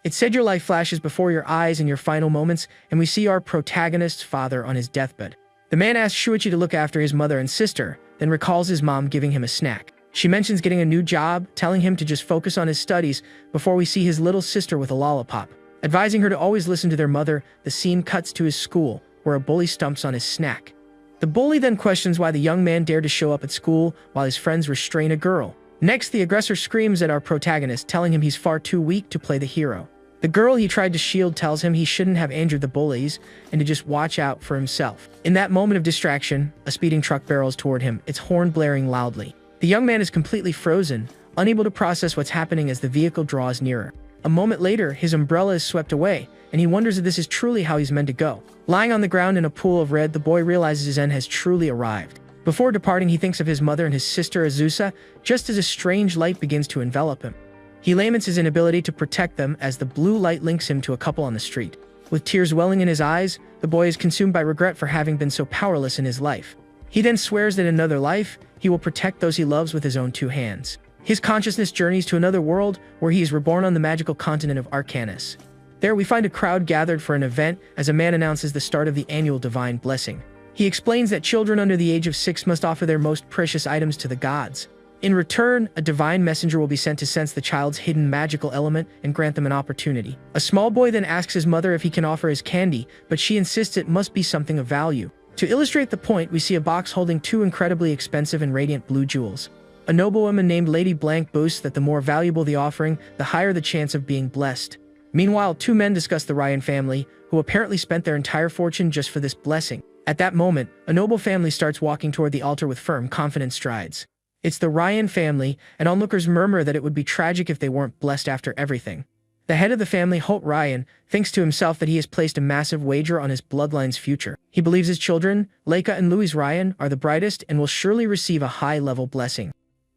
It said your life flashes before your eyes in your final moments, and we see our protagonist's father on his deathbed. The man asks Shuichi to look after his mother and sister, then recalls his mom giving him a snack. She mentions getting a new job, telling him to just focus on his studies before we see his little sister with a lollipop. Advising her to always listen to their mother, the scene cuts to his school, where a bully stumps on his snack. The bully then questions why the young man dared to show up at school while his friends restrain a girl. Next, the aggressor screams at our protagonist, telling him he's far too weak to play the hero. The girl he tried to shield tells him he shouldn't have injured the bullies and to just watch out for himself. In that moment of distraction, a speeding truck barrels toward him, its horn blaring loudly. The young man is completely frozen, unable to process what's happening as the vehicle draws nearer. A moment later, his umbrella is swept away, and he wonders if this is truly how he's meant to go. Lying on the ground in a pool of red, the boy realizes his end has truly arrived. Before departing, he thinks of his mother and his sister Azusa, just as a strange light begins to envelop him. He laments his inability to protect them as the blue light links him to a couple on the street. With tears welling in his eyes, the boy is consumed by regret for having been so powerless in his life. He then swears that in another life, he will protect those he loves with his own two hands. His consciousness journeys to another world where he is reborn on the magical continent of Arcanus. There we find a crowd gathered for an event as a man announces the start of the annual divine blessing. He explains that children under the age of 6 must offer their most precious items to the gods. In return, a divine messenger will be sent to sense the child's hidden magical element and grant them an opportunity. A small boy then asks his mother if he can offer his candy, but she insists it must be something of value. To illustrate the point, we see a box holding 2 incredibly expensive and radiant blue jewels. A noblewoman named Lady Blank boasts that the more valuable the offering, the higher the chance of being blessed. Meanwhile, 2 men discuss the Ryan family, who apparently spent their entire fortune just for this blessing. At that moment, a noble family starts walking toward the altar with firm, confident strides. It's the Ryan family, and onlookers murmur that it would be tragic if they weren't blessed after everything. The head of the family, Holt Ryan, thinks to himself that he has placed a massive wager on his bloodline's future. He believes his children, Leica and Louise Ryan, are the brightest and will surely receive a high-level blessing.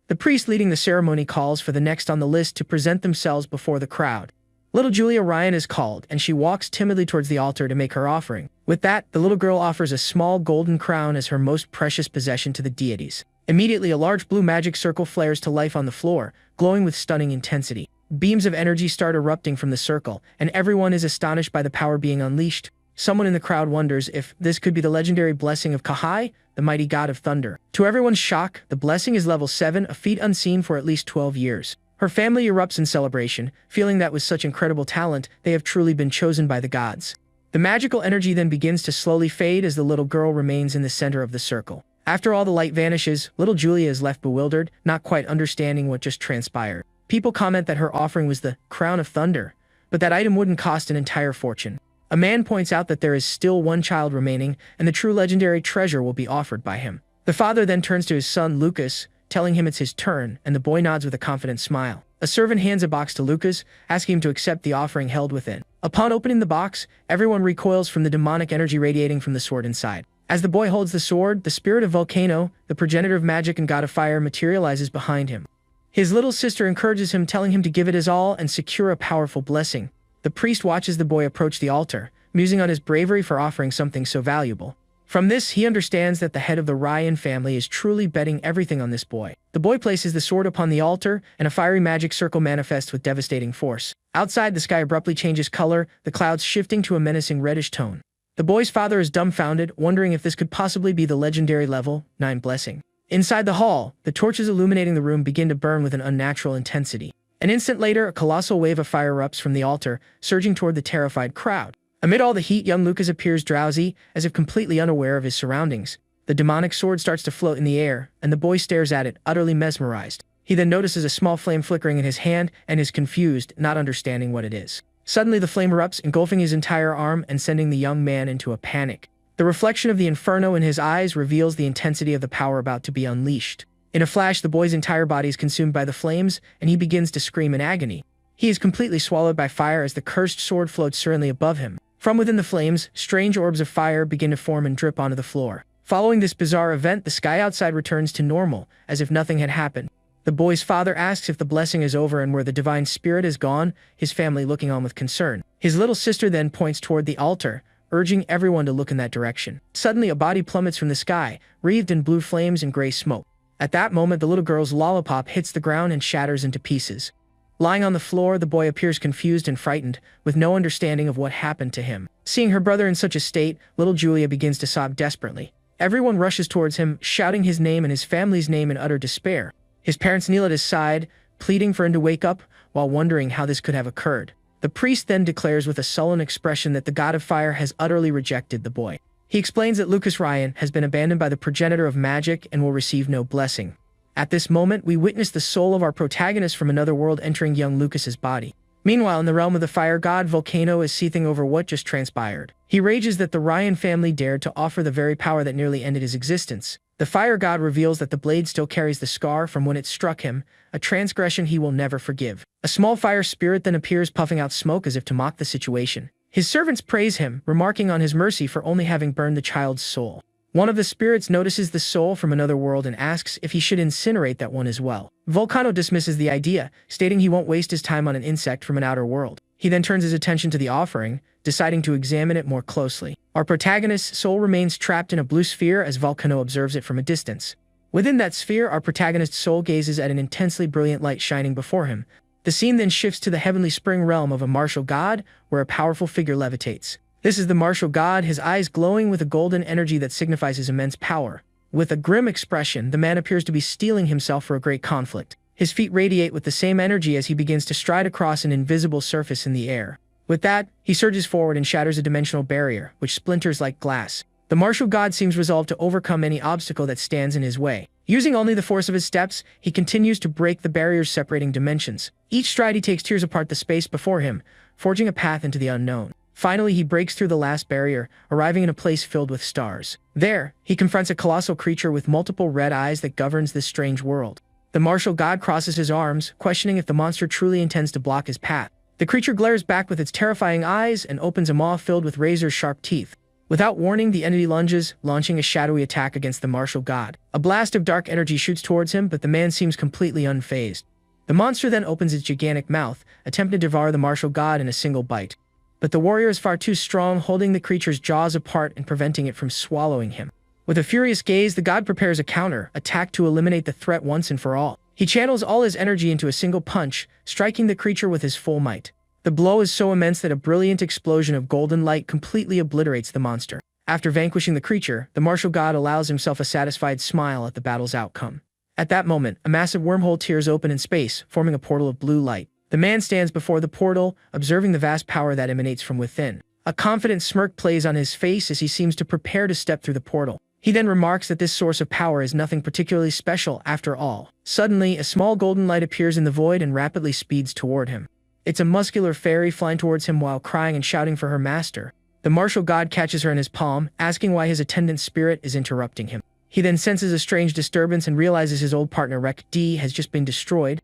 The priest leading the ceremony calls for the next on the list to present themselves before the crowd. Little Julia Ryan is called, and she walks timidly towards the altar to make her offering. With that, the little girl offers a small golden crown as her most precious possession to the deities. Immediately, a large blue magic circle flares to life on the floor, glowing with stunning intensity. Beams of energy start erupting from the circle, and everyone is astonished by the power being unleashed. Someone in the crowd wonders if this could be the legendary blessing of Kahai, the mighty god of thunder. To everyone's shock, the blessing is level 7, a feat unseen for at least 12 years. Her family erupts in celebration, feeling that with such incredible talent, they have truly been chosen by the gods. The magical energy then begins to slowly fade as the little girl remains in the center of the circle. After all the light vanishes, little Julia is left bewildered, not quite understanding what just transpired. People comment that her offering was the Crown of Thunder, but that item wouldn't cost an entire fortune. A man points out that there is still one child remaining, and the true legendary treasure will be offered by him. The father then turns to his son Lucas, telling him it's his turn, and the boy nods with a confident smile. A servant hands a box to Lucas, asking him to accept the offering held within. Upon opening the box, everyone recoils from the demonic energy radiating from the sword inside. As the boy holds the sword, the spirit of Volcano, the progenitor of magic and god of fire, materializes behind him. His little sister encourages him, telling him to give it his all and secure a powerful blessing. The priest watches the boy approach the altar, musing on his bravery for offering something so valuable. From this, he understands that the head of the Ryan family is truly betting everything on this boy. The boy places the sword upon the altar, and a fiery magic circle manifests with devastating force. Outside, the sky abruptly changes color, the clouds shifting to a menacing reddish tone. The boy's father is dumbfounded, wondering if this could possibly be the legendary level 9 blessing. Inside the hall, the torches illuminating the room begin to burn with an unnatural intensity. An instant later, a colossal wave of fire erupts from the altar, surging toward the terrified crowd. Amid all the heat, young Lucas appears drowsy, as if completely unaware of his surroundings. The demonic sword starts to float in the air, and the boy stares at it, utterly mesmerized. He then notices a small flame flickering in his hand and is confused, not understanding what it is. Suddenly, the flame erupts, engulfing his entire arm and sending the young man into a panic. The reflection of the inferno in his eyes reveals the intensity of the power about to be unleashed. In a flash, the boy's entire body is consumed by the flames, and he begins to scream in agony. He is completely swallowed by fire as the cursed sword floats serenely above him. From within the flames, strange orbs of fire begin to form and drip onto the floor. Following this bizarre event, the sky outside returns to normal, as if nothing had happened. The boy's father asks if the blessing is over and where the divine spirit is gone, his family looking on with concern. His little sister then points toward the altar, urging everyone to look in that direction. Suddenly, a body plummets from the sky, wreathed in blue flames and gray smoke. At that moment, the little girl's lollipop hits the ground and shatters into pieces. Lying on the floor, the boy appears confused and frightened, with no understanding of what happened to him. Seeing her brother in such a state, little Julia begins to sob desperately. Everyone rushes towards him, shouting his name and his family's name in utter despair. His parents kneel at his side, pleading for him to wake up, while wondering how this could have occurred. The priest then declares with a sullen expression that the god of fire has utterly rejected the boy. He explains that Lucas Ryan has been abandoned by the progenitor of magic and will receive no blessing. At this moment, we witness the soul of our protagonist from another world entering young Lucas's body. Meanwhile, in the realm of the fire god, Volcano is seething over what just transpired. He rages that the Ryan family dared to offer the very power that nearly ended his existence. The fire god reveals that the blade still carries the scar from when it struck him, a transgression he will never forgive. A small fire spirit then appears, puffing out smoke as if to mock the situation. His servants praise him, remarking on his mercy for only having burned the child's soul. One of the spirits notices the soul from another world and asks if he should incinerate that one as well. Volcano dismisses the idea, stating he won't waste his time on an insect from an outer world. He then turns his attention to the offering, deciding to examine it more closely. Our protagonist's soul remains trapped in a blue sphere as Volcano observes it from a distance. Within that sphere, our protagonist's soul gazes at an intensely brilliant light shining before him. The scene then shifts to the heavenly spring realm of a martial god, where a powerful figure levitates. This is the martial god, his eyes glowing with a golden energy that signifies his immense power. With a grim expression, the man appears to be steeling himself for a great conflict. His feet radiate with the same energy as he begins to stride across an invisible surface in the air. With that, he surges forward and shatters a dimensional barrier, which splinters like glass. The martial god seems resolved to overcome any obstacle that stands in his way. Using only the force of his steps, he continues to break the barriers separating dimensions. Each stride he takes tears apart the space before him, forging a path into the unknown. Finally, he breaks through the last barrier, arriving in a place filled with stars. There, he confronts a colossal creature with multiple red eyes that governs this strange world. The martial god crosses his arms, questioning if the monster truly intends to block his path. The creature glares back with its terrifying eyes and opens a maw filled with razor-sharp teeth. Without warning, the entity lunges, launching a shadowy attack against the martial god. A blast of dark energy shoots towards him, but the man seems completely unfazed. The monster then opens its gigantic mouth, attempting to devour the martial god in a single bite. But the warrior is far too strong, holding the creature's jaws apart and preventing it from swallowing him. With a furious gaze, the god prepares a counter-attack to eliminate the threat once and for all. He channels all his energy into a single punch, striking the creature with his full might. The blow is so immense that a brilliant explosion of golden light completely obliterates the monster. After vanquishing the creature, the martial god allows himself a satisfied smile at the battle's outcome. At that moment, a massive wormhole tears open in space, forming a portal of blue light. The man stands before the portal, observing the vast power that emanates from within. A confident smirk plays on his face as he seems to prepare to step through the portal. He then remarks that this source of power is nothing particularly special after all. Suddenly, a small golden light appears in the void and rapidly speeds toward him. It's a muscular fairy flying towards him while crying and shouting for her master. The martial god catches her in his palm, asking why his attendant spirit is interrupting him. He then senses a strange disturbance and realizes his old partner Rek D has just been destroyed.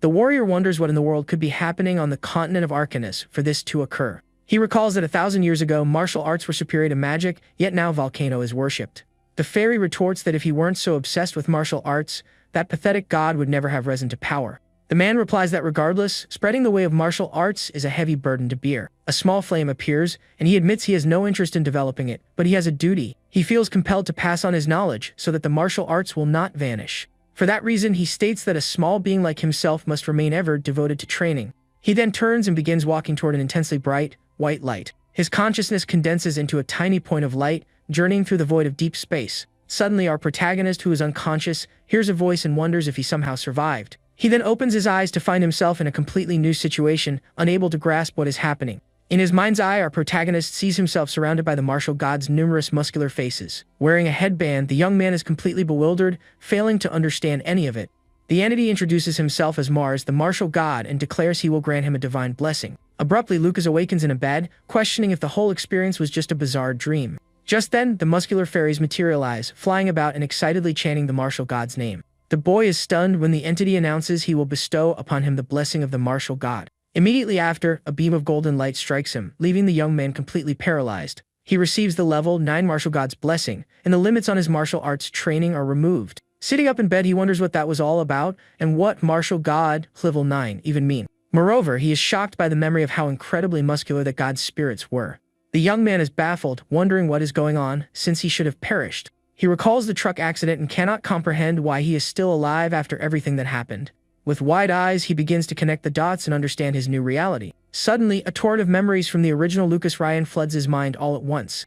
The warrior wonders what in the world could be happening on the continent of Arcanus for this to occur. He recalls that 1,000 years ago, martial arts were superior to magic, yet now Volcano is worshipped. The fairy retorts that if he weren't so obsessed with martial arts, that pathetic god would never have risen to power. The man replies that regardless, spreading the way of martial arts is a heavy burden to bear. A small flame appears, and he admits he has no interest in developing it, but he has a duty. He feels compelled to pass on his knowledge so that the martial arts will not vanish. For that reason, he states that a small being like himself must remain ever devoted to training. He then turns and begins walking toward an intensely bright, white light. His consciousness condenses into a tiny point of light, journeying through the void of deep space. Suddenly, our protagonist, who is unconscious, hears a voice and wonders if he somehow survived. He then opens his eyes to find himself in a completely new situation, unable to grasp what is happening. In his mind's eye, our protagonist sees himself surrounded by the martial god's numerous muscular faces. Wearing a headband, the young man is completely bewildered, failing to understand any of it. The entity introduces himself as Mars, the martial god, and declares he will grant him a divine blessing. Abruptly, Lucas awakens in a bed, questioning if the whole experience was just a bizarre dream. Just then, the muscular fairies materialize, flying about and excitedly chanting the martial god's name. The boy is stunned when the entity announces he will bestow upon him the blessing of the martial god. Immediately after, a beam of golden light strikes him, leaving the young man completely paralyzed. He receives the level 9 martial god's blessing, and the limits on his martial arts training are removed. Sitting up in bed, he wonders what that was all about, and what martial god level 9 even mean. Moreover, he is shocked by the memory of how incredibly muscular the god's spirits were. The young man is baffled, wondering what is going on, since he should have perished. He recalls the truck accident and cannot comprehend why he is still alive after everything that happened. With wide eyes, he begins to connect the dots and understand his new reality. Suddenly, a torrent of memories from the original Lucas Ryan floods his mind all at once.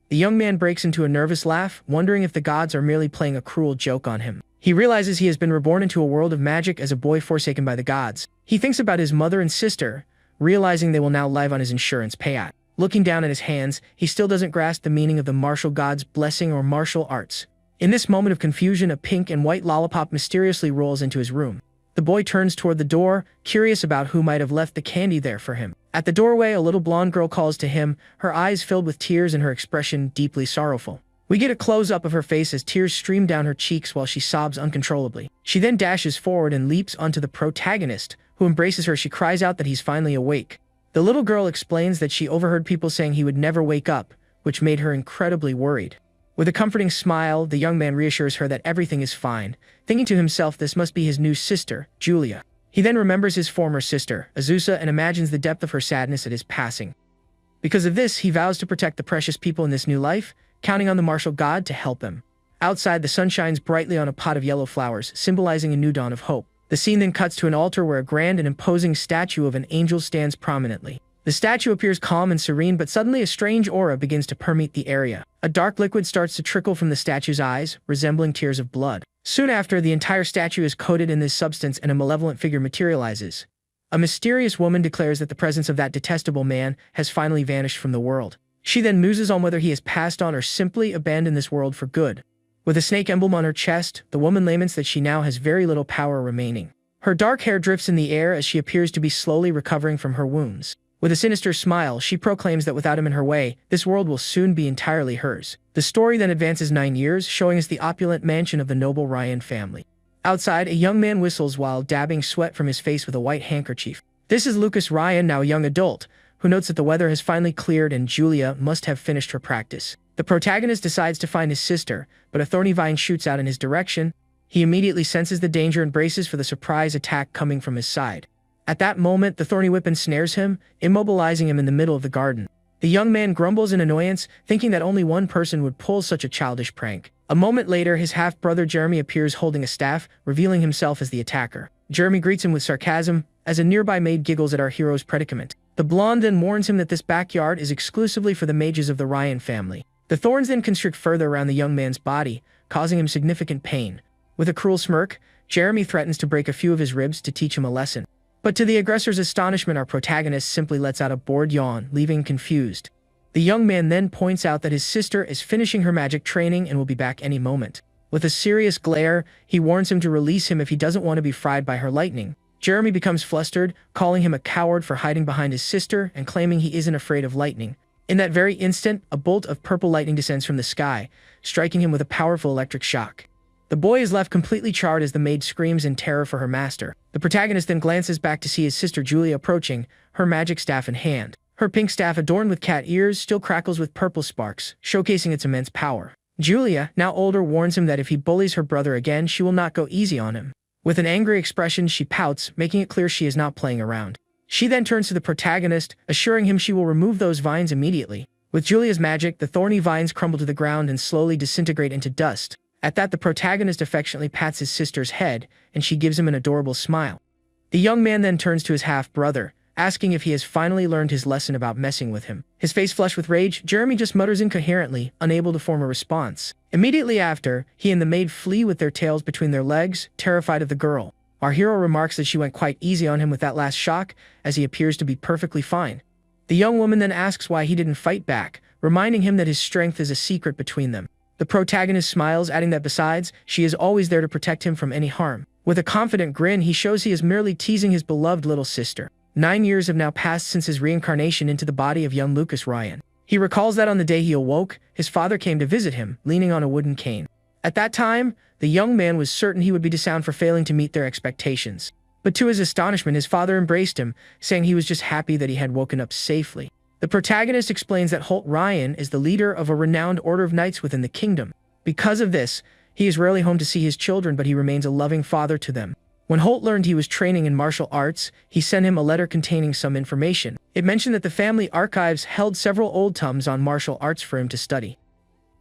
The young man breaks into a nervous laugh, wondering if the gods are merely playing a cruel joke on him. He realizes he has been reborn into a world of magic as a boy forsaken by the gods. He thinks about his mother and sister, realizing they will now live on his insurance payout. Looking down at his hands, he still doesn't grasp the meaning of the martial god's blessing or martial arts. In this moment of confusion, a pink and white lollipop mysteriously rolls into his room. The boy turns toward the door, curious about who might have left the candy there for him. At the doorway, a little blonde girl calls to him, her eyes filled with tears and her expression deeply sorrowful. We get a close-up of her face as tears stream down her cheeks while she sobs uncontrollably. She then dashes forward and leaps onto the protagonist, who embraces her. She cries out that he's finally awake. The little girl explains that she overheard people saying he would never wake up, which made her incredibly worried. With a comforting smile, the young man reassures her that everything is fine, thinking to himself this must be his new sister, Julia. He then remembers his former sister, Azusa, and imagines the depth of her sadness at his passing. Because of this, he vows to protect the precious people in this new life, counting on the martial god to help him. Outside, the sun shines brightly on a pot of yellow flowers, symbolizing a new dawn of hope. The scene then cuts to an altar where a grand and imposing statue of an angel stands prominently. The statue appears calm and serene, but suddenly a strange aura begins to permeate the area. A dark liquid starts to trickle from the statue's eyes, resembling tears of blood. Soon after, the entire statue is coated in this substance and a malevolent figure materializes. A mysterious woman declares that the presence of that detestable man has finally vanished from the world. She then muses on whether he has passed on or simply abandoned this world for good. With a snake emblem on her chest, the woman laments that she now has very little power remaining. Her dark hair drifts in the air as she appears to be slowly recovering from her wounds. With a sinister smile, she proclaims that without him in her way, this world will soon be entirely hers. The story then advances 9 years, showing us the opulent mansion of the noble Ryan family. Outside, a young man whistles while dabbing sweat from his face with a white handkerchief. This is Lucas Ryan, now a young adult, who notes that the weather has finally cleared and Julia must have finished her practice. The protagonist decides to find his sister, but a thorny vine shoots out in his direction. He immediately senses the danger and braces for the surprise attack coming from his side. At that moment, the thorny whip ensnares him, immobilizing him in the middle of the garden. The young man grumbles in annoyance, thinking that only one person would pull such a childish prank. A moment later, his half-brother Jeremy appears holding a staff, revealing himself as the attacker. Jeremy greets him with sarcasm, as a nearby maid giggles at our hero's predicament. The blonde then warns him that this backyard is exclusively for the mages of the Ryan family. The thorns then constrict further around the young man's body, causing him significant pain. With a cruel smirk, Jeremy threatens to break a few of his ribs to teach him a lesson. But to the aggressor's astonishment, our protagonist simply lets out a bored yawn, leaving him confused. The young man then points out that his sister is finishing her magic training and will be back any moment. With a serious glare, he warns him to release him if he doesn't want to be fried by her lightning. Jeremy becomes flustered, calling him a coward for hiding behind his sister and claiming he isn't afraid of lightning. In that very instant, a bolt of purple lightning descends from the sky, striking him with a powerful electric shock. The boy is left completely charred as the maid screams in terror for her master. The protagonist then glances back to see his sister Julia approaching, her magic staff in hand. Her pink staff, adorned with cat ears, still crackles with purple sparks, showcasing its immense power. Julia, now older, warns him that if he bullies her brother again, she will not go easy on him. With an angry expression, she pouts, making it clear she is not playing around. She then turns to the protagonist, assuring him she will remove those vines immediately. With Julia's magic, the thorny vines crumble to the ground and slowly disintegrate into dust. At that, the protagonist affectionately pats his sister's head, and she gives him an adorable smile. The young man then turns to his half-brother, asking if he has finally learned his lesson about messing with him. His face flushed with rage, Jeremy just mutters incoherently, unable to form a response. Immediately after, he and the maid flee with their tails between their legs, terrified of the girl. Our hero remarks that she went quite easy on him with that last shock, as he appears to be perfectly fine. The young woman then asks why he didn't fight back, reminding him that his strength is a secret between them. The protagonist smiles, adding that besides, she is always there to protect him from any harm. With a confident grin, he shows he is merely teasing his beloved little sister. 9 years have now passed since his reincarnation into the body of young Lucas Ryan. He recalls that on the day he awoke, his father came to visit him, leaning on a wooden cane. At that time, the young man was certain he would be disowned for failing to meet their expectations. But to his astonishment, his father embraced him, saying he was just happy that he had woken up safely. The protagonist explains that Holt Ryan is the leader of a renowned order of knights within the kingdom. Because of this, he is rarely home to see his children, but he remains a loving father to them. When Holt learned he was training in martial arts, he sent him a letter containing some information. It mentioned that the family archives held several old tomes on martial arts for him to study.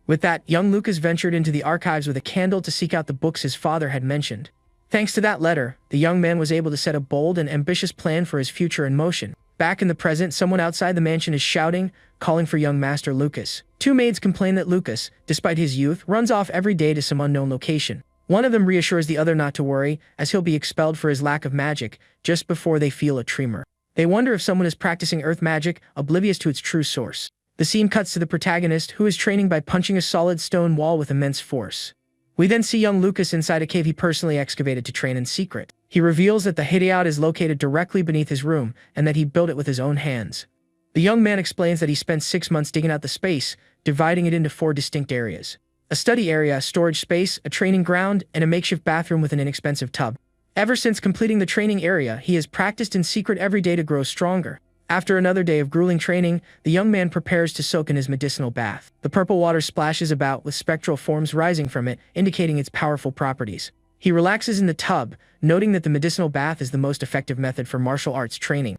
With that, young Lucas ventured into the archives with a candle to seek out the books his father had mentioned. Thanks to that letter, the young man was able to set a bold and ambitious plan for his future in motion. Back in the present, someone outside the mansion is shouting, calling for young Master Lucas. Two maids complain that Lucas, despite his youth, runs off every day to some unknown location. One of them reassures the other not to worry, as he'll be expelled for his lack of magic, just before they feel a tremor. They wonder if someone is practicing earth magic, oblivious to its true source. The scene cuts to the protagonist, who is training by punching a solid stone wall with immense force. We then see young Lucas inside a cave he personally excavated to train in secret. He reveals that the hideout is located directly beneath his room, and that he built it with his own hands. The young man explains that he spent 6 months digging out the space, dividing it into 4 distinct areas. A study area, a storage space, a training ground, and a makeshift bathroom with an inexpensive tub. Ever since completing the training area, he has practiced in secret every day to grow stronger. After another day of grueling training, the young man prepares to soak in his medicinal bath. The purple water splashes about, with spectral forms rising from it, indicating its powerful properties. He relaxes in the tub, noting that the medicinal bath is the most effective method for martial arts training.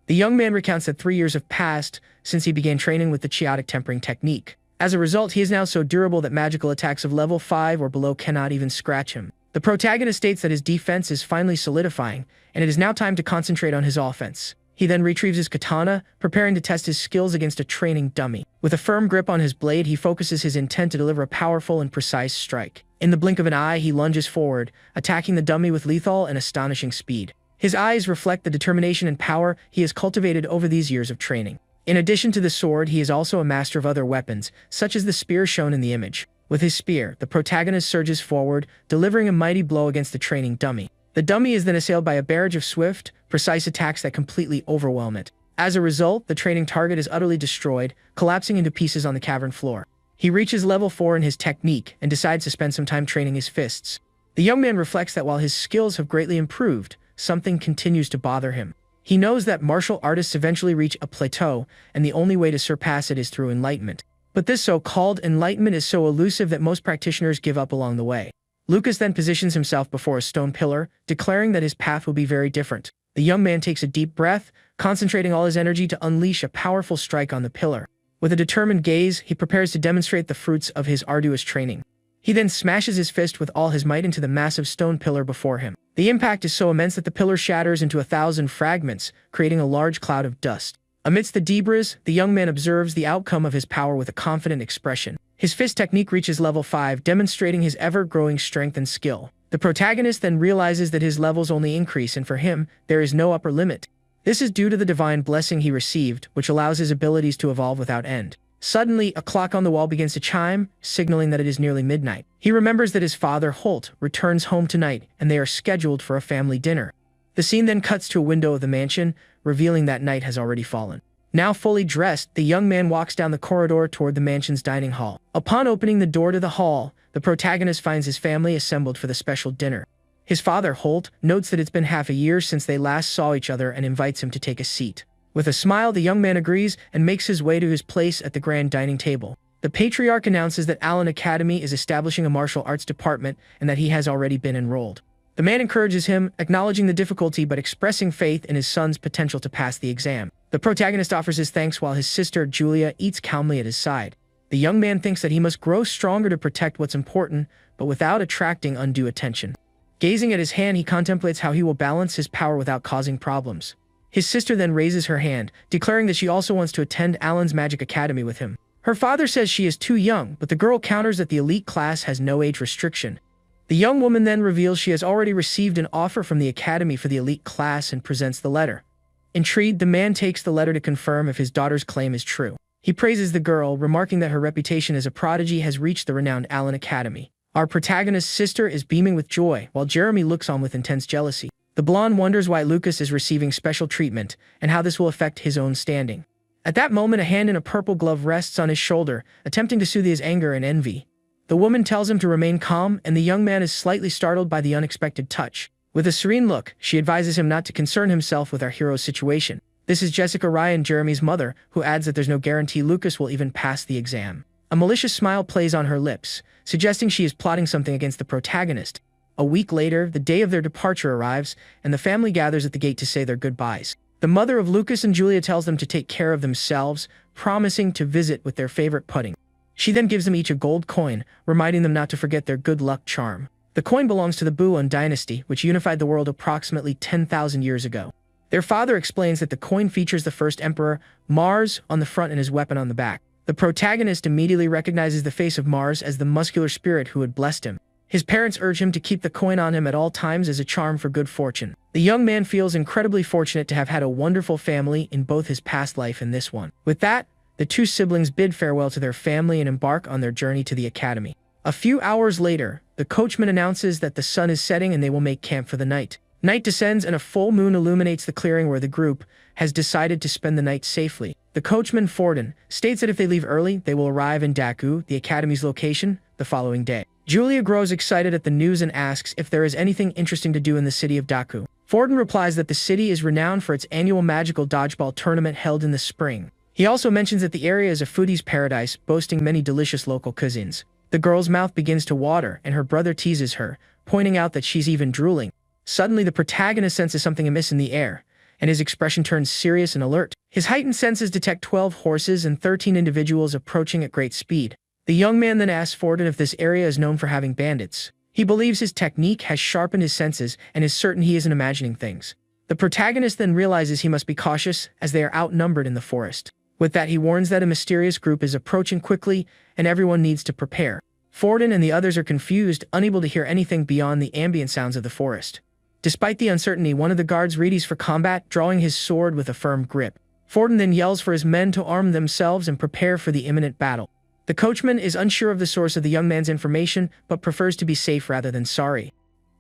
The young man recounts that 3 years have passed since he began training with the chaotic tempering technique. As a result, he is now so durable that magical attacks of level 5 or below cannot even scratch him. The protagonist states that his defense is finally solidifying, and it is now time to concentrate on his offense. He then retrieves his katana, preparing to test his skills against a training dummy. With a firm grip on his blade, he focuses his intent to deliver a powerful and precise strike. In the blink of an eye, he lunges forward, attacking the dummy with lethal and astonishing speed. His eyes reflect the determination and power he has cultivated over these years of training. In addition to the sword, he is also a master of other weapons, such as the spear shown in the image. With his spear, the protagonist surges forward, delivering a mighty blow against the training dummy. The dummy is then assailed by a barrage of swift, precise attacks that completely overwhelm it. As a result, the training target is utterly destroyed, collapsing into pieces on the cavern floor. He reaches level 4 in his technique and decides to spend some time training his fists. The young man reflects that while his skills have greatly improved, something continues to bother him. He knows that martial artists eventually reach a plateau, and the only way to surpass it is through enlightenment. But this so-called enlightenment is so elusive that most practitioners give up along the way. Lucas then positions himself before a stone pillar, declaring that his path will be very different. The young man takes a deep breath, concentrating all his energy to unleash a powerful strike on the pillar. With a determined gaze, he prepares to demonstrate the fruits of his arduous training. He then smashes his fist with all his might into the massive stone pillar before him. The impact is so immense that the pillar shatters into 1,000 fragments, creating a large cloud of dust. Amidst the debris, the young man observes the outcome of his power with a confident expression. His fist technique reaches level 5, demonstrating his ever-growing strength and skill. The protagonist then realizes that his levels only increase, and for him, there is no upper limit. This is due to the divine blessing he received, which allows his abilities to evolve without end. Suddenly, a clock on the wall begins to chime, signaling that it is nearly midnight. He remembers that his father, Holt, returns home tonight, and they are scheduled for a family dinner. The scene then cuts to a window of the mansion, revealing that night has already fallen. Now fully dressed, the young man walks down the corridor toward the mansion's dining hall. Upon opening the door to the hall, the protagonist finds his family assembled for the special dinner. His father, Holt, notes that it's been half a year since they last saw each other and invites him to take a seat. With a smile, the young man agrees and makes his way to his place at the grand dining table. The patriarch announces that Allen Academy is establishing a martial arts department and that he has already been enrolled. The man encourages him, acknowledging the difficulty but expressing faith in his son's potential to pass the exam. The protagonist offers his thanks while his sister, Julia, eats calmly at his side. The young man thinks that he must grow stronger to protect what's important, but without attracting undue attention. Gazing at his hand, he contemplates how he will balance his power without causing problems. His sister then raises her hand, declaring that she also wants to attend Alan's Magic Academy with him. Her father says she is too young, but the girl counters that the elite class has no age restriction. The young woman then reveals she has already received an offer from the academy for the elite class and presents the letter. Intrigued, the man takes the letter to confirm if his daughter's claim is true. He praises the girl, remarking that her reputation as a prodigy has reached the renowned Allen Academy. Our protagonist's sister is beaming with joy, while Jeremy looks on with intense jealousy. The blonde wonders why Lucas is receiving special treatment and how this will affect his own standing. At that moment, a hand in a purple glove rests on his shoulder, attempting to soothe his anger and envy. The woman tells him to remain calm, and the young man is slightly startled by the unexpected touch. With a serene look, she advises him not to concern himself with our hero's situation. This is Jessica Ryan, Jeremy's mother, who adds that there's no guarantee Lucas will even pass the exam. A malicious smile plays on her lips, suggesting she is plotting something against the protagonist. A week later, the day of their departure arrives, and the family gathers at the gate to say their goodbyes. The mother of Lucas and Julia tells them to take care of themselves, promising to visit with their favorite pudding. She then gives them each a gold coin, reminding them not to forget their good luck charm. The coin belongs to the Buon dynasty, which unified the world approximately 10,000 years ago. Their father explains that the coin features the first emperor, Mars, on the front and his weapon on the back. The protagonist immediately recognizes the face of Mars as the muscular spirit who had blessed him. His parents urge him to keep the coin on him at all times as a charm for good fortune. The young man feels incredibly fortunate to have had a wonderful family in both his past life and this one. With that, the two siblings bid farewell to their family and embark on their journey to the academy. A few hours later, the coachman announces that the sun is setting and they will make camp for the night. Night descends and a full moon illuminates the clearing where the group has decided to spend the night safely. The coachman, Forden, states that if they leave early, they will arrive in Daku, the academy's location, the following day. Julia grows excited at the news and asks if there is anything interesting to do in the city of Daku. Forden replies that the city is renowned for its annual magical dodgeball tournament held in the spring. He also mentions that the area is a foodie's paradise, boasting many delicious local cuisines. The girl's mouth begins to water, and her brother teases her, pointing out that she's even drooling. Suddenly, the protagonist senses something amiss in the air, and his expression turns serious and alert. His heightened senses detect 12 horses and 13 individuals approaching at great speed. The young man then asks Forden if this area is known for having bandits. He believes his technique has sharpened his senses and is certain he isn't imagining things. The protagonist then realizes he must be cautious as they are outnumbered in the forest. With that, he warns that a mysterious group is approaching quickly and everyone needs to prepare. Forden and the others are confused, unable to hear anything beyond the ambient sounds of the forest. Despite the uncertainty, one of the guards readies for combat, drawing his sword with a firm grip. Forden then yells for his men to arm themselves and prepare for the imminent battle. The coachman is unsure of the source of the young man's information, but prefers to be safe rather than sorry.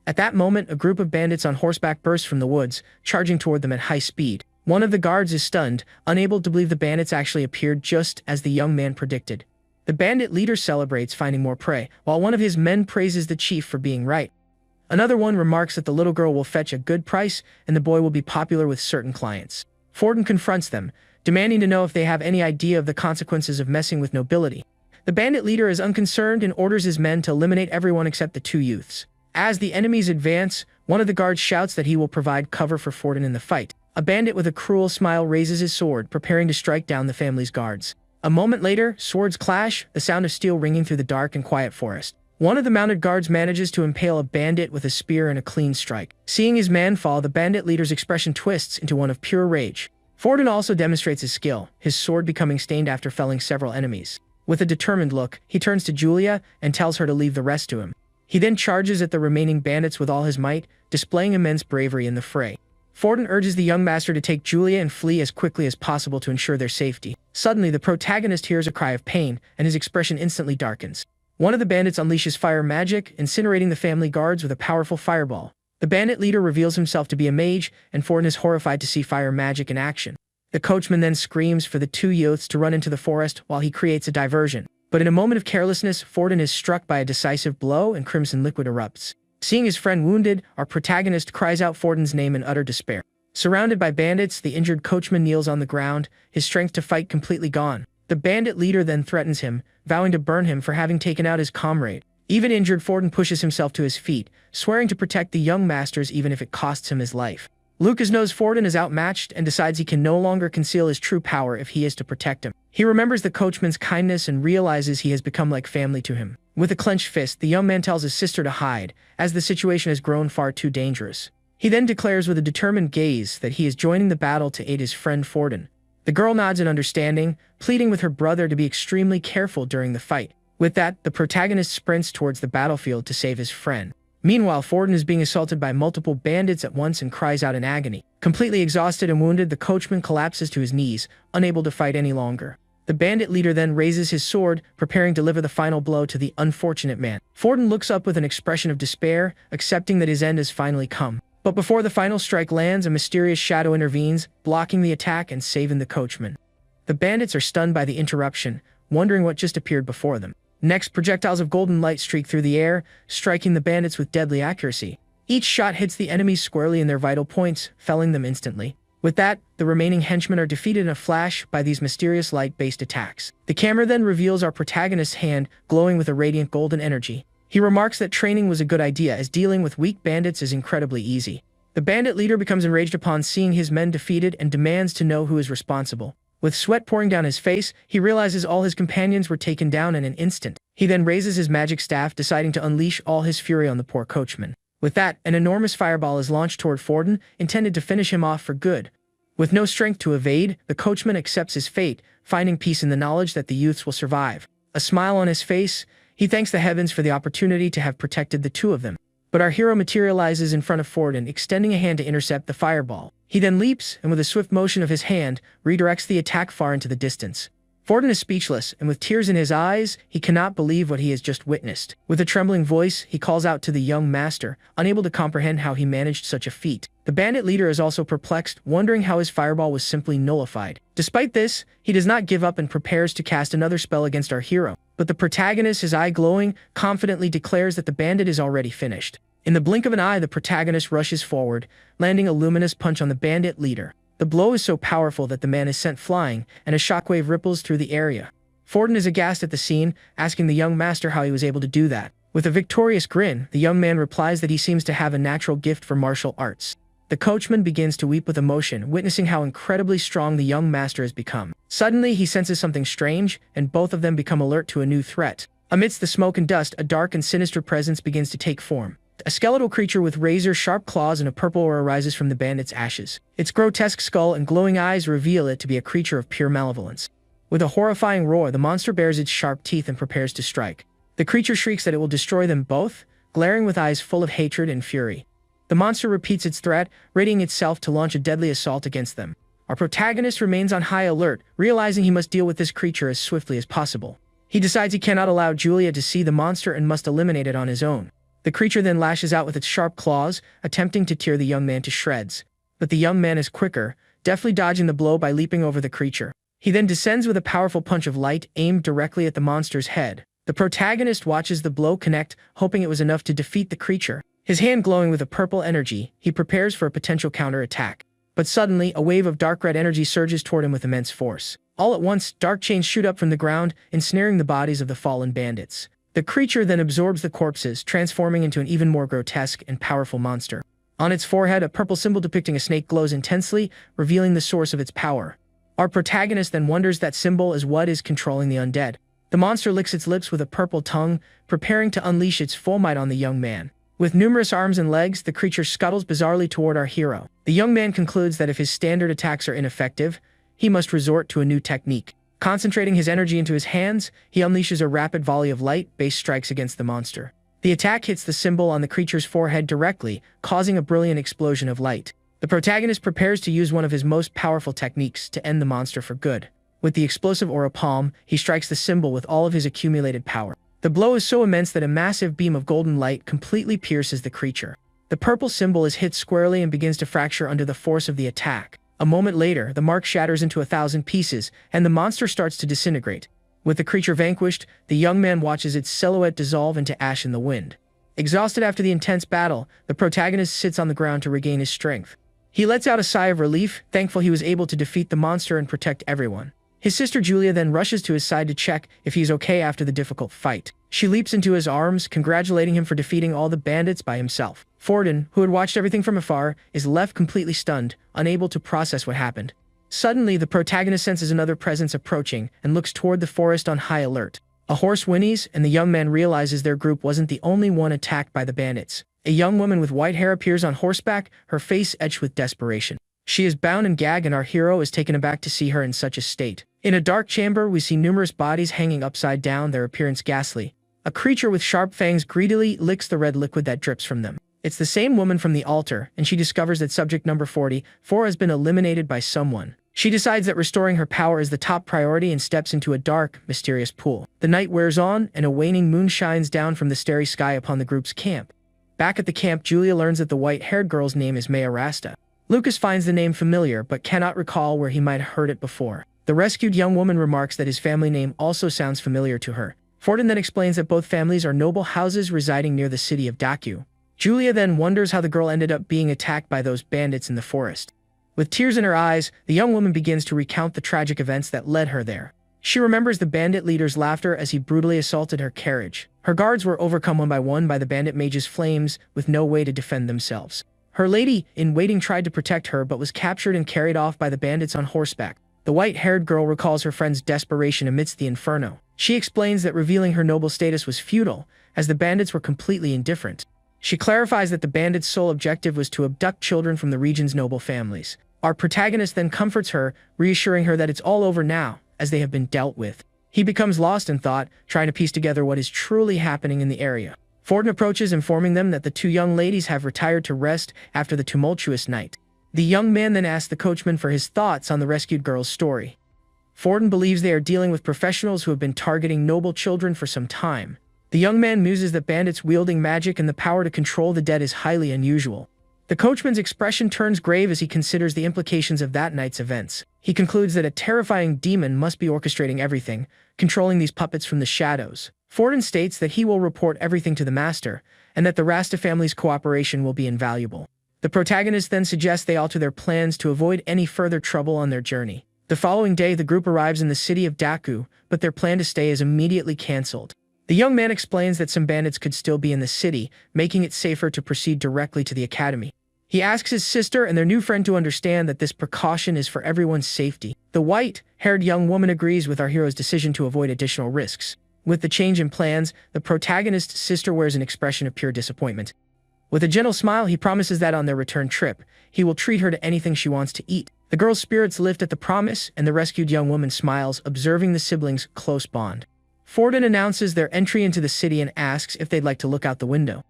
At that moment, a group of bandits on horseback bursts from the woods, charging toward them at high speed. One of the guards is stunned, unable to believe the bandits actually appeared just as the young man predicted. The bandit leader celebrates finding more prey, while one of his men praises the chief for being right. Another one remarks that the little girl will fetch a good price and the boy will be popular with certain clients. Forden confronts them, demanding to know if they have any idea of the consequences of messing with nobility. The bandit leader is unconcerned and orders his men to eliminate everyone except the two youths. As the enemies advance, one of the guards shouts that he will provide cover for Forden in the fight. A bandit with a cruel smile raises his sword, preparing to strike down the family's guards. A moment later, swords clash, the sound of steel ringing through the dark and quiet forest. One of the mounted guards manages to impale a bandit with a spear and a clean strike. Seeing his man fall, the bandit leader's expression twists into one of pure rage. Forden also demonstrates his skill, his sword becoming stained after felling several enemies. With a determined look, he turns to Julia and tells her to leave the rest to him. He then charges at the remaining bandits with all his might, displaying immense bravery in the fray. Forden urges the young master to take Julia and flee as quickly as possible to ensure their safety. Suddenly, the protagonist hears a cry of pain, and his expression instantly darkens. One of the bandits unleashes fire magic, incinerating the family guards with a powerful fireball. The bandit leader reveals himself to be a mage, and Forden is horrified to see fire magic in action. The coachman then screams for the two youths to run into the forest while he creates a diversion. But in a moment of carelessness, Forden is struck by a decisive blow and crimson liquid erupts. Seeing his friend wounded, our protagonist cries out Forden's name in utter despair. Surrounded by bandits, the injured coachman kneels on the ground, his strength to fight completely gone. The bandit leader then threatens him, vowing to burn him for having taken out his comrade. Even injured, Forden pushes himself to his feet, swearing to protect the young masters even if it costs him his life. Lucas knows Forden is outmatched and decides he can no longer conceal his true power if he is to protect him. He remembers the coachman's kindness and realizes he has become like family to him. With a clenched fist, the young man tells his sister to hide, as the situation has grown far too dangerous. He then declares with a determined gaze that he is joining the battle to aid his friend Forden. The girl nods in understanding, pleading with her brother to be extremely careful during the fight. With that, the protagonist sprints towards the battlefield to save his friend. Meanwhile, Forden is being assaulted by multiple bandits at once and cries out in agony. Completely exhausted and wounded, the coachman collapses to his knees, unable to fight any longer. The bandit leader then raises his sword, preparing to deliver the final blow to the unfortunate man. Forden looks up with an expression of despair, accepting that his end has finally come. But before the final strike lands, a mysterious shadow intervenes, blocking the attack and saving the coachman. The bandits are stunned by the interruption, wondering what just appeared before them. Next, projectiles of golden light streak through the air, striking the bandits with deadly accuracy. Each shot hits the enemies squarely in their vital points, felling them instantly. With that, the remaining henchmen are defeated in a flash by these mysterious light-based attacks. The camera then reveals our protagonist's hand, glowing with a radiant golden energy. He remarks that training was a good idea, as dealing with weak bandits is incredibly easy. The bandit leader becomes enraged upon seeing his men defeated and demands to know who is responsible. With sweat pouring down his face, he realizes all his companions were taken down in an instant. He then raises his magic staff, deciding to unleash all his fury on the poor coachman. With that, an enormous fireball is launched toward Forden, intended to finish him off for good. With no strength to evade, the coachman accepts his fate, finding peace in the knowledge that the youths will survive. A smile on his face, he thanks the heavens for the opportunity to have protected the two of them. But our hero materializes in front of Forden, extending a hand to intercept the fireball. He then leaps, and with a swift motion of his hand, redirects the attack far into the distance. Forden is speechless, and with tears in his eyes, he cannot believe what he has just witnessed. With a trembling voice, he calls out to the young master, unable to comprehend how he managed such a feat. The bandit leader is also perplexed, wondering how his fireball was simply nullified. Despite this, he does not give up and prepares to cast another spell against our hero. But the protagonist, his eye glowing, confidently declares that the bandit is already finished. In the blink of an eye, the protagonist rushes forward, landing a luminous punch on the bandit leader. The blow is so powerful that the man is sent flying, and a shockwave ripples through the area. Forden is aghast at the scene, asking the young master how he was able to do that. With a victorious grin, the young man replies that he seems to have a natural gift for martial arts. The coachman begins to weep with emotion, witnessing how incredibly strong the young master has become. Suddenly, he senses something strange, and both of them become alert to a new threat. Amidst the smoke and dust, a dark and sinister presence begins to take form. A skeletal creature with razor-sharp claws and a purple aura arises from the bandit's ashes. Its grotesque skull and glowing eyes reveal it to be a creature of pure malevolence. With a horrifying roar, the monster bares its sharp teeth and prepares to strike. The creature shrieks that it will destroy them both, glaring with eyes full of hatred and fury. The monster repeats its threat, readying itself to launch a deadly assault against them. Our protagonist remains on high alert, realizing he must deal with this creature as swiftly as possible. He decides he cannot allow Julia to see the monster and must eliminate it on his own. The creature then lashes out with its sharp claws, attempting to tear the young man to shreds. But the young man is quicker, deftly dodging the blow by leaping over the creature. He then descends with a powerful punch of light aimed directly at the monster's head. The protagonist watches the blow connect, hoping it was enough to defeat the creature. His hand glowing with a purple energy, he prepares for a potential counterattack. But suddenly, a wave of dark red energy surges toward him with immense force. All at once, dark chains shoot up from the ground, ensnaring the bodies of the fallen bandits. The creature then absorbs the corpses, transforming into an even more grotesque and powerful monster. On its forehead, a purple symbol depicting a snake glows intensely, revealing the source of its power. Our protagonist then wonders that symbol is what is controlling the undead. The monster licks its lips with a purple tongue, preparing to unleash its full might on the young man. With numerous arms and legs, the creature scuttles bizarrely toward our hero. The young man concludes that if his standard attacks are ineffective, he must resort to a new technique. Concentrating his energy into his hands, he unleashes a rapid volley of light-based strikes against the monster. The attack hits the symbol on the creature's forehead directly, causing a brilliant explosion of light. The protagonist prepares to use one of his most powerful techniques to end the monster for good. With the explosive aura palm, he strikes the symbol with all of his accumulated power. The blow is so immense that a massive beam of golden light completely pierces the creature. The purple symbol is hit squarely and begins to fracture under the force of the attack. A moment later, the mark shatters into 1,000 pieces, and the monster starts to disintegrate. With the creature vanquished, the young man watches its silhouette dissolve into ash in the wind. Exhausted after the intense battle, the protagonist sits on the ground to regain his strength. He lets out a sigh of relief, thankful he was able to defeat the monster and protect everyone. His sister Julia then rushes to his side to check if he's okay after the difficult fight. She leaps into his arms, congratulating him for defeating all the bandits by himself. Forden, who had watched everything from afar, is left completely stunned, unable to process what happened. Suddenly, the protagonist senses another presence approaching and looks toward the forest on high alert. A horse whinnies, and the young man realizes their group wasn't the only one attacked by the bandits. A young woman with white hair appears on horseback, her face etched with desperation. She is bound and gagged, and our hero is taken aback to see her in such a state. In a dark chamber, we see numerous bodies hanging upside down, their appearance ghastly. A creature with sharp fangs greedily licks the red liquid that drips from them. It's the same woman from the altar, and she discovers that subject number 44 has been eliminated by someone. She decides that restoring her power is the top priority and steps into a dark, mysterious pool. The night wears on, and a waning moon shines down from the starry sky upon the group's camp. Back at the camp, Julia learns that the white-haired girl's name is Maya Rasta. Lucas finds the name familiar, but cannot recall where he might have heard it before. The rescued young woman remarks that his family name also sounds familiar to her. Forden then explains that both families are noble houses residing near the city of Daku. Julia then wonders how the girl ended up being attacked by those bandits in the forest. With tears in her eyes, the young woman begins to recount the tragic events that led her there. She remembers the bandit leader's laughter as he brutally assaulted her carriage. Her guards were overcome one by the bandit mage's flames, with no way to defend themselves. Her lady-in-waiting tried to protect her but was captured and carried off by the bandits on horseback. The white-haired girl recalls her friend's desperation amidst the inferno. She explains that revealing her noble status was futile, as the bandits were completely indifferent. She clarifies that the bandits' sole objective was to abduct children from the region's noble families. Our protagonist then comforts her, reassuring her that it's all over now, as they have been dealt with. He becomes lost in thought, trying to piece together what is truly happening in the area. Forden approaches, informing them that the two young ladies have retired to rest after the tumultuous night. The young man then asks the coachman for his thoughts on the rescued girl's story. Forden believes they are dealing with professionals who have been targeting noble children for some time. The young man muses that bandits wielding magic and the power to control the dead is highly unusual. The coachman's expression turns grave as he considers the implications of that night's events. He concludes that a terrifying demon must be orchestrating everything, controlling these puppets from the shadows. Forden states that he will report everything to the master, and that the Rasta family's cooperation will be invaluable. The protagonist then suggests they alter their plans to avoid any further trouble on their journey. The following day, the group arrives in the city of Daku, but their plan to stay is immediately cancelled. The young man explains that some bandits could still be in the city, making it safer to proceed directly to the academy. He asks his sister and their new friend to understand that this precaution is for everyone's safety. The white-haired young woman agrees with our hero's decision to avoid additional risks. With the change in plans, the protagonist's sister wears an expression of pure disappointment. With a gentle smile, he promises that on their return trip, he will treat her to anything she wants to eat. The girl's spirits lift at the promise, and the rescued young woman smiles, observing the siblings' close bond. Forden announces their entry into the city and asks if they'd like to look out the window.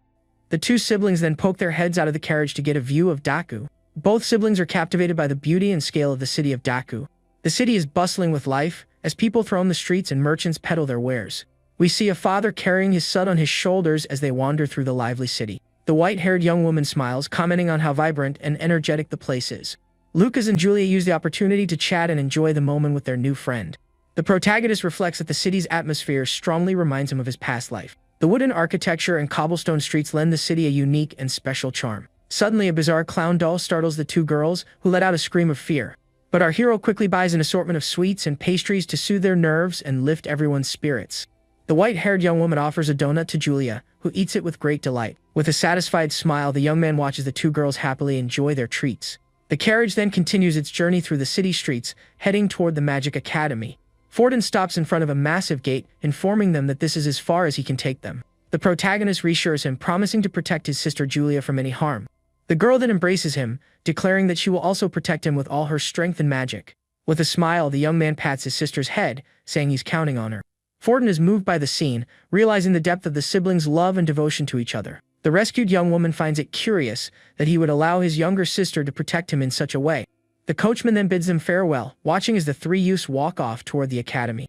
The two siblings then poke their heads out of the carriage to get a view of Daku. Both siblings are captivated by the beauty and scale of the city of Daku. The city is bustling with life, as people throng the streets and merchants peddle their wares. We see a father carrying his son on his shoulders as they wander through the lively city. The white-haired young woman smiles, commenting on how vibrant and energetic the place is. Lucas and Julia use the opportunity to chat and enjoy the moment with their new friend. The protagonist reflects that the city's atmosphere strongly reminds him of his past life. The wooden architecture and cobblestone streets lend the city a unique and special charm. Suddenly, a bizarre clown doll startles the two girls, who let out a scream of fear. But our hero quickly buys an assortment of sweets and pastries to soothe their nerves and lift everyone's spirits. The white-haired young woman offers a donut to Julia, who eats it with great delight. With a satisfied smile, the young man watches the two girls happily enjoy their treats. The carriage then continues its journey through the city streets, heading toward the Magic Academy. Forden stops in front of a massive gate, informing them that this is as far as he can take them. The protagonist reassures him, promising to protect his sister Julia from any harm. The girl then embraces him, declaring that she will also protect him with all her strength and magic. With a smile, the young man pats his sister's head, saying he's counting on her. Forden is moved by the scene, realizing the depth of the siblings' love and devotion to each other. The rescued young woman finds it curious that he would allow his younger sister to protect him in such a way. The coachman then bids them farewell, watching as the three youths walk off toward the academy.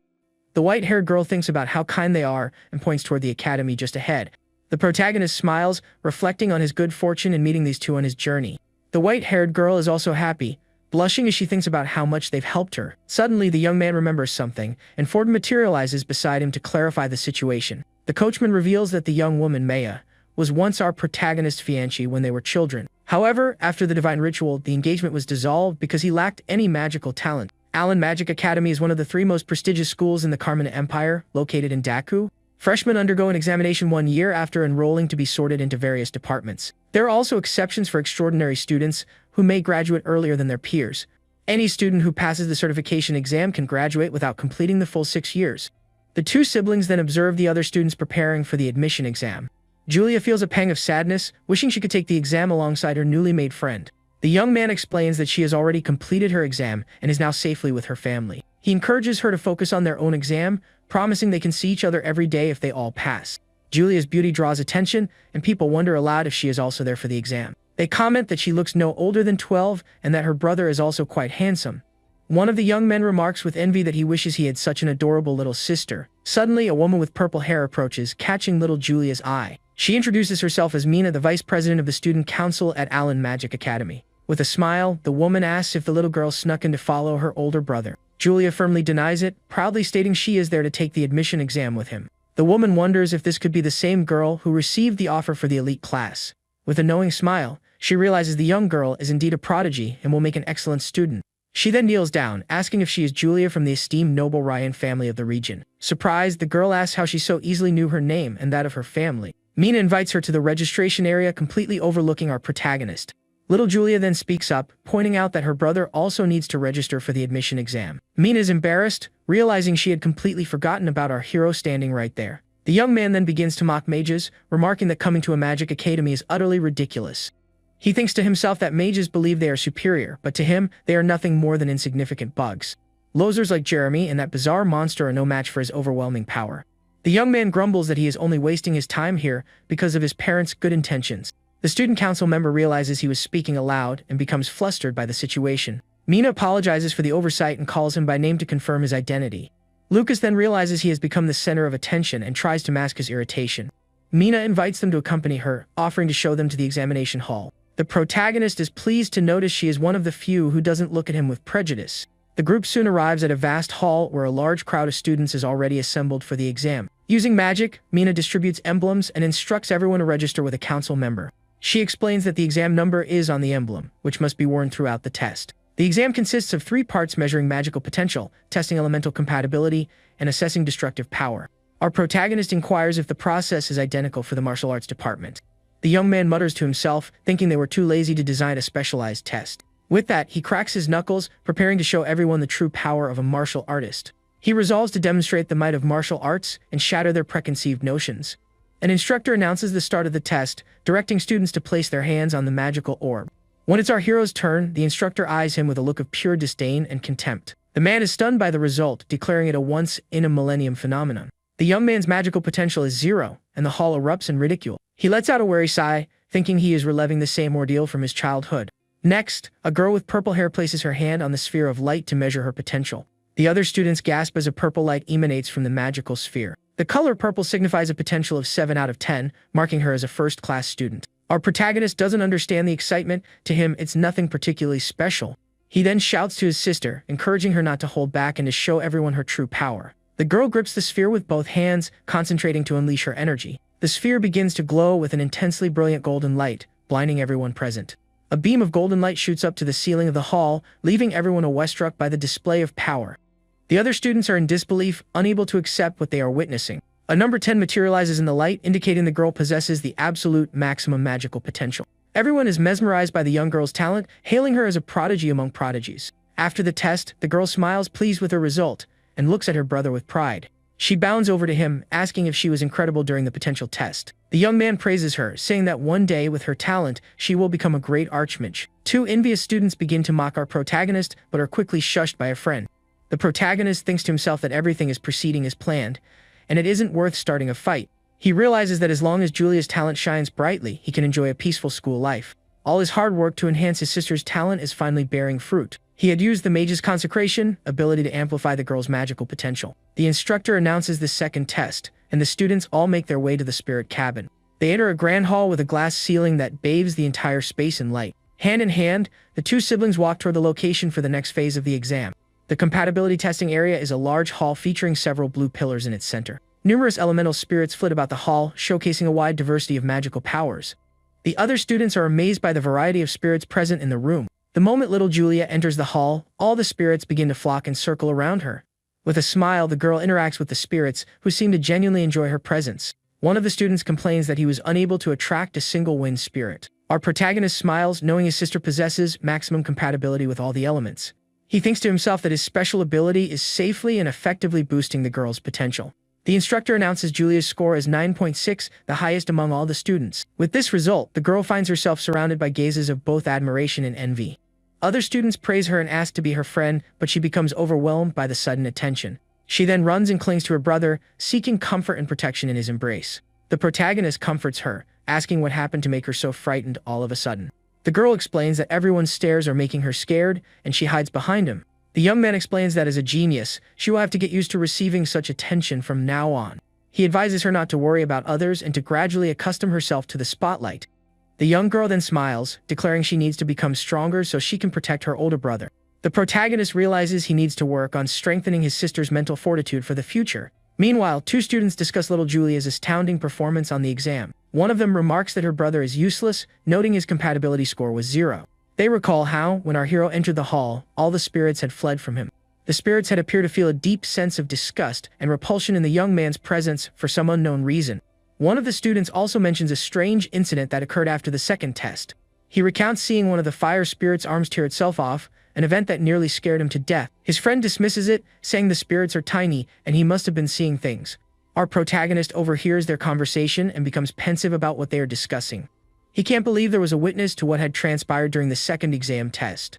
The white-haired girl thinks about how kind they are and points toward the academy just ahead. The protagonist smiles, reflecting on his good fortune in meeting these two on his journey. The white-haired girl is also happy, blushing as she thinks about how much they've helped her. Suddenly, the young man remembers something, and Forden materializes beside him to clarify the situation. The coachman reveals that the young woman, Maya, was once our protagonist's fiancée when they were children. However, after the divine ritual, the engagement was dissolved because he lacked any magical talent. Allen Magic Academy is one of the three most prestigious schools in the Carmina Empire, located in Daku. Freshmen undergo an examination 1 year after enrolling to be sorted into various departments. There are also exceptions for extraordinary students who may graduate earlier than their peers. Any student who passes the certification exam can graduate without completing the full 6 years. The two siblings then observe the other students preparing for the admission exam. Julia feels a pang of sadness, wishing she could take the exam alongside her newly made friend. The young man explains that she has already completed her exam and is now safely with her family. He encourages her to focus on their own exam, promising they can see each other every day if they all pass. Julia's beauty draws attention, and people wonder aloud if she is also there for the exam. They comment that she looks no older than 12 and that her brother is also quite handsome. One of the young men remarks with envy that he wishes he had such an adorable little sister. Suddenly, a woman with purple hair approaches, catching little Julia's eye. She introduces herself as Mina, the vice president of the student council at Allen Magic Academy. With a smile, the woman asks if the little girl snuck in to follow her older brother. Julia firmly denies it, proudly stating she is there to take the admission exam with him. The woman wonders if this could be the same girl who received the offer for the elite class. With a knowing smile, she realizes the young girl is indeed a prodigy and will make an excellent student. She then kneels down, asking if she is Julia from the esteemed noble Ryan family of the region. Surprised, the girl asks how she so easily knew her name and that of her family. Mina invites her to the registration area, completely overlooking our protagonist. Little Julia then speaks up, pointing out that her brother also needs to register for the admission exam. Mina is embarrassed, realizing she had completely forgotten about our hero standing right there. The young man then begins to mock mages, remarking that coming to a magic academy is utterly ridiculous. He thinks to himself that mages believe they are superior, but to him, they are nothing more than insignificant bugs. Losers like Jeremy and that bizarre monster are no match for his overwhelming power. The young man grumbles that he is only wasting his time here because of his parents' good intentions. The student council member realizes he was speaking aloud and becomes flustered by the situation. Mina apologizes for the oversight and calls him by name to confirm his identity. Lucas then realizes he has become the center of attention and tries to mask his irritation. Mina invites them to accompany her, offering to show them to the examination hall. The protagonist is pleased to notice she is one of the few who doesn't look at him with prejudice. The group soon arrives at a vast hall where a large crowd of students is already assembled for the exam. Using magic, Mina distributes emblems and instructs everyone to register with a council member. She explains that the exam number is on the emblem, which must be worn throughout the test. The exam consists of 3 parts measuring magical potential, testing elemental compatibility, and assessing destructive power. Our protagonist inquires if the process is identical for the martial arts department. The young man mutters to himself, thinking they were too lazy to design a specialized test. With that, he cracks his knuckles, preparing to show everyone the true power of a martial artist. He resolves to demonstrate the might of martial arts and shatter their preconceived notions. An instructor announces the start of the test, directing students to place their hands on the magical orb. When it's our hero's turn, the instructor eyes him with a look of pure disdain and contempt. The man is stunned by the result, declaring it a once-in-a-millennium phenomenon. The young man's magical potential is 0, and the hall erupts in ridicule. He lets out a weary sigh, thinking he is reliving the same ordeal from his childhood. Next, a girl with purple hair places her hand on the sphere of light to measure her potential. The other students gasp as a purple light emanates from the magical sphere. The color purple signifies a potential of 7 out of 10, marking her as a first-class student. Our protagonist doesn't understand the excitement. To him, it's nothing particularly special. He then shouts to his sister, encouraging her not to hold back and to show everyone her true power. The girl grips the sphere with both hands, concentrating to unleash her energy. The sphere begins to glow with an intensely brilliant golden light, blinding everyone present. A beam of golden light shoots up to the ceiling of the hall, leaving everyone awestruck by the display of power. The other students are in disbelief, unable to accept what they are witnessing. A number 10 materializes in the light, indicating the girl possesses the absolute maximum magical potential. Everyone is mesmerized by the young girl's talent, hailing her as a prodigy among prodigies. After the test, the girl smiles, pleased with her result, and looks at her brother with pride. She bounds over to him, asking if she was incredible during the potential test. The young man praises her, saying that one day, with her talent, she will become a great archmage. 2 envious students begin to mock our protagonist, but are quickly shushed by a friend. The protagonist thinks to himself that everything is proceeding as planned, and it isn't worth starting a fight. He realizes that as long as Julia's talent shines brightly, he can enjoy a peaceful school life. All his hard work to enhance his sister's talent is finally bearing fruit. He had used the mage's consecration ability to amplify the girl's magical potential. The instructor announces the second test, and the students all make their way to the spirit cabin. They enter a grand hall with a glass ceiling that bathes the entire space in light. Hand in hand, the 2 siblings walk toward the location for the next phase of the exam. The compatibility testing area is a large hall featuring several blue pillars in its center. Numerous elemental spirits flit about the hall, showcasing a wide diversity of magical powers. The other students are amazed by the variety of spirits present in the room. The moment little Julia enters the hall, all the spirits begin to flock and circle around her. With a smile, the girl interacts with the spirits, who seem to genuinely enjoy her presence. One of the students complains that he was unable to attract a single wind spirit. Our protagonist smiles, knowing his sister possesses maximum compatibility with all the elements. He thinks to himself that his special ability is safely and effectively boosting the girl's potential. The instructor announces Julia's score as 9.6, the highest among all the students. With this result, the girl finds herself surrounded by gazes of both admiration and envy. Other students praise her and ask to be her friend, but she becomes overwhelmed by the sudden attention. She then runs and clings to her brother, seeking comfort and protection in his embrace. The protagonist comforts her, asking what happened to make her so frightened all of a sudden. The girl explains that everyone's stares are making her scared, and she hides behind him. The young man explains that as a genius, she will have to get used to receiving such attention from now on. He advises her not to worry about others and to gradually accustom herself to the spotlight. The young girl then smiles, declaring she needs to become stronger so she can protect her older brother. The protagonist realizes he needs to work on strengthening his sister's mental fortitude for the future. Meanwhile, 2 students discuss little Julia's astounding performance on the exam. One of them remarks that her brother is useless, noting his compatibility score was 0. They recall how, when our hero entered the hall, all the spirits had fled from him. The spirits had appeared to feel a deep sense of disgust and repulsion in the young man's presence for some unknown reason. One of the students also mentions a strange incident that occurred after the second test. He recounts seeing one of the fire spirit's arms tear itself off, an event that nearly scared him to death. His friend dismisses it, saying the spirits are tiny and he must have been seeing things. Our protagonist overhears their conversation and becomes pensive about what they are discussing. He can't believe there was a witness to what had transpired during the second exam test.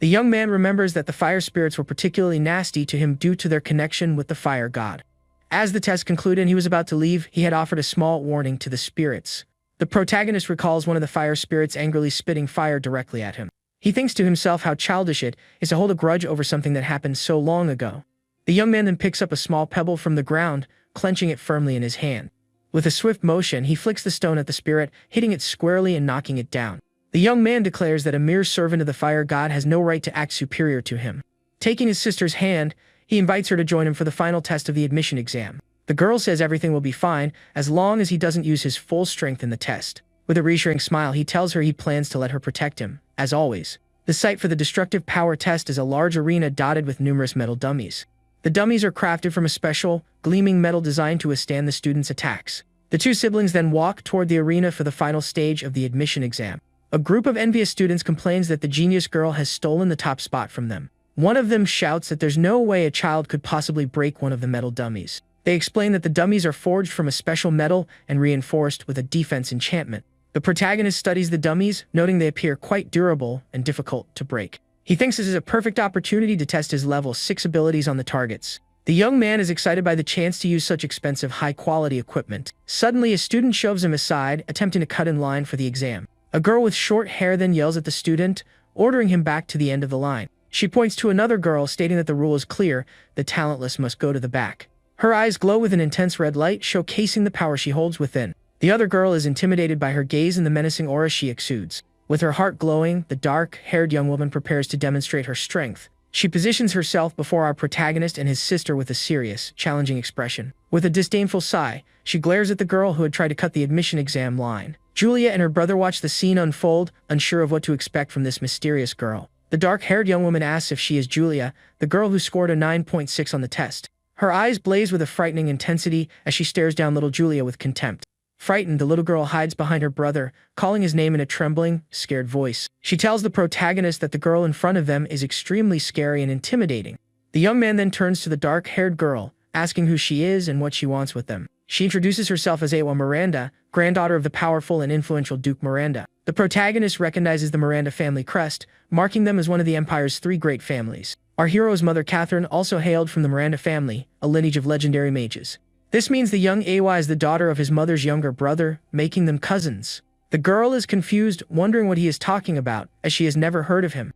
The young man remembers that the fire spirits were particularly nasty to him due to their connection with the fire god. As the test concluded and he was about to leave, he had offered a small warning to the spirits. The protagonist recalls one of the fire spirits angrily spitting fire directly at him. He thinks to himself how childish it is to hold a grudge over something that happened so long ago. The young man then picks up a small pebble from the ground, clenching it firmly in his hand. With a swift motion, he flicks the stone at the spirit, hitting it squarely and knocking it down. The young man declares that a mere servant of the fire god has no right to act superior to him. Taking his sister's hand, he invites her to join him for the final test of the admission exam. The girl says everything will be fine as long as he doesn't use his full strength in the test. With a reassuring smile, he tells her he plans to let her protect him, as always. The site for the destructive power test is a large arena dotted with numerous metal dummies. The dummies are crafted from a special, gleaming metal designed to withstand the students' attacks. The two siblings then walk toward the arena for the final stage of the admission exam. A group of envious students complains that the genius girl has stolen the top spot from them. One of them shouts that there's no way a child could possibly break one of the metal dummies. They explain that the dummies are forged from a special metal and reinforced with a defense enchantment. The protagonist studies the dummies, noting they appear quite durable and difficult to break. He thinks this is a perfect opportunity to test his level 6 abilities on the targets. The young man is excited by the chance to use such expensive, high-quality equipment. Suddenly, a student shoves him aside, attempting to cut in line for the exam. A girl with short hair then yells at the student, ordering him back to the end of the line. She points to another girl, stating that the rule is clear: the talentless must go to the back. Her eyes glow with an intense red light, showcasing the power she holds within. The other girl is intimidated by her gaze and the menacing aura she exudes. With her heart glowing, the dark-haired young woman prepares to demonstrate her strength. She positions herself before our protagonist and his sister with a serious, challenging expression. With a disdainful sigh, she glares at the girl who had tried to cut the admission exam line. Julia and her brother watch the scene unfold, unsure of what to expect from this mysterious girl. The dark-haired young woman asks if she is Julia, the girl who scored a 9.6 on the test. Her eyes blaze with a frightening intensity as she stares down little Julia with contempt. Frightened, the little girl hides behind her brother, calling his name in a trembling, scared voice. She tells the protagonist that the girl in front of them is extremely scary and intimidating. The young man then turns to the dark-haired girl, asking who she is and what she wants with them. She introduces herself as Awa Miranda, granddaughter of the powerful and influential Duke Miranda. The protagonist recognizes the Miranda family crest, marking them as one of the Empire's 3 great families. Our hero's mother Catherine also hailed from the Miranda family, a lineage of legendary mages. This means the young Awa is the daughter of his mother's younger brother, making them cousins. The girl is confused, wondering what he is talking about, as she has never heard of him.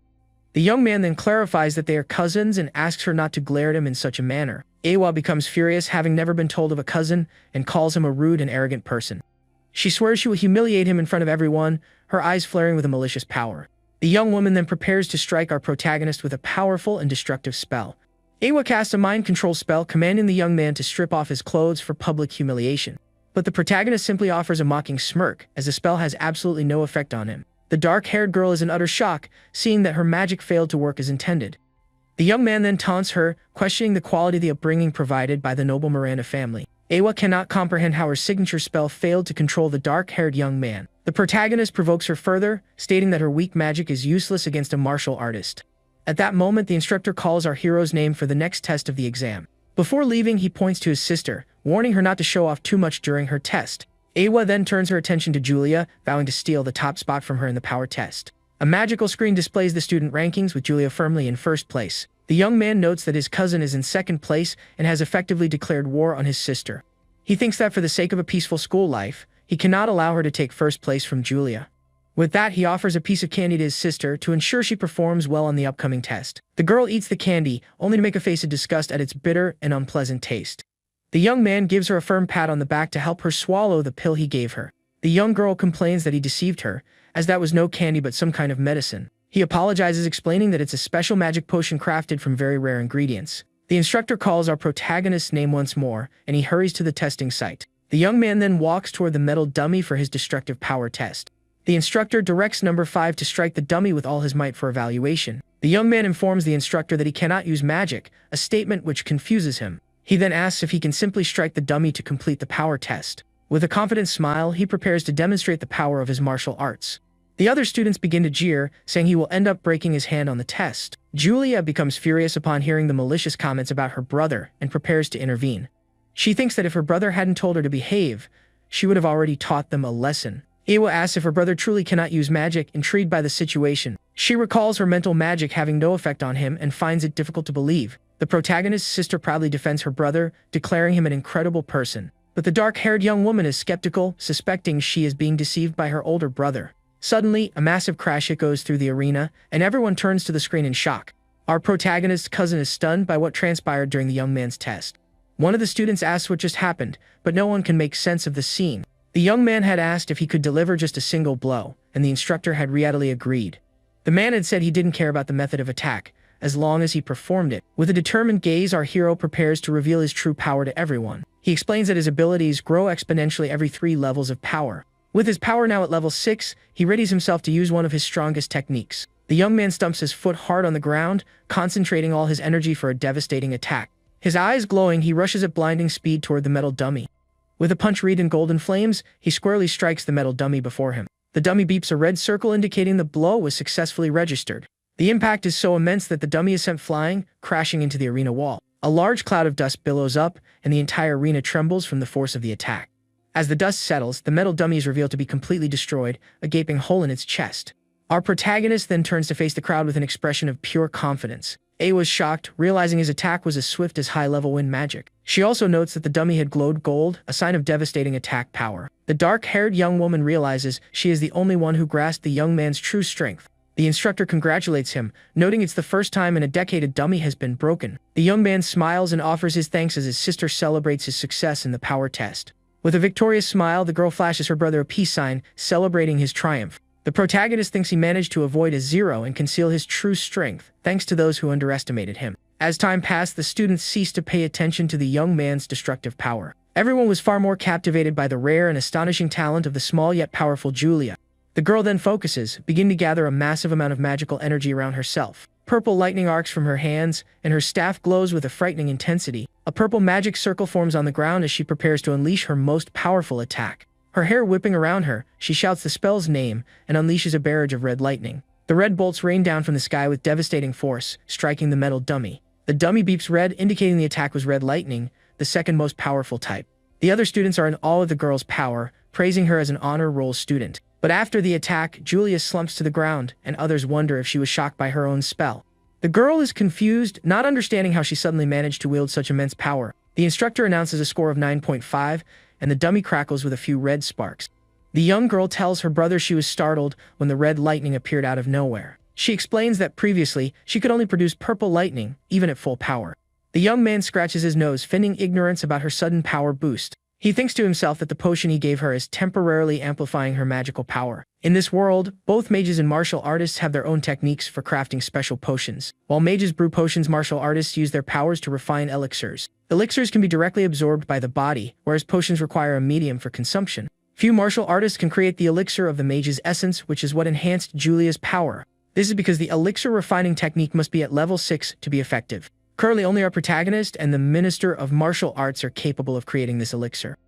The young man then clarifies that they are cousins and asks her not to glare at him in such a manner. Awa becomes furious, having never been told of a cousin, and calls him a rude and arrogant person. She swears she will humiliate him in front of everyone, her eyes flaring with a malicious power. The young woman then prepares to strike our protagonist with a powerful and destructive spell. Awa casts a mind control spell, commanding the young man to strip off his clothes for public humiliation. But the protagonist simply offers a mocking smirk, as the spell has absolutely no effect on him. The dark-haired girl is in utter shock, seeing that her magic failed to work as intended. The young man then taunts her, questioning the quality of the upbringing provided by the noble Miranda family. Awa cannot comprehend how her signature spell failed to control the dark-haired young man. The protagonist provokes her further, stating that her weak magic is useless against a martial artist. At that moment, the instructor calls our hero's name for the next test of the exam. Before leaving, he points to his sister, warning her not to show off too much during her test. Awa then turns her attention to Julia, vowing to steal the top spot from her in the power test. A magical screen displays the student rankings, with Julia firmly in first place. The young man notes that his cousin is in second place and has effectively declared war on his sister. He thinks that for the sake of a peaceful school life, he cannot allow her to take first place from Julia. With that, he offers a piece of candy to his sister to ensure she performs well on the upcoming test. The girl eats the candy, only to make a face of disgust at its bitter and unpleasant taste. The young man gives her a firm pat on the back to help her swallow the pill he gave her. The young girl complains that he deceived her, as that was no candy but some kind of medicine. He apologizes, explaining that it's a special magic potion crafted from very rare ingredients. The instructor calls our protagonist's name once more, and he hurries to the testing site. The young man then walks toward the metal dummy for his destructive power test. The instructor directs number 5 to strike the dummy with all his might for evaluation. The young man informs the instructor that he cannot use magic, a statement which confuses him. He then asks if he can simply strike the dummy to complete the power test. With a confident smile, he prepares to demonstrate the power of his martial arts. The other students begin to jeer, saying he will end up breaking his hand on the test. Julia becomes furious upon hearing the malicious comments about her brother and prepares to intervene. She thinks that if her brother hadn't told her to behave, she would have already taught them a lesson. Iwa asks if her brother truly cannot use magic, intrigued by the situation. She recalls her mental magic having no effect on him and finds it difficult to believe. The protagonist's sister proudly defends her brother, declaring him an incredible person. But the dark-haired young woman is skeptical, suspecting she is being deceived by her older brother. Suddenly, a massive crash hit goes through the arena, and everyone turns to the screen in shock. Our protagonist's cousin is stunned by what transpired during the young man's test. One of the students asks what just happened, but no one can make sense of the scene. The young man had asked if he could deliver just a single blow, and the instructor had readily agreed. The man had said he didn't care about the method of attack, as long as he performed it. With a determined gaze, our hero prepares to reveal his true power to everyone. He explains that his abilities grow exponentially every 3 levels of power. With his power now at level 6, he readies himself to use one of his strongest techniques. The young man stumps his foot hard on the ground, concentrating all his energy for a devastating attack. His eyes glowing, he rushes at blinding speed toward the metal dummy. With a punch wreathed in golden flames, he squarely strikes the metal dummy before him. The dummy beeps a red circle indicating the blow was successfully registered. The impact is so immense that the dummy is sent flying, crashing into the arena wall. A large cloud of dust billows up, and the entire arena trembles from the force of the attack. As the dust settles, the metal dummy is revealed to be completely destroyed, a gaping hole in its chest. Our protagonist then turns to face the crowd with an expression of pure confidence. A was shocked, realizing his attack was as swift as high-level wind magic. She also notes that the dummy had glowed gold, a sign of devastating attack power. The dark-haired young woman realizes she is the only one who grasped the young man's true strength. The instructor congratulates him, noting it's the first time in a decade a dummy has been broken. The young man smiles and offers his thanks as his sister celebrates his success in the power test. With a victorious smile, the girl flashes her brother a peace sign, celebrating his triumph. The protagonist thinks he managed to avoid a 0 and conceal his true strength, thanks to those who underestimated him. As time passed, the students ceased to pay attention to the young man's destructive power. Everyone was far more captivated by the rare and astonishing talent of the small yet powerful Julia. The girl then focuses, beginning to gather a massive amount of magical energy around herself. Purple lightning arcs from her hands, and her staff glows with a frightening intensity. A purple magic circle forms on the ground as she prepares to unleash her most powerful attack. Her hair whipping around her, she shouts the spell's name and unleashes a barrage of red lightning. The red bolts rain down from the sky with devastating force, striking the metal dummy. The dummy beeps red, indicating the attack was red lightning, the second most powerful type. The other students are in awe of the girl's power, praising her as an honor roll student. But after the attack, Julia slumps to the ground, and others wonder if she was shocked by her own spell. The girl is confused, not understanding how she suddenly managed to wield such immense power. The instructor announces a score of 9.5, and the dummy crackles with a few red sparks. The young girl tells her brother she was startled when the red lightning appeared out of nowhere. She explains that previously, she could only produce purple lightning, even at full power. The young man scratches his nose, feigning ignorance about her sudden power boost. He thinks to himself that the potion he gave her is temporarily amplifying her magical power. In this world, both mages and martial artists have their own techniques for crafting special potions. While mages brew potions, martial artists use their powers to refine elixirs. Elixirs can be directly absorbed by the body, whereas potions require a medium for consumption. Few martial artists can create the elixir of the mage's essence, which is what enhanced Julia's power. This is because the elixir refining technique must be at level 6 to be effective. Currently, only our protagonist and the Minister of Martial Arts are capable of creating this elixir.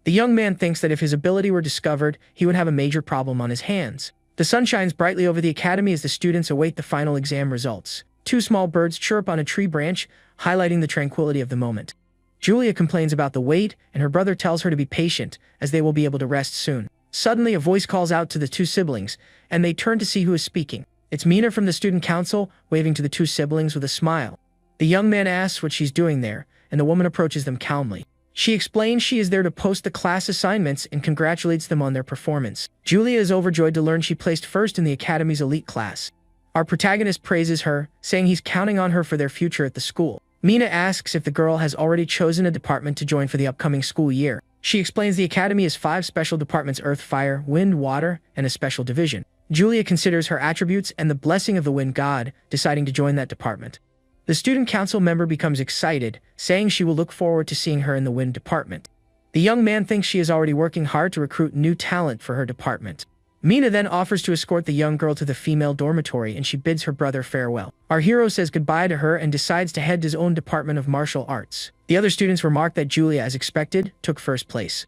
The young man thinks that if his ability were discovered, he would have a major problem on his hands. The sun shines brightly over the academy as the students await the final exam results. 2 small birds chirp on a tree branch, highlighting the tranquility of the moment. Julia complains about the wait, and her brother tells her to be patient, as they will be able to rest soon. Suddenly, a voice calls out to the 2 siblings, and they turn to see who is speaking. It's Mina from the student council, waving to the 2 siblings with a smile. The young man asks what she's doing there, and the woman approaches them calmly. She explains she is there to post the class assignments and congratulates them on their performance. Julia is overjoyed to learn she placed first in the academy's elite class. Our protagonist praises her, saying he's counting on her for their future at the school. Mina asks if the girl has already chosen a department to join for the upcoming school year. She explains the academy has 5 special departments: earth, fire, wind, water, and a special division. Julia considers her attributes and the blessing of the wind god, deciding to join that department. The student council member becomes excited, saying she will look forward to seeing her in the wind department. The young man thinks she is already working hard to recruit new talent for her department. Mina then offers to escort the young girl to the female dormitory, and she bids her brother farewell. Our hero says goodbye to her and decides to head to his own department of martial arts. The other students remark that Julia, as expected, took first place.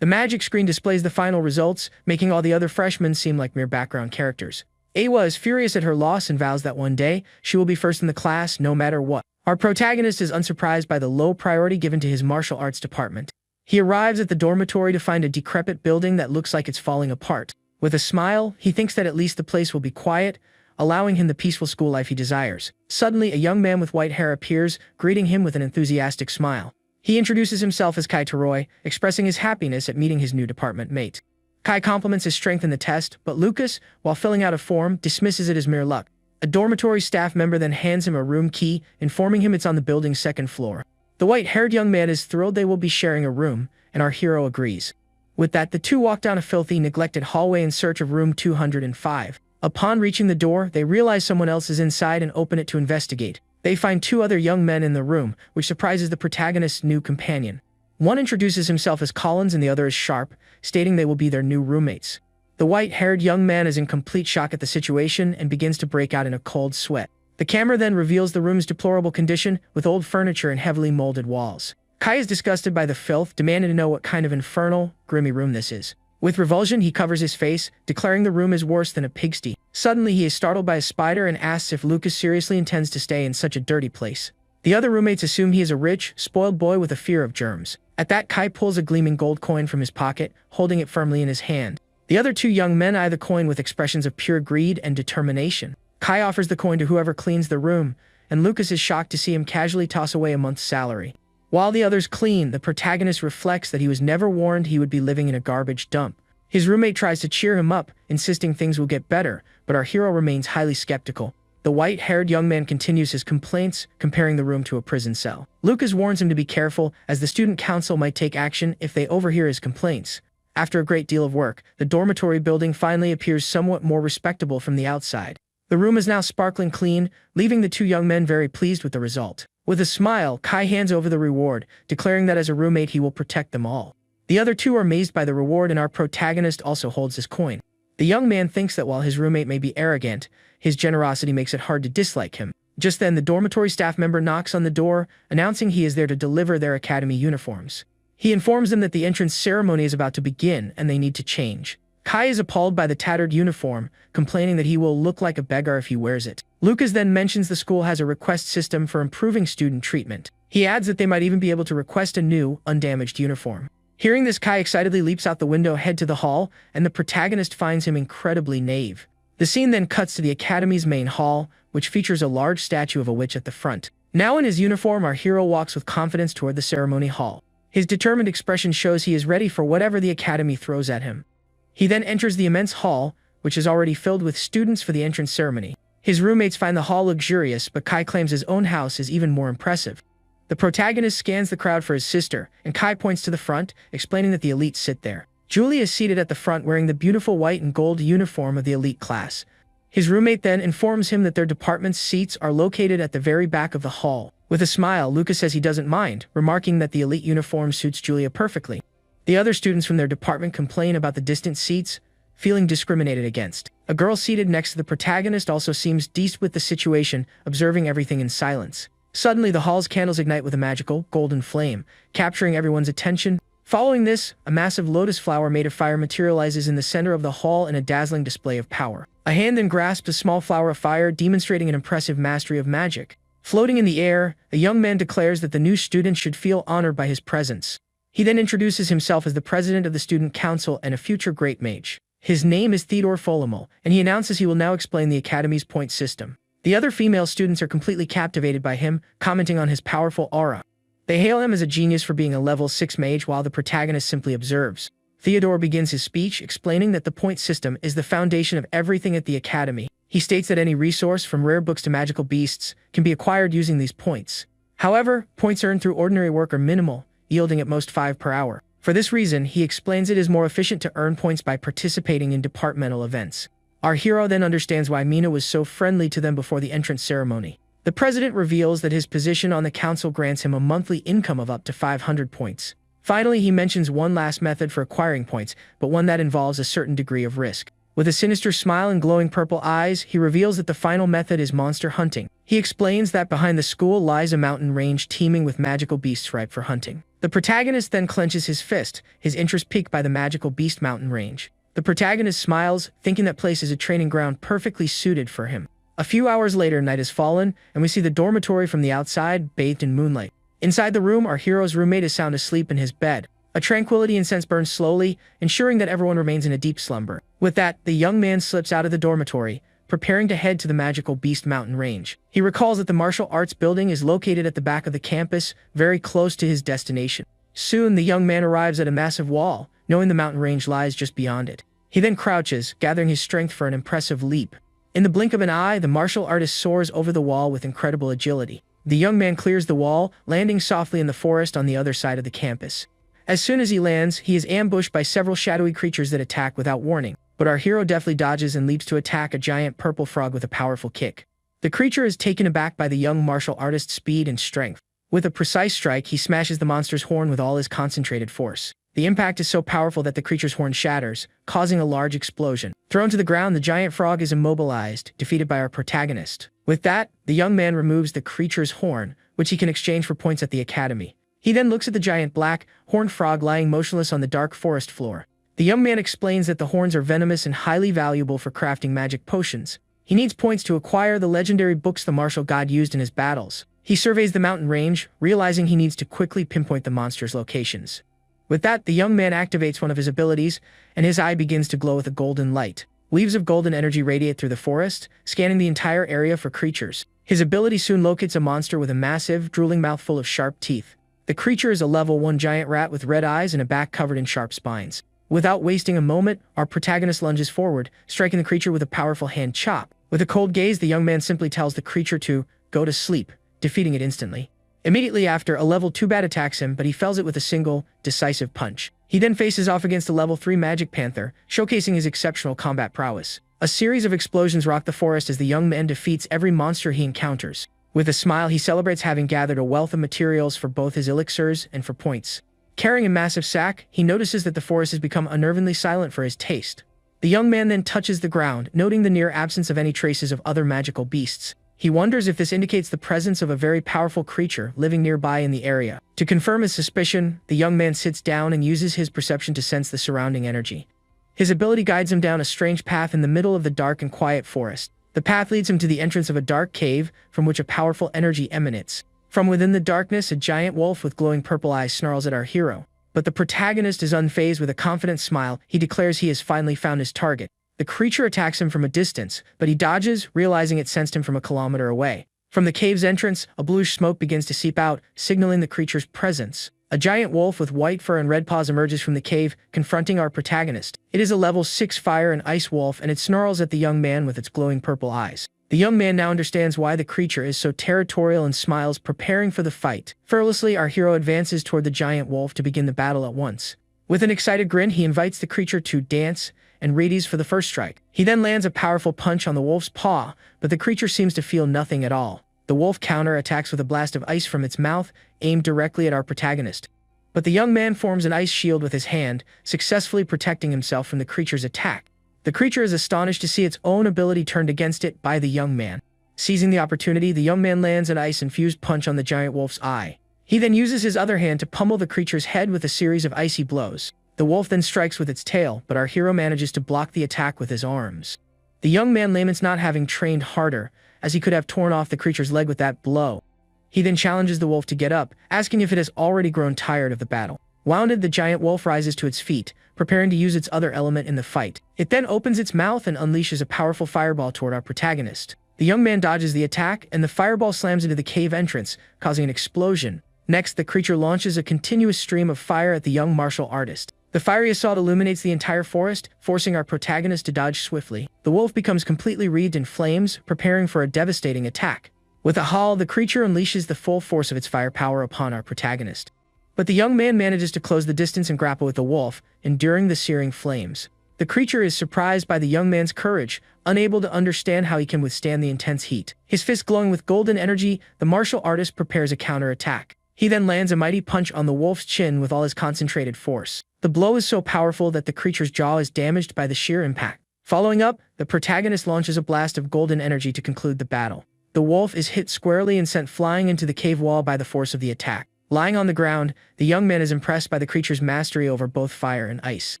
The magic screen displays the final results, making all the other freshmen seem like mere background characters. Awa is furious at her loss and vows that one day, she will be first in the class no matter what. Our protagonist is unsurprised by the low priority given to his martial arts department. He arrives at the dormitory to find a decrepit building that looks like it's falling apart. With a smile, he thinks that at least the place will be quiet, allowing him the peaceful school life he desires. Suddenly, a young man with white hair appears, greeting him with an enthusiastic smile. He introduces himself as Kai Taroi, expressing his happiness at meeting his new department mate. Kai compliments his strength in the test, but Lucas, while filling out a form, dismisses it as mere luck. A dormitory staff member then hands him a room key, informing him it's on the building's second floor. The white-haired young man is thrilled they will be sharing a room, and our hero agrees. With that, the two walk down a filthy, neglected hallway in search of room 205. Upon reaching the door, they realize someone else is inside and open it to investigate. They find two other young men in the room, which surprises the protagonist's new companion. One introduces himself as Collins and the other as Sharp, stating they will be their new roommates. The white-haired young man is in complete shock at the situation and begins to break out in a cold sweat. The camera then reveals the room's deplorable condition, with old furniture and heavily molded walls. Kai is disgusted by the filth, demanding to know what kind of infernal, grimy room this is. With revulsion, he covers his face, declaring the room is worse than a pigsty. Suddenly, he is startled by a spider and asks if Lucas seriously intends to stay in such a dirty place. The other roommates assume he is a rich, spoiled boy with a fear of germs. At that, Kai pulls a gleaming gold coin from his pocket, holding it firmly in his hand. The other two young men eye the coin with expressions of pure greed and determination. Kai offers the coin to whoever cleans the room, and Lucas is shocked to see him casually toss away a month's salary. While the others clean, the protagonist reflects that he was never warned he would be living in a garbage dump. His roommate tries to cheer him up, insisting things will get better, but our hero remains highly skeptical. The white-haired young man continues his complaints, comparing the room to a prison cell. Lucas warns him to be careful, as the student council might take action if they overhear his complaints. After a great deal of work, the dormitory building finally appears somewhat more respectable from the outside. The room is now sparkling clean, leaving the two young men very pleased with the result. With a smile, Kai hands over the reward, declaring that as a roommate he will protect them all. The other two are amazed by the reward, and our protagonist also holds his coin. The young man thinks that while his roommate may be arrogant, his generosity makes it hard to dislike him. Just then, the dormitory staff member knocks on the door, announcing he is there to deliver their academy uniforms. He informs them that the entrance ceremony is about to begin and they need to change. Kai is appalled by the tattered uniform, complaining that he will look like a beggar if he wears it. Lucas then mentions the school has a request system for improving student treatment. He adds that they might even be able to request a new, undamaged uniform. Hearing this, Kai excitedly leaps out the window, head to the hall, and the protagonist finds him incredibly naive. The scene then cuts to the academy's main hall, which features a large statue of a witch at the front. Now in his uniform, our hero walks with confidence toward the ceremony hall. His determined expression shows he is ready for whatever the academy throws at him. He then enters the immense hall, which is already filled with students for the entrance ceremony. His roommates find the hall luxurious, but Kai claims his own house is even more impressive. The protagonist scans the crowd for his sister, and Kai points to the front, explaining that the elites sit there. Julie is seated at the front wearing the beautiful white and gold uniform of the elite class. His roommate then informs him that their department's seats are located at the very back of the hall. With a smile, Lucas says he doesn't mind, remarking that the elite uniform suits Julia perfectly. The other students from their department complain about the distant seats, feeling discriminated against. A girl seated next to the protagonist also seems dazed with the situation, observing everything in silence. Suddenly, the hall's candles ignite with a magical, golden flame, capturing everyone's attention. Following this, a massive lotus flower made of fire materializes in the center of the hall in a dazzling display of power. A hand then grasps a small flower of fire, demonstrating an impressive mastery of magic. Floating in the air, a young man declares that the new student should feel honored by his presence. He then introduces himself as the president of the student council and a future great mage. His name is Theodore Folomel, and he announces he will now explain the academy's point system. The other female students are completely captivated by him, commenting on his powerful aura. They hail him as a genius for being a level 6 mage, while the protagonist simply observes. Theodore begins his speech, explaining that the point system is the foundation of everything at the academy. He states that any resource, from rare books to magical beasts, can be acquired using these points. However, points earned through ordinary work are minimal, yielding at most 5 per hour. For this reason, he explains it is more efficient to earn points by participating in departmental events. Our hero then understands why Mina was so friendly to them before the entrance ceremony. The president reveals that his position on the council grants him a monthly income of up to 500 points. Finally, he mentions one last method for acquiring points, but one that involves a certain degree of risk. With a sinister smile and glowing purple eyes, he reveals that the final method is monster hunting. He explains that behind the school lies a mountain range teeming with magical beasts ripe for hunting. The protagonist then clenches his fist, his interest piqued by the magical Beast Mountain range. The protagonist smiles, thinking that place is a training ground perfectly suited for him. A few hours later, night has fallen, and we see the dormitory from the outside, bathed in moonlight. Inside the room, our hero's roommate is sound asleep in his bed. A tranquility incense burns slowly, ensuring that everyone remains in a deep slumber. With that, the young man slips out of the dormitory, preparing to head to the magical Beast Mountain range. He recalls that the martial arts building is located at the back of the campus, very close to his destination. Soon, the young man arrives at a massive wall, knowing the mountain range lies just beyond it. He then crouches, gathering his strength for an impressive leap. In the blink of an eye, the martial artist soars over the wall with incredible agility. The young man clears the wall, landing softly in the forest on the other side of the campus. As soon as he lands, he is ambushed by several shadowy creatures that attack without warning. But our hero deftly dodges and leaps to attack a giant purple frog with a powerful kick. The creature is taken aback by the young martial artist's speed and strength. With a precise strike, he smashes the monster's horn with all his concentrated force. The impact is so powerful that the creature's horn shatters, causing a large explosion. Thrown to the ground, the giant frog is immobilized, defeated by our protagonist. With that, the young man removes the creature's horn, which he can exchange for points at the academy. He then looks at the giant black, horned frog lying motionless on the dark forest floor. The young man explains that the horns are venomous and highly valuable for crafting magic potions. He needs points to acquire the legendary books the martial god used in his battles. He surveys the mountain range, realizing he needs to quickly pinpoint the monster's locations. With that, the young man activates one of his abilities, and his eye begins to glow with a golden light. Weaves of golden energy radiate through the forest, scanning the entire area for creatures. His ability soon locates a monster with a massive, drooling mouth full of sharp teeth. The creature is a level 1 giant rat with red eyes and a back covered in sharp spines. Without wasting a moment, our protagonist lunges forward, striking the creature with a powerful hand chop. With a cold gaze, the young man simply tells the creature to go to sleep, defeating it instantly. Immediately after, a level 2 bat attacks him, but he fells it with a single, decisive punch. He then faces off against a level 3 magic panther, showcasing his exceptional combat prowess. A series of explosions rock the forest as the young man defeats every monster he encounters. With a smile, he celebrates having gathered a wealth of materials for both his elixirs and for points. Carrying a massive sack, he notices that the forest has become unnervingly silent for his taste. The young man then touches the ground, noting the near absence of any traces of other magical beasts. He wonders if this indicates the presence of a very powerful creature living nearby in the area. To confirm his suspicion, the young man sits down and uses his perception to sense the surrounding energy. His ability guides him down a strange path in the middle of the dark and quiet forest. The path leads him to the entrance of a dark cave, from which a powerful energy emanates. From within the darkness, a giant wolf with glowing purple eyes snarls at our hero. But the protagonist is unfazed with a confident smile. He declares he has finally found his target. The creature attacks him from a distance, but he dodges, realizing it sensed him from a kilometer away. From the cave's entrance, a bluish smoke begins to seep out, signaling the creature's presence. A giant wolf with white fur and red paws emerges from the cave, confronting our protagonist. It is a level 6 fire and ice wolf, and it snarls at the young man with its glowing purple eyes. The young man now understands why the creature is so territorial and smiles, preparing for the fight. Fearlessly, our hero advances toward the giant wolf to begin the battle at once. With an excited grin, he invites the creature to dance and readies for the first strike. He then lands a powerful punch on the wolf's paw, but the creature seems to feel nothing at all. The wolf counter-attacks with a blast of ice from its mouth, aimed directly at our protagonist. But the young man forms an ice shield with his hand, successfully protecting himself from the creature's attack. The creature is astonished to see its own ability turned against it by the young man. Seizing the opportunity, the young man lands an ice-infused punch on the giant wolf's eye. He then uses his other hand to pummel the creature's head with a series of icy blows. The wolf then strikes with its tail, but our hero manages to block the attack with his arms. The young man laments not having trained harder, as he could have torn off the creature's leg with that blow. He then challenges the wolf to get up, asking if it has already grown tired of the battle. Wounded, the giant wolf rises to its feet, preparing to use its other element in the fight. It then opens its mouth and unleashes a powerful fireball toward our protagonist. The young man dodges the attack, and the fireball slams into the cave entrance, causing an explosion. Next, the creature launches a continuous stream of fire at the young martial artist. The fiery assault illuminates the entire forest, forcing our protagonist to dodge swiftly. The wolf becomes completely wreathed in flames, preparing for a devastating attack. With a howl, the creature unleashes the full force of its firepower upon our protagonist. But the young man manages to close the distance and grapple with the wolf, enduring the searing flames. The creature is surprised by the young man's courage, unable to understand how he can withstand the intense heat. His fist glowing with golden energy, the martial artist prepares a counterattack. He then lands a mighty punch on the wolf's chin with all his concentrated force. The blow is so powerful that the creature's jaw is damaged by the sheer impact. Following up, the protagonist launches a blast of golden energy to conclude the battle. The wolf is hit squarely and sent flying into the cave wall by the force of the attack. Lying on the ground, the young man is impressed by the creature's mastery over both fire and ice.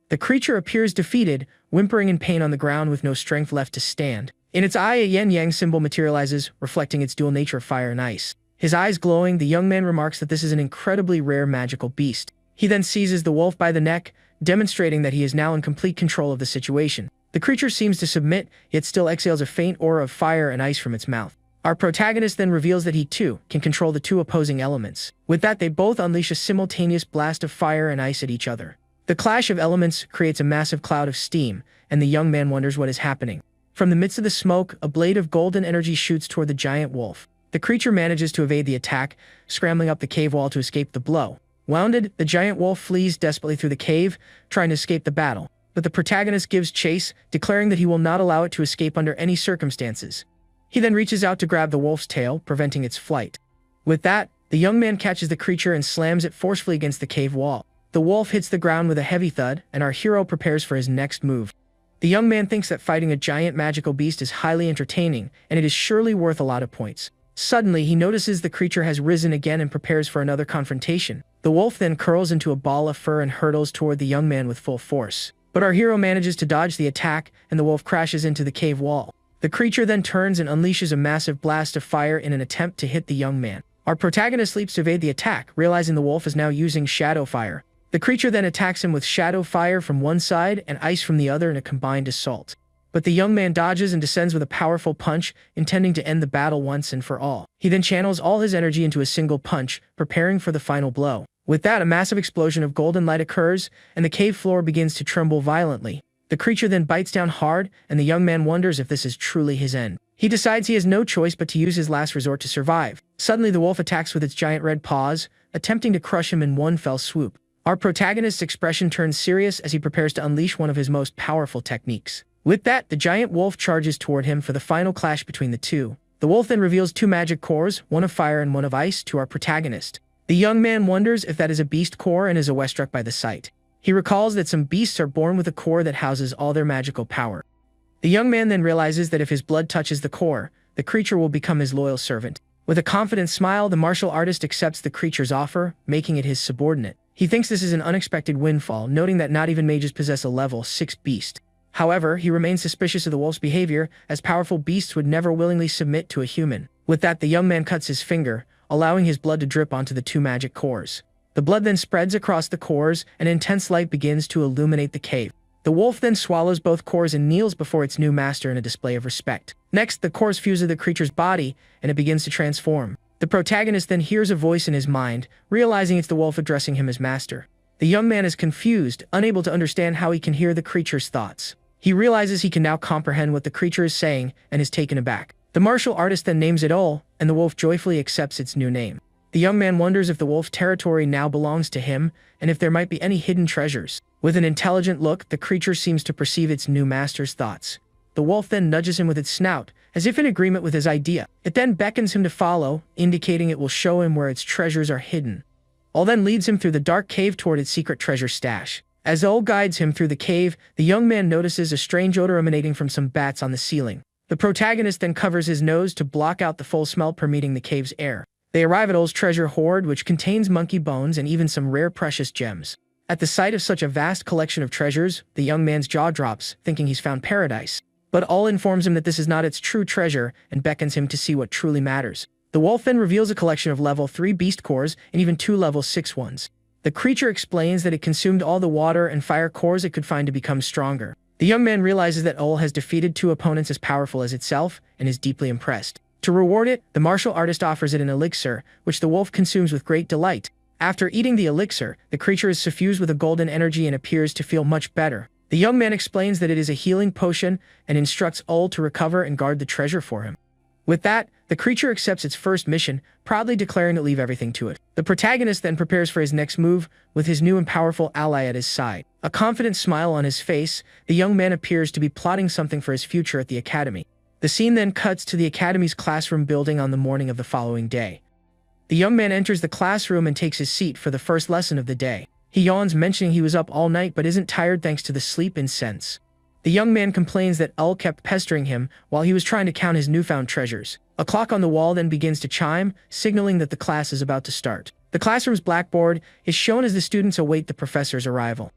The creature appears defeated, whimpering in pain on the ground with no strength left to stand. In its eye, a yin-yang symbol materializes, reflecting its dual nature of fire and ice. His eyes glowing, the young man remarks that this is an incredibly rare magical beast. He then seizes the wolf by the neck, demonstrating that he is now in complete control of the situation. The creature seems to submit, yet still exhales a faint aura of fire and ice from its mouth. Our protagonist then reveals that he, too, can control the two opposing elements. With that, they both unleash a simultaneous blast of fire and ice at each other. The clash of elements creates a massive cloud of steam, and the young man wonders what is happening. From the midst of the smoke, a blade of golden energy shoots toward the giant wolf. The creature manages to evade the attack, scrambling up the cave wall to escape the blow. Wounded, the giant wolf flees desperately through the cave, trying to escape the battle. But the protagonist gives chase, declaring that he will not allow it to escape under any circumstances. He then reaches out to grab the wolf's tail, preventing its flight. With that, the young man catches the creature and slams it forcefully against the cave wall. The wolf hits the ground with a heavy thud, and our hero prepares for his next move. The young man thinks that fighting a giant magical beast is highly entertaining, and it is surely worth a lot of points. Suddenly, he notices the creature has risen again and prepares for another confrontation. The wolf then curls into a ball of fur and hurtles toward the young man with full force. But our hero manages to dodge the attack, and the wolf crashes into the cave wall. The creature then turns and unleashes a massive blast of fire in an attempt to hit the young man. Our protagonist leaps to evade the attack, realizing the wolf is now using shadow fire. The creature then attacks him with shadow fire from one side and ice from the other in a combined assault. But the young man dodges and descends with a powerful punch, intending to end the battle once and for all. He then channels all his energy into a single punch, preparing for the final blow. With that, a massive explosion of golden light occurs, and the cave floor begins to tremble violently. The creature then bites down hard, and the young man wonders if this is truly his end. He decides he has no choice but to use his last resort to survive. Suddenly, the wolf attacks with its giant red paws, attempting to crush him in one fell swoop. Our protagonist's expression turns serious as he prepares to unleash one of his most powerful techniques. With that, the giant wolf charges toward him for the final clash between the two. The wolf then reveals two magic cores, one of fire and one of ice, to our protagonist. The young man wonders if that is a beast core and is awestruck by the sight. He recalls that some beasts are born with a core that houses all their magical power. The young man then realizes that if his blood touches the core, the creature will become his loyal servant. With a confident smile, the martial artist accepts the creature's offer, making it his subordinate. He thinks this is an unexpected windfall, noting that not even mages possess a level 6 beast. However, he remains suspicious of the wolf's behavior, as powerful beasts would never willingly submit to a human. With that, the young man cuts his finger, allowing his blood to drip onto the two magic cores. The blood then spreads across the cores, and intense light begins to illuminate the cave. The wolf then swallows both cores and kneels before its new master in a display of respect. Next, the cores fuse with the creature's body, and it begins to transform. The protagonist then hears a voice in his mind, realizing it's the wolf addressing him as master. The young man is confused, unable to understand how he can hear the creature's thoughts. He realizes he can now comprehend what the creature is saying, and is taken aback. The martial artist then names it Ol, and the wolf joyfully accepts its new name. The young man wonders if the wolf's territory now belongs to him, and if there might be any hidden treasures. With an intelligent look, the creature seems to perceive its new master's thoughts. The wolf then nudges him with its snout, as if in agreement with his idea. It then beckons him to follow, indicating it will show him where its treasures are hidden. Ol then leads him through the dark cave toward its secret treasure stash. As Ol guides him through the cave, the young man notices a strange odor emanating from some bats on the ceiling. The protagonist then covers his nose to block out the full smell permeating the cave's air. They arrive at Ol's treasure hoard, which contains monkey bones and even some rare precious gems. At the sight of such a vast collection of treasures, the young man's jaw drops, thinking he's found paradise. But Ol informs him that this is not its true treasure and beckons him to see what truly matters. The wolf then reveals a collection of level 3 beast cores and even 2 level 6 ones. The creature explains that it consumed all the water and fire cores it could find to become stronger. The young man realizes that Ol has defeated 2 opponents as powerful as itself and is deeply impressed. To reward it, the martial artist offers it an elixir, which the wolf consumes with great delight. After eating the elixir, the creature is suffused with a golden energy and appears to feel much better. The young man explains that it is a healing potion and instructs Ol to recover and guard the treasure for him. With that, the creature accepts its first mission, proudly declaring to leave everything to it. The protagonist then prepares for his next move, with his new and powerful ally at his side. A confident smile on his face, the young man appears to be plotting something for his future at the academy. The scene then cuts to the academy's classroom building on the morning of the following day. The young man enters the classroom and takes his seat for the first lesson of the day. He yawns, mentioning he was up all night but isn't tired thanks to the sleep incense. The young man complains that Ol kept pestering him while he was trying to count his newfound treasures. A clock on the wall then begins to chime, signaling that the class is about to start. The classroom's blackboard is shown as the students await the professor's arrival.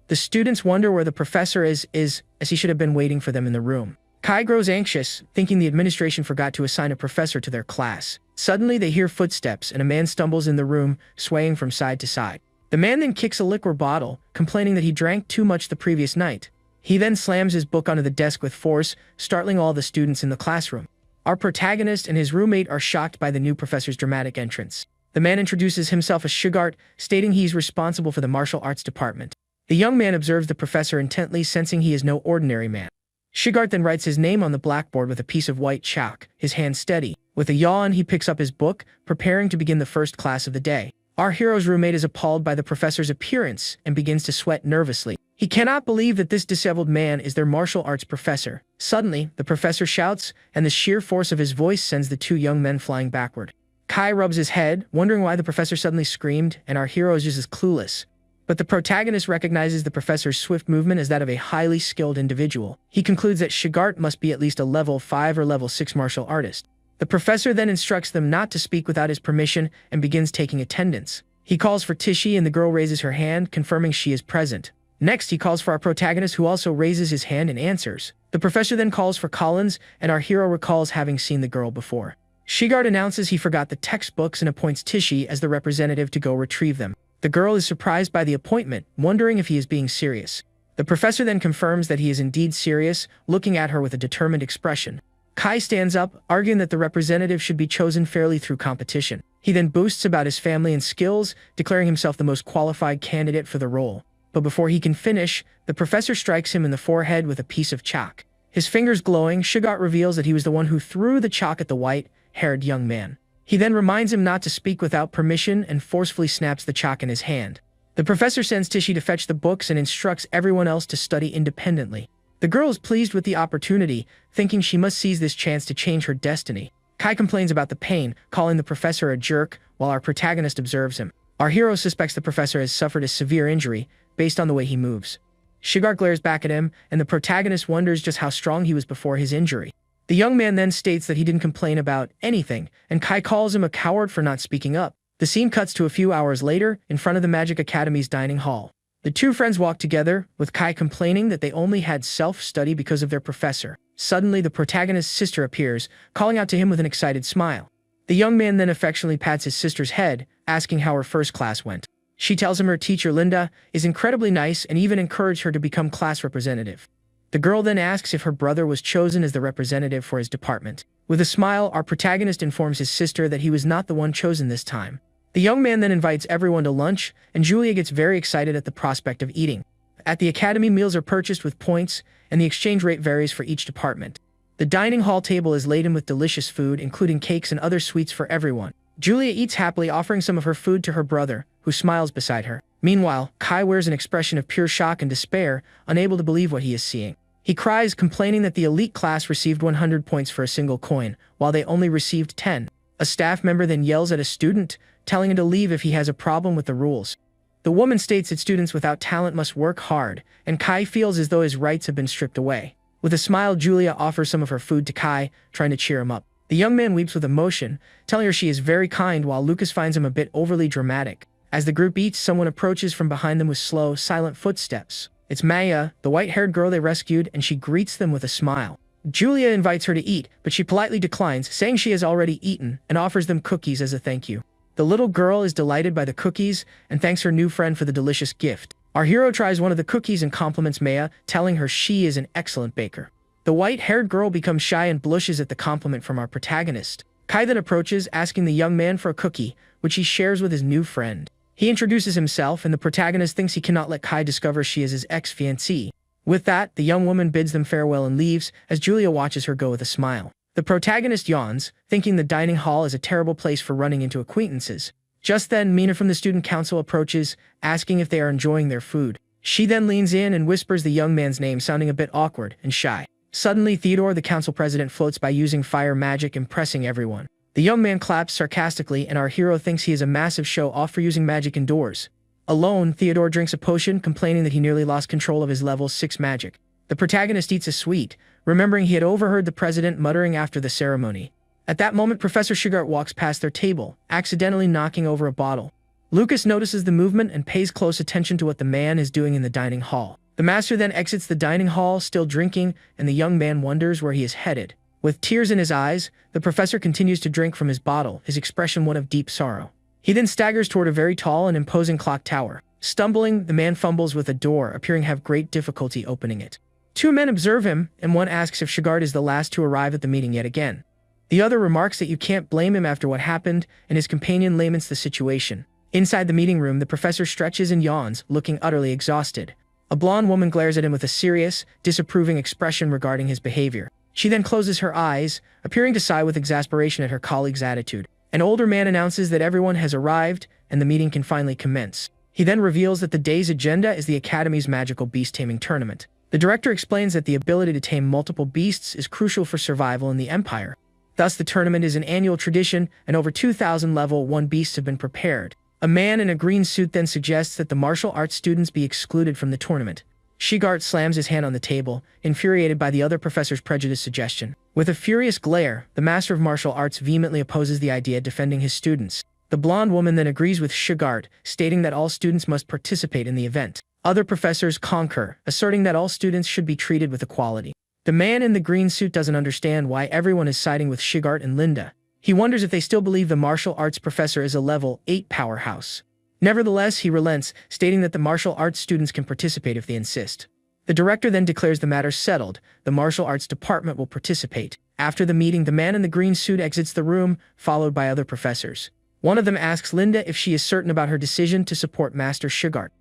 The students wonder where the professor is as he should have been waiting for them in the room. Kai grows anxious, thinking the administration forgot to assign a professor to their class. Suddenly, they hear footsteps and a man stumbles in the room, swaying from side to side. The man then kicks a liquor bottle, complaining that he drank too much the previous night. He then slams his book onto the desk with force, startling all the students in the classroom. Our protagonist and his roommate are shocked by the new professor's dramatic entrance. The man introduces himself as Shugart, stating he's responsible for the martial arts department. The young man observes the professor intently, sensing he is no ordinary man. Shugart then writes his name on the blackboard with a piece of white chalk, his hand steady. With a yawn, he picks up his book, preparing to begin the first class of the day. Our hero's roommate is appalled by the professor's appearance and begins to sweat nervously. He cannot believe that this disheveled man is their martial arts professor. Suddenly, the professor shouts, and the sheer force of his voice sends the two young men flying backward. Kai rubs his head, wondering why the professor suddenly screamed, and our hero is just as clueless. But the protagonist recognizes the professor's swift movement as that of a highly skilled individual. He concludes that Shugart must be at least a level 5 or level 6 martial artist. The professor then instructs them not to speak without his permission and begins taking attendance. He calls for Tishi and the girl raises her hand, confirming she is present. Next, he calls for our protagonist, who also raises his hand and answers. The professor then calls for Collins, and our hero recalls having seen the girl before. Shugart announces he forgot the textbooks and appoints Tishi as the representative to go retrieve them. The girl is surprised by the appointment, wondering if he is being serious. The professor then confirms that he is indeed serious, looking at her with a determined expression. Kai stands up, arguing that the representative should be chosen fairly through competition. He then boasts about his family and skills, declaring himself the most qualified candidate for the role. But before he can finish, the professor strikes him in the forehead with a piece of chalk. His fingers glowing, Shugart reveals that he was the one who threw the chalk at the white-haired young man. He then reminds him not to speak without permission and forcefully snaps the chalk in his hand. The professor sends Tishi to fetch the books and instructs everyone else to study independently. The girl is pleased with the opportunity, thinking she must seize this chance to change her destiny. Kai complains about the pain, calling the professor a jerk, while our protagonist observes him. Our hero suspects the professor has suffered a severe injury, based on the way he moves. Shugart glares back at him, and the protagonist wonders just how strong he was before his injury. The young man then states that he didn't complain about anything, and Kai calls him a coward for not speaking up. The scene cuts to a few hours later, in front of the Magic Academy's dining hall. The two friends walk together, with Kai complaining that they only had self-study because of their professor. Suddenly, the protagonist's sister appears, calling out to him with an excited smile. The young man then affectionately pats his sister's head, asking how her first class went. She tells him her teacher, Linda, is incredibly nice and even encouraged her to become class representative. The girl then asks if her brother was chosen as the representative for his department. With a smile, our protagonist informs his sister that he was not the one chosen this time. The young man then invites everyone to lunch, and Julia gets very excited at the prospect of eating. At the academy, meals are purchased with points, and the exchange rate varies for each department. The dining hall table is laden with delicious food, including cakes and other sweets for everyone. Julia eats happily, offering some of her food to her brother, who smiles beside her. Meanwhile, Kai wears an expression of pure shock and despair, unable to believe what he is seeing. He cries, complaining that the elite class received 100 points for a single coin, while they only received 10. A staff member then yells at a student, telling him to leave if he has a problem with the rules. The woman states that students without talent must work hard, and Kai feels as though his rights have been stripped away. With a smile, Julia offers some of her food to Kai, trying to cheer him up. The young man weeps with emotion, telling her she is very kind, while Lucas finds him a bit overly dramatic. As the group eats, someone approaches from behind them with slow, silent footsteps. It's Maya, the white-haired girl they rescued, and she greets them with a smile. Julia invites her to eat, but she politely declines, saying she has already eaten, and offers them cookies as a thank you. The little girl is delighted by the cookies and thanks her new friend for the delicious gift. Our hero tries one of the cookies and compliments Maya, telling her she is an excellent baker. The white-haired girl becomes shy and blushes at the compliment from our protagonist. Kai then approaches, asking the young man for a cookie, which he shares with his new friend. He introduces himself, and the protagonist thinks he cannot let Kai discover she is his ex-fiancée. With that, the young woman bids them farewell and leaves, as Julia watches her go with a smile. The protagonist yawns, thinking the dining hall is a terrible place for running into acquaintances. Just then, Mina from the student council approaches, asking if they are enjoying their food. She then leans in and whispers the young man's name, sounding a bit awkward and shy. Suddenly, Theodore, the council president, floats by using fire magic, impressing everyone. The young man claps sarcastically, and our hero thinks he is a massive show-off for using magic indoors. Alone, Theodore drinks a potion, complaining that he nearly lost control of his level 6 magic. The protagonist eats a sweet, remembering he had overheard the president muttering after the ceremony. At that moment, Professor Shugart walks past their table, accidentally knocking over a bottle. Lucas notices the movement and pays close attention to what the man is doing in the dining hall. The master then exits the dining hall, still drinking, and the young man wonders where he is headed. With tears in his eyes, the professor continues to drink from his bottle, his expression one of deep sorrow. He then staggers toward a very tall and imposing clock tower. Stumbling, the man fumbles with a door, appearing to have great difficulty opening it. Two men observe him, and one asks if Shigart is the last to arrive at the meeting yet again. The other remarks that you can't blame him after what happened, and his companion laments the situation. Inside the meeting room, the professor stretches and yawns, looking utterly exhausted. A blonde woman glares at him with a serious, disapproving expression regarding his behavior. She then closes her eyes, appearing to sigh with exasperation at her colleague's attitude. An older man announces that everyone has arrived, and the meeting can finally commence. He then reveals that the day's agenda is the Academy's magical beast-taming tournament. The director explains that the ability to tame multiple beasts is crucial for survival in the Empire. Thus, the tournament is an annual tradition, and over 2,000 level 1 beasts have been prepared. A man in a green suit then suggests that the martial arts students be excluded from the tournament. Shigart slams his hand on the table, infuriated by the other professor's prejudiced suggestion. With a furious glare, the master of martial arts vehemently opposes the idea, defending his students. The blonde woman then agrees with Shigart, stating that all students must participate in the event. Other professors concur, asserting that all students should be treated with equality. The man in the green suit doesn't understand why everyone is siding with Shigart and Linda. He wonders if they still believe the martial arts professor is a level 8 powerhouse. Nevertheless, he relents, stating that the martial arts students can participate if they insist. The director then declares the matter settled. The martial arts department will participate. After the meeting, the man in the green suit exits the room, followed by other professors. One of them asks Linda if she is certain about her decision to support Master Shigart.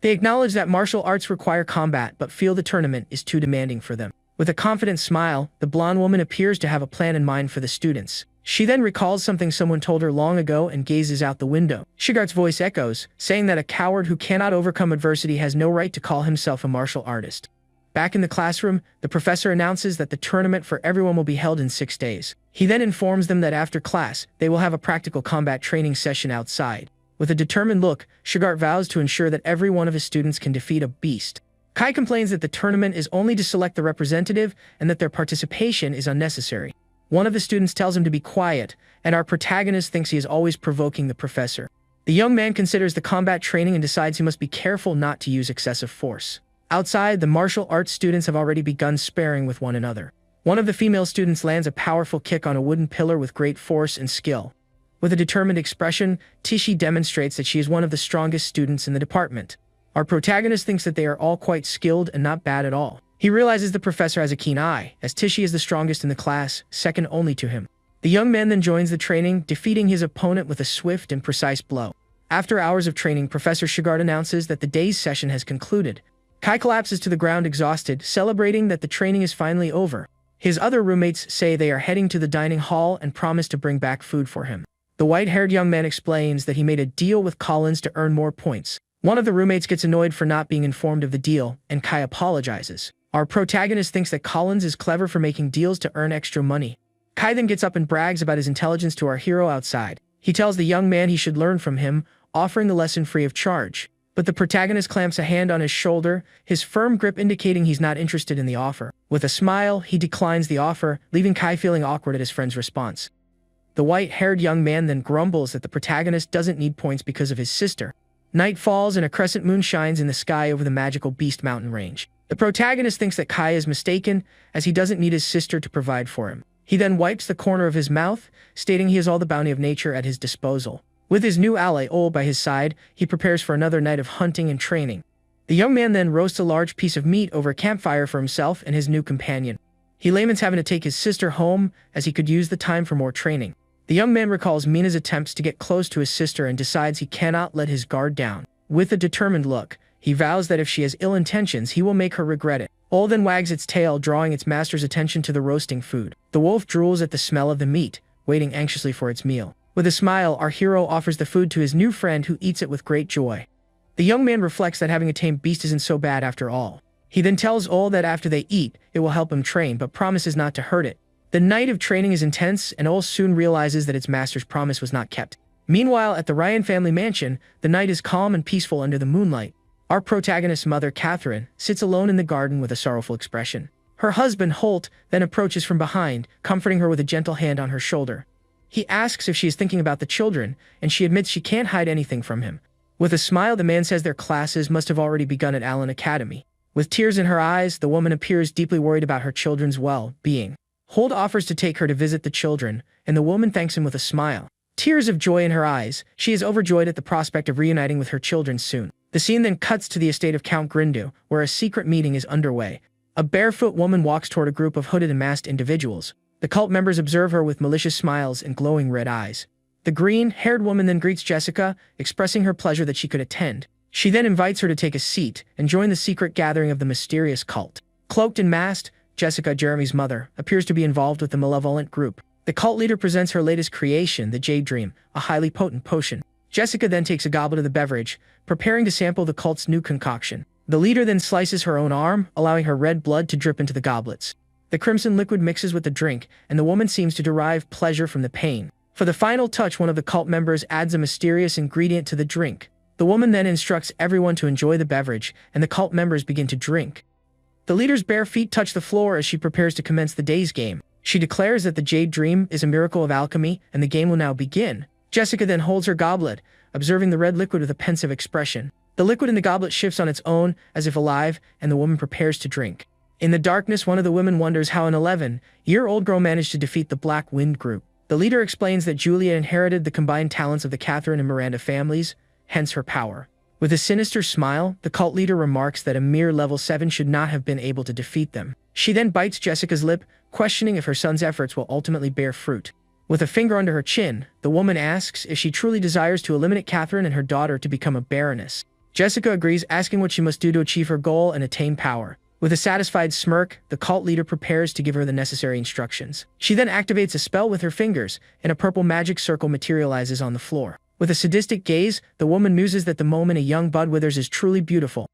They acknowledge that martial arts require combat, but feel the tournament is too demanding for them. With a confident smile, the blonde woman appears to have a plan in mind for the students. She then recalls something someone told her long ago and gazes out the window. Shigart's voice echoes, saying that a coward who cannot overcome adversity has no right to call himself a martial artist. Back in the classroom, the professor announces that the tournament for everyone will be held in 6 days. He then informs them that after class, they will have a practical combat training session outside. With a determined look, Shigart vows to ensure that every one of his students can defeat a beast. Kai complains that the tournament is only to select the representative and that their participation is unnecessary. One of the students tells him to be quiet, and our protagonist thinks he is always provoking the professor. The young man considers the combat training and decides he must be careful not to use excessive force. Outside, the martial arts students have already begun sparring with one another. One of the female students lands a powerful kick on a wooden pillar with great force and skill. With a determined expression, Tishi demonstrates that she is one of the strongest students in the department. Our protagonist thinks that they are all quite skilled and not bad at all. He realizes the professor has a keen eye, as Tishi is the strongest in the class, second only to him. The young man then joins the training, defeating his opponent with a swift and precise blow. After hours of training, Professor Shigart announces that the day's session has concluded. Kai collapses to the ground exhausted, celebrating that the training is finally over. His other roommates say they are heading to the dining hall and promise to bring back food for him. The white-haired young man explains that he made a deal with Collins to earn more points. One of the roommates gets annoyed for not being informed of the deal, and Kai apologizes. Our protagonist thinks that Collins is clever for making deals to earn extra money. Kai then gets up and brags about his intelligence to our hero outside. He tells the young man he should learn from him, offering the lesson free of charge. But the protagonist clamps a hand on his shoulder, his firm grip indicating he's not interested in the offer. With a smile, he declines the offer, leaving Kai feeling awkward at his friend's response. The white-haired young man then grumbles that the protagonist doesn't need points because of his sister. Night falls and a crescent moon shines in the sky over the magical Beast Mountain range. The protagonist thinks that Kai is mistaken, as he doesn't need his sister to provide for him. He then wipes the corner of his mouth, stating he has all the bounty of nature at his disposal. With his new ally Ol by his side, he prepares for another night of hunting and training. The young man then roasts a large piece of meat over a campfire for himself and his new companion. He laments having to take his sister home, as he could use the time for more training. The young man recalls Mina's attempts to get close to his sister and decides he cannot let his guard down. With a determined look, he vows that if she has ill intentions, he will make her regret it. Ol then wags its tail, drawing its master's attention to the roasting food. The wolf drools at the smell of the meat, waiting anxiously for its meal. With a smile, our hero offers the food to his new friend, who eats it with great joy. The young man reflects that having a tame beast isn't so bad after all. He then tells Ol that after they eat, it will help him train, but promises not to hurt it. The night of training is intense, and Ol soon realizes that its master's promise was not kept. Meanwhile, at the Ryan family mansion, the night is calm and peaceful under the moonlight. Our protagonist's mother, Catherine, sits alone in the garden with a sorrowful expression. Her husband, Holt, then approaches from behind, comforting her with a gentle hand on her shoulder. He asks if she is thinking about the children, and she admits she can't hide anything from him. With a smile, the man says their classes must have already begun at Allen Academy. With tears in her eyes, the woman appears deeply worried about her children's well-being. Holt offers to take her to visit the children, and the woman thanks him with a smile. Tears of joy in her eyes, she is overjoyed at the prospect of reuniting with her children soon. The scene then cuts to the estate of Count Grindu, where a secret meeting is underway. A barefoot woman walks toward a group of hooded and masked individuals. The cult members observe her with malicious smiles and glowing red eyes. The green-haired woman then greets Jessica, expressing her pleasure that she could attend. She then invites her to take a seat and join the secret gathering of the mysterious cult. Cloaked and masked, Jessica, Jeremy's mother, appears to be involved with the malevolent group. The cult leader presents her latest creation, the Jade Dream, a highly potent potion. Jessica then takes a goblet of the beverage, preparing to sample the cult's new concoction. The leader then slices her own arm, allowing her red blood to drip into the goblets. The crimson liquid mixes with the drink, and the woman seems to derive pleasure from the pain. For the final touch, one of the cult members adds a mysterious ingredient to the drink. The woman then instructs everyone to enjoy the beverage, and the cult members begin to drink. The leader's bare feet touch the floor as she prepares to commence the day's game. She declares that the Jade Dream is a miracle of alchemy, and the game will now begin. Jessica then holds her goblet, observing the red liquid with a pensive expression. The liquid in the goblet shifts on its own, as if alive, and the woman prepares to drink. In the darkness, one of the women wonders how an 11-year-old girl managed to defeat the Black Wind group. The leader explains that Julia inherited the combined talents of the Catherine and Miranda families, hence her power. With a sinister smile, the cult leader remarks that a mere level 7 should not have been able to defeat them. She then bites Jessica's lip, questioning if her son's efforts will ultimately bear fruit. With a finger under her chin, the woman asks if she truly desires to eliminate Catherine and her daughter to become a baroness. Jessica agrees, asking what she must do to achieve her goal and attain power. With a satisfied smirk, the cult leader prepares to give her the necessary instructions. She then activates a spell with her fingers, and a purple magic circle materializes on the floor. With a sadistic gaze, the woman muses that the moment a young bud withers is truly beautiful.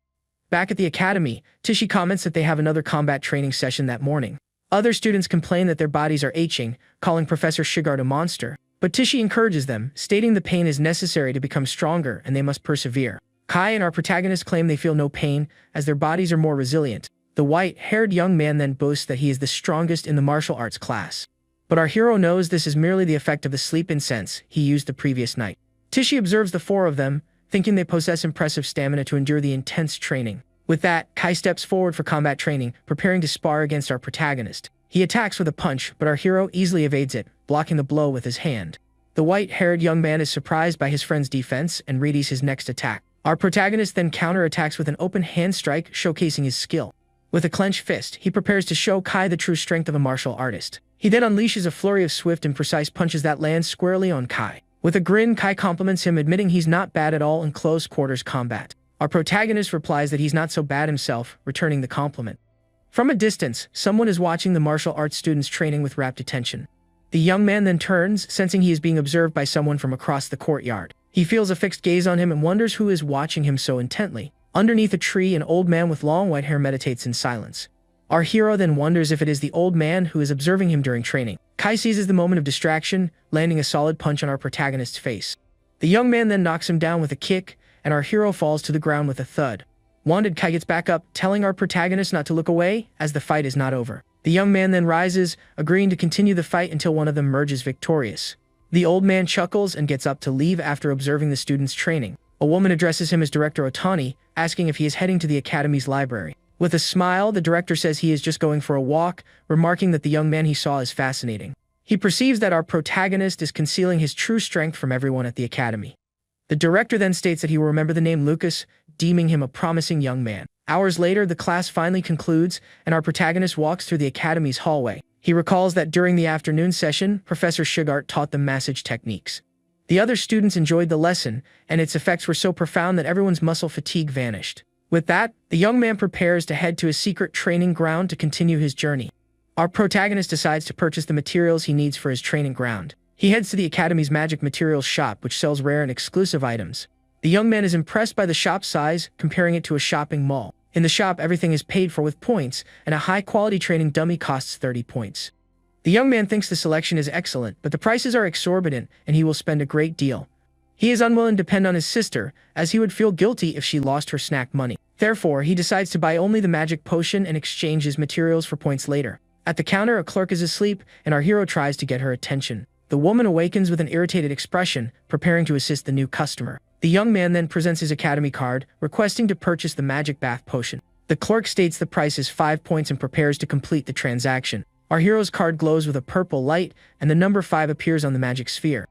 Back at the academy, Tishi comments that they have another combat training session that morning. Other students complain that their bodies are aching, calling Professor Shigart a monster. But Tishi encourages them, stating the pain is necessary to become stronger and they must persevere. Kai and our protagonist claim they feel no pain, as their bodies are more resilient. The white-haired young man then boasts that he is the strongest in the martial arts class. But our hero knows this is merely the effect of the sleep incense he used the previous night. Tishi observes the four of them, thinking they possess impressive stamina to endure the intense training. With that, Kai steps forward for combat training, preparing to spar against our protagonist. He attacks with a punch, but our hero easily evades it, blocking the blow with his hand. The white-haired young man is surprised by his friend's defense and readies his next attack. Our protagonist then counterattacks with an open hand strike, showcasing his skill. With a clenched fist, he prepares to show Kai the true strength of a martial artist. He then unleashes a flurry of swift and precise punches that land squarely on Kai. With a grin, Kai compliments him, admitting he's not bad at all in close-quarters combat. Our protagonist replies that he's not so bad himself, returning the compliment. From a distance, someone is watching the martial arts students training with rapt attention. The young man then turns, sensing he is being observed by someone from across the courtyard. He feels a fixed gaze on him and wonders who is watching him so intently. Underneath a tree, an old man with long white hair meditates in silence. Our hero then wonders if it is the old man who is observing him during training. Kai seizes the moment of distraction, landing a solid punch on our protagonist's face. The young man then knocks him down with a kick, and our hero falls to the ground with a thud. Wounded, Kai gets back up, telling our protagonist not to look away, as the fight is not over. The young man then rises, agreeing to continue the fight until one of them emerges victorious. The old man chuckles and gets up to leave after observing the students' training. A woman addresses him as Director Otani, asking if he is heading to the academy's library. With a smile, the director says he is just going for a walk, remarking that the young man he saw is fascinating. He perceives that our protagonist is concealing his true strength from everyone at the academy. The director then states that he will remember the name Lucas, deeming him a promising young man. Hours later, the class finally concludes, and our protagonist walks through the academy's hallway. He recalls that during the afternoon session, Professor Shigart taught them massage techniques. The other students enjoyed the lesson, and its effects were so profound that everyone's muscle fatigue vanished. With that, the young man prepares to head to a secret training ground to continue his journey. Our protagonist decides to purchase the materials he needs for his training ground. He heads to the Academy's magic materials shop, which sells rare and exclusive items. The young man is impressed by the shop's size, comparing it to a shopping mall. In the shop, everything is paid for with points, and a high-quality training dummy costs 30 points. The young man thinks the selection is excellent, but the prices are exorbitant, and he will spend a great deal. He is unwilling to depend on his sister, as he would feel guilty if she lost her snack money. Therefore, he decides to buy only the magic potion and exchange his materials for points later. At the counter, a clerk is asleep, and our hero tries to get her attention. The woman awakens with an irritated expression, preparing to assist the new customer. The young man then presents his academy card, requesting to purchase the magic bath potion. The clerk states the price is 5 points and prepares to complete the transaction. Our hero's card glows with a purple light, and the number 5 appears on the magic sphere.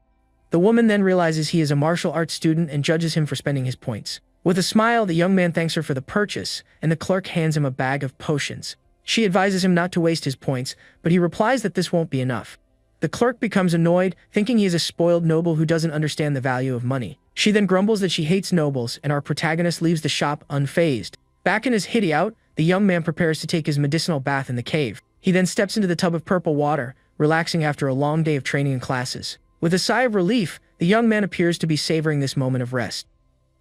The woman then realizes he is a martial arts student and judges him for spending his points. With a smile, the young man thanks her for the purchase, and the clerk hands him a bag of potions. She advises him not to waste his points, but he replies that this won't be enough. The clerk becomes annoyed, thinking he is a spoiled noble who doesn't understand the value of money. She then grumbles that she hates nobles, and our protagonist leaves the shop unfazed. Back in his hideout, the young man prepares to take his medicinal bath in the cave. He then steps into the tub of purple water, relaxing after a long day of training and classes. With a sigh of relief, the young man appears to be savoring this moment of rest.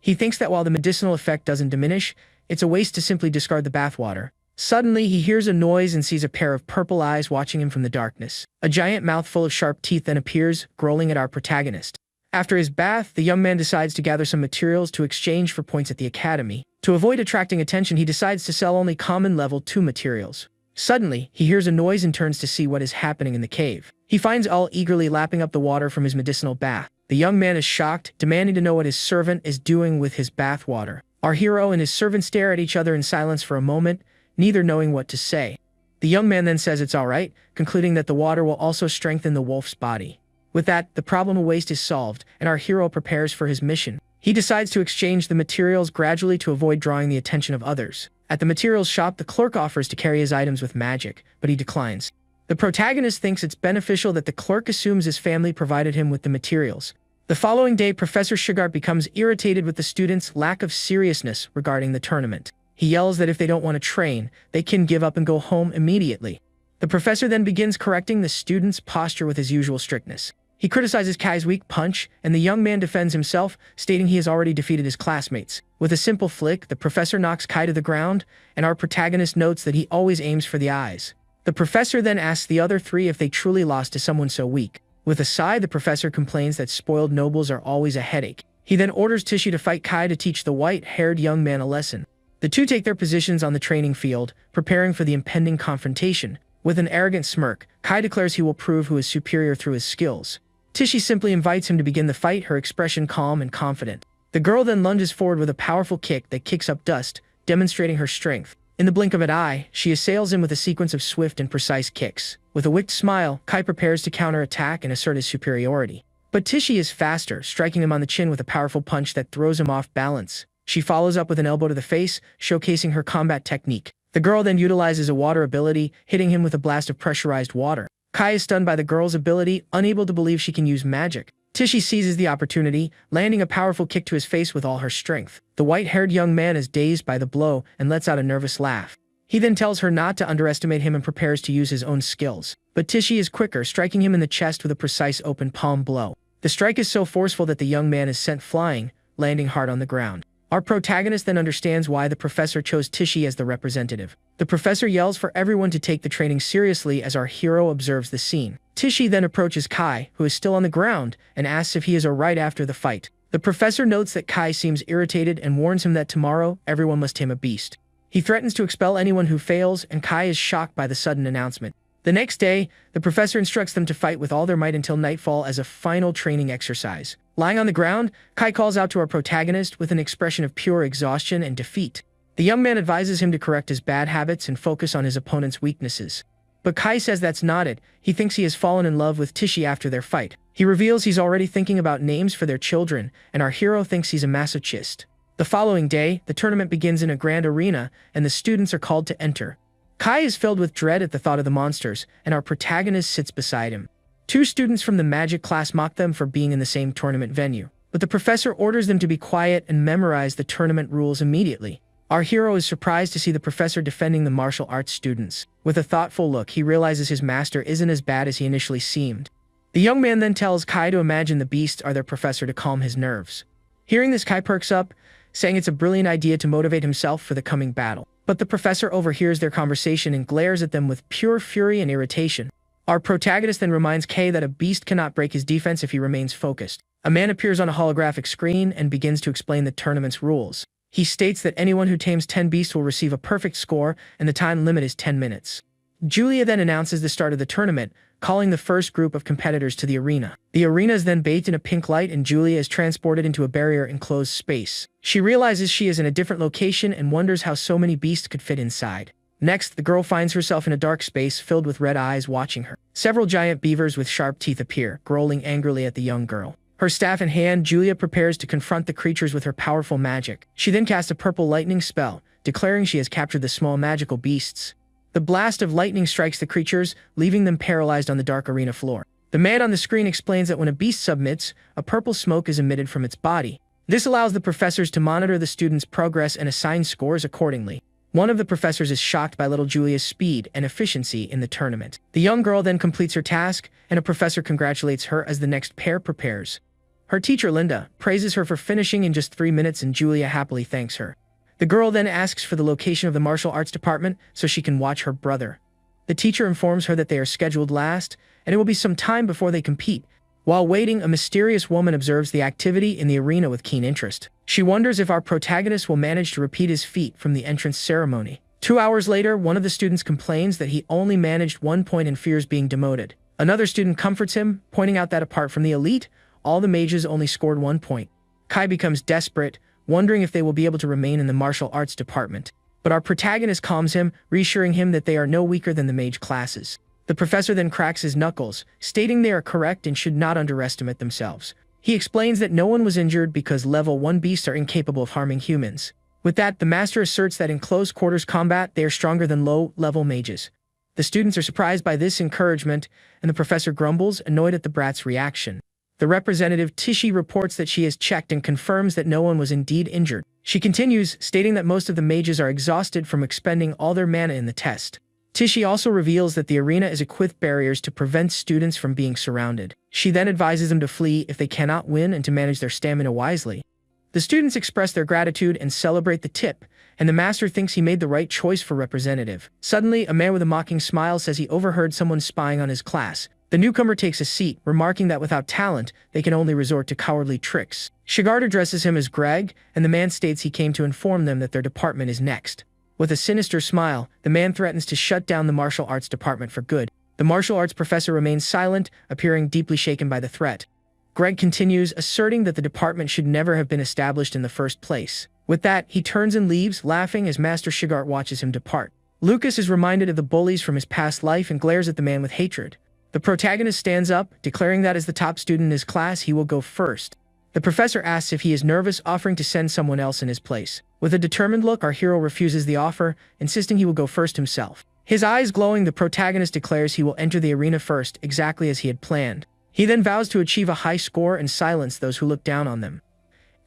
He thinks that while the medicinal effect doesn't diminish, it's a waste to simply discard the bathwater. Suddenly, he hears a noise and sees a pair of purple eyes watching him from the darkness. A giant mouth full of sharp teeth then appears, growling at our protagonist. After his bath, the young man decides to gather some materials to exchange for points at the academy. To avoid attracting attention, he decides to sell only common level 2 materials. Suddenly, he hears a noise and turns to see what is happening in the cave. He finds all eagerly lapping up the water from his medicinal bath. The young man is shocked, demanding to know what his servant is doing with his bath water. Our hero and his servant stare at each other in silence for a moment, neither knowing what to say. The young man then says it's alright, concluding that the water will also strengthen the wolf's body. With that, the problem of waste is solved, and our hero prepares for his mission. He decides to exchange the materials gradually to avoid drawing the attention of others. At the materials shop, the clerk offers to carry his items with magic, but he declines. The protagonist thinks it's beneficial that the clerk assumes his family provided him with the materials. The following day, Professor Sugart becomes irritated with the students' lack of seriousness regarding the tournament. He yells that if they don't want to train, they can give up and go home immediately. The professor then begins correcting the students' posture with his usual strictness. He criticizes Kai's weak punch, and the young man defends himself, stating he has already defeated his classmates. With a simple flick, the professor knocks Kai to the ground, and our protagonist notes that he always aims for the eyes. The professor then asks the other 3 if they truly lost to someone so weak. With a sigh, the professor complains that spoiled nobles are always a headache. He then orders Tishy to fight Kai to teach the white-haired young man a lesson. The two take their positions on the training field, preparing for the impending confrontation. With an arrogant smirk, Kai declares he will prove who is superior through his skills. Tishy simply invites him to begin the fight, her expression calm and confident. The girl then lunges forward with a powerful kick that kicks up dust, demonstrating her strength. In the blink of an eye, she assails him with a sequence of swift and precise kicks. With a wicked smile, Kai prepares to counterattack and assert his superiority. But Tishy is faster, striking him on the chin with a powerful punch that throws him off balance. She follows up with an elbow to the face, showcasing her combat technique. The girl then utilizes a water ability, hitting him with a blast of pressurized water. Kai is stunned by the girl's ability, unable to believe she can use magic. Tishy seizes the opportunity, landing a powerful kick to his face with all her strength. The white-haired young man is dazed by the blow and lets out a nervous laugh. He then tells her not to underestimate him and prepares to use his own skills. But Tishy is quicker, striking him in the chest with a precise open palm blow. The strike is so forceful that the young man is sent flying, landing hard on the ground. Our protagonist then understands why the professor chose Tishy as the representative. The professor yells for everyone to take the training seriously as our hero observes the scene. Tishy then approaches Kai, who is still on the ground, and asks if he is alright after the fight. The professor notes that Kai seems irritated and warns him that tomorrow, everyone must tame a beast. He threatens to expel anyone who fails, and Kai is shocked by the sudden announcement. The next day, the professor instructs them to fight with all their might until nightfall as a final training exercise. Lying on the ground, Kai calls out to our protagonist with an expression of pure exhaustion and defeat. The young man advises him to correct his bad habits and focus on his opponent's weaknesses. But Kai says that's not it. He thinks he has fallen in love with Tishy after their fight. He reveals he's already thinking about names for their children, and our hero thinks he's a masochist. The following day, the tournament begins in a grand arena, and the students are called to enter. Kai is filled with dread at the thought of the monsters, and our protagonist sits beside him. 2 students from the magic class mock them for being in the same tournament venue, but the professor orders them to be quiet and memorize the tournament rules immediately. Our hero is surprised to see the professor defending the martial arts students. With a thoughtful look, he realizes his master isn't as bad as he initially seemed. The young man then tells Kai to imagine the beasts are their professor to calm his nerves. Hearing this, Kai perks up, saying it's a brilliant idea to motivate himself for the coming battle. But the professor overhears their conversation and glares at them with pure fury and irritation. Our protagonist then reminds Kai that a beast cannot break his defense if he remains focused. A man appears on a holographic screen and begins to explain the tournament's rules. He states that anyone who tames 10 beasts will receive a perfect score, and the time limit is 10 minutes. Julia then announces the start of the tournament, calling the first group of competitors to the arena. The arena is then bathed in a pink light and Julia is transported into a barrier-enclosed space. She realizes she is in a different location and wonders how so many beasts could fit inside. Next, the girl finds herself in a dark space filled with red eyes watching her. Several giant beavers with sharp teeth appear, growling angrily at the young girl. Her staff in hand, Julia prepares to confront the creatures with her powerful magic. She then casts a purple lightning spell, declaring she has captured the small magical beasts. The blast of lightning strikes the creatures, leaving them paralyzed on the dark arena floor. The man on the screen explains that when a beast submits, a purple smoke is emitted from its body. This allows the professors to monitor the students' progress and assign scores accordingly. One of the professors is shocked by little Julia's speed and efficiency in the tournament. The young girl then completes her task, and a professor congratulates her as the next pair prepares. Her teacher, Linda, praises her for finishing in just 3 minutes and Julia happily thanks her. The girl then asks for the location of the martial arts department so she can watch her brother. The teacher informs her that they are scheduled last, and it will be some time before they compete. While waiting, a mysterious woman observes the activity in the arena with keen interest. She wonders if our protagonist will manage to repeat his feat from the entrance ceremony. 2 hours later, one of the students complains that he only managed 1 point and fears being demoted. Another student comforts him, pointing out that apart from the elite, all the mages only scored 1 point. Kai becomes desperate, wondering if they will be able to remain in the martial arts department. But our protagonist calms him, reassuring him that they are no weaker than the mage classes. The professor then cracks his knuckles, stating they are correct and should not underestimate themselves. He explains that no one was injured because level 1 beasts are incapable of harming humans. With that, the master asserts that in close quarters combat, they are stronger than low-level mages. The students are surprised by this encouragement, and the professor grumbles, annoyed at the brat's reaction. The representative Tishi reports that she has checked and confirms that no one was indeed injured. She continues, stating that most of the mages are exhausted from expending all their mana in the test. Tishi also reveals that the arena is equipped with barriers to prevent students from being surrounded. She then advises them to flee if they cannot win and to manage their stamina wisely. The students express their gratitude and celebrate the tip, and the master thinks he made the right choice for representative. Suddenly, a man with a mocking smile says he overheard someone spying on his class. The newcomer takes a seat, remarking that without talent, they can only resort to cowardly tricks. Shigard addresses him as Greg, and the man states he came to inform them that their department is next. With a sinister smile, the man threatens to shut down the martial arts department for good. The martial arts professor remains silent, appearing deeply shaken by the threat. Greg continues, asserting that the department should never have been established in the first place. With that, he turns and leaves, laughing as Master Shigart watches him depart. Lucas is reminded of the bullies from his past life and glares at the man with hatred. The protagonist stands up, declaring that as the top student in his class, he will go first. The professor asks if he is nervous, offering to send someone else in his place. With a determined look, our hero refuses the offer, insisting he will go first himself. His eyes glowing, the protagonist declares he will enter the arena first, exactly as he had planned. He then vows to achieve a high score and silence those who look down on them.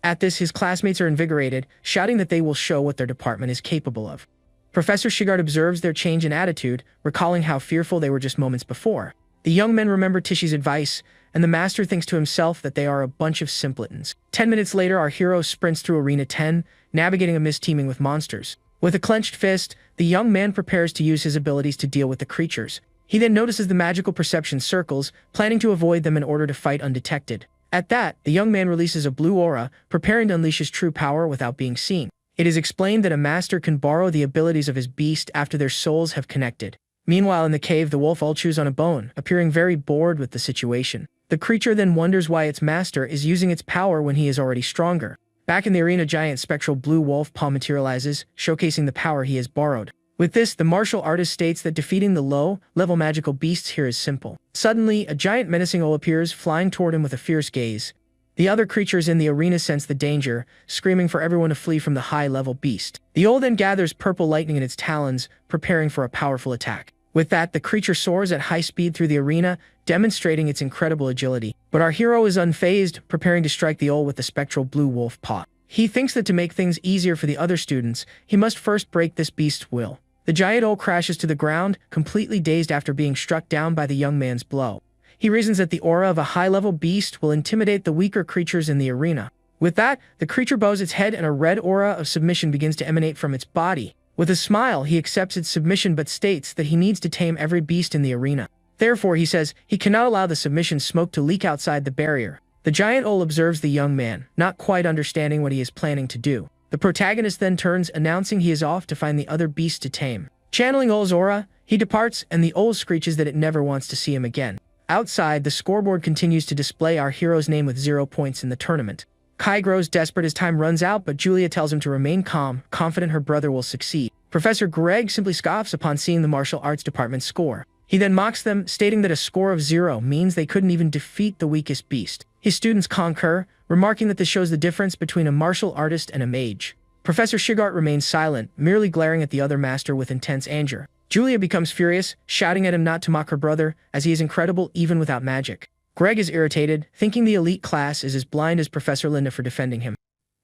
At this, his classmates are invigorated, shouting that they will show what their department is capable of. Professor Shigart observes their change in attitude, recalling how fearful they were just moments before. The young men remember Tishi's advice, and the master thinks to himself that they are a bunch of simpletons. 10 minutes later, our hero sprints through Arena 10, navigating a mist teeming with monsters. With a clenched fist, the young man prepares to use his abilities to deal with the creatures. He then notices the magical perception circles, planning to avoid them in order to fight undetected. At that, the young man releases a blue aura, preparing to unleash his true power without being seen. It is explained that a master can borrow the abilities of his beast after their souls have connected. Meanwhile, in the cave, the wolf all chews on a bone, appearing very bored with the situation. The creature then wonders why its master is using its power when he is already stronger. Back in the arena, giant spectral blue wolf paw materializes, showcasing the power he has borrowed. With this, the martial artist states that defeating the low-level magical beasts here is simple. Suddenly, a giant menacing owl appears, flying toward him with a fierce gaze. The other creatures in the arena sense the danger, screaming for everyone to flee from the high-level beast. The owl then gathers purple lightning in its talons, preparing for a powerful attack. With that, the creature soars at high speed through the arena, demonstrating its incredible agility. But our hero is unfazed, preparing to strike the owl with the spectral blue wolf paw. He thinks that to make things easier for the other students, he must first break this beast's will. The giant owl crashes to the ground, completely dazed after being struck down by the young man's blow. He reasons that the aura of a high-level beast will intimidate the weaker creatures in the arena. With that, the creature bows its head and a red aura of submission begins to emanate from its body. With a smile, he accepts its submission but states that he needs to tame every beast in the arena. Therefore, he says, he cannot allow the submission smoke to leak outside the barrier. The giant owl observes the young man, not quite understanding what he is planning to do. The protagonist then turns, announcing he is off to find the other beast to tame. Channeling Owl's aura, He departs, and the owl screeches that it never wants to see him again. Outside, the scoreboard continues to display our hero's name with 0 points in the tournament. Kai grows desperate as time runs out, but Julia tells him to remain calm, confident her brother will succeed. Professor Greg simply scoffs upon seeing the martial arts department's score. He then mocks them, stating that a score of 0 means they couldn't even defeat the weakest beast. His students concur, remarking that this shows the difference between a martial artist and a mage. Professor Shigart remains silent, merely glaring at the other master with intense anger. Julia becomes furious, shouting at him not to mock her brother, as he is incredible even without magic. Greg is irritated, thinking the elite class is as blind as Professor Linda for defending him.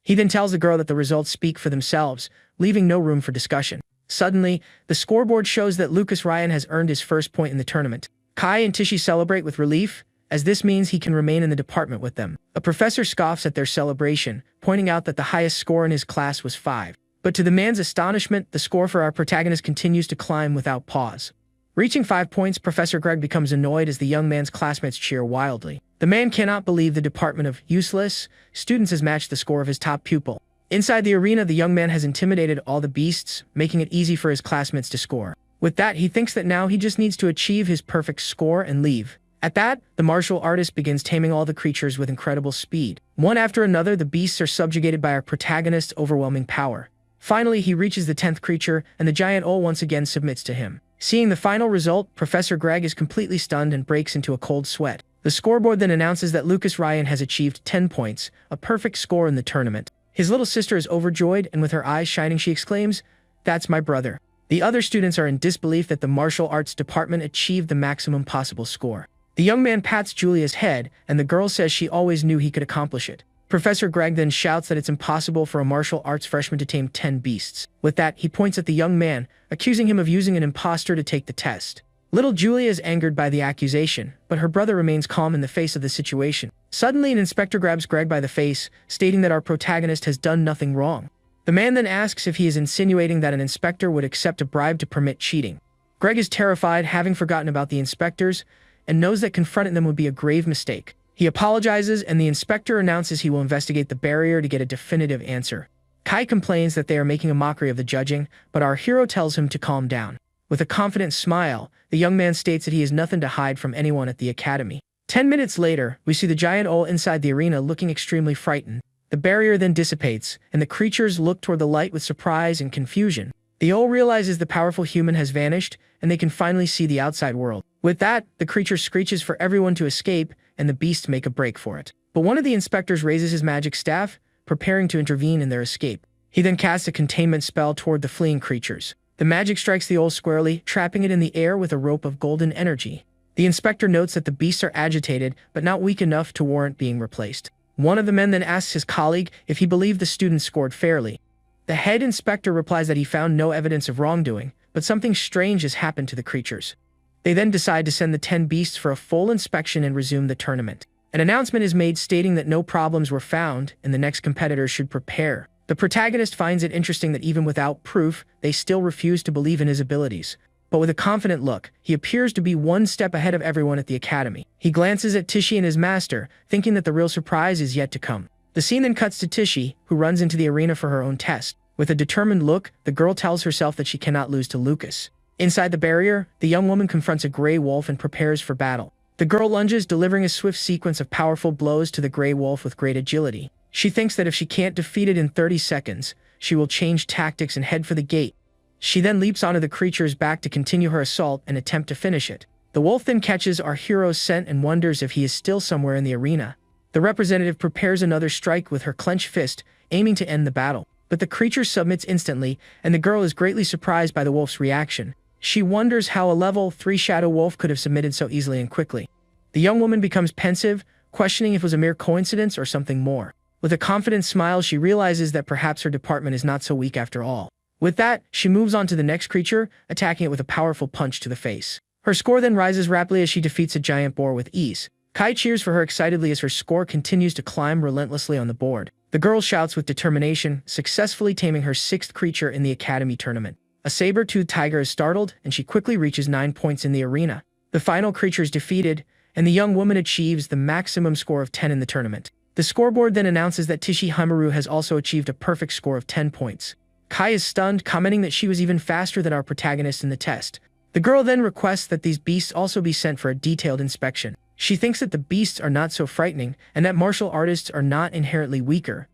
He then tells the girl that the results speak for themselves, leaving no room for discussion. Suddenly, the scoreboard shows that Lucas Ryan has earned his first point in the tournament. Kai and Tishi celebrate with relief, as this means he can remain in the department with them. A professor scoffs at their celebration, pointing out that the highest score in his class was 5. But to the man's astonishment, the score for our protagonist continues to climb without pause. Reaching 5 points, Professor Greg becomes annoyed as the young man's classmates cheer wildly. The man cannot believe the department of useless students has matched the score of his top pupil. Inside the arena, the young man has intimidated all the beasts, making it easy for his classmates to score. With that, he thinks that now he just needs to achieve his perfect score and leave. At that, the martial artist begins taming all the creatures with incredible speed. One after another, the beasts are subjugated by our protagonist's overwhelming power. Finally, he reaches the 10th creature, and the giant owl once again submits to him. Seeing the final result, Professor Greg is completely stunned and breaks into a cold sweat. The scoreboard then announces that Lucas Ryan has achieved 10 points, a perfect score in the tournament. His little sister is overjoyed, and with her eyes shining, she exclaims, "That's my brother." The other students are in disbelief that the martial arts department achieved the maximum possible score. The young man pats Julia's head, and the girl says she always knew he could accomplish it. Professor Greg then shouts that it's impossible for a martial arts freshman to tame 10 beasts. With that, he points at the young man, accusing him of using an imposter to take the test. Little Julia is angered by the accusation, but her brother remains calm in the face of the situation. Suddenly, an inspector grabs Greg by the face, stating that our protagonist has done nothing wrong. The man then asks if he is insinuating that an inspector would accept a bribe to permit cheating. Greg is terrified, having forgotten about the inspectors, and knows that confronting them would be a grave mistake. He apologizes, and the inspector announces he will investigate the barrier to get a definitive answer. Kai complains that they are making a mockery of the judging, but our hero tells him to calm down. With a confident smile, the young man states that he has nothing to hide from anyone at the academy. 10 minutes later, we see the giant owl inside the arena looking extremely frightened. The barrier then dissipates, and the creatures look toward the light with surprise and confusion. The owl realizes the powerful human has vanished, and they can finally see the outside world. With that, the creature screeches for everyone to escape, and the beasts make a break for it. But one of the inspectors raises his magic staff, preparing to intervene in their escape. He then casts a containment spell toward the fleeing creatures. The magic strikes the owl squarely, trapping it in the air with a rope of golden energy. The inspector notes that the beasts are agitated, but not weak enough to warrant being replaced. One of the men then asks his colleague if he believed the students scored fairly. The head inspector replies that he found no evidence of wrongdoing, but something strange has happened to the creatures. They then decide to send the 10 beasts for a full inspection and resume the tournament. An announcement is made stating that no problems were found and the next competitors should prepare. The protagonist finds it interesting that even without proof, they still refuse to believe in his abilities. But with a confident look, he appears to be one step ahead of everyone at the academy. He glances at Tishi and his master, thinking that the real surprise is yet to come. The scene then cuts to Tishi, who runs into the arena for her own test. With a determined look, the girl tells herself that she cannot lose to Lucas. Inside the barrier, the young woman confronts a gray wolf and prepares for battle. The girl lunges, delivering a swift sequence of powerful blows to the gray wolf with great agility. She thinks that if she can't defeat it in 30 seconds, she will change tactics and head for the gate. She then leaps onto the creature's back to continue her assault and attempt to finish it. The wolf then catches our hero's scent and wonders if he is still somewhere in the arena. The representative prepares another strike with her clenched fist, aiming to end the battle. But the creature submits instantly, and the girl is greatly surprised by the wolf's reaction. She wonders how a level 3 shadow wolf could have submitted so easily and quickly. The young woman becomes pensive, questioning if it was a mere coincidence or something more. With a confident smile, she realizes that perhaps her department is not so weak after all. With that, she moves on to the next creature, attacking it with a powerful punch to the face. Her score then rises rapidly as she defeats a giant boar with ease. Kai cheers for her excitedly as her score continues to climb relentlessly on the board. The girl shouts with determination, successfully taming her 6th creature in the academy tournament. A saber-toothed tiger is startled, and she quickly reaches 9 points in the arena. The final creature is defeated, and the young woman achieves the maximum score of 10 in the tournament. The scoreboard then announces that Tishi Hamaru has also achieved a perfect score of 10 points. Kai is stunned, commenting that she was even faster than our protagonist in the test. The girl then requests that these beasts also be sent for a detailed inspection. She thinks that the beasts are not so frightening and that martial artists are not inherently weaker.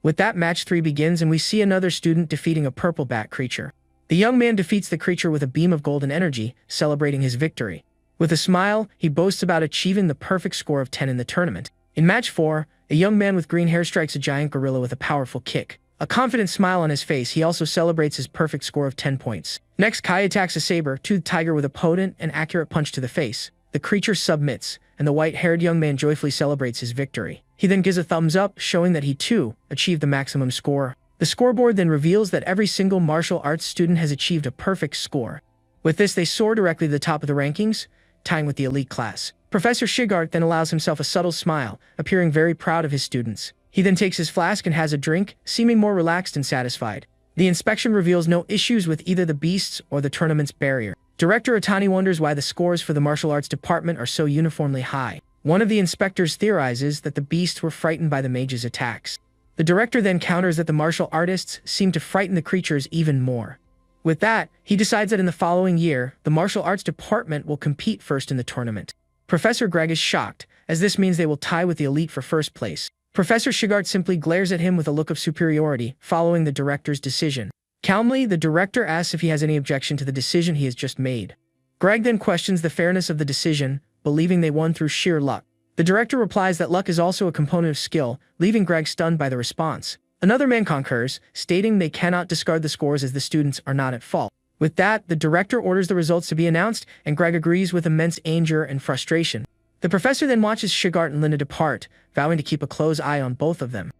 With that, match 3 begins and we see another student defeating a purple bat creature. The young man defeats the creature with a beam of golden energy, celebrating his victory. With a smile, he boasts about achieving the perfect score of 10 in the tournament. In match 4, a young man with green hair strikes a giant gorilla with a powerful kick. A confident smile on his face, he also celebrates his perfect score of 10 points. Next, Kai attacks a saber-toothed tiger with a potent and accurate punch to the face. The creature submits, and the white-haired young man joyfully celebrates his victory. He then gives a thumbs up, showing that he too achieved the maximum score. The scoreboard then reveals that every single martial arts student has achieved a perfect score. With this, they soar directly to the top of the rankings, tying with the elite class. Professor Shigart then allows himself a subtle smile, appearing very proud of his students. He then takes his flask and has a drink, seeming more relaxed and satisfied. The inspection reveals no issues with either the beasts or the tournament's barrier. Director Otani wonders why the scores for the martial arts department are so uniformly high. One of the inspectors theorizes that the beasts were frightened by the mage's attacks. The director then counters that the martial artists seem to frighten the creatures even more. With that, he decides that in the following year, the martial arts department will compete first in the tournament. Professor Greg is shocked, as this means they will tie with the elite for first place. Professor Shigart simply glares at him with a look of superiority, following the director's decision. Calmly, the director asks if he has any objection to the decision he has just made. Greg then questions the fairness of the decision, believing they won through sheer luck. The director replies that luck is also a component of skill, leaving Greg stunned by the response. Another man concurs, stating they cannot discard the scores as the students are not at fault. With that, the director orders the results to be announced, and Greg agrees with immense anger and frustration. The professor then watches Shigart and Linda depart, vowing to keep a close eye on both of them.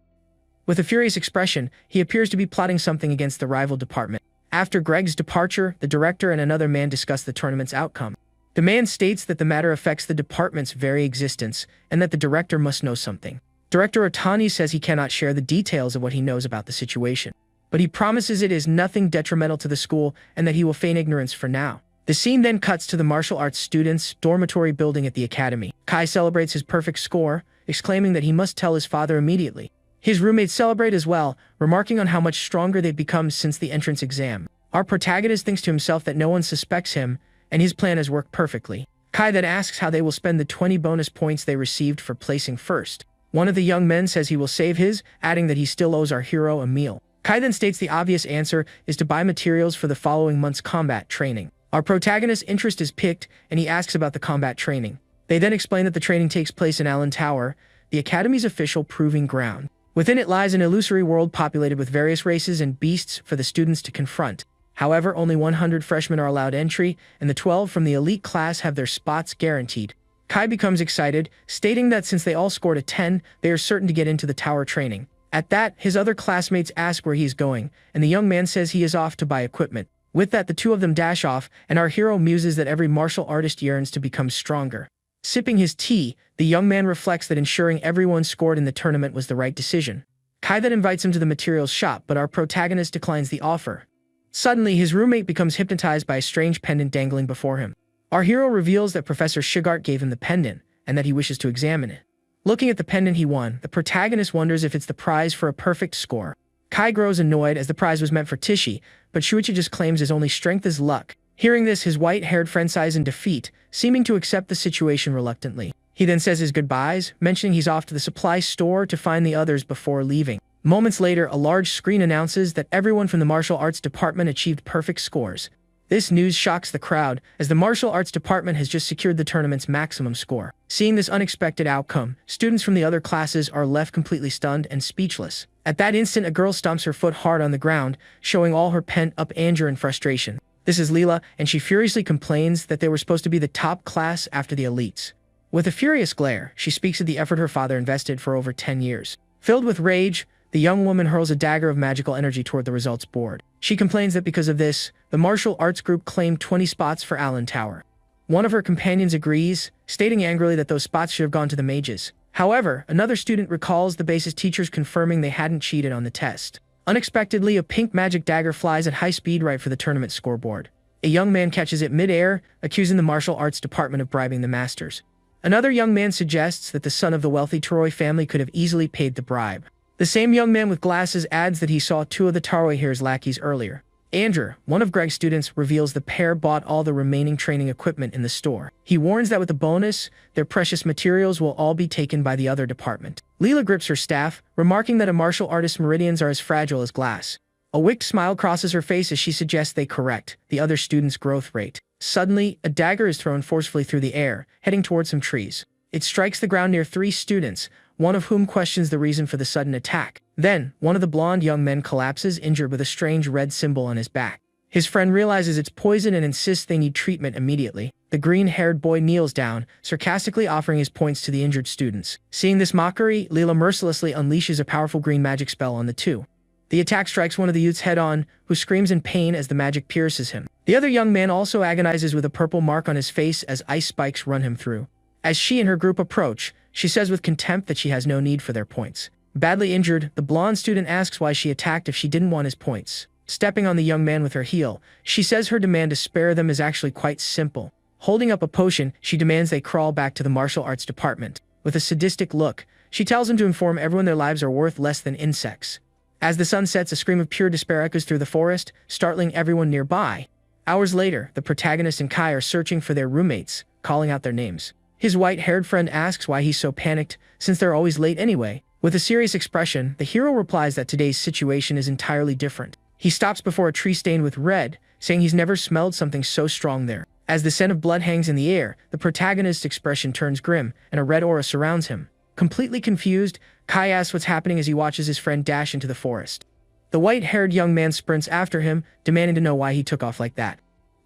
With a furious expression, he appears to be plotting something against the rival department. After Greg's departure, the director and another man discuss the tournament's outcome. The man states that the matter affects the department's very existence, and that the director must know something. Director Otani says he cannot share the details of what he knows about the situation, but he promises it is nothing detrimental to the school and that he will feign ignorance for now. The scene then cuts to the martial arts students' dormitory building at the academy. Kai celebrates his perfect score, exclaiming that he must tell his father immediately. His roommates celebrate as well, remarking on how much stronger they've become since the entrance exam. Our protagonist thinks to himself that no one suspects him, and his plan has worked perfectly. Kai then asks how they will spend the 20 bonus points they received for placing first. One of the young men says he will save his, adding that he still owes our hero a meal. Kai then states the obvious answer is to buy materials for the following month's combat training. Our protagonist's interest is piqued, and he asks about the combat training. They then explain that the training takes place in Allen Tower, the Academy's official proving ground. Within it lies an illusory world populated with various races and beasts for the students to confront. However, only 100 freshmen are allowed entry, and the 12 from the elite class have their spots guaranteed. Kai becomes excited, stating that since they all scored a 10, they are certain to get into the tower training. At that, his other classmates ask where he is going, and the young man says he is off to buy equipment. With that, the two of them dash off, and our hero muses that every martial artist yearns to become stronger. Sipping his tea, the young man reflects that ensuring everyone scored in the tournament was the right decision. Kai then invites him to the materials shop, but our protagonist declines the offer. Suddenly, his roommate becomes hypnotized by a strange pendant dangling before him. Our hero reveals that Professor Shigart gave him the pendant, and that he wishes to examine it. Looking at the pendant he won, the protagonist wonders if it's the prize for a perfect score. Kai grows annoyed as the prize was meant for Tishi, but Shuichi just claims his only strength is luck. Hearing this, his white-haired friend sighs in defeat, seeming to accept the situation reluctantly. He then says his goodbyes, mentioning he's off to the supply store to find the others before leaving. Moments later, a large screen announces that everyone from the martial arts department achieved perfect scores. This news shocks the crowd, as the martial arts department has just secured the tournament's maximum score. Seeing this unexpected outcome, students from the other classes are left completely stunned and speechless. At that instant, a girl stomps her foot hard on the ground, showing all her pent-up anger and frustration. This is Leela, and she furiously complains that they were supposed to be the top class after the elites. With a furious glare, she speaks of the effort her father invested for over 10 years. Filled with rage, the young woman hurls a dagger of magical energy toward the results board. She complains that because of this, the martial arts group claimed 20 spots for Allen Tower. One of her companions agrees, stating angrily that those spots should have gone to the mages. However, another student recalls the basis teachers confirming they hadn't cheated on the test. Unexpectedly, a pink magic dagger flies at high speed right for the tournament scoreboard. A young man catches it mid-air, accusing the martial arts department of bribing the masters. Another young man suggests that the son of the wealthy Toroi family could have easily paid the bribe. The same young man with glasses adds that he saw two of the Taroi here's lackeys earlier. Andrew, one of Greg's students, reveals the pair bought all the remaining training equipment in the store. He warns that with the bonus, their precious materials will all be taken by the other department. Leela grips her staff, remarking that a martial artist's meridians are as fragile as glass. A wicked smile crosses her face as she suggests they correct the other student's growth rate. Suddenly, a dagger is thrown forcefully through the air, heading towards some trees. It strikes the ground near 3 students, one of whom questions the reason for the sudden attack. Then, one of the blonde young men collapses injured with a strange red symbol on his back. His friend realizes it's poison and insists they need treatment immediately. The green-haired boy kneels down, sarcastically offering his points to the injured students. Seeing this mockery, Leela mercilessly unleashes a powerful green magic spell on the two. The attack strikes one of the youths head-on, who screams in pain as the magic pierces him. The other young man also agonizes with a purple mark on his face as ice spikes run him through. As she and her group approach, she says with contempt that she has no need for their points. Badly injured, the blonde student asks why she attacked if she didn't want his points. Stepping on the young man with her heel, she says her demand to spare them is actually quite simple. Holding up a potion, she demands they crawl back to the martial arts department. With a sadistic look, she tells them to inform everyone their lives are worth less than insects. As the sun sets, a scream of pure despair echoes through the forest, startling everyone nearby. Hours later, the protagonist and Kai are searching for their roommates, calling out their names. His white-haired friend asks why he's so panicked, since they're always late anyway. With a serious expression, the hero replies that today's situation is entirely different. He stops before a tree stained with red, saying he's never smelled something so strong there. As the scent of blood hangs in the air, the protagonist's expression turns grim, and a red aura surrounds him. Completely confused, Kai asks what's happening as he watches his friend dash into the forest. The white-haired young man sprints after him, demanding to know why he took off like that.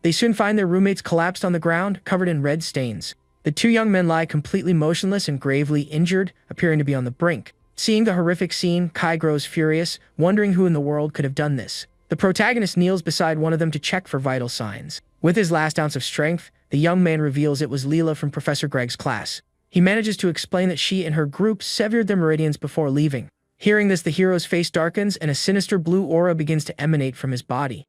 They soon find their roommates collapsed on the ground, covered in red stains. The 2 young men lie completely motionless and gravely injured, appearing to be on the brink. Seeing the horrific scene, Kai grows furious, wondering who in the world could have done this. The protagonist kneels beside one of them to check for vital signs. With his last ounce of strength, the young man reveals it was Leela from Professor Greg's class. He manages to explain that she and her group severed their meridians before leaving. Hearing this, the hero's face darkens and a sinister blue aura begins to emanate from his body.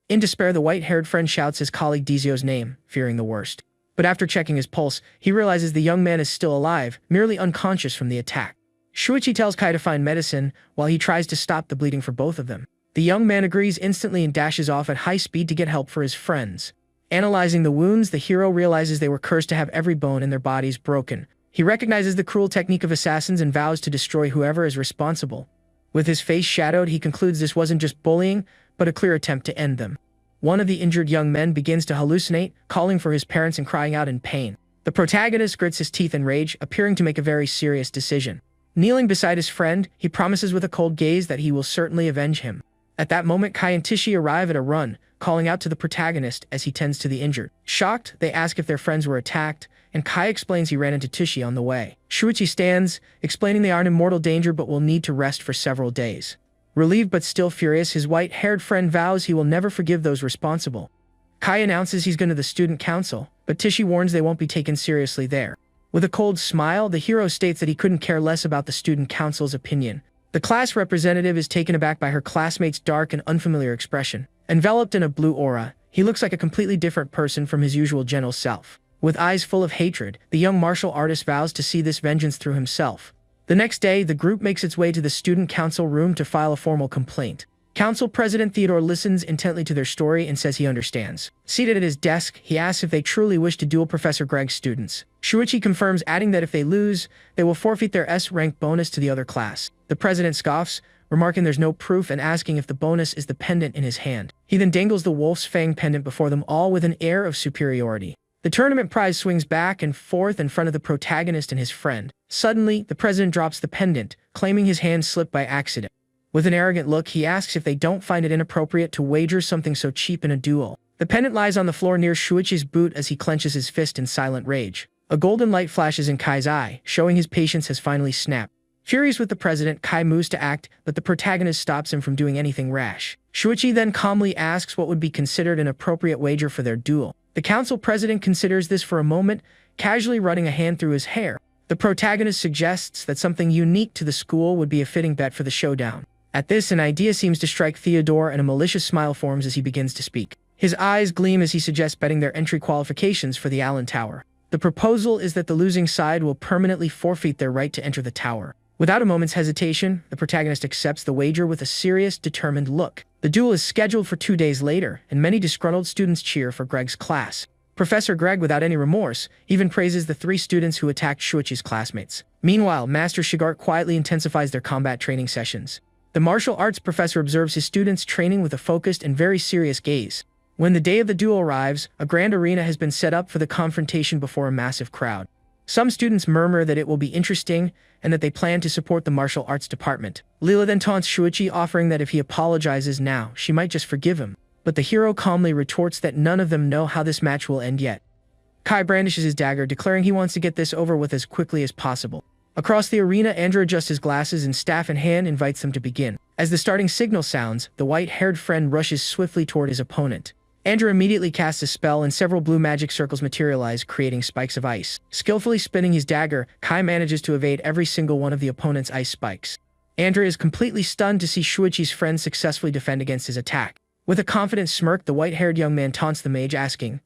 In despair, the white-haired friend shouts his colleague Dizio's name, fearing the worst. But after checking his pulse, he realizes the young man is still alive, merely unconscious from the attack. Shuichi tells Kai to find medicine, while he tries to stop the bleeding for both of them. The young man agrees instantly and dashes off at high speed to get help for his friends. Analyzing the wounds, the hero realizes they were cursed to have every bone in their bodies broken. He recognizes the cruel technique of assassins and vows to destroy whoever is responsible. With his face shadowed, he concludes this wasn't just bullying, but a clear attempt to end them. One of the injured young men begins to hallucinate, calling for his parents and crying out in pain. The protagonist grits his teeth in rage, appearing to make a very serious decision. Kneeling beside his friend, he promises with a cold gaze that he will certainly avenge him. At that moment, Kai and Tishi arrive at a run, calling out to the protagonist as he tends to the injured. Shocked, they ask if their friends were attacked, and Kai explains he ran into Tishi on the way. Shuichi stands, explaining they aren't in mortal danger but will need to rest for several days. Relieved but still furious, his white-haired friend vows he will never forgive those responsible. Kai announces he's going to the student council, but Tishi warns they won't be taken seriously there. With a cold smile, the hero states that he couldn't care less about the student council's opinion. The class representative is taken aback by her classmate's dark and unfamiliar expression. Enveloped in a blue aura, he looks like a completely different person from his usual gentle self. With eyes full of hatred, the young martial artist vows to see this vengeance through himself. The next day, the group makes its way to the student council room to file a formal complaint. Council President Theodore listens intently to their story and says he understands. Seated at his desk, he asks if they truly wish to duel Professor Greg's students. Shuichi confirms, adding that if they lose, they will forfeit their S-rank bonus to the other class. The president scoffs, remarking there's no proof and asking if the bonus is the pendant in his hand. He then dangles the wolf's fang pendant before them all with an air of superiority. The tournament prize swings back and forth in front of the protagonist and his friend. Suddenly, the president drops the pendant, claiming his hand slipped by accident. With an arrogant look, he asks if they don't find it inappropriate to wager something so cheap in a duel. The pendant lies on the floor near Shuichi's boot as he clenches his fist in silent rage. A golden light flashes in Kai's eye, showing his patience has finally snapped. Furious with the president, Kai moves to act, but the protagonist stops him from doing anything rash. Shuichi then calmly asks what would be considered an appropriate wager for their duel. The council president considers this for a moment, casually running a hand through his hair. The protagonist suggests that something unique to the school would be a fitting bet for the showdown. At this, an idea seems to strike Theodore and a malicious smile forms as he begins to speak. His eyes gleam as he suggests betting their entry qualifications for the Allen Tower. The proposal is that the losing side will permanently forfeit their right to enter the tower. Without a moment's hesitation, the protagonist accepts the wager with a serious, determined look. The duel is scheduled for 2 days later, and many disgruntled students cheer for Greg's class. Professor Greg, without any remorse, even praises the 3 students who attacked Shuichi's classmates. Meanwhile, Master Shigart quietly intensifies their combat training sessions. The martial arts professor observes his students training with a focused and very serious gaze. When the day of the duel arrives, a grand arena has been set up for the confrontation before a massive crowd. Some students murmur that it will be interesting and that they plan to support the martial arts department. Leela then taunts Shuichi, offering that if he apologizes now, she might just forgive him. But the hero calmly retorts that none of them know how this match will end yet. Kai brandishes his dagger, declaring he wants to get this over with as quickly as possible. Across the arena, Andrew adjusts his glasses and, staff in hand, invites them to begin. As the starting signal sounds, the white-haired friend rushes swiftly toward his opponent. Andrew immediately casts a spell and several blue magic circles materialize, creating spikes of ice. Skillfully spinning his dagger, Kai manages to evade every single one of the opponent's ice spikes. Andrew is completely stunned to see Shuichi's friend successfully defend against his attack. With a confident smirk, the white-haired young man taunts the mage, asking,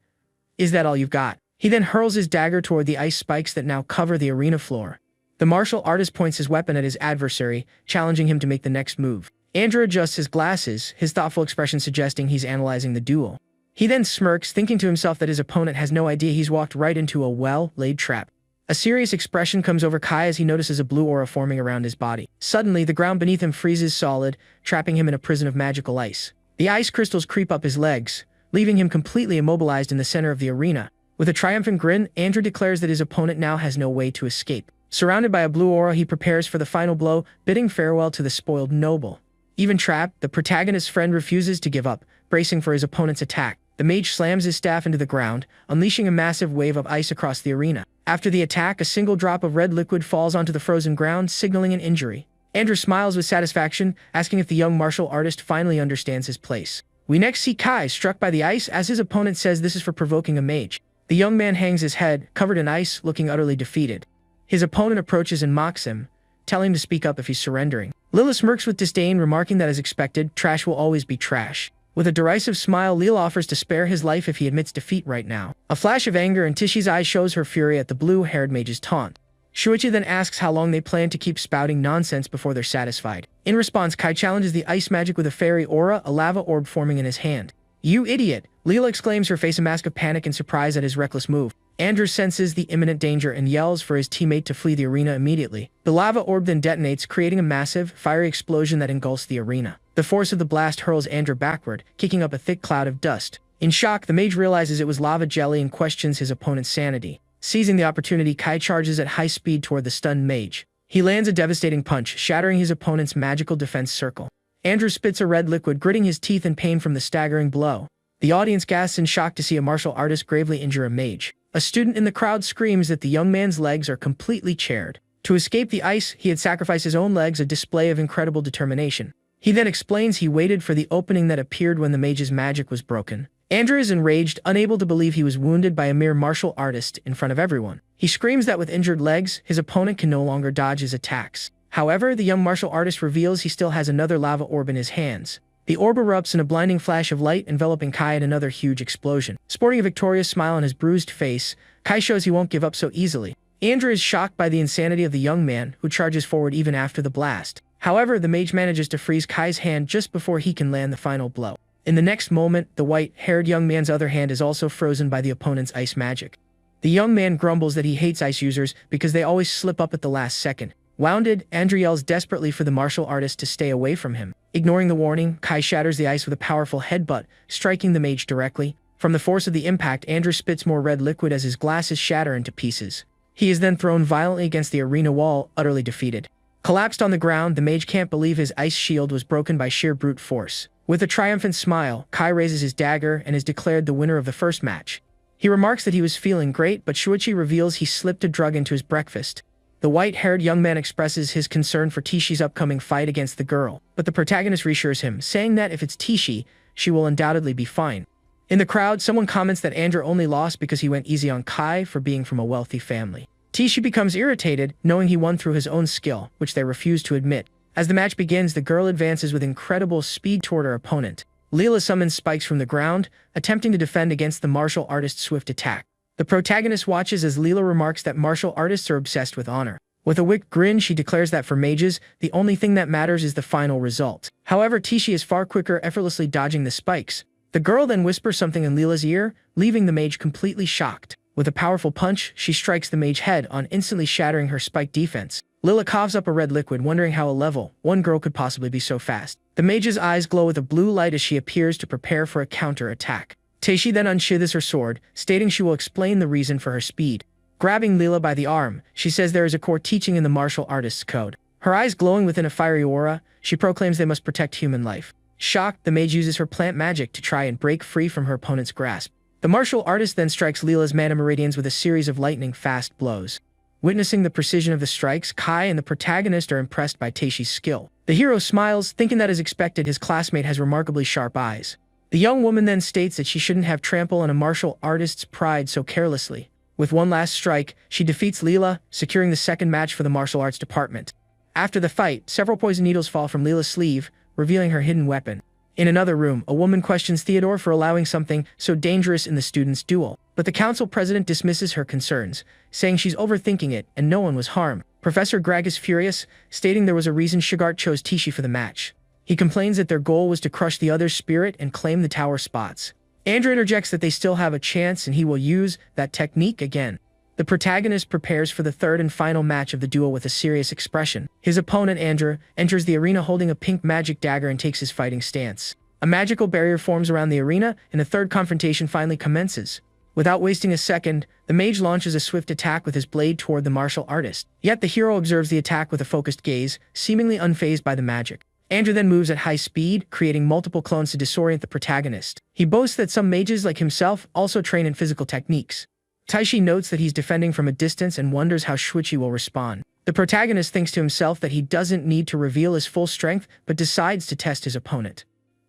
"Is that all you've got?" He then hurls his dagger toward the ice spikes that now cover the arena floor. The martial artist points his weapon at his adversary, challenging him to make the next move. Andrew adjusts his glasses, his thoughtful expression suggesting he's analyzing the duel. He then smirks, thinking to himself that his opponent has no idea he's walked right into a well-laid trap. A serious expression comes over Kai as he notices a blue aura forming around his body. Suddenly, the ground beneath him freezes solid, trapping him in a prison of magical ice. The ice crystals creep up his legs, leaving him completely immobilized in the center of the arena. With a triumphant grin, Andrew declares that his opponent now has no way to escape. Surrounded by a blue aura, he prepares for the final blow, bidding farewell to the spoiled noble. Even trapped, the protagonist's friend refuses to give up, bracing for his opponent's attack. The mage slams his staff into the ground, unleashing a massive wave of ice across the arena. After the attack, a single drop of red liquid falls onto the frozen ground, signaling an injury. Andrew smiles with satisfaction, asking if the young martial artist finally understands his place. We next see Kai struck by the ice as his opponent says this is for provoking a mage. The young man hangs his head, covered in ice, looking utterly defeated. His opponent approaches and mocks him, telling him to speak up if he's surrendering. Lila smirks with disdain, remarking that as expected, trash will always be trash. With a derisive smile, Lila offers to spare his life if he admits defeat right now. A flash of anger in Tishi's eyes shows her fury at the blue-haired mage's taunt. Shuichi then asks how long they plan to keep spouting nonsense before they're satisfied. In response, Kai challenges the ice magic with a fairy aura, a lava orb forming in his hand. "You idiot!" Leela exclaims, her face a mask of panic and surprise at his reckless move. Andrew senses the imminent danger and yells for his teammate to flee the arena immediately. The lava orb then detonates, creating a massive, fiery explosion that engulfs the arena. The force of the blast hurls Andrew backward, kicking up a thick cloud of dust. In shock, the mage realizes it was lava jelly and questions his opponent's sanity. Seizing the opportunity, Kai charges at high speed toward the stunned mage. He lands a devastating punch, shattering his opponent's magical defense circle. Andrew spits a red liquid, gritting his teeth in pain from the staggering blow. The audience gasps in shock to see a martial artist gravely injure a mage. A student in the crowd screams that the young man's legs are completely charred. To escape the ice, he had sacrificed his own legs, a display of incredible determination. He then explains he waited for the opening that appeared when the mage's magic was broken. Andrew is enraged, unable to believe he was wounded by a mere martial artist in front of everyone. He screams that with injured legs, his opponent can no longer dodge his attacks. However, the young martial artist reveals he still has another lava orb in his hands. The orb erupts in a blinding flash of light, enveloping Kai in another huge explosion. Sporting a victorious smile on his bruised face, Kai shows he won't give up so easily. Andrew is shocked by the insanity of the young man, who charges forward even after the blast. However, the mage manages to freeze Kai's hand just before he can land the final blow. In the next moment, the white-haired young man's other hand is also frozen by the opponent's ice magic. The young man grumbles that he hates ice users because they always slip up at the last second. Wounded, Andrew yells desperately for the martial artist to stay away from him. Ignoring the warning, Kai shatters the ice with a powerful headbutt, striking the mage directly. From the force of the impact, Andrew spits more red liquid as his glasses shatter into pieces. He is then thrown violently against the arena wall, utterly defeated. Collapsed on the ground, the mage can't believe his ice shield was broken by sheer brute force. With a triumphant smile, Kai raises his dagger and is declared the winner of the first match. He remarks that he was feeling great, but Shuichi reveals he slipped a drug into his breakfast. The white-haired young man expresses his concern for Tishi's upcoming fight against the girl, but the protagonist reassures him, saying that if it's Tishi, she will undoubtedly be fine. In the crowd, someone comments that Andrew only lost because he went easy on Kai for being from a wealthy family. Tishi becomes irritated, knowing he won through his own skill, which they refuse to admit. As the match begins, the girl advances with incredible speed toward her opponent. Leela summons spikes from the ground, attempting to defend against the martial artist's swift attack. The protagonist watches as Leela remarks that martial artists are obsessed with honor. With a wicked grin, she declares that for mages, the only thing that matters is the final result. However, Tishi is far quicker, effortlessly dodging the spikes. The girl then whispers something in Lila's ear, leaving the mage completely shocked. With a powerful punch, she strikes the mage head on, instantly shattering her spike defense. Lila coughs up a red liquid, wondering how a level 1 girl could possibly be so fast. The mage's eyes glow with a blue light as she appears to prepare for a counter-attack. Teishi then unsheathes her sword, stating she will explain the reason for her speed. Grabbing Lila by the arm, she says there is a core teaching in the martial artist's code. Her eyes glowing within a fiery aura, she proclaims they must protect human life. Shocked, the mage uses her plant magic to try and break free from her opponent's grasp. The martial artist then strikes Lila's mana meridians with a series of lightning-fast blows. Witnessing the precision of the strikes, Kai and the protagonist are impressed by Teishi's skill. The hero smiles, thinking that as expected, his classmate has remarkably sharp eyes. The young woman then states that she shouldn't have trampled on a martial artist's pride so carelessly. With one last strike, she defeats Lila, securing the second match for the martial arts department. After the fight, several poison needles fall from Lila's sleeve, revealing her hidden weapon. In another room, a woman questions Theodore for allowing something so dangerous in the students' duel. But the council president dismisses her concerns, saying she's overthinking it and no one was harmed. Professor Greg is furious, stating there was a reason Shigart chose Tishi for the match. He complains that their goal was to crush the other's spirit and claim the tower spots. Andrew interjects that they still have a chance and he will use that technique again. The protagonist prepares for the third and final match of the duel with a serious expression. His opponent, Andrew, enters the arena holding a pink magic dagger and takes his fighting stance. A magical barrier forms around the arena, and a third confrontation finally commences. Without wasting a second, the mage launches a swift attack with his blade toward the martial artist. Yet the hero observes the attack with a focused gaze, seemingly unfazed by the magic. Andrew then moves at high speed, creating multiple clones to disorient the protagonist. He boasts that some mages like himself also train in physical techniques. Taishi notes that he's defending from a distance and wonders how Shuichi will respond. The protagonist thinks to himself that he doesn't need to reveal his full strength, but decides to test his opponent.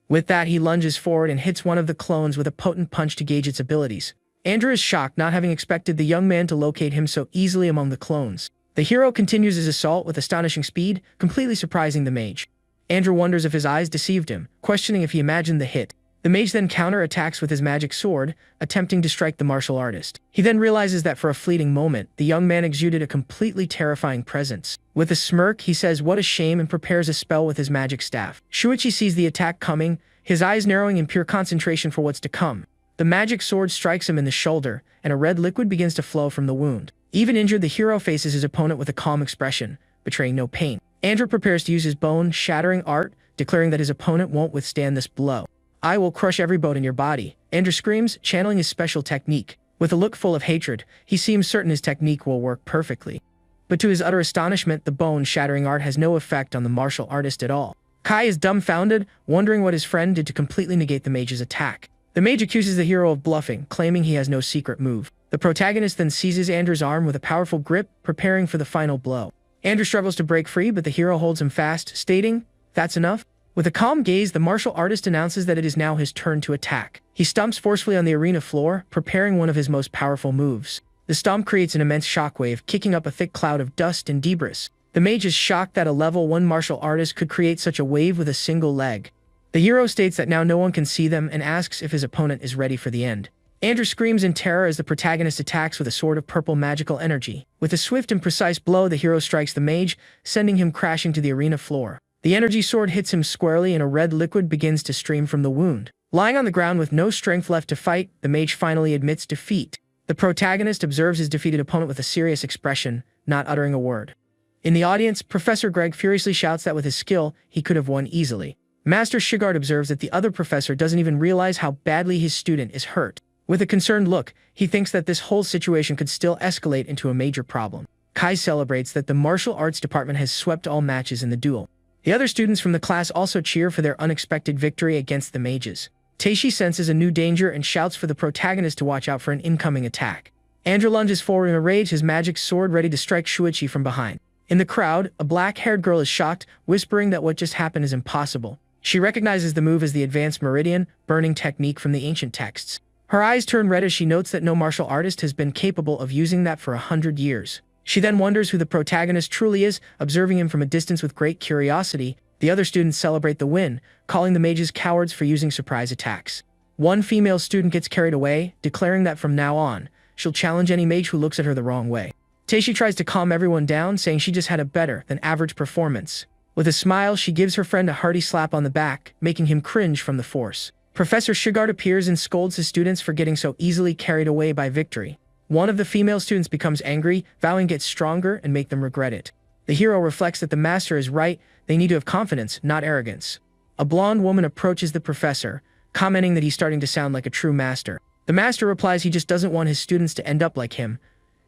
With that, he lunges forward and hits one of the clones with a potent punch to gauge its abilities. Andrew is shocked, not having expected the young man to locate him so easily among the clones. The hero continues his assault with astonishing speed, completely surprising the mage. Andrew wonders if his eyes deceived him, questioning if he imagined the hit. The mage then counter-attacks with his magic sword, attempting to strike the martial artist. He then realizes that for a fleeting moment, the young man exuded a completely terrifying presence. With a smirk, he says what a shame and prepares a spell with his magic staff. Shuichi sees the attack coming, his eyes narrowing in pure concentration for what's to come. The magic sword strikes him in the shoulder, and a red liquid begins to flow from the wound. Even injured, the hero faces his opponent with a calm expression, betraying no pain. Andrew prepares to use his bone-shattering art, declaring that his opponent won't withstand this blow. "I will crush every bone in your body," Andrew screams, channeling his special technique. With a look full of hatred, he seems certain his technique will work perfectly. But to his utter astonishment, the bone-shattering art has no effect on the martial artist at all. Kai is dumbfounded, wondering what his friend did to completely negate the mage's attack. The mage accuses the hero of bluffing, claiming he has no secret move. The protagonist then seizes Andrew's arm with a powerful grip, preparing for the final blow. Andrew struggles to break free, but the hero holds him fast, stating, "That's enough." With a calm gaze, the martial artist announces that it is now his turn to attack. He stomps forcefully on the arena floor, preparing one of his most powerful moves. The stomp creates an immense shockwave, kicking up a thick cloud of dust and debris. The mage is shocked that a level 1 martial artist could create such a wave with a single leg. The hero states that now no one can see them and asks if his opponent is ready for the end. Andrew screams in terror as the protagonist attacks with a sword of purple magical energy. With a swift and precise blow, the hero strikes the mage, sending him crashing to the arena floor. The energy sword hits him squarely and a red liquid begins to stream from the wound. Lying on the ground with no strength left to fight, the mage finally admits defeat. The protagonist observes his defeated opponent with a serious expression, not uttering a word. In the audience, Professor Greg furiously shouts that with his skill, he could have won easily. Master Shigart observes that the other professor doesn't even realize how badly his student is hurt. With a concerned look, he thinks that this whole situation could still escalate into a major problem. Kai celebrates that the martial arts department has swept all matches in the duel. The other students from the class also cheer for their unexpected victory against the mages. Teishi senses a new danger and shouts for the protagonist to watch out for an incoming attack. Andrew lunges forward in a rage, his magic sword ready to strike Shuichi from behind. In the crowd, a black-haired girl is shocked, whispering that what just happened is impossible. She recognizes the move as the advanced meridian burning technique from the ancient texts. Her eyes turn red as she notes that no martial artist has been capable of using that for 100 years. She then wonders who the protagonist truly is, observing him from a distance with great curiosity. The other students celebrate the win, calling the mages cowards for using surprise attacks. One female student gets carried away, declaring that from now on, she'll challenge any mage who looks at her the wrong way. Teishi tries to calm everyone down, saying she just had a better than average performance. With a smile, she gives her friend a hearty slap on the back, making him cringe from the force. Professor Shigart appears and scolds his students for getting so easily carried away by victory. One of the female students becomes angry, vowing to get stronger and make them regret it. The hero reflects that the master is right, they need to have confidence, not arrogance. A blonde woman approaches the professor, commenting that he's starting to sound like a true master. The master replies he just doesn't want his students to end up like him,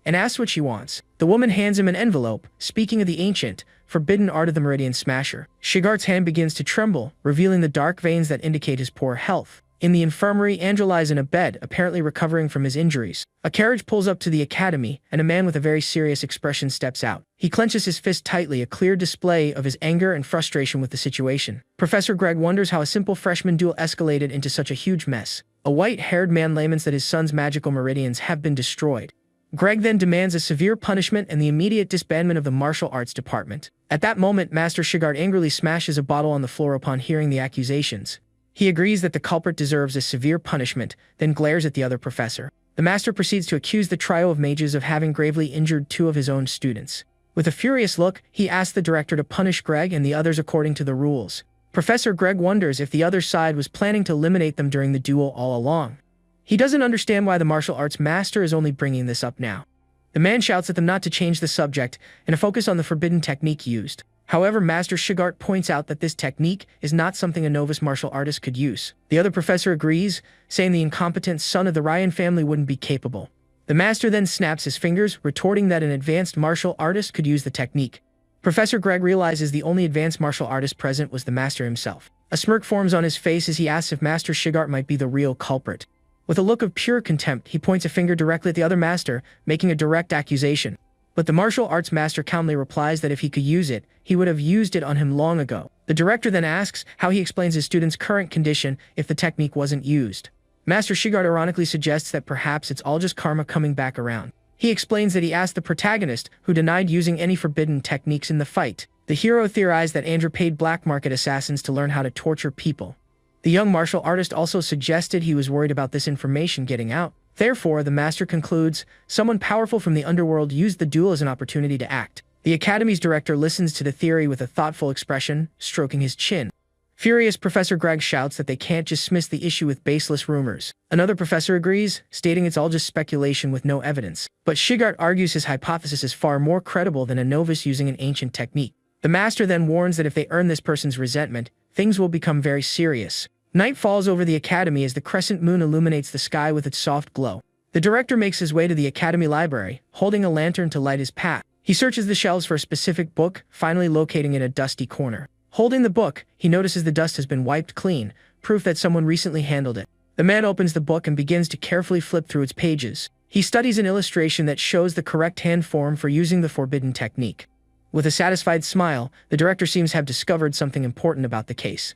and asks what she wants. The woman hands him an envelope, speaking of the ancient, forbidden art of the Meridian Smasher. Shigart's hand begins to tremble, revealing the dark veins that indicate his poor health. In the infirmary, Andrew lies in a bed, apparently recovering from his injuries. A carriage pulls up to the academy, and a man with a very serious expression steps out. He clenches his fist tightly, a clear display of his anger and frustration with the situation. Professor Greg wonders how a simple freshman duel escalated into such a huge mess. A white-haired man laments that his son's magical meridians have been destroyed. Greg then demands a severe punishment and the immediate disbandment of the martial arts department. At that moment, Master Shigart angrily smashes a bottle on the floor upon hearing the accusations. He agrees that the culprit deserves a severe punishment, then glares at the other professor. The master proceeds to accuse the trio of mages of having gravely injured two of his own students. With a furious look, he asks the director to punish Greg and the others according to the rules. Professor Greg wonders if the other side was planning to eliminate them during the duel all along. He doesn't understand why the martial arts master is only bringing this up now. The man shouts at them not to change the subject and to focus on the forbidden technique used. However, Master Shigart points out that this technique is not something a novice martial artist could use. The other professor agrees, saying the incompetent son of the Ryan family wouldn't be capable. The master then snaps his fingers, retorting that an advanced martial artist could use the technique. Professor Greg realizes the only advanced martial artist present was the master himself. A smirk forms on his face as he asks if Master Shigart might be the real culprit. With a look of pure contempt, he points a finger directly at the other master, making a direct accusation. But the martial arts master calmly replies that if he could use it, he would have used it on him long ago. The director then asks how he explains his student's current condition if the technique wasn't used. Master Shigart ironically suggests that perhaps it's all just karma coming back around. He explains that he asked the protagonist, who denied using any forbidden techniques in the fight. The hero theorized that Andrew paid black market assassins to learn how to torture people. The young martial artist also suggested he was worried about this information getting out. Therefore, the master concludes, someone powerful from the underworld used the duel as an opportunity to act. The academy's director listens to the theory with a thoughtful expression, stroking his chin. Furious, Professor Greg shouts that they can't dismiss the issue with baseless rumors. Another professor agrees, stating it's all just speculation with no evidence. But Shigart argues his hypothesis is far more credible than a novice using an ancient technique. The master then warns that if they earn this person's resentment, things will become very serious. Night falls over the academy as the crescent moon illuminates the sky with its soft glow. The director makes his way to the academy library, holding a lantern to light his path. He searches the shelves for a specific book, finally locating it in a dusty corner. Holding the book, he notices the dust has been wiped clean, proof that someone recently handled it. The man opens the book and begins to carefully flip through its pages. He studies an illustration that shows the correct hand form for using the forbidden technique. With a satisfied smile, the director seems to have discovered something important about the case.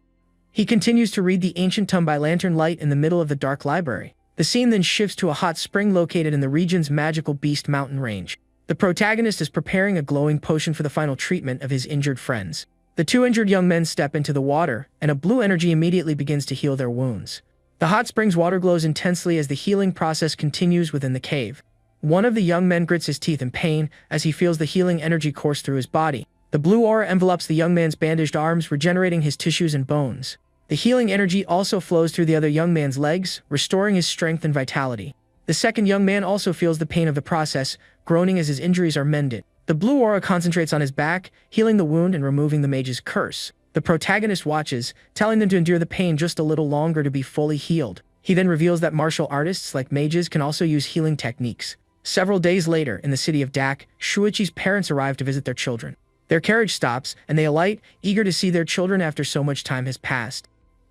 He continues to read the ancient tome by lantern light in the middle of the dark library. The scene then shifts to a hot spring located in the region's magical Beast Mountain range. The protagonist is preparing a glowing potion for the final treatment of his injured friends. The two injured young men step into the water, and a blue energy immediately begins to heal their wounds. The hot spring's water glows intensely as the healing process continues within the cave. One of the young men grits his teeth in pain as he feels the healing energy course through his body. The blue aura envelops the young man's bandaged arms, regenerating his tissues and bones. The healing energy also flows through the other young man's legs, restoring his strength and vitality. The second young man also feels the pain of the process, groaning as his injuries are mended. The blue aura concentrates on his back, healing the wound and removing the mage's curse. The protagonist watches, telling them to endure the pain just a little longer to be fully healed. He then reveals that martial artists like mages can also use healing techniques. Several days later, in the city of Dak, Shuichi's parents arrive to visit their children. Their carriage stops, and they alight, eager to see their children after so much time has passed.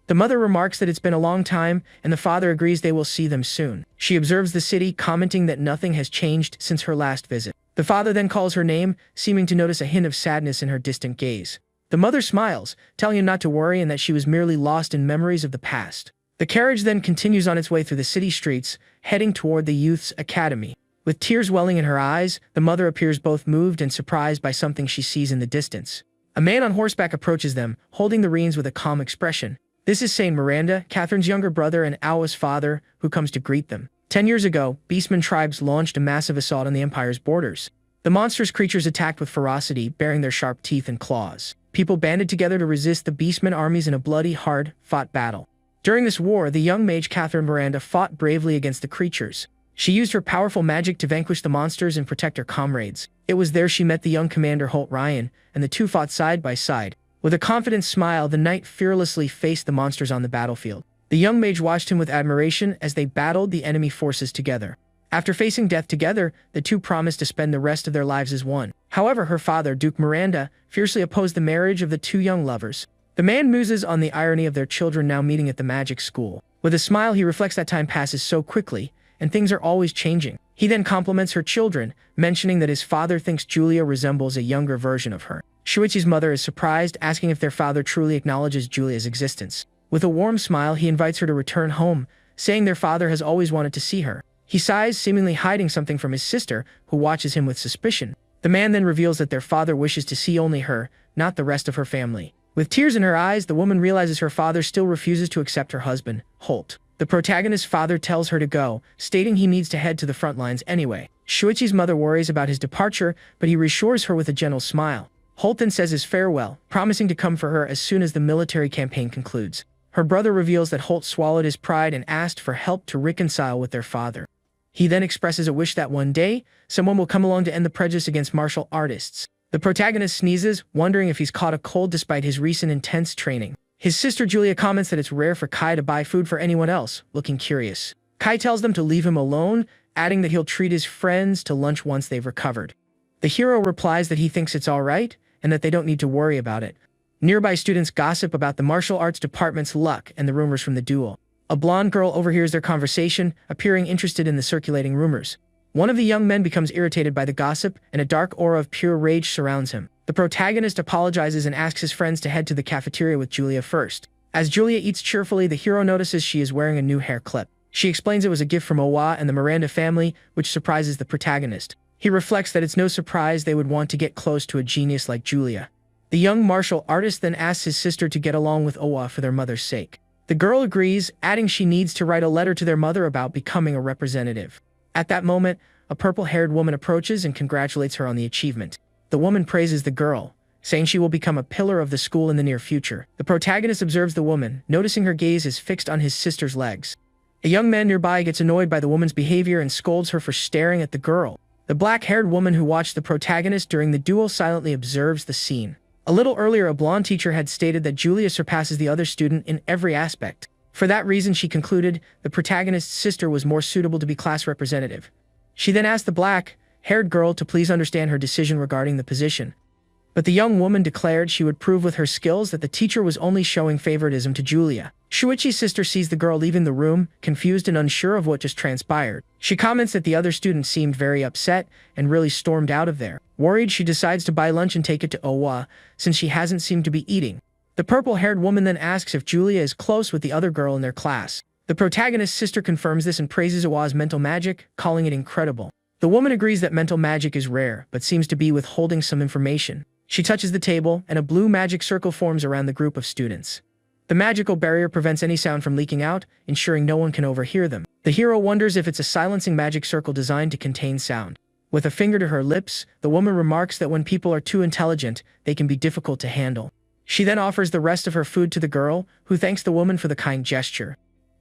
The mother remarks that it's been a long time, and the father agrees they will see them soon. She observes the city, commenting that nothing has changed since her last visit. The father then calls her name, seeming to notice a hint of sadness in her distant gaze. The mother smiles, telling him not to worry and that she was merely lost in memories of the past. The carriage then continues on its way through the city streets, heading toward the youth's academy. With tears welling in her eyes, the mother appears both moved and surprised by something she sees in the distance. A man on horseback approaches them, holding the reins with a calm expression. This is Saint Miranda, Catherine's younger brother and Awa's father, who comes to greet them. 10 years ago, Beastman tribes launched a massive assault on the Empire's borders. The monstrous creatures attacked with ferocity, baring their sharp teeth and claws. People banded together to resist the beastmen armies in a bloody, hard-fought battle. During this war, the young mage Catherine Miranda fought bravely against the creatures. She used her powerful magic to vanquish the monsters and protect her comrades. It was there she met the young commander Holt Ryan, and the two fought side by side. With a confident smile, the knight fearlessly faced the monsters on the battlefield. The young mage watched him with admiration as they battled the enemy forces together. After facing death together, the two promised to spend the rest of their lives as one. However, her father, Duke Miranda, fiercely opposed the marriage of the two young lovers. The man muses on the irony of their children now meeting at the magic school. With a smile, he reflects that time passes so quickly, and things are always changing. He then compliments her children, mentioning that his father thinks Julia resembles a younger version of her. Shuichi's mother is surprised, asking if their father truly acknowledges Julia's existence. With a warm smile, he invites her to return home, saying their father has always wanted to see her. He sighs, seemingly hiding something from his sister, who watches him with suspicion. The man then reveals that their father wishes to see only her, not the rest of her family. With tears in her eyes, the woman realizes her father still refuses to accept her husband, Holt. The protagonist's father tells her to go, stating he needs to head to the front lines anyway. Shuichi's mother worries about his departure, but he reassures her with a gentle smile. Holt then says his farewell, promising to come for her as soon as the military campaign concludes. Her brother reveals that Holt swallowed his pride and asked for help to reconcile with their father. He then expresses a wish that one day, someone will come along to end the prejudice against martial artists. The protagonist sneezes, wondering if he's caught a cold despite his recent intense training. His sister Julia comments that it's rare for Kai to buy food for anyone else, looking curious. Kai tells them to leave him alone, adding that he'll treat his friends to lunch once they've recovered. The hero replies that he thinks it's alright, and that they don't need to worry about it. Nearby students gossip about the martial arts department's luck and the rumors from the duel. A blonde girl overhears their conversation, appearing interested in the circulating rumors. One of the young men becomes irritated by the gossip, and a dark aura of pure rage surrounds him. The protagonist apologizes and asks his friends to head to the cafeteria with Julia first. As Julia eats cheerfully, the hero notices she is wearing a new hair clip. She explains it was a gift from Owa and the Miranda family, which surprises the protagonist. He reflects that it's no surprise they would want to get close to a genius like Julia. The young martial artist then asks his sister to get along with Owa for their mother's sake. The girl agrees, adding she needs to write a letter to their mother about becoming a representative. At that moment, a purple-haired woman approaches and congratulates her on the achievement. The woman praises the girl, saying she will become a pillar of the school in the near future. The protagonist observes the woman, noticing her gaze is fixed on his sister's legs. A young man nearby gets annoyed by the woman's behavior and scolds her for staring at the girl. The black-haired woman who watched the protagonist during the duel silently observes the scene. A little earlier, a blonde teacher had stated that Julia surpasses the other student in every aspect. For that reason, she concluded the protagonist's sister was more suitable to be class representative. She then asked the black-haired girl to please understand her decision regarding the position. But the young woman declared she would prove with her skills that the teacher was only showing favoritism to Julia. Shuichi's sister sees the girl leaving the room, confused and unsure of what just transpired. She comments that the other student seemed very upset and really stormed out of there. Worried, she decides to buy lunch and take it to Owa, since she hasn't seemed to be eating. The purple-haired woman then asks if Julia is close with the other girl in their class. The protagonist's sister confirms this and praises Owa's mental magic, calling it incredible. The woman agrees that mental magic is rare, but seems to be withholding some information. She touches the table, and a blue magic circle forms around the group of students. The magical barrier prevents any sound from leaking out, ensuring no one can overhear them. The hero wonders if it's a silencing magic circle designed to contain sound. With a finger to her lips, the woman remarks that when people are too intelligent, they can be difficult to handle. She then offers the rest of her food to the girl, who thanks the woman for the kind gesture.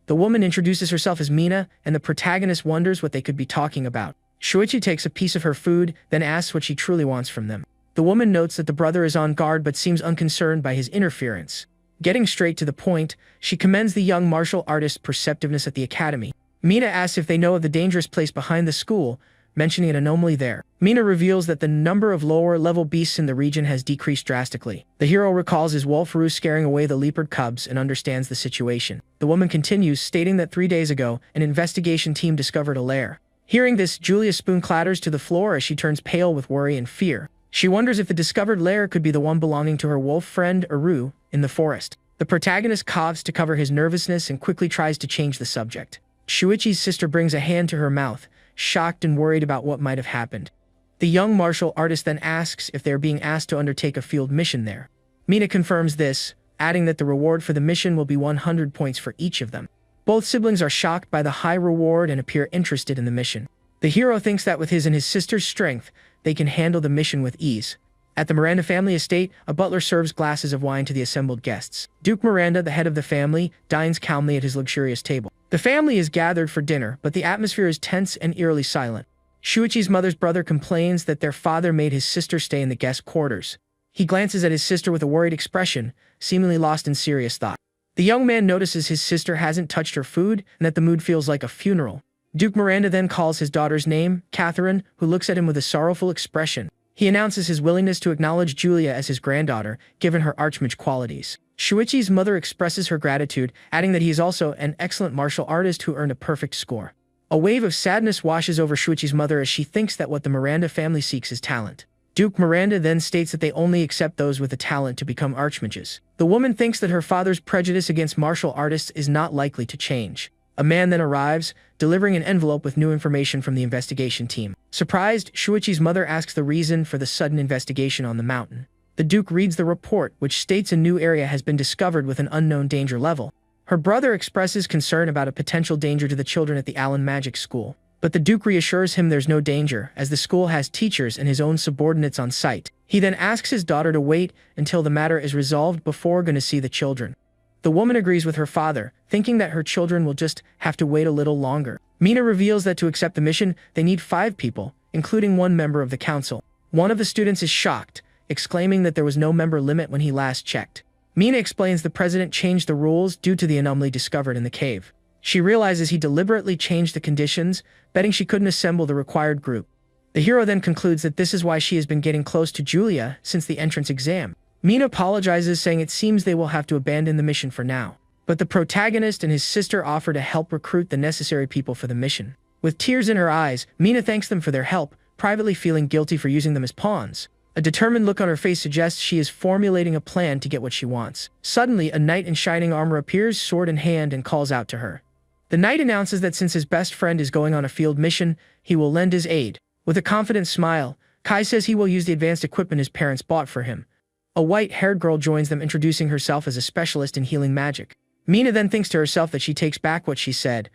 The woman introduces herself as Mina, and the protagonist wonders what they could be talking about. Shuichi takes a piece of her food, then asks what she truly wants from them. The woman notes that the brother is on guard but seems unconcerned by his interference. Getting straight to the point, she commends the young martial artist's perceptiveness at the academy. Mina asks if they know of the dangerous place behind the school, mentioning an anomaly there. Mina reveals that the number of lower-level beasts in the region has decreased drastically. The hero recalls his Wolfaroo scaring away the leopard cubs and understands the situation. The woman continues, stating that 3 days ago, an investigation team discovered a lair. Hearing this, Julia's spoon clatters to the floor as she turns pale with worry and fear. She wonders if the discovered lair could be the one belonging to her wolf friend, Eru, in the forest. The protagonist coughs to cover his nervousness and quickly tries to change the subject. Shuichi's sister brings a hand to her mouth, shocked and worried about what might have happened. The young martial artist then asks if they are being asked to undertake a field mission there. Mina confirms this, adding that the reward for the mission will be 100 points for each of them. Both siblings are shocked by the high reward and appear interested in the mission. The hero thinks that with his and his sister's strength, they can handle the mission with ease. At the Miranda family estate, a butler serves glasses of wine to the assembled guests. Duke Miranda, the head of the family, dines calmly at his luxurious table. The family is gathered for dinner, but the atmosphere is tense and eerily silent. Shuichi's mother's brother complains that their father made his sister stay in the guest quarters. He glances at his sister with a worried expression, seemingly lost in serious thought. The young man notices his sister hasn't touched her food and that the mood feels like a funeral. Duke Miranda then calls his daughter's name, Catherine, who looks at him with a sorrowful expression. He announces his willingness to acknowledge Julia as his granddaughter, given her archmage qualities. Shuichi's mother expresses her gratitude, adding that he is also an excellent martial artist who earned a perfect score. A wave of sadness washes over Shuichi's mother as she thinks that what the Miranda family seeks is talent. Duke Miranda then states that they only accept those with the talent to become archmages. The woman thinks that her father's prejudice against martial artists is not likely to change. A man then arrives, delivering an envelope with new information from the investigation team. Surprised, Shuichi's mother asks the reason for the sudden investigation on the mountain. The Duke reads the report, which states a new area has been discovered with an unknown danger level. Her brother expresses concern about a potential danger to the children at the Allen Magic School. But the Duke reassures him there's no danger, as the school has teachers and his own subordinates on site. He then asks his daughter to wait until the matter is resolved before going to see the children. The woman agrees with her father, thinking that her children will just have to wait a little longer. Mina reveals that to accept the mission, they need 5 people, including 1 member of the council. One of the students is shocked, exclaiming that there was no member limit when he last checked. Mina explains the president changed the rules due to the anomaly discovered in the cave. She realizes he deliberately changed the conditions, betting she couldn't assemble the required group. The hero then concludes that this is why she has been getting close to Julia since the entrance exam. Mina apologizes, saying it seems they will have to abandon the mission for now. But the protagonist and his sister offer to help recruit the necessary people for the mission. With tears in her eyes, Mina thanks them for their help, privately feeling guilty for using them as pawns. A determined look on her face suggests she is formulating a plan to get what she wants. Suddenly, a knight in shining armor appears, sword in hand, and calls out to her. The knight announces that since his best friend is going on a field mission, he will lend his aid. With a confident smile, Kai says he will use the advanced equipment his parents bought for him. A white-haired girl joins them, introducing herself as a specialist in healing magic. Mina then thinks to herself that she takes back what she said.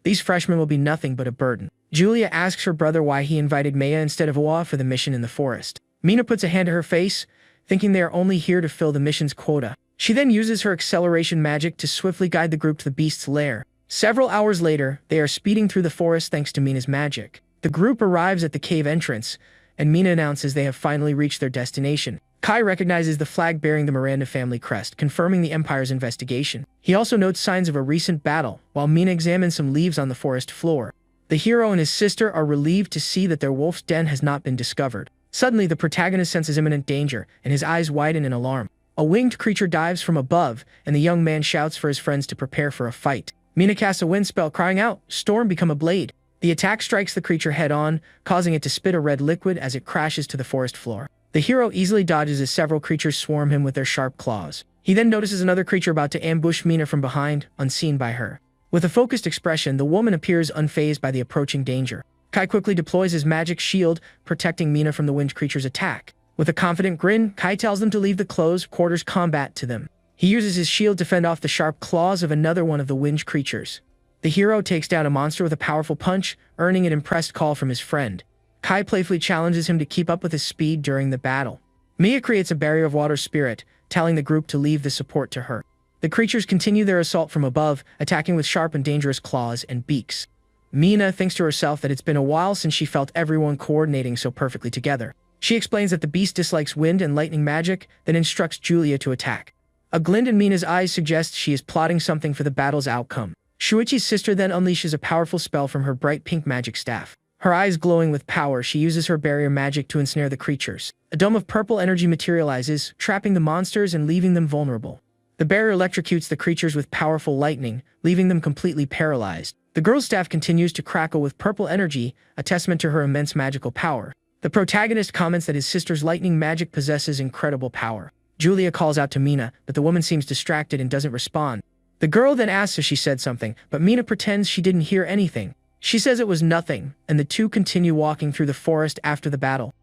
These freshmen will be nothing but a burden. Julia asks her brother why he invited Maya instead of Oa for the mission in the forest. Mina puts a hand to her face, thinking they are only here to fill the mission's quota. She then uses her acceleration magic to swiftly guide the group to the beast's lair. Several hours later, they are speeding through the forest thanks to Mina's magic. The group arrives at the cave entrance, and Mina announces they have finally reached their destination. Kai recognizes the flag bearing the Miranda family crest, confirming the Empire's investigation. He also notes signs of a recent battle, while Mina examines some leaves on the forest floor. The hero and his sister are relieved to see that their wolf's den has not been discovered. Suddenly, the protagonist senses imminent danger, and his eyes widen in alarm. A winged creature dives from above, and the young man shouts for his friends to prepare for a fight. Mina casts a wind spell, crying out, "Storm, become a blade." The attack strikes the creature head-on, causing it to spit a red liquid as it crashes to the forest floor. The hero easily dodges as several creatures swarm him with their sharp claws. He then notices another creature about to ambush Mina from behind, unseen by her. With a focused expression, the woman appears unfazed by the approaching danger. Kai quickly deploys his magic shield, protecting Mina from the winged creature's attack. With a confident grin, Kai tells them to leave the close quarters combat to them. He uses his shield to fend off the sharp claws of another one of the winged creatures. The hero takes down a monster with a powerful punch, earning an impressed call from his friend. Kai playfully challenges him to keep up with his speed during the battle. Mia creates a barrier of water spirit, telling the group to leave the support to her. The creatures continue their assault from above, attacking with sharp and dangerous claws and beaks. Mina thinks to herself that it's been a while since she felt everyone coordinating so perfectly together. She explains that the beast dislikes wind and lightning magic, then instructs Julia to attack. A glint in Mina's eyes suggests she is plotting something for the battle's outcome. Shuichi's sister then unleashes a powerful spell from her bright pink magic staff. Her eyes glowing with power, she uses her barrier magic to ensnare the creatures. A dome of purple energy materializes, trapping the monsters and leaving them vulnerable. The barrier electrocutes the creatures with powerful lightning, leaving them completely paralyzed. The girl's staff continues to crackle with purple energy, a testament to her immense magical power. The protagonist comments that his sister's lightning magic possesses incredible power. Julia calls out to Mina, but the woman seems distracted and doesn't respond. The girl then asks if she said something, but Mina pretends she didn't hear anything. She says it was nothing, and the two continue walking through the forest after the battle.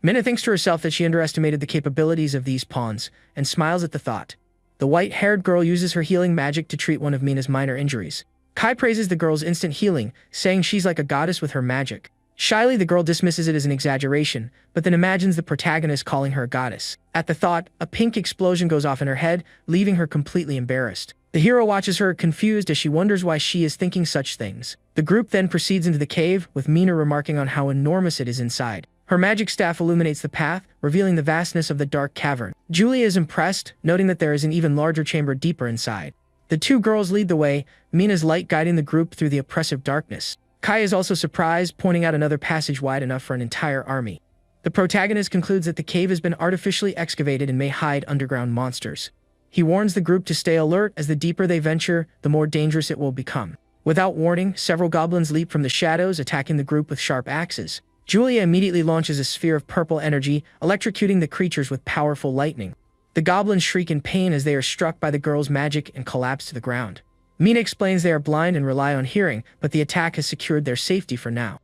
Mina thinks to herself that she underestimated the capabilities of these pawns, and smiles at the thought. The white-haired girl uses her healing magic to treat one of Mina's minor injuries. Kai praises the girl's instant healing, saying she's like a goddess with her magic. Shyly, the girl dismisses it as an exaggeration, but then imagines the protagonist calling her a goddess. At the thought, a pink explosion goes off in her head, leaving her completely embarrassed. The hero watches her confused as she wonders why she is thinking such things. The group then proceeds into the cave, with Mina remarking on how enormous it is inside. Her magic staff illuminates the path, revealing the vastness of the dark cavern. Julia is impressed, noting that there is an even larger chamber deeper inside. The two girls lead the way, Mina's light guiding the group through the oppressive darkness. Kai is also surprised, pointing out another passage wide enough for an entire army. The protagonist concludes that the cave has been artificially excavated and may hide underground monsters. He warns the group to stay alert, as the deeper they venture, the more dangerous it will become. Without warning, several goblins leap from the shadows, attacking the group with sharp axes. Julia immediately launches a sphere of purple energy, electrocuting the creatures with powerful lightning. The goblins shriek in pain as they are struck by the girl's magic and collapse to the ground. Mina explains they are blind and rely on hearing, but the attack has secured their safety for now.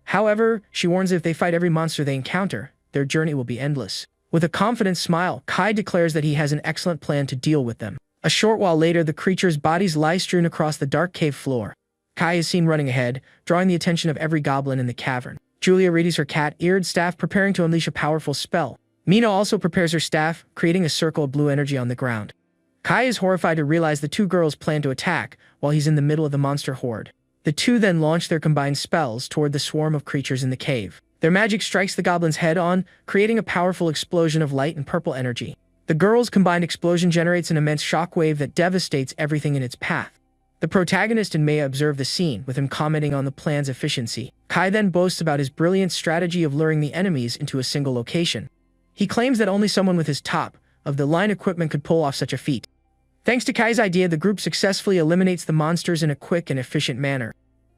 However, she warns that if they fight every monster they encounter, their journey will be endless. With a confident smile, Kai declares that he has an excellent plan to deal with them. A short while later, the creatures' bodies lie strewn across the dark cave floor. Kai is seen running ahead, drawing the attention of every goblin in the cavern. Julia readies her cat-eared staff, preparing to unleash a powerful spell. Mina also prepares her staff, creating a circle of blue energy on the ground. Kai is horrified to realize the two girls plan to attack while he's in the middle of the monster horde. The two then launch their combined spells toward the swarm of creatures in the cave. Their magic strikes the goblin's head on, creating a powerful explosion of light and purple energy. The girls' combined explosion generates an immense shockwave that devastates everything in its path. The protagonist and Maya observe the scene, with him commenting on the plan's efficiency. Kai then boasts about his brilliant strategy of luring the enemies into a single location. He claims that only someone with his top-of-the-line equipment could pull off such a feat. Thanks to Kai's idea, the group successfully eliminates the monsters in a quick and efficient manner.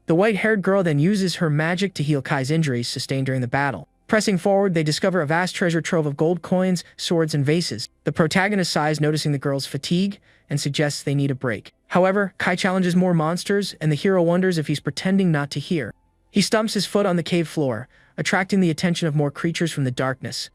The white-haired girl then uses her magic to heal Kai's injuries sustained during the battle. Pressing forward, they discover a vast treasure trove of gold coins, swords, and vases. The protagonist sighs, noticing the girl's fatigue, and suggests they need a break. However, Kai challenges more monsters, and the hero wonders if he's pretending not to hear. He stumps his foot on the cave floor, attracting the attention of more creatures from the darkness.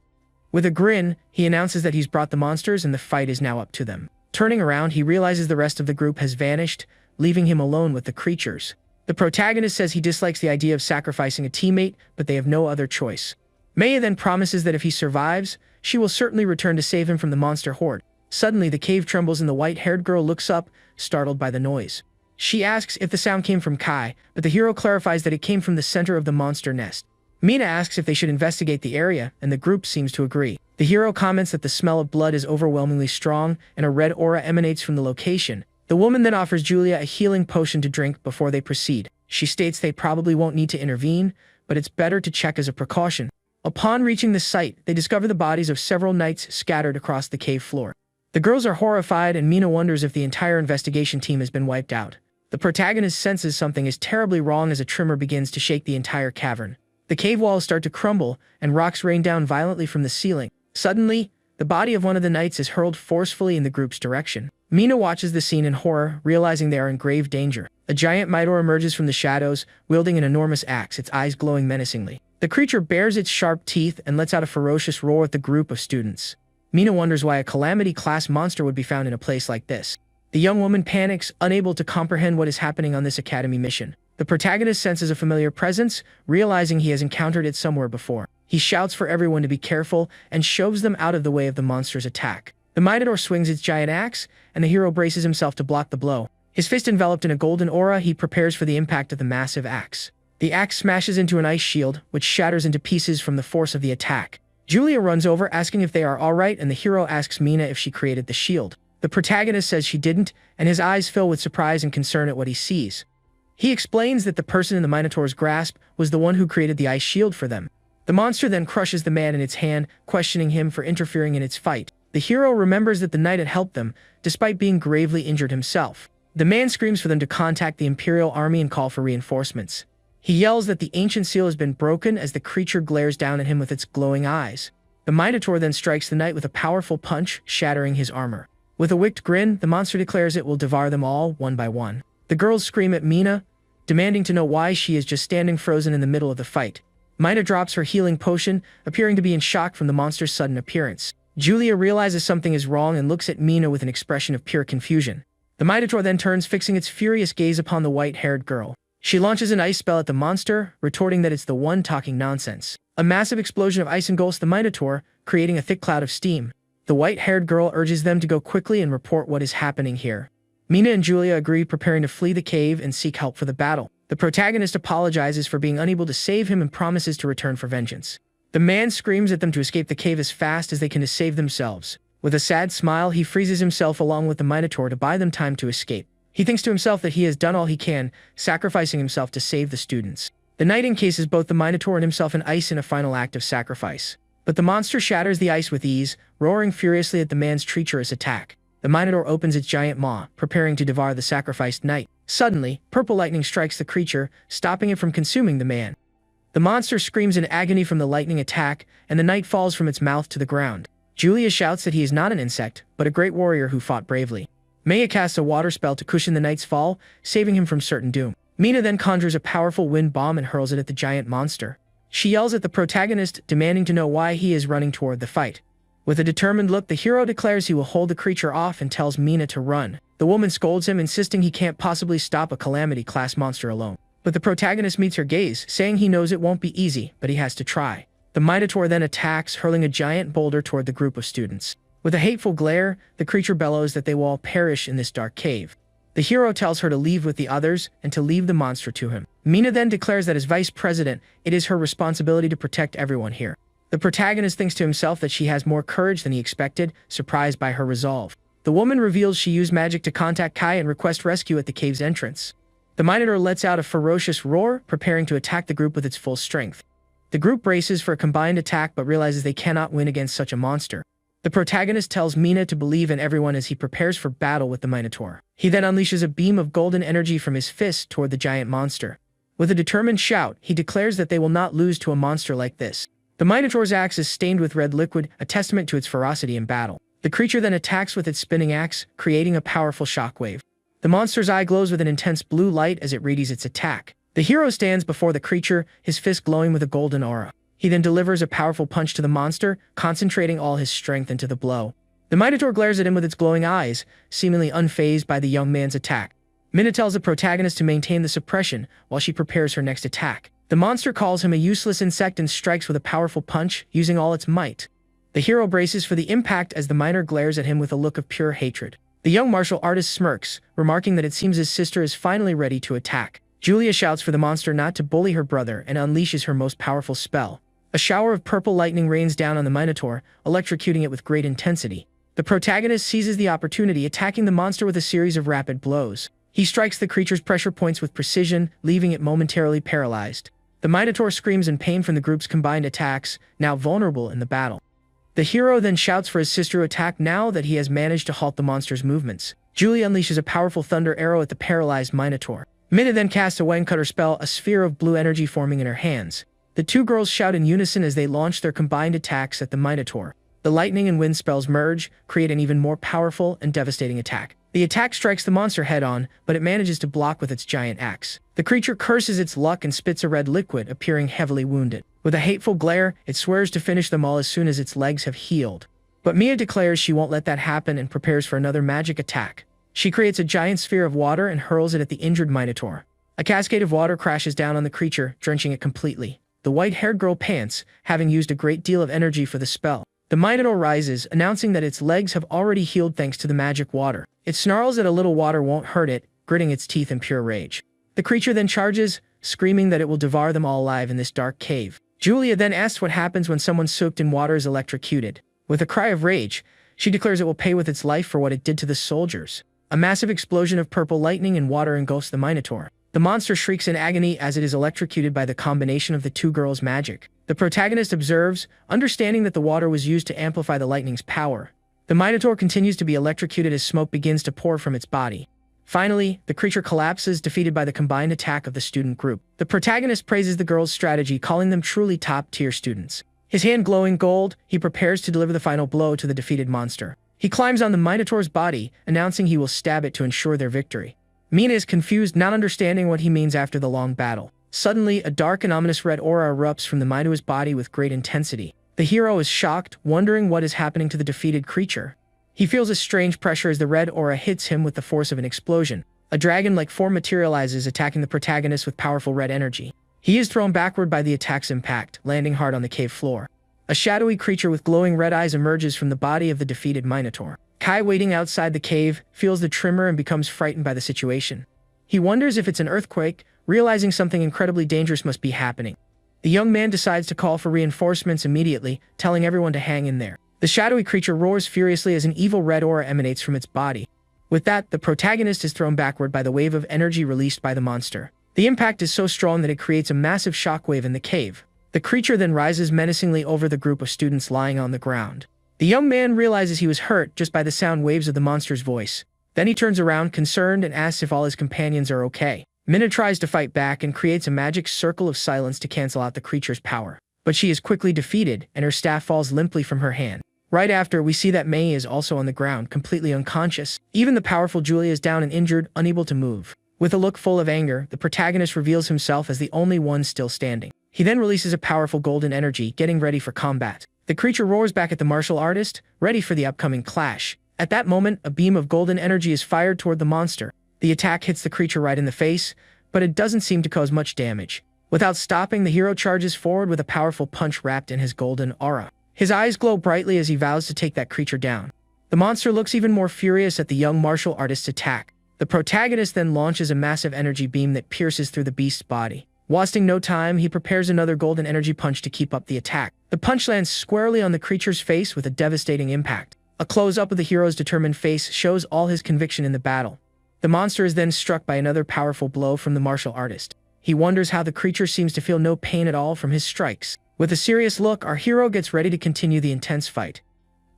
With a grin, he announces that he's brought the monsters and the fight is now up to them. Turning around, he realizes the rest of the group has vanished, leaving him alone with the creatures. The protagonist says he dislikes the idea of sacrificing a teammate, but they have no other choice. Maya then promises that if he survives, she will certainly return to save him from the monster horde. Suddenly, the cave trembles and the white-haired girl looks up, startled by the noise. She asks if the sound came from Kai, but the hero clarifies that it came from the center of the monster nest. Mina asks if they should investigate the area, and the group seems to agree. The hero comments that the smell of blood is overwhelmingly strong, and a red aura emanates from the location. The woman then offers Julia a healing potion to drink before they proceed. She states they probably won't need to intervene, but it's better to check as a precaution. Upon reaching the site, they discover the bodies of several knights scattered across the cave floor. The girls are horrified, and Mina wonders if the entire investigation team has been wiped out. The protagonist senses something is terribly wrong as a tremor begins to shake the entire cavern. The cave walls start to crumble, and rocks rain down violently from the ceiling. Suddenly, the body of one of the knights is hurled forcefully in the group's direction. Mina watches the scene in horror, realizing they are in grave danger. A giant Minotaur emerges from the shadows, wielding an enormous axe, its eyes glowing menacingly. The creature bares its sharp teeth and lets out a ferocious roar at the group of students. Mina wonders why a Calamity-class monster would be found in a place like this. The young woman panics, unable to comprehend what is happening on this academy mission. The protagonist senses a familiar presence, realizing he has encountered it somewhere before. He shouts for everyone to be careful and shoves them out of the way of the monster's attack. The Minotaur swings its giant axe, and the hero braces himself to block the blow. His fist enveloped in a golden aura, he prepares for the impact of the massive axe. The axe smashes into an ice shield, which shatters into pieces from the force of the attack. Julia runs over, asking if they are alright, and the hero asks Mina if she created the shield. The protagonist says she didn't, and his eyes fill with surprise and concern at what he sees. He explains that the person in the Minotaur's grasp was the one who created the ice shield for them. The monster then crushes the man in its hand, questioning him for interfering in its fight. The hero remembers that the knight had helped them, despite being gravely injured himself. The man screams for them to contact the Imperial Army and call for reinforcements. He yells that the ancient seal has been broken as the creature glares down at him with its glowing eyes. The Minotaur then strikes the knight with a powerful punch, shattering his armor. With a wicked grin, the monster declares it will devour them all, one by one. The girls scream at Mina, demanding to know why she is just standing frozen in the middle of the fight. Mina drops her healing potion, appearing to be in shock from the monster's sudden appearance. Julia realizes something is wrong and looks at Mina with an expression of pure confusion. The Minotaur then turns, fixing its furious gaze upon the white-haired girl. She launches an ice spell at the monster, retorting that it's the one talking nonsense. A massive explosion of ice engulfs the Minotaur, creating a thick cloud of steam. The white-haired girl urges them to go quickly and report what is happening here. Mina and Julia agree, preparing to flee the cave and seek help for the battle. The protagonist apologizes for being unable to save him and promises to return for vengeance. The man screams at them to escape the cave as fast as they can to save themselves. With a sad smile, he freezes himself along with the Minotaur to buy them time to escape. He thinks to himself that he has done all he can, sacrificing himself to save the students. The knight encases both the Minotaur and himself in ice in a final act of sacrifice. But the monster shatters the ice with ease, roaring furiously at the man's treacherous attack. The Minotaur opens its giant maw, preparing to devour the sacrificed knight. Suddenly, purple lightning strikes the creature, stopping it from consuming the man. The monster screams in agony from the lightning attack, and the knight falls from its mouth to the ground. Julia shouts that he is not an insect, but a great warrior who fought bravely. Manga casts a water spell to cushion the knight's fall, saving him from certain doom. Mina then conjures a powerful wind bomb and hurls it at the giant monster. She yells at the protagonist, demanding to know why he is running toward the fight. With a determined look, the hero declares he will hold the creature off and tells Mina to run. The woman scolds him, insisting he can't possibly stop a calamity-class monster alone. But the protagonist meets her gaze, saying he knows it won't be easy, but he has to try. The Minotaur then attacks, hurling a giant boulder toward the group of students. With a hateful glare, the creature bellows that they will all perish in this dark cave. The hero tells her to leave with the others and to leave the monster to him. Mina then declares that as vice president, it is her responsibility to protect everyone here. The protagonist thinks to himself that she has more courage than he expected, surprised by her resolve. The woman reveals she used magic to contact Kai and request rescue at the cave's entrance. The Minotaur lets out a ferocious roar, preparing to attack the group with its full strength. The group braces for a combined attack but realizes they cannot win against such a monster. The protagonist tells Mina to believe in everyone as he prepares for battle with the Minotaur. He then unleashes a beam of golden energy from his fist toward the giant monster. With a determined shout, he declares that they will not lose to a monster like this. The Minotaur's axe is stained with red liquid, a testament to its ferocity in battle. The creature then attacks with its spinning axe, creating a powerful shockwave. The monster's eye glows with an intense blue light as it readies its attack. The hero stands before the creature, his fist glowing with a golden aura. He then delivers a powerful punch to the monster, concentrating all his strength into the blow. The Minotaur glares at him with its glowing eyes, seemingly unfazed by the young man's attack. Mina tells the protagonist to maintain the suppression while she prepares her next attack. The monster calls him a useless insect and strikes with a powerful punch, using all its might. The hero braces for the impact as the Minotaur glares at him with a look of pure hatred. The young martial artist smirks, remarking that it seems his sister is finally ready to attack. Julia shouts for the monster not to bully her brother and unleashes her most powerful spell. A shower of purple lightning rains down on the Minotaur, electrocuting it with great intensity. The protagonist seizes the opportunity, attacking the monster with a series of rapid blows. He strikes the creature's pressure points with precision, leaving it momentarily paralyzed. The Minotaur screams in pain from the group's combined attacks, now vulnerable in the battle. The hero then shouts for his sister to attack now that he has managed to halt the monster's movements. Julia unleashes a powerful thunder arrow at the paralyzed Minotaur. Mina then casts a wing cutter spell, a sphere of blue energy forming in her hands. The two girls shout in unison as they launch their combined attacks at the Minotaur. The lightning and wind spells merge, create an even more powerful and devastating attack. The attack strikes the monster head-on, but it manages to block with its giant axe. The creature curses its luck and spits a red liquid, appearing heavily wounded. With a hateful glare, it swears to finish them all as soon as its legs have healed. But Mia declares she won't let that happen and prepares for another magic attack. She creates a giant sphere of water and hurls it at the injured Minotaur. A cascade of water crashes down on the creature, drenching it completely. The white-haired girl pants, having used a great deal of energy for the spell. The Minotaur rises, announcing that its legs have already healed thanks to the magic water. It snarls that a little water won't hurt it, gritting its teeth in pure rage. The creature then charges, screaming that it will devour them all alive in this dark cave. Julia then asks what happens when someone soaked in water is electrocuted. With a cry of rage, she declares it will pay with its life for what it did to the soldiers. A massive explosion of purple lightning and water engulfs the Minotaur. The monster shrieks in agony as it is electrocuted by the combination of the two girls' magic. The protagonist observes, understanding that the water was used to amplify the lightning's power. The Minotaur continues to be electrocuted as smoke begins to pour from its body. Finally, the creature collapses, defeated by the combined attack of the student group. The protagonist praises the girls' strategy, calling them truly top-tier students. His hand glowing gold, he prepares to deliver the final blow to the defeated monster. He climbs on the Minotaur's body, announcing he will stab it to ensure their victory. Mina is confused, not understanding what he means after the long battle. Suddenly, a dark and ominous red aura erupts from the Minotaur's body with great intensity. The hero is shocked, wondering what is happening to the defeated creature. He feels a strange pressure as the red aura hits him with the force of an explosion. A dragon-like form materializes, attacking the protagonist with powerful red energy. He is thrown backward by the attack's impact, landing hard on the cave floor. A shadowy creature with glowing red eyes emerges from the body of the defeated Minotaur. Kai, waiting outside the cave, feels the tremor and becomes frightened by the situation. He wonders if it's an earthquake, realizing something incredibly dangerous must be happening. The young man decides to call for reinforcements immediately, telling everyone to hang in there. The shadowy creature roars furiously as an evil red aura emanates from its body. With that, the protagonist is thrown backward by the wave of energy released by the monster. The impact is so strong that it creates a massive shockwave in the cave. The creature then rises menacingly over the group of students lying on the ground. The young man realizes he was hurt just by the sound waves of the monster's voice. Then he turns around concerned and asks if all his companions are okay. Minna tries to fight back and creates a magic circle of silence to cancel out the creature's power. But she is quickly defeated, and her staff falls limply from her hand. Right after, we see that Mei is also on the ground, completely unconscious. Even the powerful Julia is down and injured, unable to move. With a look full of anger, the protagonist reveals himself as the only one still standing. He then releases a powerful golden energy, getting ready for combat. The creature roars back at the martial artist, ready for the upcoming clash. At that moment, a beam of golden energy is fired toward the monster. The attack hits the creature right in the face, but it doesn't seem to cause much damage. Without stopping, the hero charges forward with a powerful punch wrapped in his golden aura. His eyes glow brightly as he vows to take that creature down. The monster looks even more furious at the young martial artist's attack. The protagonist then launches a massive energy beam that pierces through the beast's body. Wasting no time, he prepares another golden energy punch to keep up the attack. The punch lands squarely on the creature's face with a devastating impact. A close-up of the hero's determined face shows all his conviction in the battle. The monster is then struck by another powerful blow from the martial artist. He wonders how the creature seems to feel no pain at all from his strikes. With a serious look, our hero gets ready to continue the intense fight.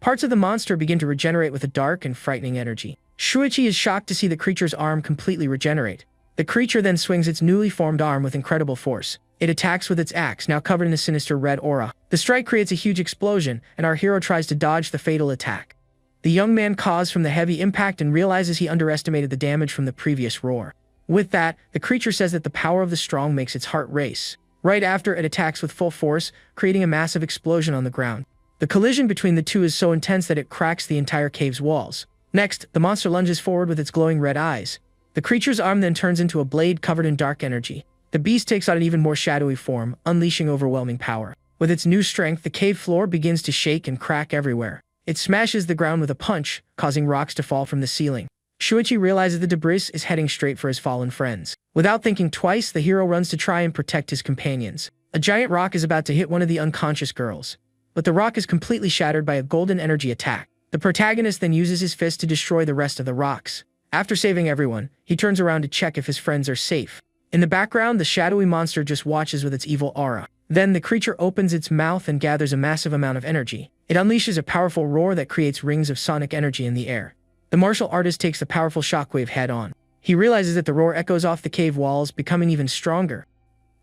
Parts of the monster begin to regenerate with a dark and frightening energy. Shuichi is shocked to see the creature's arm completely regenerate. The creature then swings its newly formed arm with incredible force. It attacks with its axe, now covered in a sinister red aura. The strike creates a huge explosion, and our hero tries to dodge the fatal attack. The young man caws from the heavy impact and realizes he underestimated the damage from the previous roar. With that, the creature says that the power of the strong makes its heart race. Right after, it attacks with full force, creating a massive explosion on the ground. The collision between the two is so intense that it cracks the entire cave's walls. Next, the monster lunges forward with its glowing red eyes. The creature's arm then turns into a blade covered in dark energy. The beast takes on an even more shadowy form, unleashing overwhelming power. With its new strength, the cave floor begins to shake and crack everywhere. It smashes the ground with a punch, causing rocks to fall from the ceiling. Shuichi realizes the debris is heading straight for his fallen friends. Without thinking twice, the hero runs to try and protect his companions. A giant rock is about to hit one of the unconscious girls, but the rock is completely shattered by a golden energy attack. The protagonist then uses his fist to destroy the rest of the rocks. After saving everyone, he turns around to check if his friends are safe. In the background, the shadowy monster just watches with its evil aura. Then the creature opens its mouth and gathers a massive amount of energy. It unleashes a powerful roar that creates rings of sonic energy in the air. The martial artist takes the powerful shockwave head-on. He realizes that the roar echoes off the cave walls, becoming even stronger.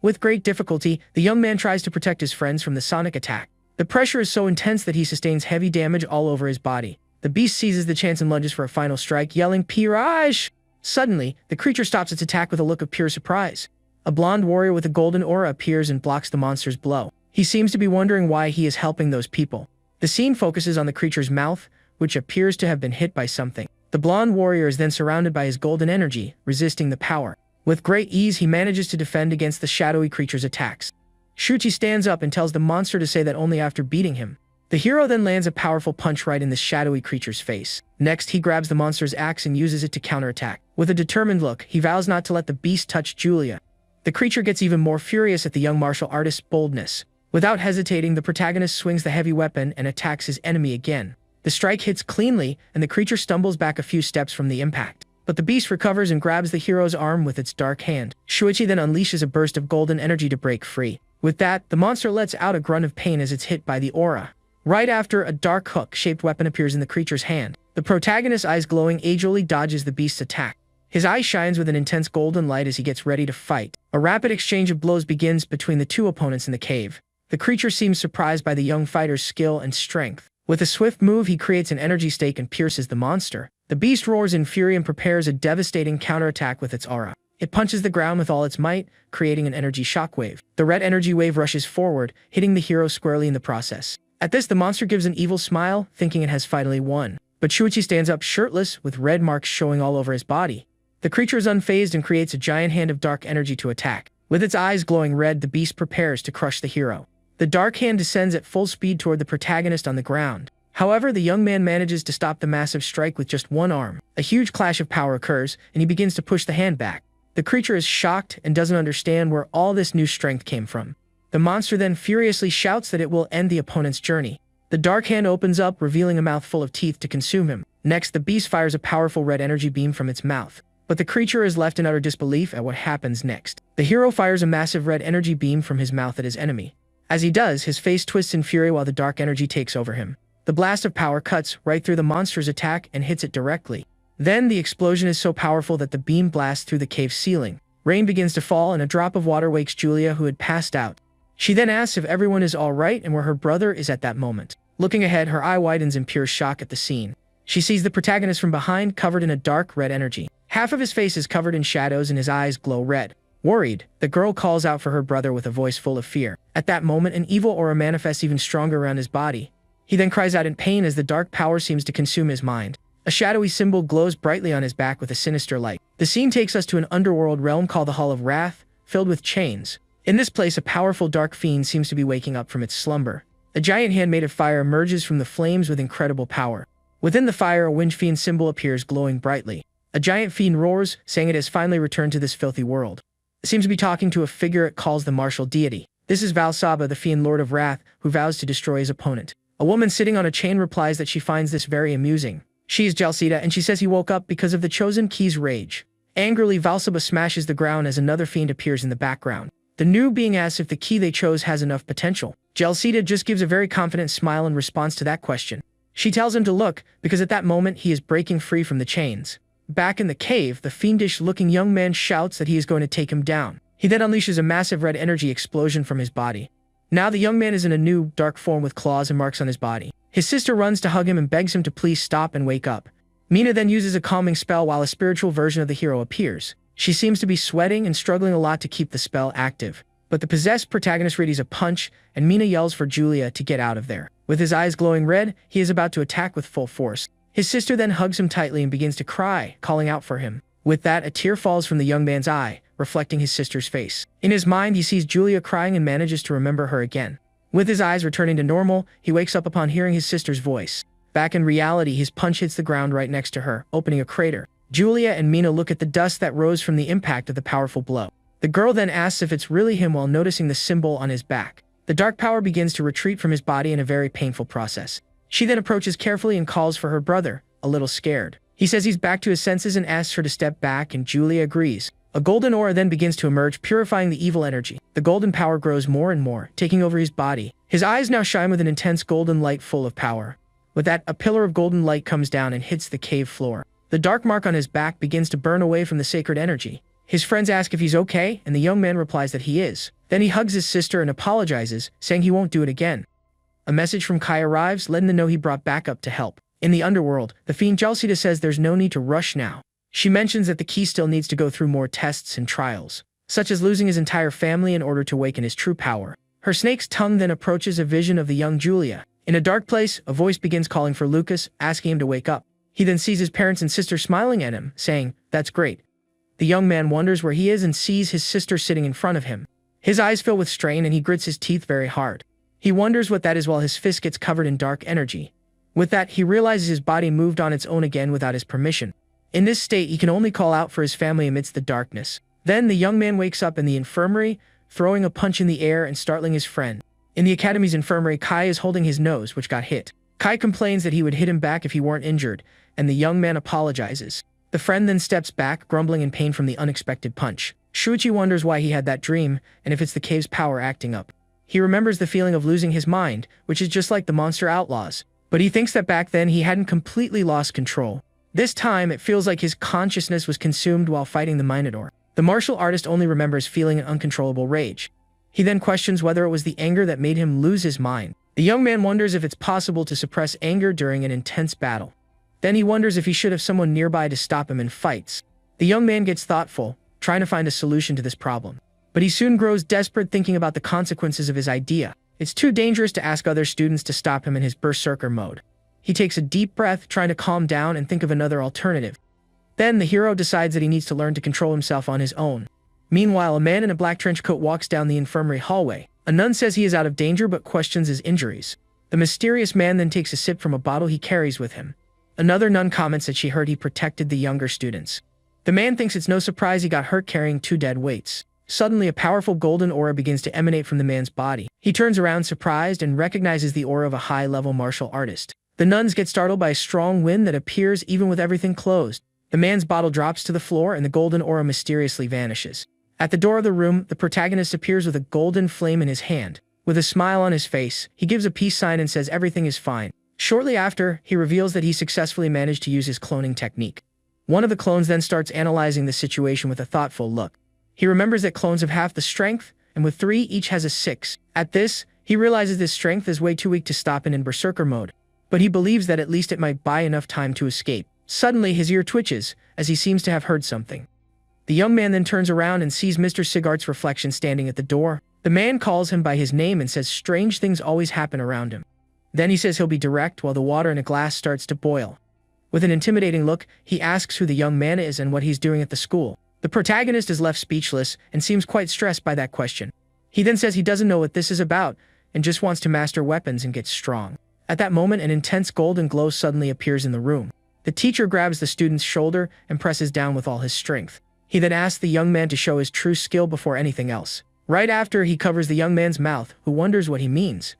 With great difficulty, the young man tries to protect his friends from the sonic attack. The pressure is so intense that he sustains heavy damage all over his body. The beast seizes the chance and lunges for a final strike, yelling, "Pirage!" Suddenly, the creature stops its attack with a look of pure surprise. A blonde warrior with a golden aura appears and blocks the monster's blow. He seems to be wondering why he is helping those people. The scene focuses on the creature's mouth, which appears to have been hit by something. The blonde warrior is then surrounded by his golden energy, resisting the power. With great ease, he manages to defend against the shadowy creature's attacks. Shuichi stands up and tells the monster to say that only after beating him. The hero then lands a powerful punch right in the shadowy creature's face. Next, he grabs the monster's axe and uses it to counterattack. With a determined look, he vows not to let the beast touch Julia. The creature gets even more furious at the young martial artist's boldness. Without hesitating, the protagonist swings the heavy weapon and attacks his enemy again. The strike hits cleanly, and the creature stumbles back a few steps from the impact. But the beast recovers and grabs the hero's arm with its dark hand. Shuichi then unleashes a burst of golden energy to break free. With that, the monster lets out a grunt of pain as it's hit by the aura. Right after, a dark hook-shaped weapon appears in the creature's hand. The protagonist's eyes glowing agilely dodges the beast's attack. His eye shines with an intense golden light as he gets ready to fight. A rapid exchange of blows begins between the two opponents in the cave. The creature seems surprised by the young fighter's skill and strength. With a swift move, he creates an energy stake and pierces the monster. The beast roars in fury and prepares a devastating counterattack with its aura. It punches the ground with all its might, creating an energy shockwave. The red energy wave rushes forward, hitting the hero squarely in the process. At this, the monster gives an evil smile, thinking it has finally won. But Shuichi stands up shirtless, with red marks showing all over his body. The creature is unfazed and creates a giant hand of dark energy to attack. With its eyes glowing red, the beast prepares to crush the hero. The dark hand descends at full speed toward the protagonist on the ground. However, the young man manages to stop the massive strike with just one arm. A huge clash of power occurs, and he begins to push the hand back. The creature is shocked and doesn't understand where all this new strength came from. The monster then furiously shouts that it will end the opponent's journey. The dark hand opens up, revealing a mouth full of teeth to consume him. Next, the beast fires a powerful red energy beam from its mouth. But the creature is left in utter disbelief at what happens next. The hero fires a massive red energy beam from his mouth at his enemy. As he does, his face twists in fury while the dark energy takes over him. The blast of power cuts right through the monster's attack and hits it directly. Then, the explosion is so powerful that the beam blasts through the cave's ceiling. Rain begins to fall, and a drop of water wakes Julia, who had passed out. She then asks if everyone is all right and where her brother is at that moment. Looking ahead, her eye widens in pure shock at the scene. She sees the protagonist from behind, covered in a dark red energy. Half of his face is covered in shadows and his eyes glow red. Worried, the girl calls out for her brother with a voice full of fear. At that moment, an evil aura manifests even stronger around his body. He then cries out in pain as the dark power seems to consume his mind. A shadowy symbol glows brightly on his back with a sinister light. The scene takes us to an underworld realm called the Hall of Wrath, filled with chains. In this place, a powerful dark fiend seems to be waking up from its slumber. A giant hand made of fire emerges from the flames with incredible power. Within the fire, a wind fiend symbol appears, glowing brightly. A giant fiend roars, saying it has finally returned to this filthy world. It seems to be talking to a figure it calls the martial deity. This is Valsaba, the fiend lord of wrath, who vows to destroy his opponent. A woman sitting on a chain replies that she finds this very amusing. She is Jalcida, and she says he woke up because of the chosen key's rage. Angrily, Valsaba smashes the ground as another fiend appears in the background. The new being asks if the key they chose has enough potential. Jalcida just gives a very confident smile in response to that question. She tells him to look, because at that moment he is breaking free from the chains. Back in the cave, the fiendish-looking young man shouts that he is going to take him down. He then unleashes a massive red energy explosion from his body. Now the young man is in a new, dark form with claws and marks on his body. His sister runs to hug him and begs him to please stop and wake up. Mina then uses a calming spell while a spiritual version of the hero appears. She seems to be sweating and struggling a lot to keep the spell active. But the possessed protagonist readies a punch, and Mina yells for Julia to get out of there. With his eyes glowing red, he is about to attack with full force. His sister then hugs him tightly and begins to cry, calling out for him. With that, a tear falls from the young man's eye, reflecting his sister's face. In his mind, he sees Julia crying and manages to remember her again. With his eyes returning to normal, he wakes up upon hearing his sister's voice. Back in reality, his punch hits the ground right next to her, opening a crater. Julia and Mina look at the dust that rose from the impact of the powerful blow. The girl then asks if it's really him while noticing the symbol on his back. The dark power begins to retreat from his body in a very painful process. She then approaches carefully and calls for her brother, a little scared. He says he's back to his senses and asks her to step back, and Julia agrees. A golden aura then begins to emerge, purifying the evil energy. The golden power grows more and more, taking over his body. His eyes now shine with an intense golden light full of power. With that, a pillar of golden light comes down and hits the cave floor. The dark mark on his back begins to burn away from the sacred energy. His friends ask if he's okay, and the young man replies that he is. Then he hugs his sister and apologizes, saying he won't do it again. A message from Kai arrives, letting them know he brought backup to help. In the underworld, the fiend Jalcida says there's no need to rush now. She mentions that the key still needs to go through more tests and trials, such as losing his entire family in order to awaken his true power. Her snake's tongue then approaches a vision of the young Julia. In a dark place, a voice begins calling for Lucas, asking him to wake up. He then sees his parents and sister smiling at him, saying, "That's great." The young man wonders where he is and sees his sister sitting in front of him. His eyes fill with strain and he grits his teeth very hard. He wonders what that is while his fist gets covered in dark energy. With that, he realizes his body moved on its own again without his permission. In this state, he can only call out for his family amidst the darkness. Then the young man wakes up in the infirmary, throwing a punch in the air and startling his friend. In the academy's infirmary, Kai is holding his nose, which got hit. Kai complains that he would hit him back if he weren't injured, and the young man apologizes. The friend then steps back, grumbling in pain from the unexpected punch. Shuichi wonders why he had that dream, and if it's the cave's power acting up. He remembers the feeling of losing his mind, which is just like the monster outlaws. But he thinks that back then he hadn't completely lost control. This time, it feels like his consciousness was consumed while fighting the Minotaur. The martial artist only remembers feeling an uncontrollable rage. He then questions whether it was the anger that made him lose his mind. The young man wonders if it's possible to suppress anger during an intense battle. Then he wonders if he should have someone nearby to stop him in fights. The young man gets thoughtful, trying to find a solution to this problem. But he soon grows desperate, thinking about the consequences of his idea. It's too dangerous to ask other students to stop him in his berserker mode. He takes a deep breath, trying to calm down and think of another alternative. Then the hero decides that he needs to learn to control himself on his own. Meanwhile, a man in a black trench coat walks down the infirmary hallway. A nun says he is out of danger but questions his injuries. The mysterious man then takes a sip from a bottle he carries with him. Another nun comments that she heard he protected the younger students. The man thinks it's no surprise he got hurt carrying 2 dead weights. Suddenly, a powerful golden aura begins to emanate from the man's body. He turns around surprised and recognizes the aura of a high-level martial artist. The nuns get startled by a strong wind that appears even with everything closed. The man's bottle drops to the floor and the golden aura mysteriously vanishes. At the door of the room, the protagonist appears with a golden flame in his hand. With a smile on his face, he gives a peace sign and says everything is fine. Shortly after, he reveals that he successfully managed to use his cloning technique. One of the clones then starts analyzing the situation with a thoughtful look. He remembers that clones have half the strength, and with 3 each has a 6. At this, he realizes this strength is way too weak to stop in berserker mode. But he believes that at least it might buy enough time to escape. Suddenly, his ear twitches, as he seems to have heard something. The young man then turns around and sees Mr. Sigart's reflection standing at the door. The man calls him by his name and says strange things always happen around him. Then he says he'll be direct while the water in a glass starts to boil. With an intimidating look, he asks who the young man is and what he's doing at the school. The protagonist is left speechless and seems quite stressed by that question. He then says he doesn't know what this is about and just wants to master weapons and get strong. At that moment, an intense golden glow suddenly appears in the room. The teacher grabs the student's shoulder and presses down with all his strength. He then asks the young man to show his true skill before anything else. Right after, he covers the young man's mouth, who wonders what he means.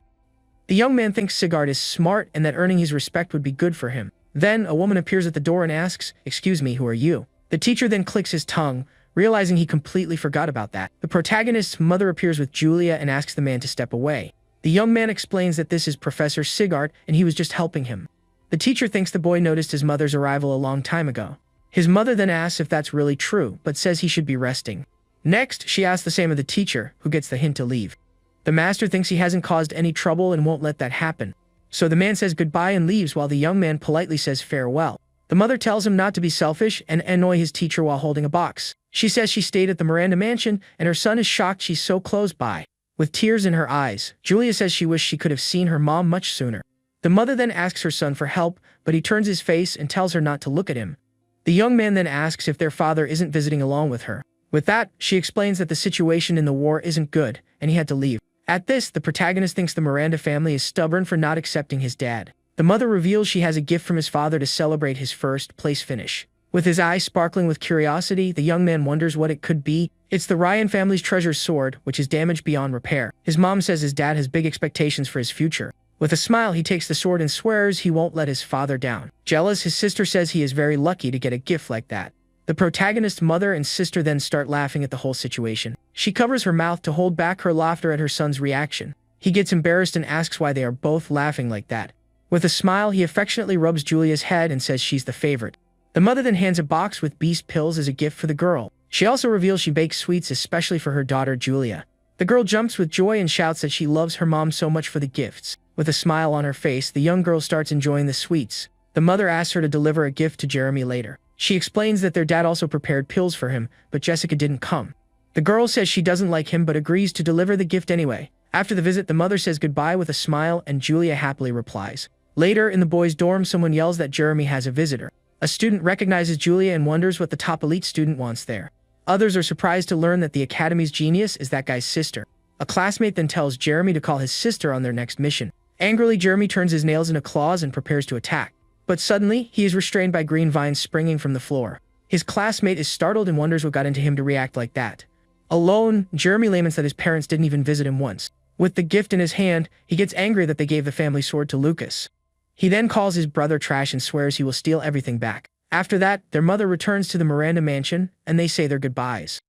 The young man thinks Sigard is smart and that earning his respect would be good for him. Then, a woman appears at the door and asks, "Excuse me, who are you?" The teacher then clicks his tongue, realizing he completely forgot about that. The protagonist's mother appears with Julia and asks the man to step away. The young man explains that this is Professor Sigard and he was just helping him. The teacher thinks the boy noticed his mother's arrival a long time ago. His mother then asks if that's really true, but says he should be resting. Next, she asks the same of the teacher, who gets the hint to leave. The master thinks he hasn't caused any trouble and won't let that happen. So the man says goodbye and leaves while the young man politely says farewell. The mother tells him not to be selfish and annoy his teacher while holding a box. She says she stayed at the Miranda mansion and her son is shocked she's so close by. With tears in her eyes, Julia says she wished she could have seen her mom much sooner. The mother then asks her son for help, but he turns his face and tells her not to look at him. The young man then asks if their father isn't visiting along with her. With that, she explains that the situation in the war isn't good, and he had to leave. At this, the protagonist thinks the Miranda family is stubborn for not accepting his dad. The mother reveals she has a gift from his father to celebrate his first-place finish. With his eyes sparkling with curiosity, the young man wonders what it could be. It's the Ryan family's treasure sword, which is damaged beyond repair. His mom says his dad has big expectations for his future. With a smile, he takes the sword and swears he won't let his father down. Jealous, his sister says he is very lucky to get a gift like that. The protagonist's mother and sister then start laughing at the whole situation. She covers her mouth to hold back her laughter at her son's reaction. He gets embarrassed and asks why they are both laughing like that. With a smile, he affectionately rubs Julia's head and says she's the favorite. The mother then hands a box with beast pills as a gift for the girl. She also reveals she bakes sweets especially for her daughter Julia. The girl jumps with joy and shouts that she loves her mom so much for the gifts. With a smile on her face, the young girl starts enjoying the sweets. The mother asks her to deliver a gift to Jeremy later. She explains that their dad also prepared pills for him, but Jessica didn't come. The girl says she doesn't like him but agrees to deliver the gift anyway. After the visit, the mother says goodbye with a smile and Julia happily replies. Later, in the boys' dorm, someone yells that Jeremy has a visitor. A student recognizes Julia and wonders what the top elite student wants there. Others are surprised to learn that the academy's genius is that guy's sister. A classmate then tells Jeremy to call his sister on their next mission. Angrily, Jeremy turns his nails into claws and prepares to attack. But suddenly, he is restrained by green vines springing from the floor. His classmate is startled and wonders what got into him to react like that. Alone, Jeremy laments that his parents didn't even visit him once. With the gift in his hand, he gets angry that they gave the family sword to Lucas. He then calls his brother trash and swears he will steal everything back. After that, their mother returns to the Miranda mansion, and they say their goodbyes.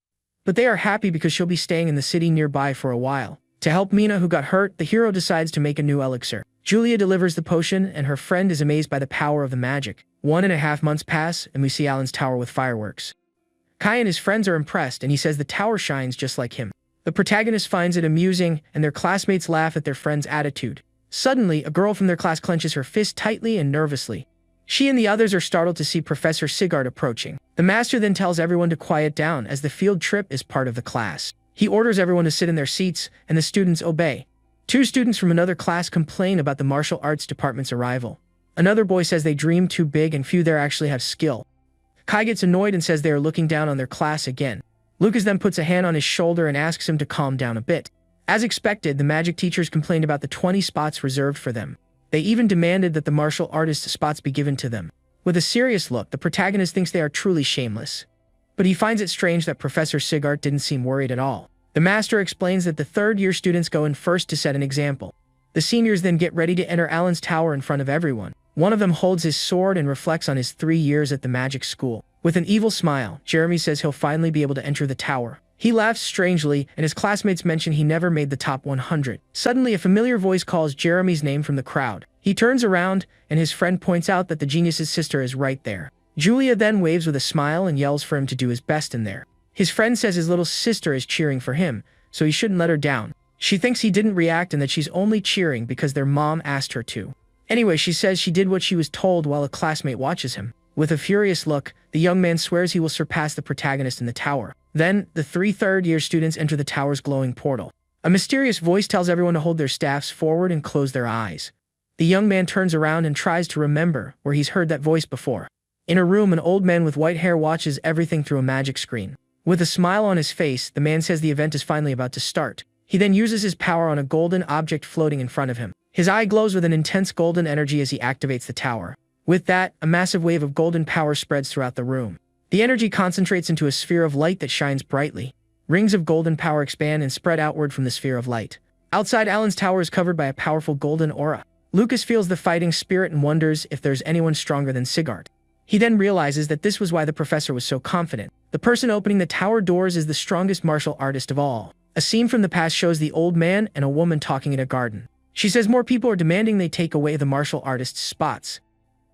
But they are happy because she'll be staying in the city nearby for a while. To help Mina, who got hurt, the hero decides to make a new elixir. Julia delivers the potion, and her friend is amazed by the power of the magic. 1.5 months pass, and we see Alan's tower with fireworks. Kai and his friends are impressed, and he says the tower shines just like him. The protagonist finds it amusing, and their classmates laugh at their friend's attitude. Suddenly, a girl from their class clenches her fist tightly and nervously. She and the others are startled to see Professor Sigard approaching. The master then tells everyone to quiet down as the field trip is part of the class. He orders everyone to sit in their seats, and the students obey. 2 students from another class complain about the martial arts department's arrival. Another boy says they dream too big and few there actually have skill. Kai gets annoyed and says they are looking down on their class again. Lucas then puts a hand on his shoulder and asks him to calm down a bit. As expected, the magic teachers complained about the 20 spots reserved for them. They even demanded that the martial artist spots be given to them. With a serious look, the protagonist thinks they are truly shameless. But he finds it strange that Professor Sigart didn't seem worried at all. The master explains that the third-year students go in first to set an example. The seniors then get ready to enter Alan's tower in front of everyone. One of them holds his sword and reflects on his 3 years at the magic school. With an evil smile, Jeremy says he'll finally be able to enter the tower. He laughs strangely, and his classmates mention he never made the top 100. Suddenly, a familiar voice calls Jeremy's name from the crowd. He turns around, and his friend points out that the genius's sister is right there. Julia then waves with a smile and yells for him to do his best in there. His friend says his little sister is cheering for him, so he shouldn't let her down. She thinks he didn't react and that she's only cheering because their mom asked her to. Anyway, she says she did what she was told while a classmate watches him. With a furious look, the young man swears he will surpass the protagonist in the tower. Then, the 3 third-year students enter the tower's glowing portal. A mysterious voice tells everyone to hold their staffs forward and close their eyes. The young man turns around and tries to remember where he's heard that voice before. In a room, an old man with white hair watches everything through a magic screen. With a smile on his face, the man says the event is finally about to start. He then uses his power on a golden object floating in front of him. His eye glows with an intense golden energy as he activates the tower. With that, a massive wave of golden power spreads throughout the room. The energy concentrates into a sphere of light that shines brightly. Rings of golden power expand and spread outward from the sphere of light. Outside, Alan's tower is covered by a powerful golden aura. Lucas feels the fighting spirit and wonders if there's anyone stronger than Sigart. He then realizes that this was why the professor was so confident. The person opening the tower doors is the strongest martial artist of all. A scene from the past shows the old man and a woman talking in a garden. She says more people are demanding they take away the martial artist's spots.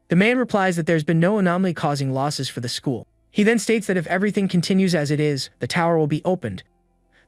The man replies that there's been no anomaly causing losses for the school. He then states that if everything continues as it is, the tower will be opened.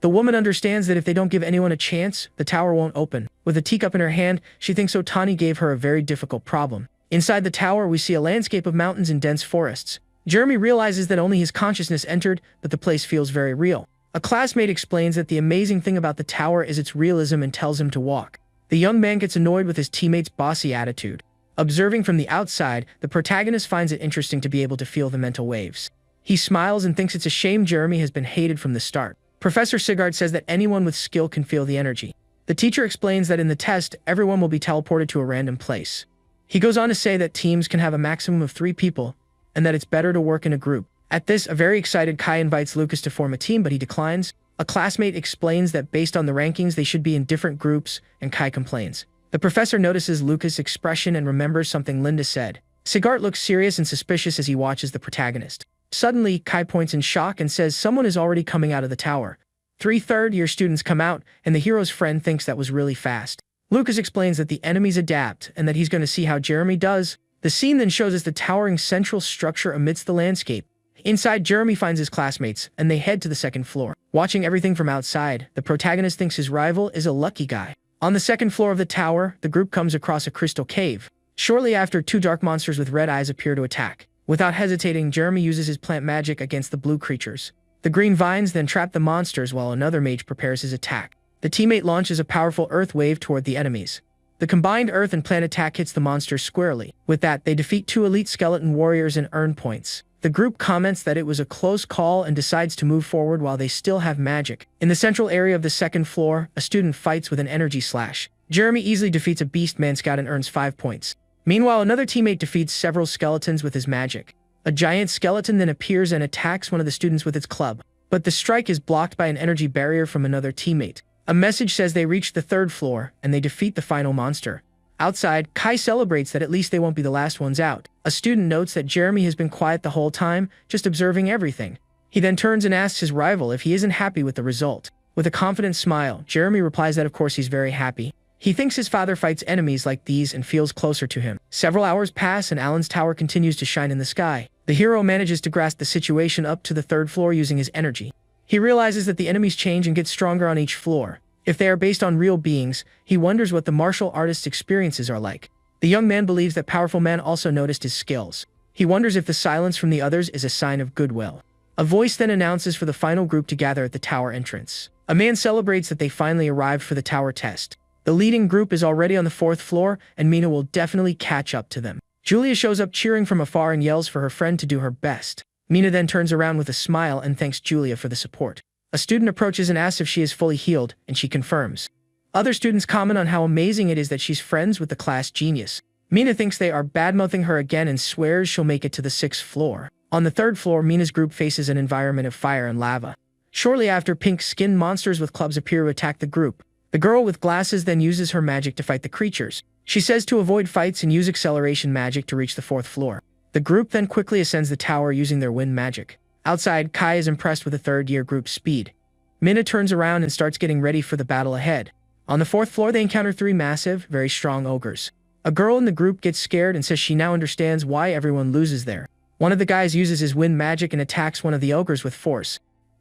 The woman understands that if they don't give anyone a chance, the tower won't open. With a teacup in her hand, she thinks Otani gave her a very difficult problem. Inside the tower, we see a landscape of mountains and dense forests. Jeremy realizes that only his consciousness entered, but the place feels very real. A classmate explains that the amazing thing about the tower is its realism and tells him to walk. The young man gets annoyed with his teammates' bossy attitude. Observing from the outside, the protagonist finds it interesting to be able to feel the mental waves. He smiles and thinks it's a shame Jeremy has been hated from the start. Professor Sigard says that anyone with skill can feel the energy. The teacher explains that in the test, everyone will be teleported to a random place. He goes on to say that teams can have a maximum of 3 people, and that it's better to work in a group. At this, a very excited Kai invites Lucas to form a team, but he declines. A classmate explains that based on the rankings, they should be in different groups, and Kai complains. The professor notices Lucas' expression and remembers something Linda said. Sigart looks serious and suspicious as he watches the protagonist. Suddenly, Kai points in shock and says someone is already coming out of the tower. 3 third-year students come out, and the hero's friend thinks that was really fast. Lucas explains that the enemies adapt, and that he's going to see how Jeremy does. The scene then shows us the towering central structure amidst the landscape. Inside, Jeremy finds his classmates, and they head to the 2nd floor. Watching everything from outside, the protagonist thinks his rival is a lucky guy. On the 2nd floor of the tower, the group comes across a crystal cave. Shortly after, 2 dark monsters with red eyes appear to attack. Without hesitating, Jeremy uses his plant magic against the blue creatures. The green vines then trap the monsters while another mage prepares his attack. The teammate launches a powerful earth wave toward the enemies. The combined earth and plant attack hits the monsters squarely. With that, they defeat 2 elite skeleton warriors and earn points. The group comments that it was a close call and decides to move forward while they still have magic. In the central area of the 2nd floor, a student fights with an energy slash. Jeremy easily defeats a beast man scout and earns 5 points. Meanwhile, another teammate defeats several skeletons with his magic. A giant skeleton then appears and attacks one of the students with its club. But the strike is blocked by an energy barrier from another teammate. A message says they reach the 3rd floor, and they defeat the final monster. Outside, Kai celebrates that at least they won't be the last ones out. A student notes that Jeremy has been quiet the whole time, just observing everything. He then turns and asks his rival if he isn't happy with the result. With a confident smile, Jeremy replies that of course he's very happy. He thinks his father fights enemies like these and feels closer to him. Several hours pass and Alan's tower continues to shine in the sky. The hero manages to grasp the situation up to the 3rd floor using his energy. He realizes that the enemies change and get stronger on each floor. If they are based on real beings, he wonders what the martial artist's experiences are like. The young man believes that powerful man also noticed his skills. He wonders if the silence from the others is a sign of goodwill. A voice then announces for the final group to gather at the tower entrance. A man celebrates that they finally arrived for the tower test. The leading group is already on the 4th floor, and Mina will definitely catch up to them. Julia shows up cheering from afar and yells for her friend to do her best. Mina then turns around with a smile and thanks Julia for the support. A student approaches and asks if she is fully healed, and she confirms. Other students comment on how amazing it is that she's friends with the class genius. Mina thinks they are badmouthing her again and swears she'll make it to the 6th floor. On the 3rd floor, Mina's group faces an environment of fire and lava. Shortly after, pink-skinned monsters with clubs appear to attack the group. The girl with glasses then uses her magic to fight the creatures. She says to avoid fights and use acceleration magic to reach the 4th floor. The group then quickly ascends the tower using their wind magic. Outside, Kai is impressed with the 3rd-year group's speed. Mina turns around and starts getting ready for the battle ahead. On the 4th floor, they encounter 3 massive, very strong ogres. A girl in the group gets scared and says she now understands why everyone loses there. One of the guys uses his wind magic and attacks one of the ogres with force.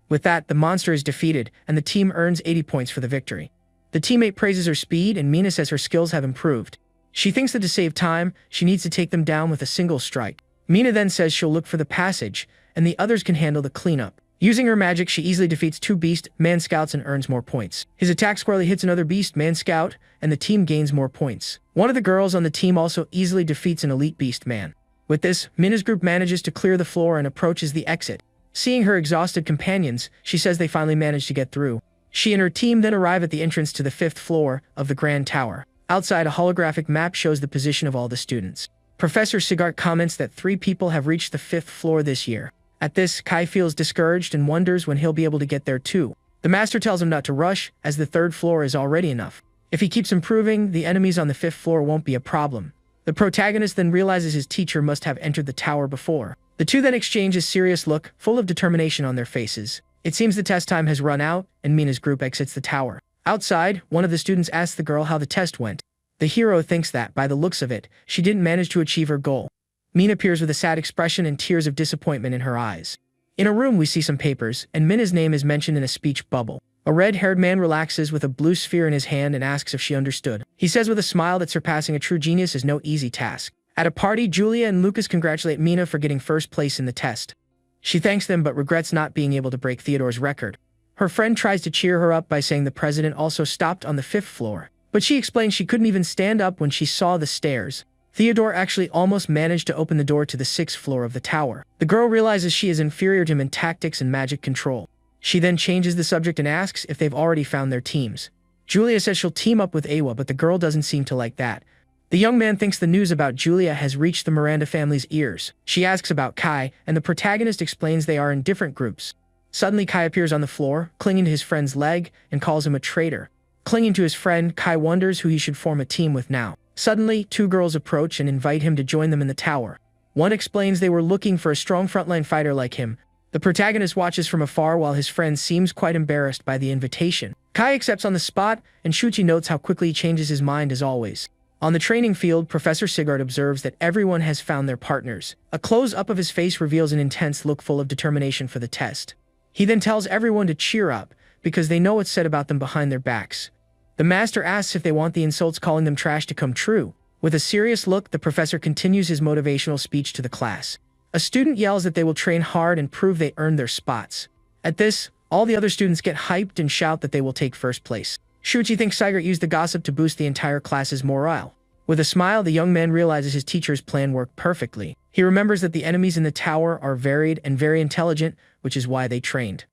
With that, the monster is defeated, and the team earns 80 points for the victory. The teammate praises her speed, and Mina says her skills have improved. She thinks that to save time, she needs to take them down with a single strike. Mina then says she'll look for the passage, and the others can handle the cleanup. Using her magic, she easily defeats 2 beast man scouts and earns more points. His attack squarely hits another beast man scout, and the team gains more points. One of the girls on the team also easily defeats an elite beast man. With this, Mina's group manages to clear the floor and approaches the exit. Seeing her exhausted companions, she says they finally managed to get through. She and her team then arrive at the entrance to the 5th floor of the Grand Tower. Outside, a holographic map shows the position of all the students. Professor Sigart comments that 3 people have reached the 5th floor this year. At this, Kai feels discouraged and wonders when he'll be able to get there too. The master tells him not to rush, as the 3rd floor is already enough. If he keeps improving, the enemies on the 5th floor won't be a problem. The protagonist then realizes his teacher must have entered the tower before. The two then exchange a serious look, full of determination on their faces. It seems the test time has run out, and Mina's group exits the tower. Outside, one of the students asks the girl how the test went. The hero thinks that, by the looks of it, she didn't manage to achieve her goal. Mina appears with a sad expression and tears of disappointment in her eyes. In a room, we see some papers, and Mina's name is mentioned in a speech bubble. A red-haired man relaxes with a blue sphere in his hand and asks if she understood. He says with a smile that surpassing a true genius is no easy task. At a party, Julia and Lucas congratulate Mina for getting 1st place in the test. She thanks them but regrets not being able to break Theodore's record. Her friend tries to cheer her up by saying the president also stopped on the 5th floor. But she explains she couldn't even stand up when she saw the stairs. Theodore actually almost managed to open the door to the 6th floor of the tower. The girl realizes she is inferior to him in tactics and magic control. She then changes the subject and asks if they've already found their teams. Julia says she'll team up with Awa, but the girl doesn't seem to like that. The young man thinks the news about Julia has reached the Miranda family's ears. She asks about Kai, and the protagonist explains they are in different groups. Suddenly, Kai appears on the floor, clinging to his friend's leg, and calls him a traitor. Clinging to his friend, Kai wonders who he should form a team with now. Suddenly, 2 girls approach and invite him to join them in the tower. One explains they were looking for a strong frontline fighter like him. The protagonist watches from afar while his friend seems quite embarrassed by the invitation. Kai accepts on the spot, and Shuchi notes how quickly he changes his mind as always. On the training field, Professor Sigard observes that everyone has found their partners. A close-up of his face reveals an intense look full of determination for the test. He then tells everyone to cheer up, because they know what's said about them behind their backs. The master asks if they want the insults calling them trash to come true. With a serious look, the professor continues his motivational speech to the class. A student yells that they will train hard and prove they earned their spots. At this, all the other students get hyped and shout that they will take 1st place. Shuchi thinks Sigart used the gossip to boost the entire class's morale. With a smile, the young man realizes his teacher's plan worked perfectly. He remembers that the enemies in the tower are varied and very intelligent, which is why they trained.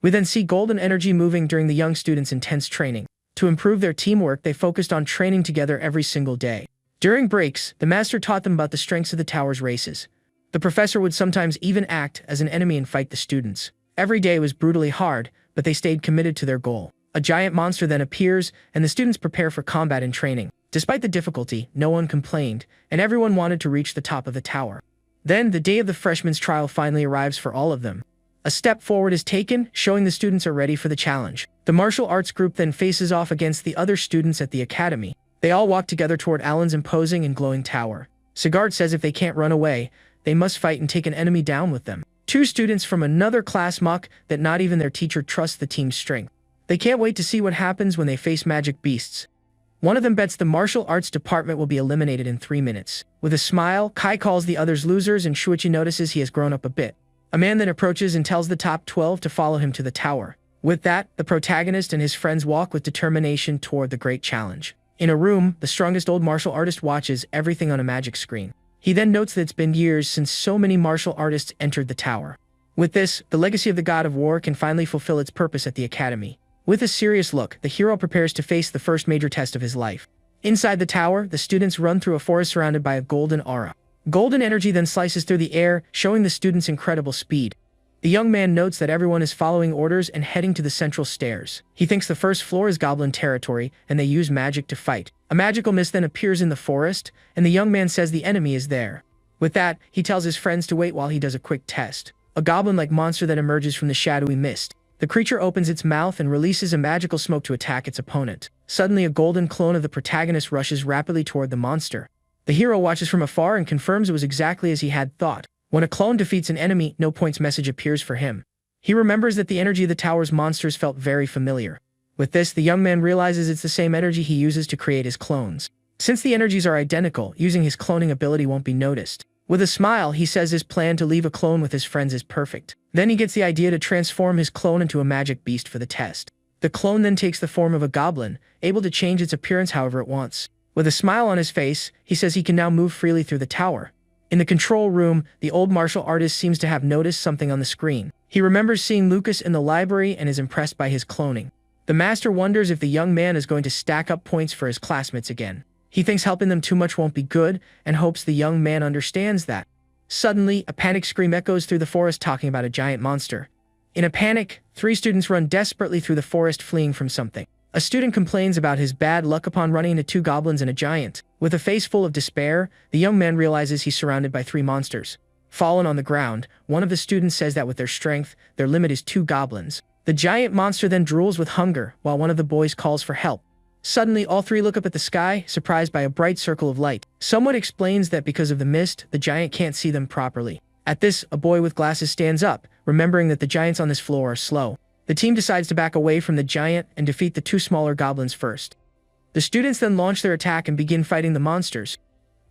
We then see golden energy moving during the young students' intense training. To improve their teamwork, they focused on training together every single day. During breaks, the master taught them about the strengths of the tower's races. The professor would sometimes even act as an enemy and fight the students. Every day was brutally hard, but they stayed committed to their goal. A giant monster then appears, and the students prepare for combat and training. Despite the difficulty, no one complained, and everyone wanted to reach the top of the tower. Then, the day of the freshman's trial finally arrives for all of them. A step forward is taken, showing the students are ready for the challenge. The martial arts group then faces off against the other students at the academy. They all walk together toward Alan's imposing and glowing tower. Sigard says if they can't run away, they must fight and take an enemy down with them. 2 students from another class mock that not even their teacher trusts the team's strength. They can't wait to see what happens when they face magic beasts. One of them bets the martial arts department will be eliminated in 3 minutes. With a smile, Kai calls the others losers and Shuichi notices he has grown up a bit. A man then approaches and tells the top 12 to follow him to the tower. With that, the protagonist and his friends walk with determination toward the great challenge. In a room, the strongest old martial artist watches everything on a magic screen. He then notes that it's been years since so many martial artists entered the tower. With this, the legacy of the god of war can finally fulfill its purpose at the academy. With a serious look, the hero prepares to face the first major test of his life. Inside the tower, the students run through a forest surrounded by a golden aura. Golden energy then slices through the air, showing the students incredible speed. The young man notes that everyone is following orders and heading to the central stairs. He thinks the first floor is goblin territory, and they use magic to fight. A magical mist then appears in the forest, and the young man says the enemy is there. With that, he tells his friends to wait while he does a quick test. A goblin-like monster that emerges from the shadowy mist. The creature opens its mouth and releases a magical smoke to attack its opponent. Suddenly, a golden clone of the protagonist rushes rapidly toward the monster. The hero watches from afar and confirms it was exactly as he had thought. When a clone defeats an enemy, no points message appears for him. He remembers that the energy of the tower's monsters felt very familiar. With this, the young man realizes it's the same energy he uses to create his clones. Since the energies are identical, using his cloning ability won't be noticed. With a smile, he says his plan to leave a clone with his friends is perfect. Then he gets the idea to transform his clone into a magic beast for the test. The clone then takes the form of a goblin, able to change its appearance however it wants. With a smile on his face, he says he can now move freely through the tower. In the control room, the old martial artist seems to have noticed something on the screen. He remembers seeing Lucas in the library and is impressed by his cloning. The master wonders if the young man is going to stack up points for his classmates again. He thinks helping them too much won't be good, and hopes the young man understands that. Suddenly, a panic scream echoes through the forest talking about a giant monster. In a panic, 3 students run desperately through the forest fleeing from something. A student complains about his bad luck upon running into 2 goblins and a giant. With a face full of despair, the young man realizes he's surrounded by 3 monsters. Fallen on the ground, one of the students says that with their strength, their limit is 2 goblins. The giant monster then drools with hunger, while one of the boys calls for help. Suddenly, all 3 look up at the sky, surprised by a bright circle of light. Someone explains that because of the mist, the giant can't see them properly. At this, a boy with glasses stands up, remembering that the giants on this floor are slow. The team decides to back away from the giant and defeat the 2 smaller goblins first. The students then launch their attack and begin fighting the monsters.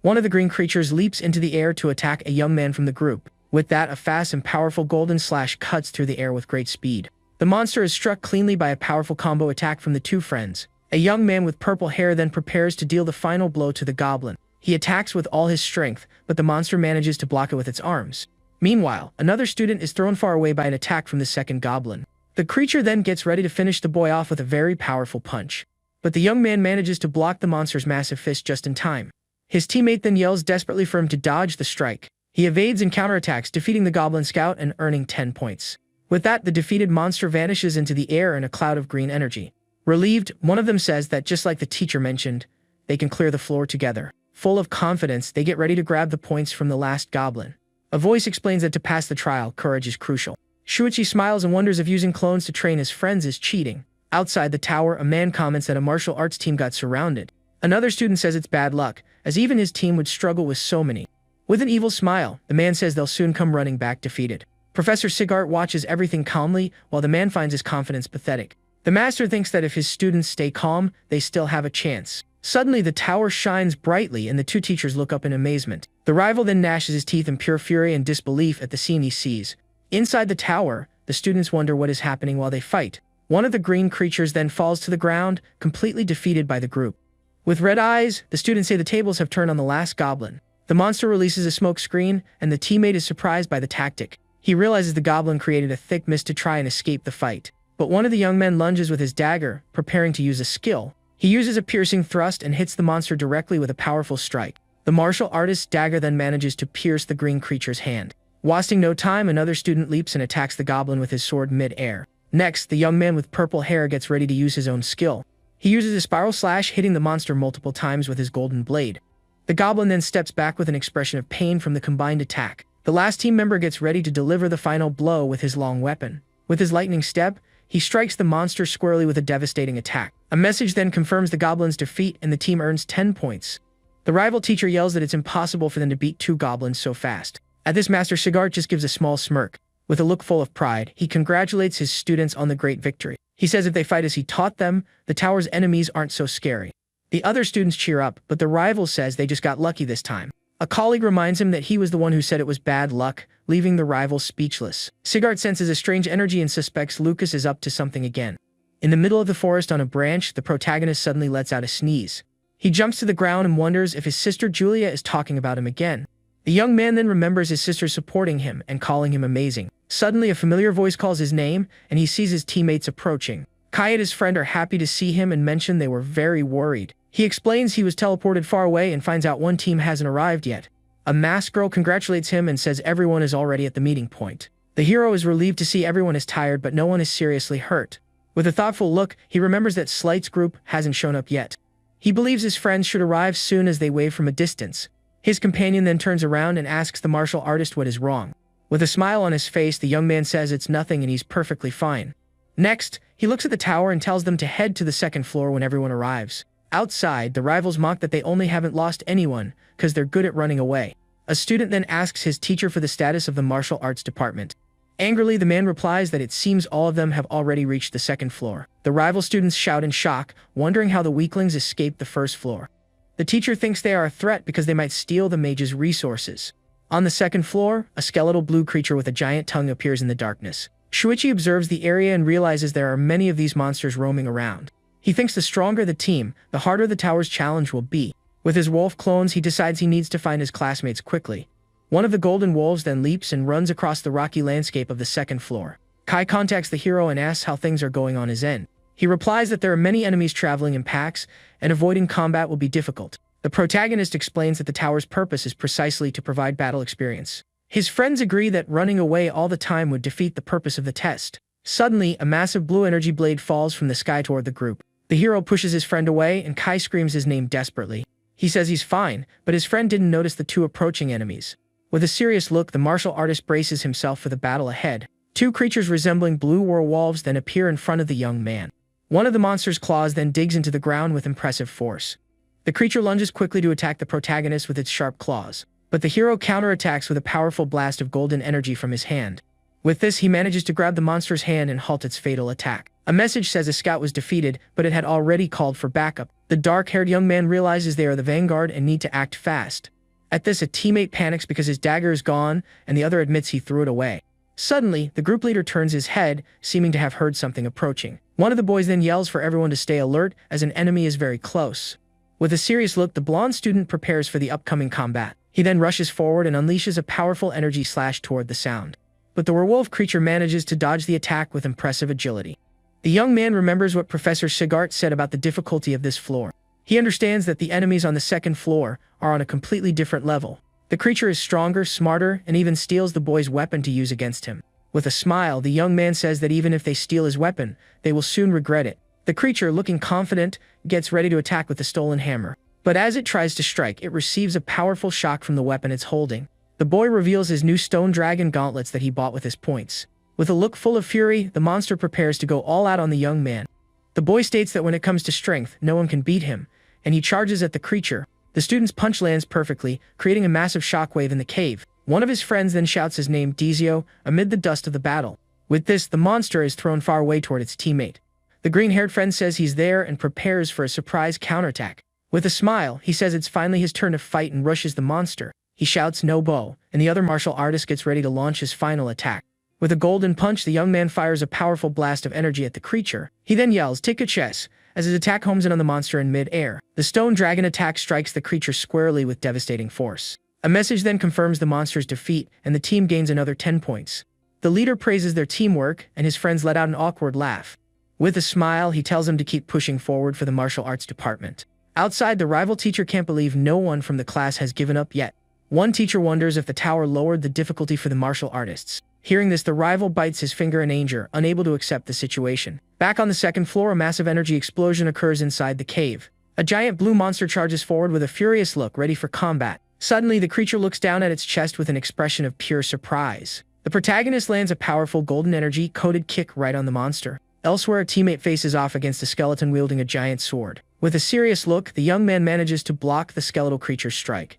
One of the green creatures leaps into the air to attack a young man from the group. With that, a fast and powerful golden slash cuts through the air with great speed. The monster is struck cleanly by a powerful combo attack from the 2 friends. A young man with purple hair then prepares to deal the final blow to the goblin. He attacks with all his strength, but the monster manages to block it with its arms. Meanwhile, another student is thrown far away by an attack from the second goblin. The creature then gets ready to finish the boy off with a very powerful punch. But the young man manages to block the monster's massive fist just in time. His teammate then yells desperately for him to dodge the strike. He evades and counterattacks, defeating the goblin scout and earning 10 points. With that, the defeated monster vanishes into the air in a cloud of green energy. Relieved, one of them says that just like the teacher mentioned, they can clear the floor together. Full of confidence, they get ready to grab the points from the last goblin. A voice explains that to pass the trial, courage is crucial. Shuichi smiles and wonders if using clones to train his friends is cheating. Outside the tower, a man comments that a martial arts team got surrounded. Another student says it's bad luck, as even his team would struggle with so many. With an evil smile, the man says they'll soon come running back defeated. Professor Sigart watches everything calmly, while the man finds his confidence pathetic. The master thinks that if his students stay calm, they still have a chance. Suddenly, the tower shines brightly and the 2 teachers look up in amazement. The rival then gnashes his teeth in pure fury and disbelief at the scene he sees. Inside the tower, the students wonder what is happening while they fight. One of the green creatures then falls to the ground, completely defeated by the group. With red eyes, the students say the tables have turned on the last goblin. The monster releases a smoke screen, and the teammate is surprised by the tactic. He realizes the goblin created a thick mist to try and escape the fight. But one of the young men lunges with his dagger, preparing to use a skill. He uses a piercing thrust and hits the monster directly with a powerful strike. The martial artist's dagger then manages to pierce the green creature's hand. Wasting no time, another student leaps and attacks the goblin with his sword mid-air. Next, the young man with purple hair gets ready to use his own skill. He uses a spiral slash, hitting the monster multiple times with his golden blade. The goblin then steps back with an expression of pain from the combined attack. The last team member gets ready to deliver the final blow with his long weapon. With his lightning step, he strikes the monster squarely with a devastating attack. A message then confirms the goblin's defeat and the team earns 10 points. The rival teacher yells that it's impossible for them to beat 2 goblins so fast. At this, Master Sigart just gives a small smirk. With a look full of pride, he congratulates his students on the great victory. He says if they fight as he taught them, the tower's enemies aren't so scary. The other students cheer up, but the rival says they just got lucky this time. A colleague reminds him that he was the one who said it was bad luck, leaving the rival speechless. Sigart senses a strange energy and suspects Lucas is up to something again. In the middle of the forest on a branch, the protagonist suddenly lets out a sneeze. He jumps to the ground and wonders if his sister Julia is talking about him again. The young man then remembers his sister supporting him and calling him amazing. Suddenly, a familiar voice calls his name, and he sees his teammates approaching. Kai and his friend are happy to see him and mention they were very worried. He explains he was teleported far away and finds out one team hasn't arrived yet. A masked girl congratulates him and says everyone is already at the meeting point. The hero is relieved to see everyone is tired, but no one is seriously hurt. With a thoughtful look, he remembers that Slight's group hasn't shown up yet. He believes his friends should arrive soon as they wave from a distance. His companion then turns around and asks the martial artist what is wrong. With a smile on his face, the young man says it's nothing and he's perfectly fine. Next, he looks at the tower and tells them to head to the second floor when everyone arrives. Outside, the rivals mock that they only haven't lost anyone because they're good at running away. A student then asks his teacher for the status of the martial arts department. Angrily, the man replies that it seems all of them have already reached the second floor. The rival students shout in shock, wondering how the weaklings escaped the first floor. The teacher thinks they are a threat because they might steal the mage's resources. On the second floor, a skeletal blue creature with a giant tongue appears in the darkness. Shuichi observes the area and realizes there are many of these monsters roaming around. He thinks the stronger the team, the harder the tower's challenge will be. With his wolf clones, he decides he needs to find his classmates quickly. One of the golden wolves then leaps and runs across the rocky landscape of the second floor. Kai contacts the hero and asks how things are going on his end. He replies that there are many enemies traveling in packs, and avoiding combat will be difficult. The protagonist explains that the tower's purpose is precisely to provide battle experience. His friends agree that running away all the time would defeat the purpose of the test. Suddenly, a massive blue energy blade falls from the sky toward the group. The hero pushes his friend away, and Kai screams his name desperately. He says he's fine, but his friend didn't notice the two approaching enemies. With a serious look, the martial artist braces himself for the battle ahead. Two creatures resembling blue werewolves then appear in front of the young man. One of the monster's claws then digs into the ground with impressive force. The creature lunges quickly to attack the protagonist with its sharp claws, but the hero counterattacks with a powerful blast of golden energy from his hand. With this, he manages to grab the monster's hand and halt its fatal attack. A message says a scout was defeated, but it had already called for backup. The dark-haired young man realizes they are the vanguard and need to act fast. At this, a teammate panics because his dagger is gone, and the other admits he threw it away. Suddenly, the group leader turns his head, seeming to have heard something approaching. One of the boys then yells for everyone to stay alert, as an enemy is very close. With a serious look, the blonde student prepares for the upcoming combat. He then rushes forward and unleashes a powerful energy slash toward the sound. But the werewolf creature manages to dodge the attack with impressive agility. The young man remembers what Professor Sigart said about the difficulty of this floor. He understands that the enemies on the second floor are on a completely different level. The creature is stronger, smarter, and even steals the boy's weapon to use against him. With a smile, the young man says that even if they steal his weapon, they will soon regret it. The creature, looking confident, gets ready to attack with the stolen hammer. But as it tries to strike, it receives a powerful shock from the weapon it's holding. The boy reveals his new stone dragon gauntlets that he bought with his points. With a look full of fury, the monster prepares to go all out on the young man. The boy states that when it comes to strength, no one can beat him, and he charges at the creature. The student's punch lands perfectly, creating a massive shockwave in the cave. One of his friends then shouts his name, Dizio, amid the dust of the battle. With this, the monster is thrown far away toward its teammate. The green-haired friend says he's there and prepares for a surprise counterattack. With a smile, he says it's finally his turn to fight and rushes the monster. He shouts, "No bow," and the other martial artist gets ready to launch his final attack. With a golden punch, the young man fires a powerful blast of energy at the creature. He then yells, "Take a chess," as his attack homes in on the monster in mid-air. The stone dragon attack strikes the creature squarely with devastating force. A message then confirms the monster's defeat, and the team gains another 10 points. The leader praises their teamwork, and his friends let out an awkward laugh. With a smile, he tells them to keep pushing forward for the martial arts department. Outside, the rival teacher can't believe no one from the class has given up yet. One teacher wonders if the tower lowered the difficulty for the martial artists. Hearing this, the rival bites his finger in anger, unable to accept the situation. Back on the second floor, a massive energy explosion occurs inside the cave. A giant blue monster charges forward with a furious look, ready for combat. Suddenly, the creature looks down at its chest with an expression of pure surprise. The protagonist lands a powerful golden energy-coated kick right on the monster. Elsewhere, a teammate faces off against a skeleton wielding a giant sword. With a serious look, the young man manages to block the skeletal creature's strike.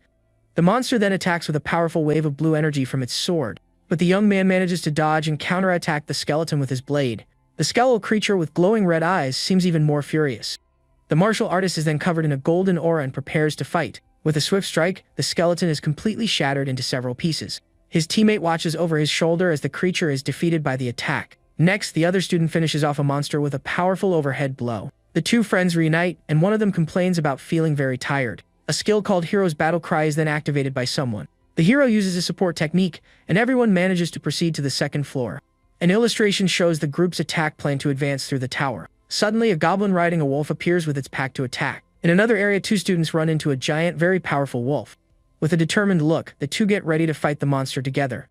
The monster then attacks with a powerful wave of blue energy from its sword, but the young man manages to dodge and counterattack the skeleton with his blade. The skeletal creature with glowing red eyes seems even more furious. The martial artist is then covered in a golden aura and prepares to fight. With a swift strike, the skeleton is completely shattered into several pieces. His teammate watches over his shoulder as the creature is defeated by the attack. Next, the other student finishes off a monster with a powerful overhead blow. The two friends reunite, and one of them complains about feeling very tired. A skill called Hero's Battle Cry is then activated by someone. The The hero uses a support technique, and everyone manages to proceed to the second floor. An illustration shows the group's attack plan to advance through the tower. Suddenly, a goblin riding a wolf appears with its pack to attack. In another area, two students run into a giant, very powerful wolf. With a determined look, the two get ready to fight the monster together.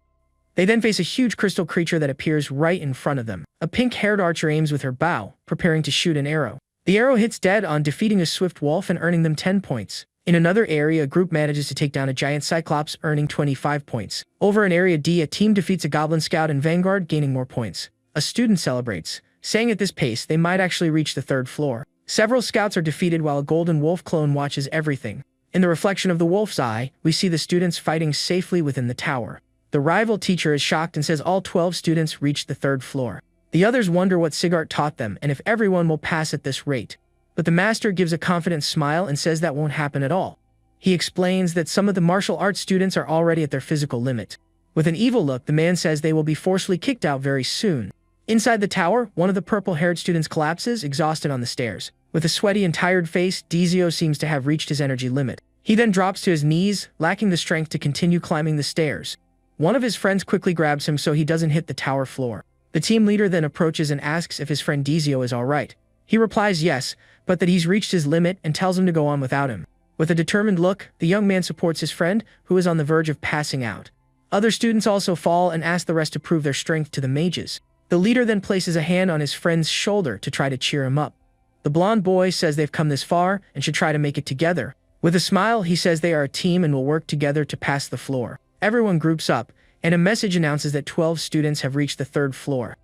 They then face a huge crystal creature that appears right in front of them. A pink-haired archer aims with her bow, preparing to shoot an arrow. The arrow hits dead on, defeating a swift wolf and earning them 10 points. In another area, a group manages to take down a giant cyclops, earning 25 points. Over in Area D, a team defeats a goblin scout and vanguard, gaining more points. A student celebrates, saying at this pace they might actually reach the third floor. Several scouts are defeated while a golden wolf clone watches everything. In the reflection of the wolf's eye, we see the students fighting safely within the tower. The rival teacher is shocked and says all 12 students reached the third floor. The others wonder what Sigart taught them and if everyone will pass at this rate. But the master gives a confident smile and says that won't happen at all. He explains that some of the martial arts students are already at their physical limit. With an evil look, the man says they will be forcefully kicked out very soon. Inside the tower, one of the purple-haired students collapses, exhausted on the stairs. With a sweaty and tired face, Dizio seems to have reached his energy limit. He then drops to his knees, lacking the strength to continue climbing the stairs. One of his friends quickly grabs him so he doesn't hit the tower floor. The team leader then approaches and asks if his friend Dizio is alright. He replies yes, but that he's reached his limit and tells him to go on without him. With a determined look, the young man supports his friend, who is on the verge of passing out. Other students also fall and ask the rest to prove their strength to the mages. The leader then places a hand on his friend's shoulder to try to cheer him up. The blonde boy says they've come this far and should try to make it together. With a smile, he says they are a team and will work together to pass the floor. Everyone groups up, and a message announces that 12 students have reached the third floor.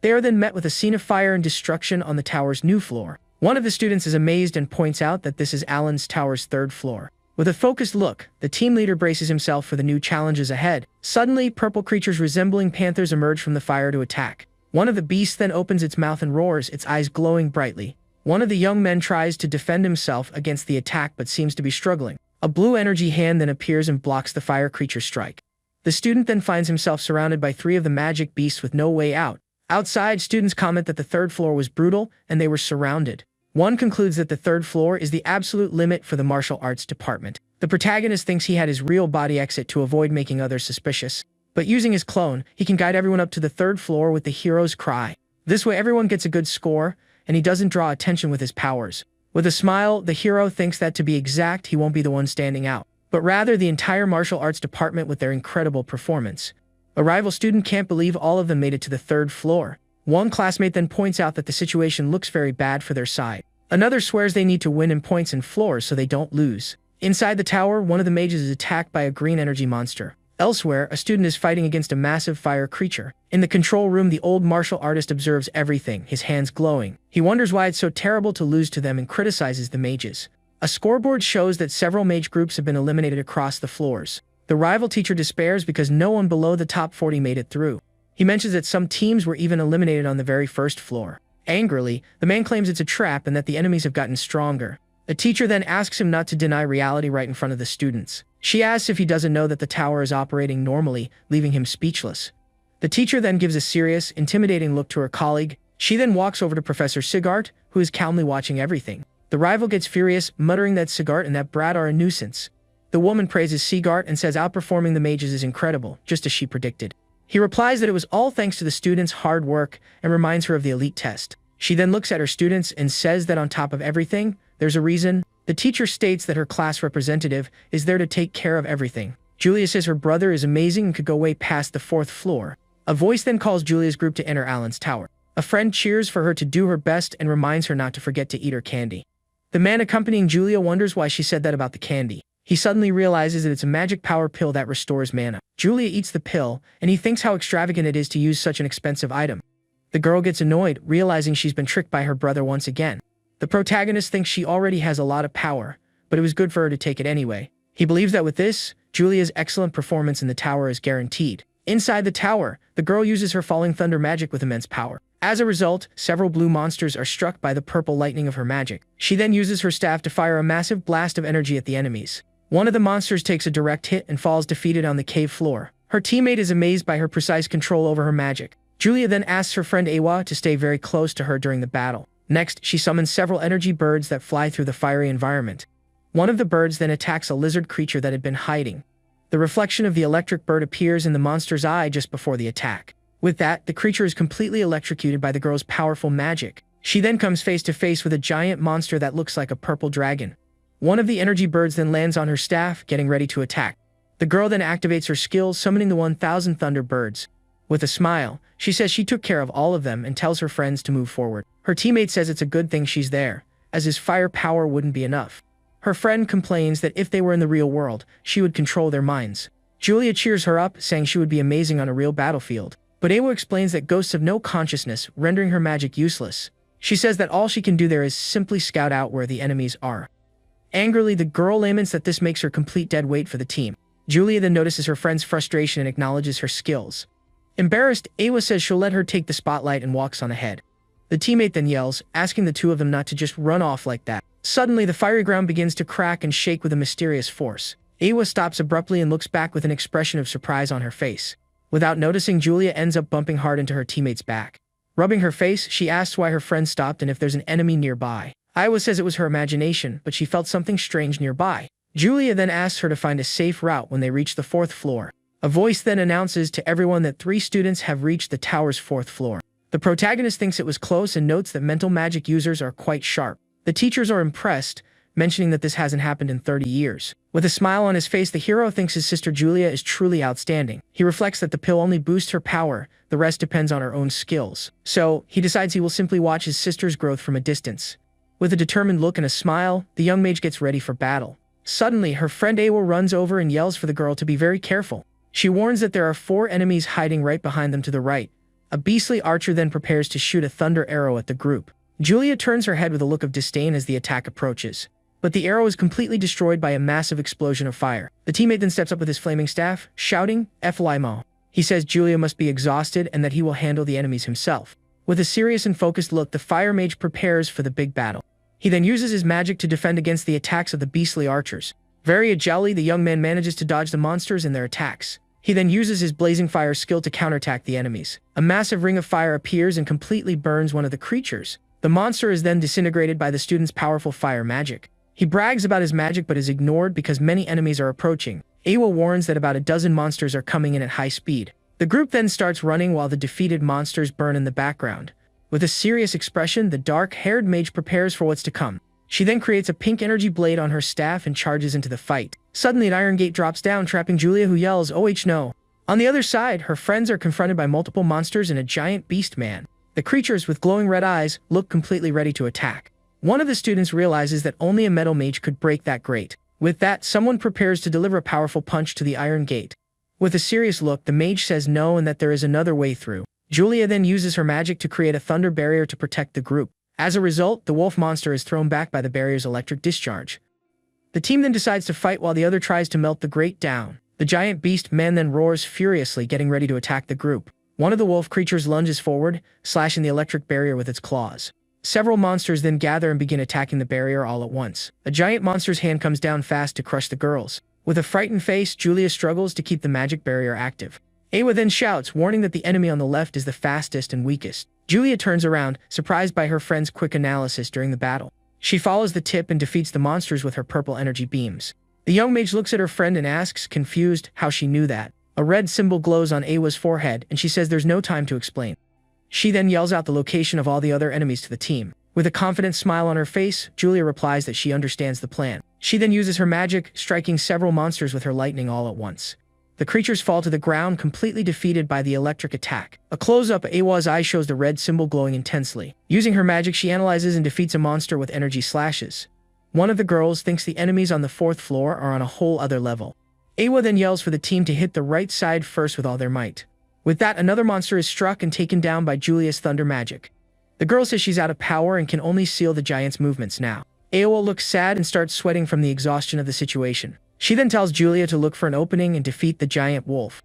They are then met with a scene of fire and destruction on the tower's new floor. One of the students is amazed and points out that this is Alan's tower's third floor. With a focused look, the team leader braces himself for the new challenges ahead. Suddenly, purple creatures resembling panthers emerge from the fire to attack. One of the beasts then opens its mouth and roars, its eyes glowing brightly. One of the young men tries to defend himself against the attack but seems to be struggling. A blue energy hand then appears and blocks the fire creature's strike. The student then finds himself surrounded by 3 of the magic beasts with no way out. Outside, students comment that the third floor was brutal and they were surrounded. One concludes that the third floor is the absolute limit for the martial arts department. The protagonist thinks he had his real body exit to avoid making others suspicious. But using his clone, he can guide everyone up to the third floor with the hero's cry. This way everyone gets a good score, and he doesn't draw attention with his powers. With a smile, the hero thinks that to be exact, he won't be the one standing out, but rather the entire martial arts department with their incredible performance. A rival student can't believe all of them made it to the third floor. One classmate then points out that the situation looks very bad for their side. Another swears they need to win in points and floors so they don't lose. Inside the tower, one of the mages is attacked by a green energy monster. Elsewhere, a student is fighting against a massive fire creature. In the control room, the old martial artist observes everything, his hands glowing. He wonders why it's so terrible to lose to them and criticizes the mages. A scoreboard shows that several mage groups have been eliminated across the floors. The rival teacher despairs because no one below the top 40 made it through. He mentions that some teams were even eliminated on the very first floor. Angrily, the man claims it's a trap and that the enemies have gotten stronger. The teacher then asks him not to deny reality right in front of the students. She asks if he doesn't know that the tower is operating normally, leaving him speechless. The teacher then gives a serious, intimidating look to her colleague. She then walks over to Professor Sigart, who is calmly watching everything. The rival gets furious, muttering that Sigart and that brat are a nuisance. The woman praises Sigart and says outperforming the mages is incredible, just as she predicted. He replies that it was all thanks to the students' hard work and reminds her of the elite test. She then looks at her students and says that on top of everything, there's a reason. The teacher states that her class representative is there to take care of everything. Julia says her brother is amazing and could go way past the 4th floor. A voice then calls Julia's group to enter Alan's tower. A friend cheers for her to do her best and reminds her not to forget to eat her candy. The man accompanying Julia wonders why she said that about the candy. He suddenly realizes that it's a magic power pill that restores mana. Julia eats the pill, and he thinks how extravagant it is to use such an expensive item. The girl gets annoyed, realizing she's been tricked by her brother once again. The protagonist thinks she already has a lot of power, but it was good for her to take it anyway. He believes that with this, Julia's excellent performance in the tower is guaranteed. Inside the tower, the girl uses her falling thunder magic with immense power. As a result, several blue monsters are struck by the purple lightning of her magic. She then uses her staff to fire a massive blast of energy at the enemies. One of the monsters takes a direct hit and falls defeated on the cave floor. Her teammate is amazed by her precise control over her magic. Julia then asks her friend Awa to stay very close to her during the battle. Next, she summons several energy birds that fly through the fiery environment. One of the birds then attacks a lizard creature that had been hiding. The reflection of the electric bird appears in the monster's eye just before the attack. With that, the creature is completely electrocuted by the girl's powerful magic. She then comes face to face with a giant monster that looks like a purple dragon. One of the energy birds then lands on her staff, getting ready to attack. The girl then activates her skill, summoning the 1,000 thunder birds. With a smile, she says she took care of all of them and tells her friends to move forward. Her teammate says it's a good thing she's there, as his fire power wouldn't be enough. Her friend complains that if they were in the real world, she would control their minds. Julia cheers her up, saying she would be amazing on a real battlefield. But Awa explains that ghosts have no consciousness, rendering her magic useless. She says that all she can do there is simply scout out where the enemies are. Angrily, the girl laments that this makes her complete dead weight for the team. Julia then notices her friend's frustration and acknowledges her skills. Embarrassed, Awa says she'll let her take the spotlight and walks on ahead. The teammate then yells, asking the two of them not to just run off like that. Suddenly, the fiery ground begins to crack and shake with a mysterious force. Awa stops abruptly and looks back with an expression of surprise on her face. Without noticing, Julia ends up bumping hard into her teammate's back. Rubbing her face, she asks why her friend stopped and if there's an enemy nearby. Awa says it was her imagination, but she felt something strange nearby. Julia then asks her to find a safe route when they reach the 4th floor. A voice then announces to everyone that 3 students have reached the tower's 4th floor. The protagonist thinks it was close and notes that mental magic users are quite sharp. The teachers are impressed, mentioning that this hasn't happened in 30 years. With a smile on his face, the hero thinks his sister Julia is truly outstanding. He reflects that the pill only boosts her power, the rest depends on her own skills. So, he decides he will simply watch his sister's growth from a distance. With a determined look and a smile, the young mage gets ready for battle. Suddenly, her friend Awa runs over and yells for the girl to be very careful. She warns that there are 4 enemies hiding right behind them to the right. A beastly archer then prepares to shoot a thunder arrow at the group. Julia turns her head with a look of disdain as the attack approaches. But the arrow is completely destroyed by a massive explosion of fire. The teammate then steps up with his flaming staff, shouting, "Eflaimo." He says Julia must be exhausted and that he will handle the enemies himself. With a serious and focused look, the fire mage prepares for the big battle. He then uses his magic to defend against the attacks of the beastly archers. Very agilely, the young man manages to dodge the monsters and their attacks. He then uses his blazing fire skill to counterattack the enemies. A massive ring of fire appears and completely burns one of the creatures. The monster is then disintegrated by the student's powerful fire magic. He brags about his magic but is ignored because many enemies are approaching. Awa warns that about a dozen monsters are coming in at high speed. The group then starts running while the defeated monsters burn in the background. With a serious expression, the dark-haired mage prepares for what's to come. She then creates a pink energy blade on her staff and charges into the fight. Suddenly, an iron gate drops down, trapping Julia, who yells, "Oh no!" On the other side, her friends are confronted by multiple monsters and a giant beast man. The creatures, with glowing red eyes, look completely ready to attack. One of the students realizes that only a metal mage could break that grate. With that, someone prepares to deliver a powerful punch to the iron gate. With a serious look, the mage says no and that there is another way through. Julia then uses her magic to create a thunder barrier to protect the group. As a result, the wolf monster is thrown back by the barrier's electric discharge. The team then decides to fight while the other tries to melt the grate down. The giant beast man then roars furiously, getting ready to attack the group. One of the wolf creatures lunges forward, slashing the electric barrier with its claws. Several monsters then gather and begin attacking the barrier all at once. A giant monster's hand comes down fast to crush the girls. With a frightened face, Julia struggles to keep the magic barrier active. Awa then shouts, warning that the enemy on the left is the fastest and weakest. Julia turns around, surprised by her friend's quick analysis during the battle. She follows the tip and defeats the monsters with her purple energy beams. The young mage looks at her friend and asks, confused, how she knew that. A red symbol glows on Awa's forehead, and she says there's no time to explain. She then yells out the location of all the other enemies to the team. With a confident smile on her face, Julia replies that she understands the plan. She then uses her magic, striking several monsters with her lightning all at once. The creatures fall to the ground, completely defeated by the electric attack. A close-up of Awa's eye shows the red symbol glowing intensely. Using her magic, she analyzes and defeats a monster with energy slashes. One of the girls thinks the enemies on the 4th floor are on a whole other level. Awa then yells for the team to hit the right side first with all their might. With that, another monster is struck and taken down by Julia's thunder magic. The girl says she's out of power and can only seal the giant's movements now. Awa looks sad and starts sweating from the exhaustion of the situation. She then tells Julia to look for an opening and defeat the giant wolf.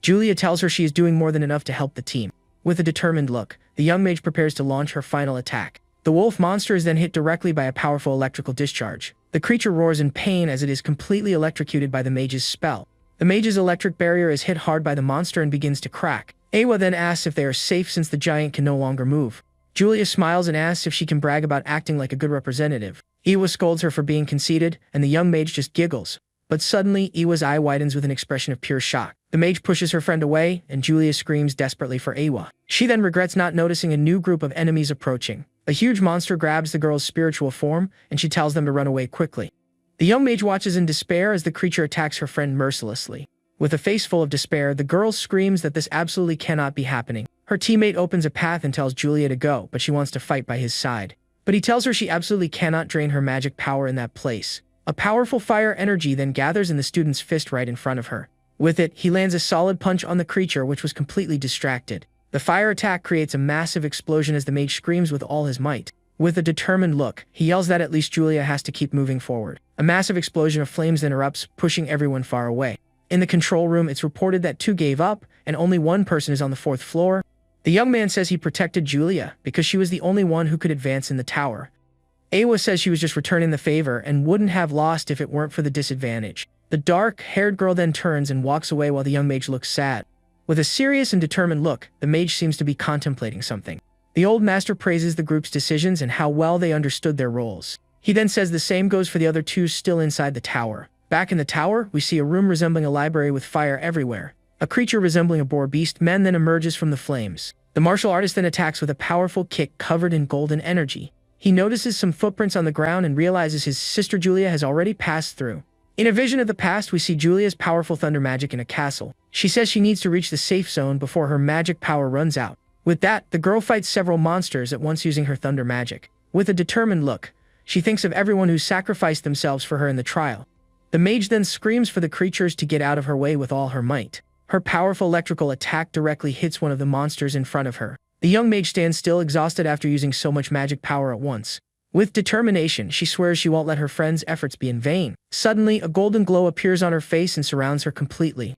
Julia tells her she is doing more than enough to help the team. With a determined look, the young mage prepares to launch her final attack. The wolf monster is then hit directly by a powerful electrical discharge. The creature roars in pain as it is completely electrocuted by the mage's spell. The mage's electric barrier is hit hard by the monster and begins to crack. Awa then asks if they are safe since the giant can no longer move. Julia smiles and asks if she can brag about acting like a good representative. Awa scolds her for being conceited, and the young mage just giggles. but suddenly Iwa's eye widens with an expression of pure shock. The mage pushes her friend away, and Julia screams desperately for Iwa. She then regrets not noticing a new group of enemies approaching. A huge monster grabs the girl's spiritual form, and she tells them to run away quickly. The young mage watches in despair as the creature attacks her friend mercilessly. With a face full of despair, the girl screams that this absolutely cannot be happening. Her teammate opens a path and tells Julia to go, but she wants to fight by his side. But he tells her she absolutely cannot drain her magic power in that place. A powerful fire energy then gathers in the student's fist right in front of her. With it, he lands a solid punch on the creature, which was completely distracted. The fire attack creates a massive explosion as the mage screams with all his might. With a determined look, he yells that at least Julia has to keep moving forward. A massive explosion of flames then erupts, pushing everyone far away. In the control room, it's reported that 2 gave up, and only 1 person is on the 4th floor. The young man says he protected Julia because she was the only one who could advance in the tower. Awa says she was just returning the favor and wouldn't have lost if it weren't for the disadvantage. The dark-haired girl then turns and walks away while the young mage looks sad. With a serious and determined look, the mage seems to be contemplating something. The old master praises the group's decisions and how well they understood their roles. He then says the same goes for the other 2 still inside the tower. Back in the tower, we see a room resembling a library with fire everywhere. A creature resembling a boar beast man then emerges from the flames. The martial artist then attacks with a powerful kick covered in golden energy. He notices some footprints on the ground and realizes his sister Julia has already passed through. In a vision of the past, we see Julia's powerful thunder magic in a castle. She says she needs to reach the safe zone before her magic power runs out. With that, the girl fights several monsters at once using her thunder magic. With a determined look, she thinks of everyone who sacrificed themselves for her in the trial. The mage then screams for the creatures to get out of her way with all her might. Her powerful electrical attack directly hits one of the monsters in front of her. The young mage stands still, exhausted after using so much magic power at once. With determination, she swears she won't let her friend's efforts be in vain. Suddenly, a golden glow appears on her face and surrounds her completely.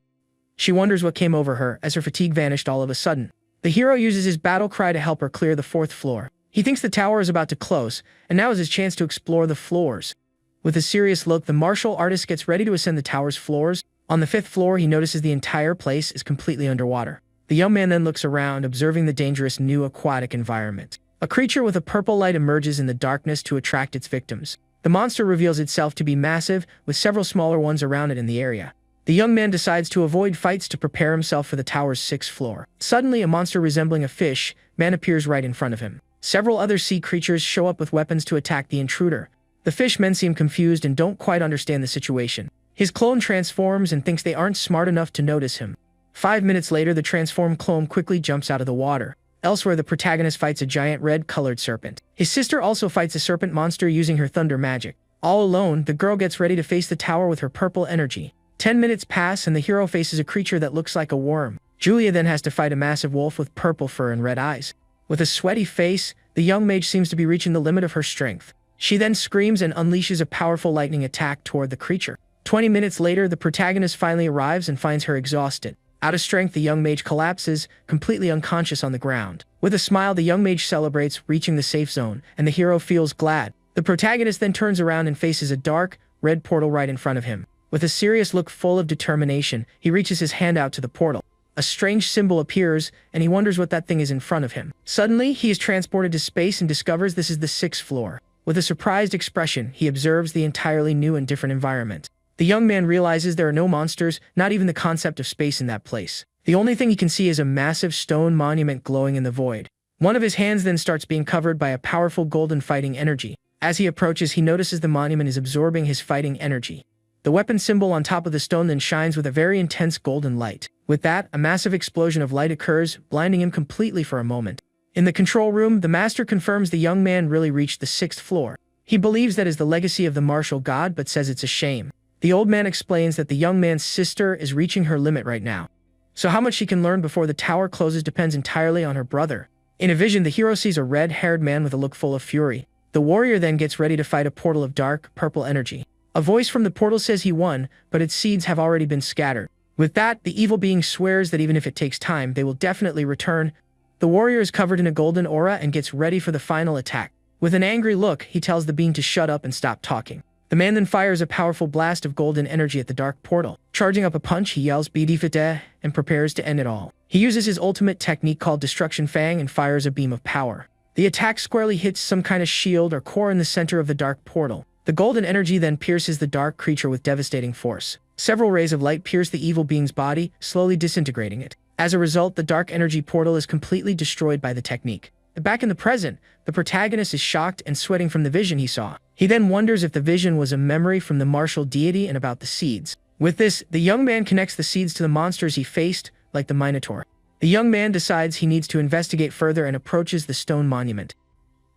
She wonders what came over her as her fatigue vanished all of a sudden. The hero uses his battle cry to help her clear the 4th floor. He thinks the tower is about to close, and now is his chance to explore the floors. With a serious look, the martial artist gets ready to ascend the tower's floors. On the 5th floor, he notices the entire place is completely underwater. The young man then looks around, observing the dangerous new aquatic environment. A creature with a purple light emerges in the darkness to attract its victims. The monster reveals itself to be massive, with several smaller ones around it in the area. The young man decides to avoid fights to prepare himself for the tower's 6th floor. Suddenly, a monster resembling a fish man appears right in front of him. Several other sea creatures show up with weapons to attack the intruder. The fish men seem confused and don't quite understand the situation. His clone transforms and thinks they aren't smart enough to notice him. 5 minutes later, the transformed clone quickly jumps out of the water. Elsewhere, the protagonist fights a giant red-colored serpent. His sister also fights a serpent monster using her thunder magic. All alone, the girl gets ready to face the tower with her purple energy. 10 minutes pass and the hero faces a creature that looks like a worm. Julia then has to fight a massive wolf with purple fur and red eyes. With a sweaty face, the young mage seems to be reaching the limit of her strength. She then screams and unleashes a powerful lightning attack toward the creature. 20 minutes later, the protagonist finally arrives and finds her exhausted. Out of strength, the young mage collapses, completely unconscious on the ground. With a smile, the young mage celebrates reaching the safe zone, and the hero feels glad. The protagonist then turns around and faces a dark, red portal right in front of him. With a serious look full of determination, he reaches his hand out to the portal. A strange symbol appears, and he wonders what that thing is in front of him. Suddenly, he is transported to space and discovers this is the 6th floor. With a surprised expression, he observes the entirely new and different environment. The young man realizes there are no monsters, not even the concept of space in that place. The only thing he can see is a massive stone monument glowing in the void. One of his hands then starts being covered by a powerful golden fighting energy. As he approaches, he notices the monument is absorbing his fighting energy. The weapon symbol on top of the stone then shines with a very intense golden light. With that, a massive explosion of light occurs, blinding him completely for a moment. In the control room, the master confirms the young man really reached the 6th floor. He believes that is the legacy of the martial god, but says it's a shame. The old man explains that the young man's sister is reaching her limit right now. So how much she can learn before the tower closes depends entirely on her brother. In a vision, the hero sees a red-haired man with a look full of fury. The warrior then gets ready to fight a portal of dark, purple energy. A voice from the portal says he won, but its seeds have already been scattered. With that, the evil being swears that even if it takes time, they will definitely return. The warrior is covered in a golden aura and gets ready for the final attack. With an angry look, he tells the being to shut up and stop talking. The man then fires a powerful blast of golden energy at the dark portal. Charging up a punch, he yells "Bidifite" and prepares to end it all. He uses his ultimate technique called Destruction Fang and fires a beam of power. The attack squarely hits some kind of shield or core in the center of the dark portal. The golden energy then pierces the dark creature with devastating force. Several rays of light pierce the evil being's body, slowly disintegrating it. As a result, the dark energy portal is completely destroyed by the technique. Back in the present, the protagonist is shocked and sweating from the vision he saw. He then wonders if the vision was a memory from the martial deity and about the seeds. With this, the young man connects the seeds to the monsters he faced, like the Minotaur. The young man decides he needs to investigate further and approaches the stone monument.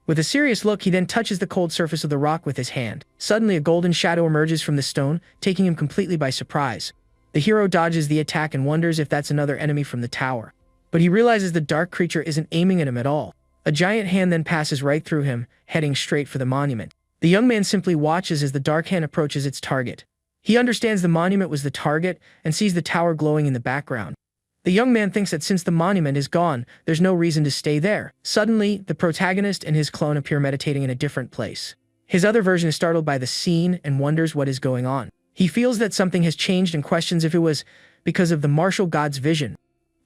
With a serious look, he then touches the cold surface of the rock with his hand. Suddenly, a golden shadow emerges from the stone, taking him completely by surprise. The hero dodges the attack and wonders if that's another enemy from the tower. But he realizes the dark creature isn't aiming at him at all. A giant hand then passes right through him, heading straight for the monument. The young man simply watches as the dark hand approaches its target. He understands the monument was the target and sees the tower glowing in the background. The young man thinks that since the monument is gone, there's no reason to stay there. Suddenly, the protagonist and his clone appear meditating in a different place. His other version is startled by the scene and wonders what is going on. He feels that something has changed and questions if it was because of the martial god's vision.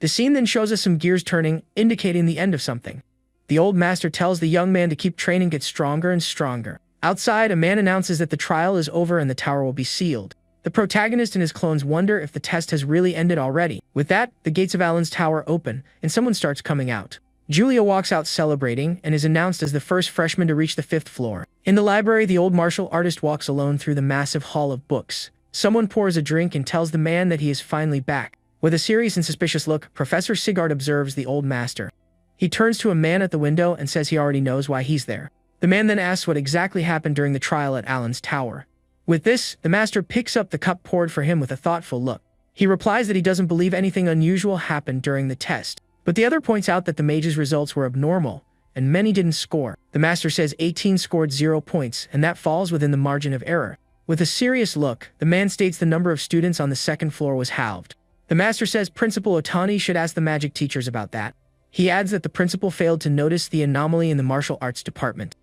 The scene then shows us some gears turning, indicating the end of something. The old master tells the young man to keep training, get stronger and stronger. Outside, a man announces that the trial is over and the tower will be sealed. The protagonist and his clones wonder if the test has really ended already. With that, the gates of Alan's tower open, and someone starts coming out. Julia walks out celebrating and is announced as the first freshman to reach the 5th floor. In the library, the old martial artist walks alone through the massive hall of books. Someone pours a drink and tells the man that he is finally back. With a serious and suspicious look, Professor Sigurd observes the old master. He turns to a man at the window and says he already knows why he's there. The man then asks what exactly happened during the trial at Alan's tower. With this, the master picks up the cup poured for him with a thoughtful look. He replies that he doesn't believe anything unusual happened during the test, but the other points out that the mage's results were abnormal, and many didn't score. The master says 18 scored 0 points, and that falls within the margin of error. With a serious look, the man states the number of students on the 2nd floor was halved. The master says Principal Otani should ask the magic teachers about that. He adds that the principal failed to notice the anomaly in the martial arts department.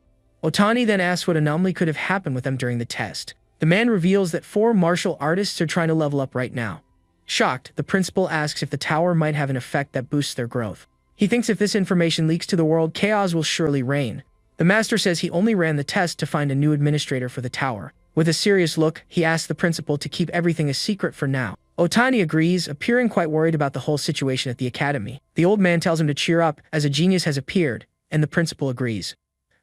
Otani then asks what anomaly could have happened with them during the test. The man reveals that 4 martial artists are trying to level up right now. Shocked, the principal asks if the tower might have an effect that boosts their growth. He thinks if this information leaks to the world, chaos will surely reign. The master says he only ran the test to find a new administrator for the tower. With a serious look, he asks the principal to keep everything a secret for now. Otani agrees, appearing quite worried about the whole situation at the academy. The old man tells him to cheer up, as a genius has appeared, and the principal agrees.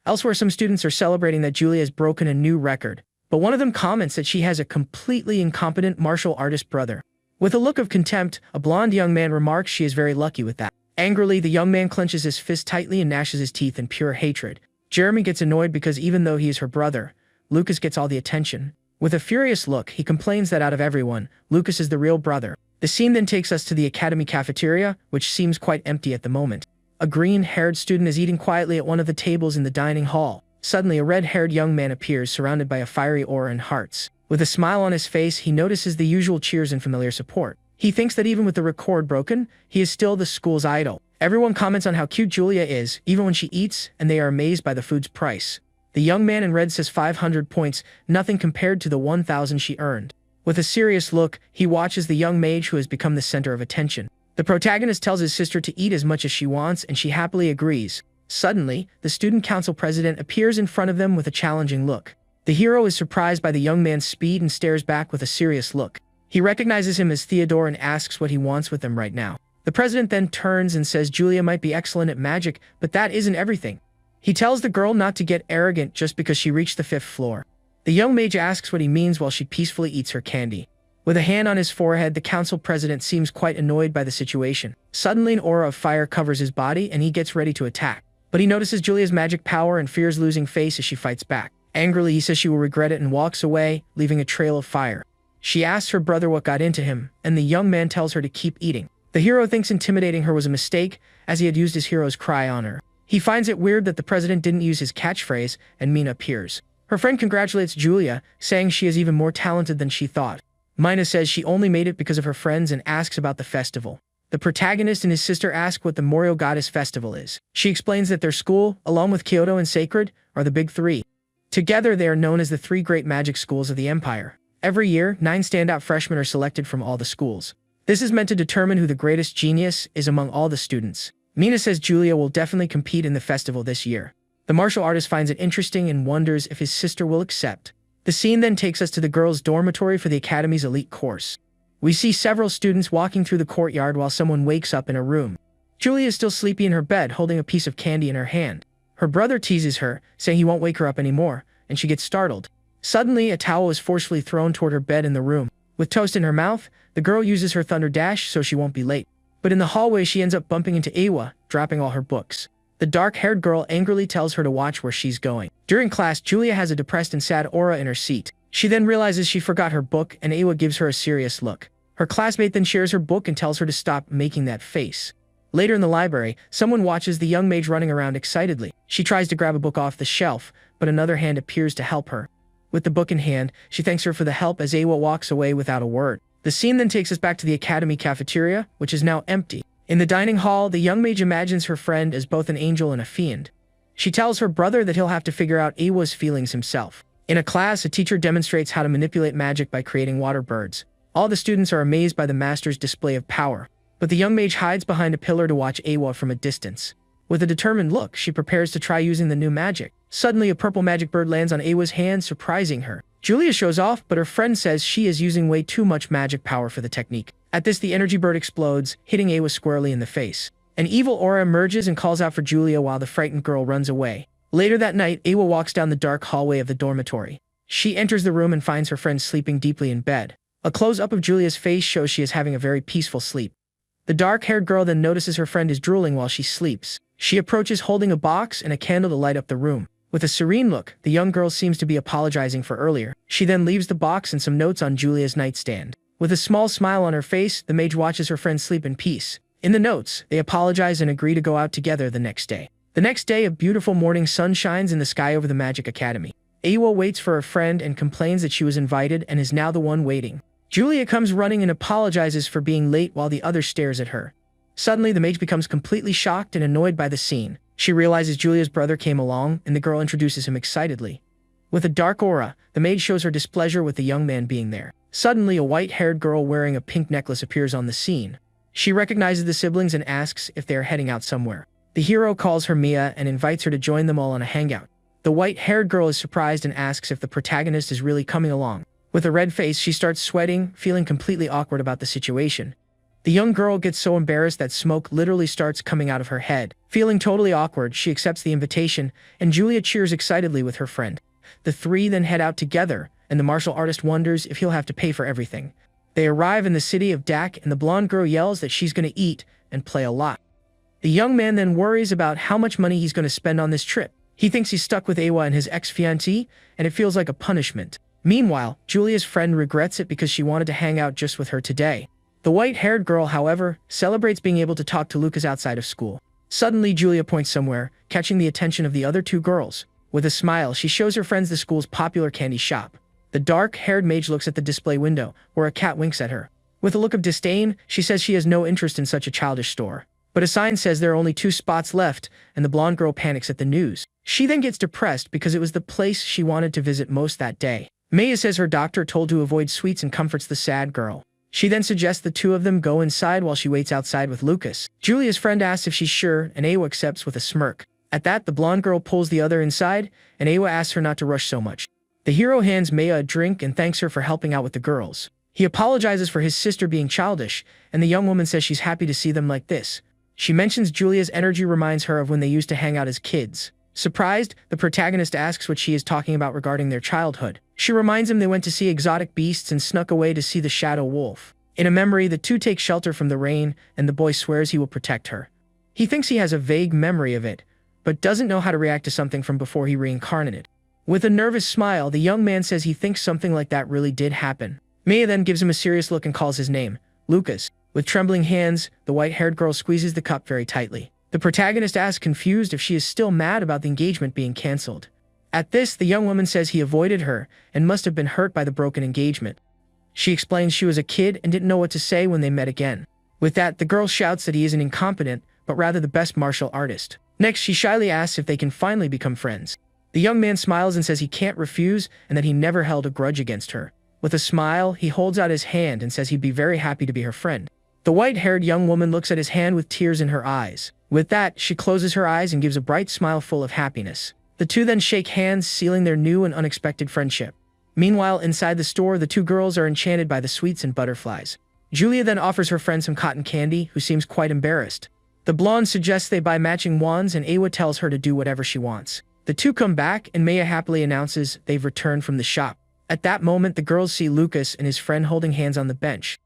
Elsewhere, some students are celebrating that Julia has broken a new record, but one of them comments that she has a completely incompetent martial artist brother. With a look of contempt, a blonde young man remarks she is very lucky with that. Angrily, the young man clenches his fist tightly and gnashes his teeth in pure hatred. Jeremy gets annoyed because even though he is her brother, Lucas gets all the attention. With a furious look, he complains that out of everyone, Lucas is the real brother. The scene then takes us to the academy cafeteria, which seems quite empty at the moment. A green-haired student is eating quietly at one of the tables in the dining hall. Suddenly, a red-haired young man appears, surrounded by a fiery aura and hearts. With a smile on his face, he notices the usual cheers and familiar support. He thinks that even with the record broken, he is still the school's idol. Everyone comments on how cute Julia is, even when she eats, and they are amazed by the food's price. The young man in red says 500 points, nothing compared to the 1,000 she earned. With a serious look, he watches the young mage who has become the center of attention. The protagonist tells his sister to eat as much as she wants, and she happily agrees. Suddenly, the student council president appears in front of them with a challenging look. The hero is surprised by the young man's speed and stares back with a serious look. He recognizes him as Theodore and asks what he wants with him right now. The president then turns and says Julia might be excellent at magic, but that isn't everything. He tells the girl not to get arrogant just because she reached the 5th floor. The young mage asks what he means while she peacefully eats her candy. With a hand on his forehead, the council president seems quite annoyed by the situation. Suddenly, an aura of fire covers his body and he gets ready to attack. But he notices Julia's magic power and fears losing face as she fights back. Angrily, he says she will regret it and walks away, leaving a trail of fire. She asks her brother what got into him, and the young man tells her to keep eating. The hero thinks intimidating her was a mistake, as he had used his hero's cry on her. He finds it weird that the president didn't use his catchphrase, and Mina appears. Her friend congratulates Julia, saying she is even more talented than she thought. Mina says she only made it because of her friends and asks about the festival. The protagonist and his sister ask what the Moriel Goddess Festival is. She explains that their school, along with Kyoto and Sacred, are the big 3. Together, they are known as the 3 great magic schools of the empire. Every year, 9 standout freshmen are selected from all the schools. This is meant to determine who the greatest genius is among all the students. Mina says Julia will definitely compete in the festival this year. The martial artist finds it interesting and wonders if his sister will accept. The scene then takes us to the girls' dormitory for the academy's elite course. We see several students walking through the courtyard while someone wakes up in a room. Julia is still sleepy in her bed, holding a piece of candy in her hand. Her brother teases her, saying he won't wake her up anymore, and she gets startled. Suddenly, a towel is forcefully thrown toward her bed in the room. With toast in her mouth, the girl uses her thunder dash so she won't be late. But in the hallway, she ends up bumping into Awa, dropping all her books. The dark-haired girl angrily tells her to watch where she's going. During class, Julia has a depressed and sad aura in her seat. She then realizes she forgot her book, and Awa gives her a serious look. Her classmate then shares her book and tells her to stop making that face. Later in the library, someone watches the young mage running around excitedly. She tries to grab a book off the shelf, but another hand appears to help her. With the book in hand, she thanks her for the help as Awa walks away without a word. The scene then takes us back to the academy cafeteria, which is now empty. In the dining hall, the young mage imagines her friend as both an angel and a fiend. She tells her brother that he'll have to figure out Awa's feelings himself. In a class, a teacher demonstrates how to manipulate magic by creating water birds. All the students are amazed by the master's display of power, but the young mage hides behind a pillar to watch Awa from a distance. With a determined look, she prepares to try using the new magic. Suddenly, a purple magic bird lands on Awa's hand, surprising her. Julia shows off, but her friend says she is using way too much magic power for the technique. At this, the energy bird explodes, hitting Awa squarely in the face. An evil aura emerges and calls out for Julia while the frightened girl runs away. Later that night, Awa walks down the dark hallway of the dormitory. She enters the room and finds her friend sleeping deeply in bed. A close-up of Julia's face shows she is having a very peaceful sleep. The dark-haired girl then notices her friend is drooling while she sleeps. She approaches holding a box and a candle to light up the room. With a serene look, the young girl seems to be apologizing for earlier. She then leaves the box and some notes on Julia's nightstand. With a small smile on her face, the mage watches her friend sleep in peace. In the notes, they apologize and agree to go out together the next day. The next day, a beautiful morning sun shines in the sky over the Magic Academy. Awa waits for her friend and complains that she was invited and is now the one waiting. Julia comes running and apologizes for being late while the other stares at her. Suddenly, the mage becomes completely shocked and annoyed by the scene. She realizes Julia's brother came along, and the girl introduces him excitedly. With a dark aura, the mage shows her displeasure with the young man being there. Suddenly, a white-haired girl wearing a pink necklace appears on the scene. She recognizes the siblings and asks if they are heading out somewhere. The hero calls her Mia and invites her to join them all on a hangout. The white-haired girl is surprised and asks if the protagonist is really coming along. With a red face, she starts sweating, feeling completely awkward about the situation. The young girl gets so embarrassed that smoke literally starts coming out of her head. Feeling totally awkward, she accepts the invitation, and Julia cheers excitedly with her friend. The three then head out together, and the martial artist wonders if he'll have to pay for everything. They arrive in the city of Dak, and the blonde girl yells that she's going to eat and play a lot. The young man then worries about how much money he's going to spend on this trip. He thinks he's stuck with Awa and his ex-fiancée, and it feels like a punishment. Meanwhile, Julia's friend regrets it because she wanted to hang out just with her today. The white-haired girl, however, celebrates being able to talk to Lucas outside of school. Suddenly, Julia points somewhere, catching the attention of the other two girls. With a smile, she shows her friends the school's popular candy shop. The dark-haired mage looks at the display window, where a cat winks at her. With a look of disdain, she says she has no interest in such a childish store. But a sign says there are only 2 spots left, and the blonde girl panics at the news. She then gets depressed because it was the place she wanted to visit most that day. Maya says her doctor told to avoid sweets and comforts the sad girl. She then suggests the two of them go inside while she waits outside with Lucas. Julia's friend asks if she's sure, and Awa accepts with a smirk. At that, the blonde girl pulls the other inside, and Awa asks her not to rush so much. The hero hands Maya a drink and thanks her for helping out with the girls. He apologizes for his sister being childish, and the young woman says she's happy to see them like this. She mentions Julia's energy reminds her of when they used to hang out as kids. Surprised, the protagonist asks what she is talking about regarding their childhood. She reminds him they went to see exotic beasts and snuck away to see the shadow wolf. In a memory, the two take shelter from the rain, and the boy swears he will protect her. He thinks he has a vague memory of it, but doesn't know how to react to something from before he reincarnated. With a nervous smile, the young man says he thinks something like that really did happen. Maya then gives him a serious look and calls his name, Lucas. With trembling hands, the white-haired girl squeezes the cup very tightly. The protagonist asks confused if she is still mad about the engagement being cancelled. At this, the young woman says he avoided her and must have been hurt by the broken engagement. She explains she was a kid and didn't know what to say when they met again. With that, the girl shouts that he isn't incompetent, but rather the best martial artist. Next, she shyly asks if they can finally become friends. The young man smiles and says he can't refuse and that he never held a grudge against her. With a smile, he holds out his hand and says he'd be very happy to be her friend. The white-haired young woman looks at his hand with tears in her eyes. With that, she closes her eyes and gives a bright smile full of happiness. The two then shake hands, sealing their new and unexpected friendship. Meanwhile, inside the store, the two girls are enchanted by the sweets and butterflies. Julia then offers her friend some cotton candy, who seems quite embarrassed. The blonde suggests they buy matching wands, and Awa tells her to do whatever she wants. The two come back, and Maya happily announces they've returned from the shop. At that moment, the girls see Lucas and his friend holding hands on the bench.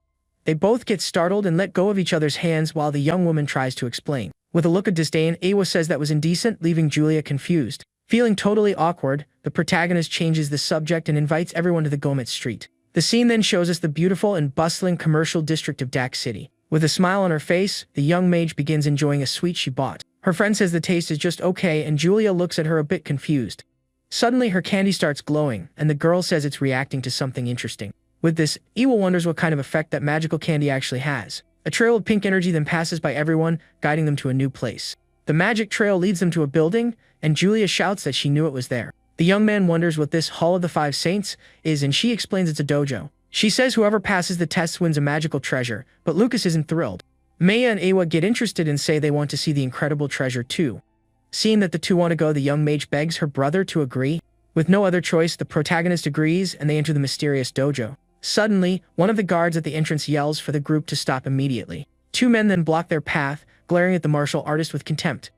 They both get startled and let go of each other's hands while the young woman tries to explain. With a look of disdain, Awa says that was indecent, leaving Julia confused. Feeling totally awkward, the protagonist changes the subject and invites everyone to the Gomet Street. The scene then shows us the beautiful and bustling commercial district of Dak City. With a smile on her face, the young mage begins enjoying a sweet she bought. Her friend says the taste is just okay, and Julia looks at her a bit confused. Suddenly, her candy starts glowing, and the girl says it's reacting to something interesting. With this, Awa wonders what kind of effect that magical candy actually has. A trail of pink energy then passes by everyone, guiding them to a new place. The magic trail leads them to a building, and Julia shouts that she knew it was there. The young man wonders what this Hall of the Five Saints is, and she explains it's a dojo. She says whoever passes the test wins a magical treasure, but Lucas isn't thrilled. Maya and Awa get interested and say they want to see the incredible treasure too. Seeing that the two want to go, the young mage begs her brother to agree. With no other choice, the protagonist agrees, and they enter the mysterious dojo. Suddenly, one of the guards at the entrance yells for the group to stop immediately. Two men then block their path, glaring at the martial artist with contempt.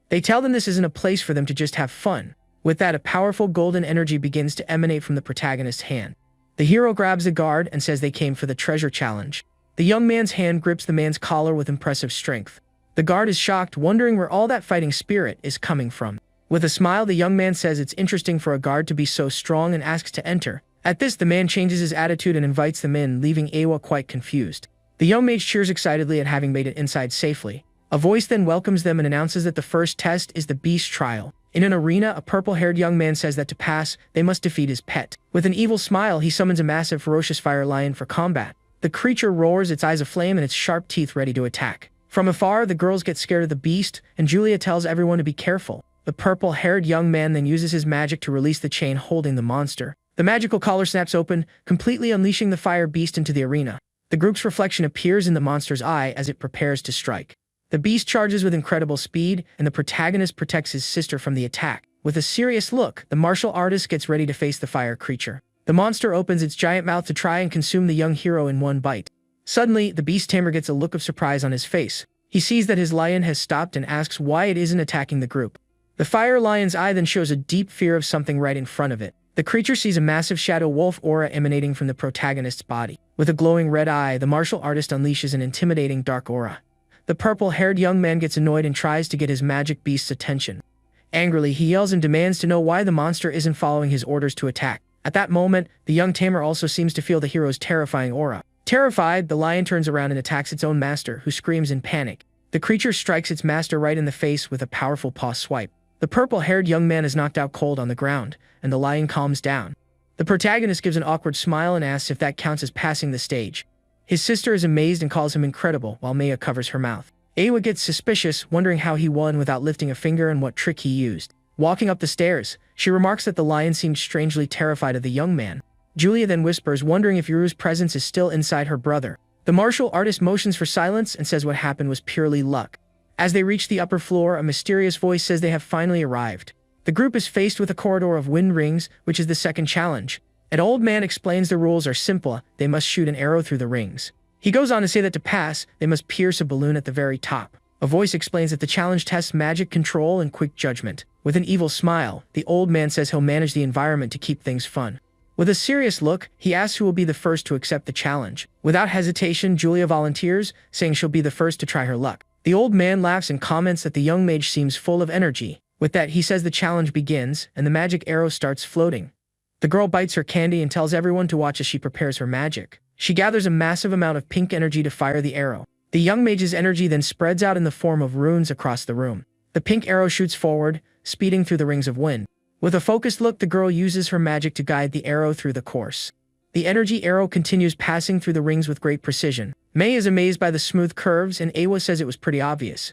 They tell them this isn't a place for them to just have fun. With that, a powerful golden energy begins to emanate from the protagonist's hand. The hero grabs the guard and says they came for the treasure challenge. The young man's hand grips the man's collar with impressive strength. The guard is shocked, wondering where all that fighting spirit is coming from. With a smile, the young man says it's interesting for a guard to be so strong and asks to enter. At this, the man changes his attitude and invites them in, leaving Awa quite confused. The young mage cheers excitedly at having made it inside safely. A voice then welcomes them and announces that the first test is the beast trial. In an arena, a purple-haired young man says that to pass, they must defeat his pet. With an evil smile, he summons a massive ferocious fire lion for combat. The creature roars, its eyes aflame and its sharp teeth ready to attack. From afar, the girls get scared of the beast, and Julia tells everyone to be careful. The purple-haired young man then uses his magic to release the chain holding the monster. The magical collar snaps open, completely unleashing the fire beast into the arena. The group's reflection appears in the monster's eye as it prepares to strike. The beast charges with incredible speed, and the protagonist protects his sister from the attack. With a serious look, the martial artist gets ready to face the fire creature. The monster opens its giant mouth to try and consume the young hero in one bite. Suddenly, the beast tamer gets a look of surprise on his face. He sees that his lion has stopped and asks why it isn't attacking the group. The fire lion's eye then shows a deep fear of something right in front of it. The creature sees a massive shadow wolf aura emanating from the protagonist's body. With a glowing red eye, the martial artist unleashes an intimidating dark aura. The purple-haired young man gets annoyed and tries to get his magic beast's attention. Angrily, he yells and demands to know why the monster isn't following his orders to attack. At that moment, the young tamer also seems to feel the hero's terrifying aura. Terrified, the lion turns around and attacks its own master, who screams in panic. The creature strikes its master right in the face with a powerful paw swipe. The purple-haired young man is knocked out cold on the ground, and the lion calms down. The protagonist gives an awkward smile and asks if that counts as passing the stage. His sister is amazed and calls him incredible, while Maya covers her mouth. Awa gets suspicious, wondering how he won without lifting a finger and what trick he used. Walking up the stairs, she remarks that the lion seemed strangely terrified of the young man. Julia then whispers, wondering if Yuru's presence is still inside her brother. The martial artist motions for silence and says what happened was purely luck. As they reach the upper floor, a mysterious voice says they have finally arrived. The group is faced with a corridor of wind rings, which is the second challenge. An old man explains the rules are simple: they must shoot an arrow through the rings. He goes on to say that to pass, they must pierce a balloon at the very top. A voice explains that the challenge tests magic control and quick judgment. With an evil smile, the old man says he'll manage the environment to keep things fun. With a serious look, he asks who will be the first to accept the challenge. Without hesitation, Julia volunteers, saying she'll be the first to try her luck. The old man laughs and comments that the young mage seems full of energy. With that, he says the challenge begins, and the magic arrow starts floating. The girl bites her candy and tells everyone to watch as she prepares her magic. She gathers a massive amount of pink energy to fire the arrow. The young mage's energy then spreads out in the form of runes across the room. The pink arrow shoots forward, speeding through the rings of wind. With a focused look, the girl uses her magic to guide the arrow through the course. The energy arrow continues passing through the rings with great precision. May is amazed by the smooth curves, and Awa says it was pretty obvious.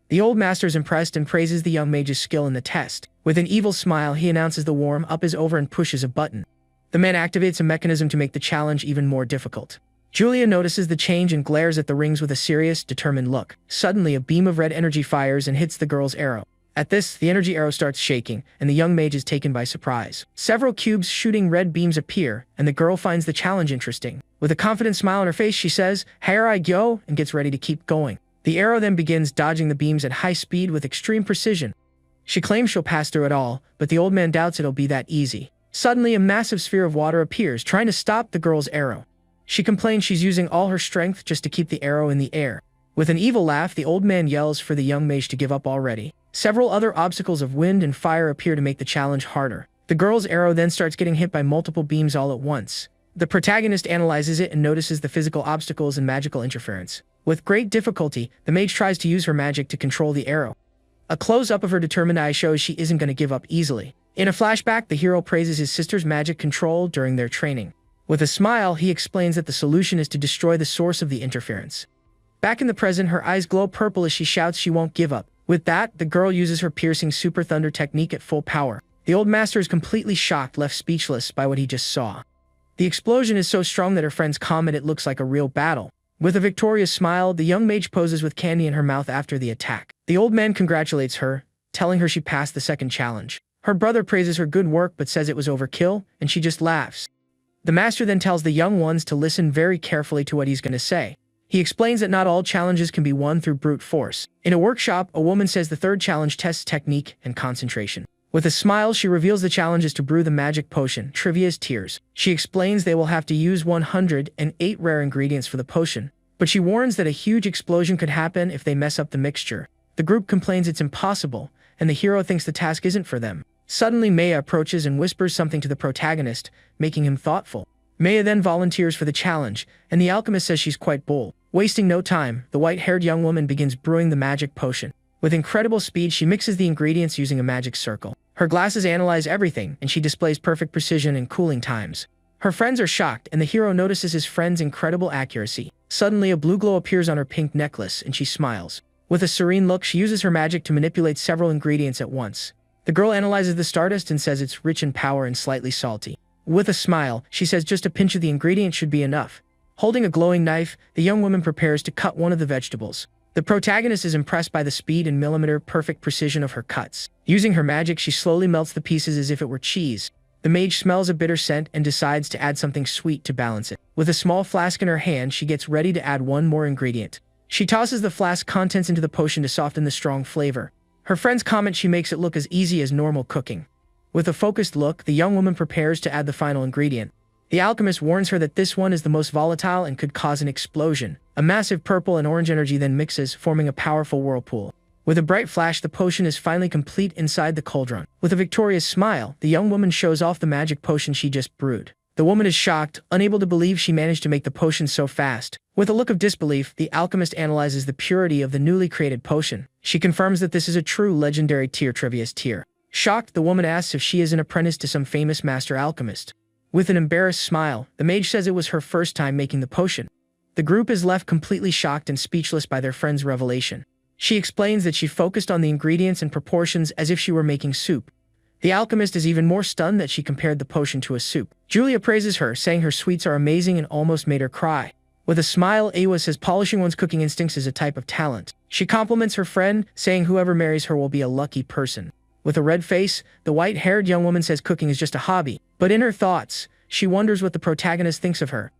The old master is impressed and praises the young mage's skill in the test. With an evil smile, he announces the warm-up is over and pushes a button. The man activates a mechanism to make the challenge even more difficult. Julia notices the change and glares at the rings with a serious, determined look. Suddenly, a beam of red energy fires and hits the girl's arrow. At this, the energy arrow starts shaking, and the young mage is taken by surprise. Several cubes shooting red beams appear, and the girl finds the challenge interesting. With a confident smile on her face, she says, "Here I go," and gets ready to keep going. The arrow then begins dodging the beams at high speed with extreme precision. She claims she'll pass through it all, but the old man doubts it'll be that easy. Suddenly, a massive sphere of water appears, trying to stop the girl's arrow. She complains she's using all her strength just to keep the arrow in the air. With an evil laugh, the old man yells for the young mage to give up already. Several other obstacles of wind and fire appear to make the challenge harder. The girl's arrow then starts getting hit by multiple beams all at once. The protagonist analyzes it and notices the physical obstacles and magical interference. With great difficulty, the mage tries to use her magic to control the arrow. A close-up of her determined eye shows she isn't going to give up easily. In a flashback, the hero praises his sister's magic control during their training. With a smile, he explains that the solution is to destroy the source of the interference. Back in the present, her eyes glow purple as she shouts she won't give up. With that, the girl uses her piercing super thunder technique at full power. The old master is completely shocked, left speechless by what he just saw. The explosion is so strong that her friends comment it looks like a real battle. With a victorious smile, the young mage poses with candy in her mouth after the attack. The old man congratulates her, telling her she passed the second challenge. Her brother praises her good work but says it was overkill, and she just laughs. The master then tells the young ones to listen very carefully to what he's going to say. He explains that not all challenges can be won through brute force. In a workshop, a woman says the third challenge tests technique and concentration. With a smile, she reveals the challenge is to brew the magic potion, Trivia's Tears. She explains they will have to use 108 rare ingredients for the potion, but she warns that a huge explosion could happen if they mess up the mixture. The group complains it's impossible, and the hero thinks the task isn't for them. Suddenly, Maya approaches and whispers something to the protagonist, making him thoughtful. Maya then volunteers for the challenge, and the alchemist says she's quite bold. Wasting no time, the white-haired young woman begins brewing the magic potion. With incredible speed, she mixes the ingredients using a magic circle. Her glasses analyze everything, and she displays perfect precision and cooling times. Her friends are shocked, and the hero notices his friend's incredible accuracy. Suddenly, a blue glow appears on her pink necklace, and she smiles. With a serene look, she uses her magic to manipulate several ingredients at once. The girl analyzes the stardust and says it's rich in power and slightly salty. With a smile, she says just a pinch of the ingredient should be enough. Holding a glowing knife, the young woman prepares to cut one of the vegetables. The protagonist is impressed by the speed and millimeter-perfect precision of her cuts. Using her magic, she slowly melts the pieces as if it were cheese. The mage smells a bitter scent and decides to add something sweet to balance it. With a small flask in her hand, she gets ready to add one more ingredient. She tosses the flask contents into the potion to soften the strong flavor. Her friends comment she makes it look as easy as normal cooking. With a focused look, the young woman prepares to add the final ingredient. The alchemist warns her that this one is the most volatile and could cause an explosion. A massive purple and orange energy then mixes, forming a powerful whirlpool. With a bright flash, the potion is finally complete inside the cauldron. With a victorious smile, the young woman shows off the magic potion she just brewed. The woman is shocked, unable to believe she managed to make the potion so fast. With a look of disbelief, the alchemist analyzes the purity of the newly created potion. She confirms that this is a true legendary tier Trivia's Tier. Shocked, the woman asks if she is an apprentice to some famous master alchemist. With an embarrassed smile, the mage says it was her first time making the potion. The group is left completely shocked and speechless by their friend's revelation. She explains that she focused on the ingredients and proportions as if she were making soup. The alchemist is even more stunned that she compared the potion to a soup. Julia praises her, saying her sweets are amazing and almost made her cry. With a smile, Awa says polishing one's cooking instincts is a type of talent. She compliments her friend, saying whoever marries her will be a lucky person. With a red face, the white-haired young woman says cooking is just a hobby, but in her thoughts, she wonders what the protagonist thinks of her.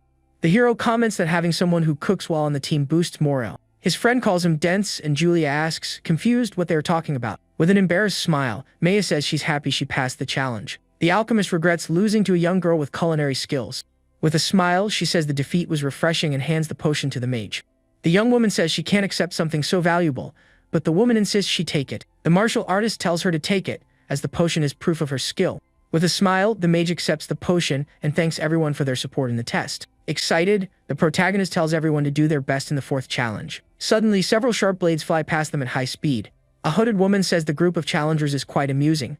The hero comments that having someone who cooks well on the team boosts morale. His friend calls him dense, and Julia asks, confused, what they are talking about. With an embarrassed smile, Maya says she's happy she passed the challenge. The alchemist regrets losing to a young girl with culinary skills. With a smile, she says the defeat was refreshing and hands the potion to the mage. The young woman says she can't accept something so valuable, but the woman insists she take it. The martial artist tells her to take it, as the potion is proof of her skill. With a smile, the mage accepts the potion and thanks everyone for their support in the test. Excited, the protagonist tells everyone to do their best in the fourth challenge. Suddenly, several sharp blades fly past them at high speed. A hooded woman says the group of challengers is quite amusing.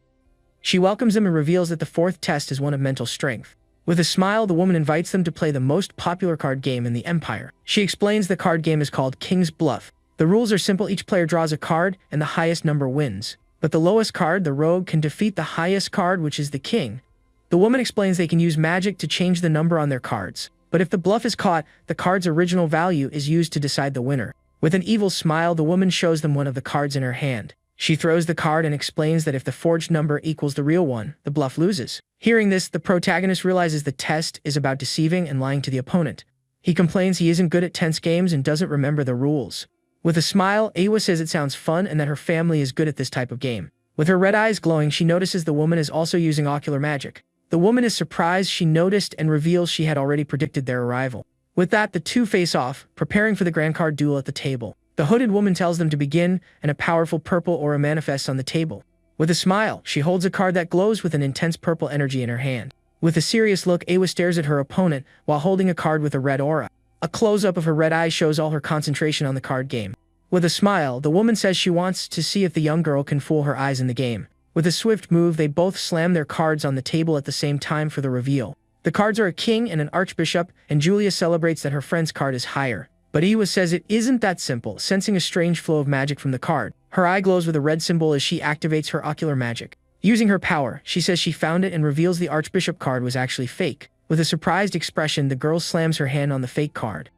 She welcomes them and reveals that the fourth test is one of mental strength. With a smile, the woman invites them to play the most popular card game in the Empire. She explains the card game is called King's Bluff. The rules are simple, each player draws a card, and the highest number wins. But the lowest card, the rogue, can defeat the highest card, which is the king. The woman explains they can use magic to change the number on their cards. But if the bluff is caught, the card's original value is used to decide the winner. With an evil smile, the woman shows them one of the cards in her hand. She throws the card and explains that if the forged number equals the real one, the bluff loses. Hearing this, the protagonist realizes the test is about deceiving and lying to the opponent. He complains he isn't good at tense games and doesn't remember the rules. With a smile, Awa says it sounds fun and that her family is good at this type of game. With her red eyes glowing, she notices the woman is also using ocular magic. The woman is surprised she noticed and reveals she had already predicted their arrival. With that, the two face off, preparing for the grand card duel at the table. The hooded woman tells them to begin, and a powerful purple aura manifests on the table. With a smile, she holds a card that glows with an intense purple energy in her hand. With a serious look, Awa stares at her opponent while holding a card with a red aura. A close-up of her red eyes shows all her concentration on the card game. With a smile, the woman says she wants to see if the young girl can fool her eyes in the game. With a swift move, they both slam their cards on the table at the same time for the reveal. The cards are a king and an archbishop, and Julia celebrates that her friend's card is higher. But Awa says it isn't that simple, sensing a strange flow of magic from the card. Her eye glows with a red symbol as she activates her ocular magic. Using her power, she says she found it and reveals the archbishop card was actually fake. With a surprised expression, the girl slams her hand on the fake card.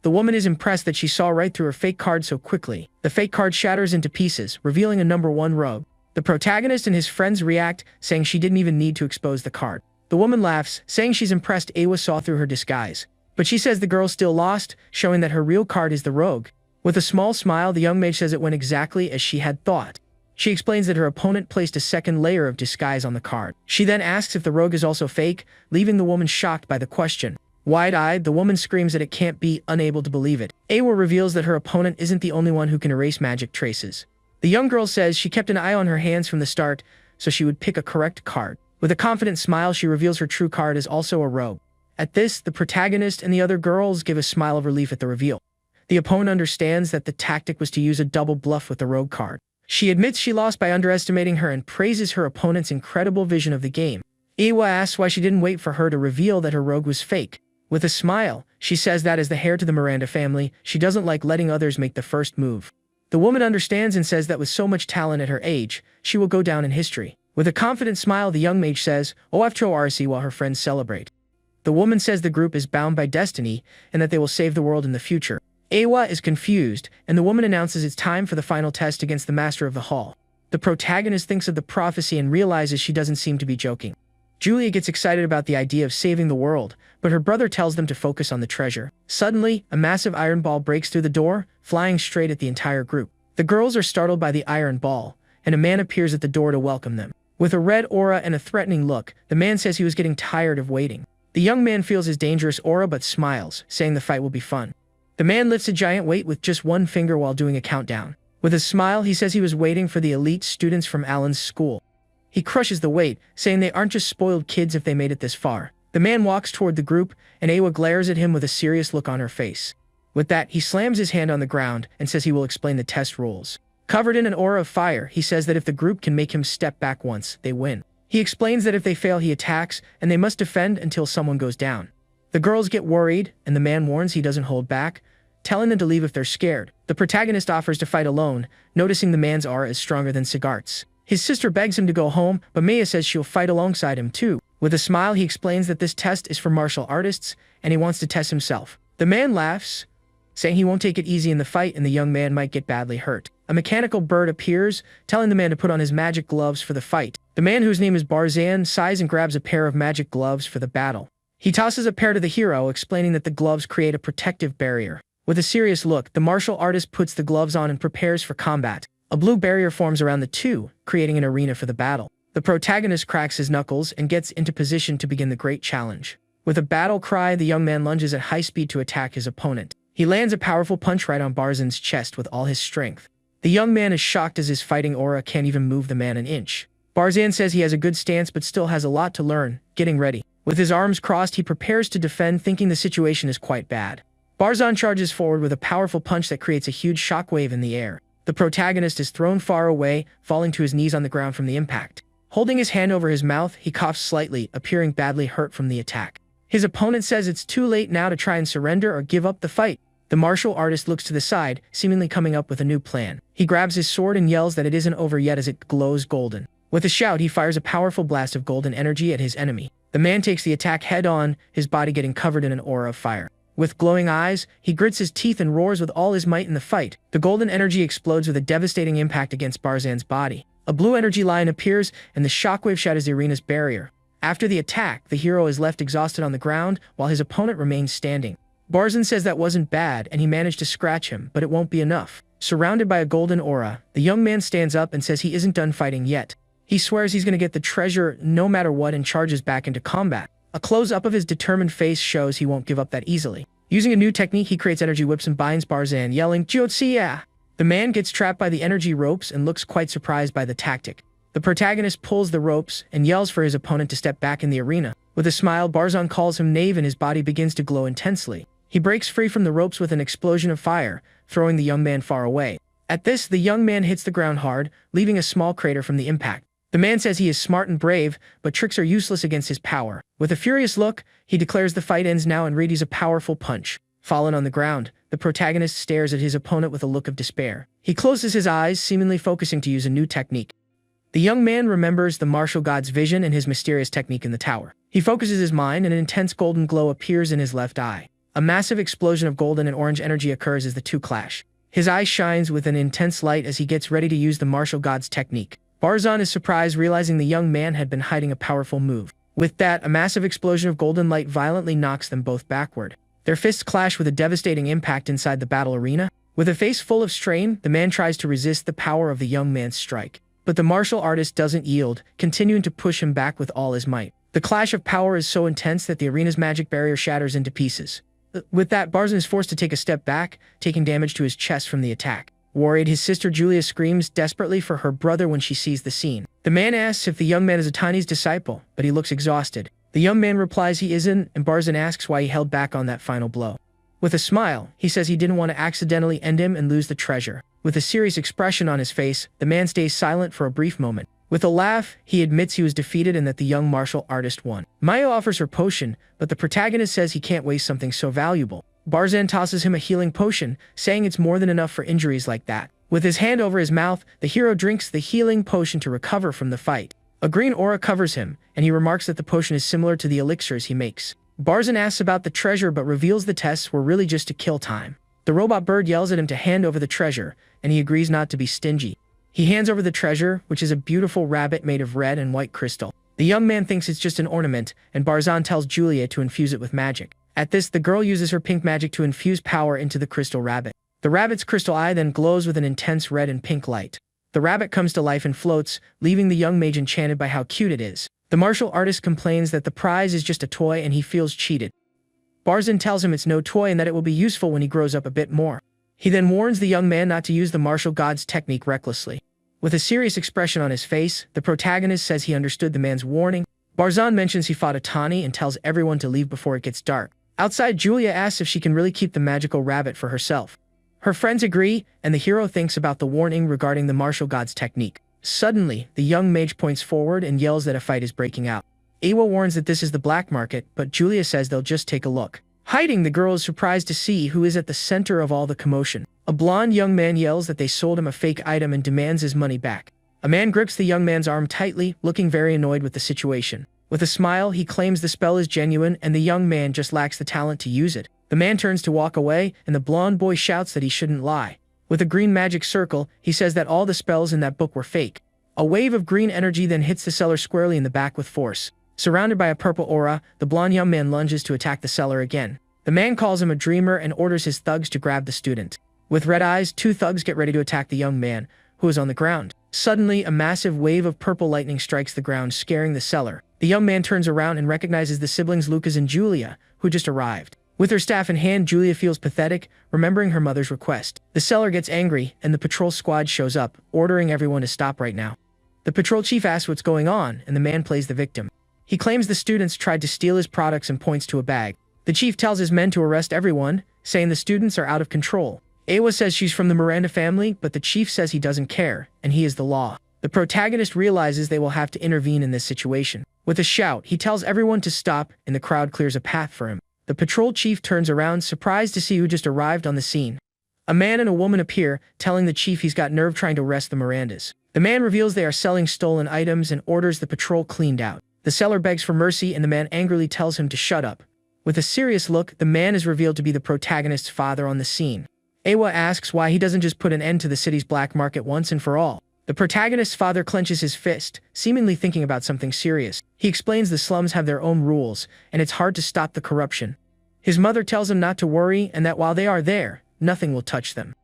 The woman is impressed that she saw right through her fake card so quickly. The fake card shatters into pieces, revealing a number 1 rogue. The protagonist and his friends react, saying she didn't even need to expose the card. The woman laughs, saying she's impressed Awa saw through her disguise. But she says the girl still lost, showing that her real card is the rogue. With a small smile, the young mage says it went exactly as she had thought. She explains that her opponent placed a second layer of disguise on the card. She then asks if the rogue is also fake, leaving the woman shocked by the question. Wide-eyed, the woman screams that it can't be, unable to believe it. Awa reveals that her opponent isn't the only one who can erase magic traces. The young girl says she kept an eye on her hands from the start, so she would pick a correct card. With a confident smile, she reveals her true card is also a rogue. At this, the protagonist and the other girls give a smile of relief at the reveal. The opponent understands that the tactic was to use a double bluff with the rogue card. She admits she lost by underestimating her and praises her opponent's incredible vision of the game. Awa asks why she didn't wait for her to reveal that her rogue was fake. With a smile, she says that as the heir to the Miranda family, she doesn't like letting others make the first move. The woman understands and says that with so much talent at her age, she will go down in history. With a confident smile, the young mage says, OFTORC while her friends celebrate. The woman says the group is bound by destiny and that they will save the world in the future. Awa is confused, and the woman announces it's time for the final test against the master of the hall. The protagonist thinks of the prophecy and realizes she doesn't seem to be joking. Julia gets excited about the idea of saving the world, but her brother tells them to focus on the treasure. Suddenly, a massive iron ball breaks through the door, flying straight at the entire group. The girls are startled by the iron ball, and a man appears at the door to welcome them. With a red aura and a threatening look, the man says he was getting tired of waiting. The young man feels his dangerous aura but smiles, saying the fight will be fun. The man lifts a giant weight with just one finger while doing a countdown. With a smile, he says he was waiting for the elite students from Alan's school. He crushes the weight, saying they aren't just spoiled kids if they made it this far. The man walks toward the group, and Awa glares at him with a serious look on her face. With that, he slams his hand on the ground and says he will explain the test rules. Covered in an aura of fire, he says that if the group can make him step back once, they win. He explains that if they fail, he attacks, and they must defend until someone goes down. The girls get worried, and the man warns he doesn't hold back, telling them to leave if they're scared. The protagonist offers to fight alone, noticing the man's aura is stronger than Sigart's. His sister begs him to go home, but Maya says she'll fight alongside him too. With a smile, he explains that this test is for martial artists, and he wants to test himself. The man laughs, saying he won't take it easy in the fight and the young man might get badly hurt. A mechanical bird appears, telling the man to put on his magic gloves for the fight. The man, whose name is Barzan, sighs and grabs a pair of magic gloves for the battle. He tosses a pair to the hero, explaining that the gloves create a protective barrier. With a serious look, the martial artist puts the gloves on and prepares for combat. A blue barrier forms around the two, creating an arena for the battle. The protagonist cracks his knuckles and gets into position to begin the great challenge. With a battle cry, the young man lunges at high speed to attack his opponent. He lands a powerful punch right on Barzan's chest with all his strength. The young man is shocked as his fighting aura can't even move the man an inch. Barzan says he has a good stance but still has a lot to learn, getting ready. With his arms crossed, he prepares to defend, thinking the situation is quite bad. Barzan charges forward with a powerful punch that creates a huge shockwave in the air. The protagonist is thrown far away, falling to his knees on the ground from the impact. Holding his hand over his mouth, he coughs slightly, appearing badly hurt from the attack. His opponent says it's too late now to try and surrender or give up the fight. The martial artist looks to the side, seemingly coming up with a new plan. He grabs his sword and yells that it isn't over yet as it glows golden. With a shout, he fires a powerful blast of golden energy at his enemy. The man takes the attack head-on, his body getting covered in an aura of fire. With glowing eyes, he grits his teeth and roars with all his might in the fight. The golden energy explodes with a devastating impact against Barzan's body. A blue energy line appears, and the shockwave shatters the arena's barrier. After the attack, the hero is left exhausted on the ground, while his opponent remains standing. Barzan says that wasn't bad, and he managed to scratch him, but it won't be enough. Surrounded by a golden aura, the young man stands up and says he isn't done fighting yet. He swears he's going to get the treasure no matter what and charges back into combat. A close-up of his determined face shows he won't give up that easily. Using a new technique, he creates energy whips and binds Barzan, yelling, "Jiotsia!" The man gets trapped by the energy ropes and looks quite surprised by the tactic. The protagonist pulls the ropes and yells for his opponent to step back in the arena. With a smile, Barzan calls him knave and his body begins to glow intensely. He breaks free from the ropes with an explosion of fire, throwing the young man far away. At this, the young man hits the ground hard, leaving a small crater from the impact. The man says he is smart and brave, but tricks are useless against his power. With a furious look, he declares the fight ends now and readies a powerful punch. Fallen on the ground, the protagonist stares at his opponent with a look of despair. He closes his eyes, seemingly focusing to use a new technique. The young man remembers the martial god's vision and his mysterious technique in the tower. He focuses his mind and an intense golden glow appears in his left eye. A massive explosion of golden and orange energy occurs as the two clash. His eye shines with an intense light as he gets ready to use the martial god's technique. Barzan is surprised, realizing the young man had been hiding a powerful move. With that, a massive explosion of golden light violently knocks them both backward. Their fists clash with a devastating impact inside the battle arena. With a face full of strain, the man tries to resist the power of the young man's strike. But the martial artist doesn't yield, continuing to push him back with all his might. The clash of power is so intense that the arena's magic barrier shatters into pieces. With that, Barzan is forced to take a step back, taking damage to his chest from the attack. Worried, his sister Julia screams desperately for her brother when she sees the scene. The man asks if the young man is a Tiny's disciple, but he looks exhausted. The young man replies he isn't, and Barzan asks why he held back on that final blow. With a smile, he says he didn't want to accidentally end him and lose the treasure. With a serious expression on his face, the man stays silent for a brief moment. With a laugh, he admits he was defeated and that the young martial artist won. Maya offers her potion, but the protagonist says he can't waste something so valuable. Barzan tosses him a healing potion, saying it's more than enough for injuries like that. With his hand over his mouth, the hero drinks the healing potion to recover from the fight. A green aura covers him, and he remarks that the potion is similar to the elixirs he makes. Barzan asks about the treasure but reveals the tests were really just to kill time. The robot bird yells at him to hand over the treasure, and he agrees not to be stingy. He hands over the treasure, which is a beautiful rabbit made of red and white crystal. The young man thinks it's just an ornament, and Barzan tells Julia to infuse it with magic. At this, the girl uses her pink magic to infuse power into the crystal rabbit. The rabbit's crystal eye then glows with an intense red and pink light. The rabbit comes to life and floats, leaving the young mage enchanted by how cute it is. The martial artist complains that the prize is just a toy and he feels cheated. Barzan tells him it's no toy and that it will be useful when he grows up a bit more. He then warns the young man not to use the martial god's technique recklessly. With a serious expression on his face, the protagonist says he understood the man's warning. Barzan mentions he fought a Tani and tells everyone to leave before it gets dark. Outside, Julia asks if she can really keep the magical rabbit for herself. Her friends agree, and the hero thinks about the warning regarding the martial god's technique. Suddenly, the young mage points forward and yells that a fight is breaking out. Awa warns that this is the black market, but Julia says they'll just take a look. Hiding, the girl is surprised to see who is at the center of all the commotion. A blonde young man yells that they sold him a fake item and demands his money back. A man grips the young man's arm tightly, looking very annoyed with the situation. With a smile, he claims the spell is genuine and the young man just lacks the talent to use it. The man turns to walk away, and the blonde boy shouts that he shouldn't lie. With a green magic circle, he says that all the spells in that book were fake. A wave of green energy then hits the seller squarely in the back with force. Surrounded by a purple aura, the blonde young man lunges to attack the seller again. The man calls him a dreamer and orders his thugs to grab the student. With red eyes, two thugs get ready to attack the young man, who is on the ground. Suddenly, a massive wave of purple lightning strikes the ground, scaring the seller. The young man turns around and recognizes the siblings Lucas and Julia, who just arrived. With her staff in hand, Julia feels pathetic, remembering her mother's request. The seller gets angry, and the patrol squad shows up, ordering everyone to stop right now. The patrol chief asks what's going on, and the man plays the victim. He claims the students tried to steal his products and points to a bag. The chief tells his men to arrest everyone, saying the students are out of control. Awa says she's from the Miranda family, but the chief says he doesn't care, and he is the law. The protagonist realizes they will have to intervene in this situation. With a shout, he tells everyone to stop, and the crowd clears a path for him. The patrol chief turns around, surprised to see who just arrived on the scene. A man and a woman appear, telling the chief he's got nerve trying to arrest the Mirandas. The man reveals they are selling stolen items and orders the patrol cleaned out. The seller begs for mercy, and the man angrily tells him to shut up. With a serious look, the man is revealed to be the protagonist's father on the scene. Awa asks why he doesn't just put an end to the city's black market once and for all. The protagonist's father clenches his fist, seemingly thinking about something serious. He explains the slums have their own rules, and it's hard to stop the corruption. His mother tells him not to worry and that while they are there, nothing will touch them.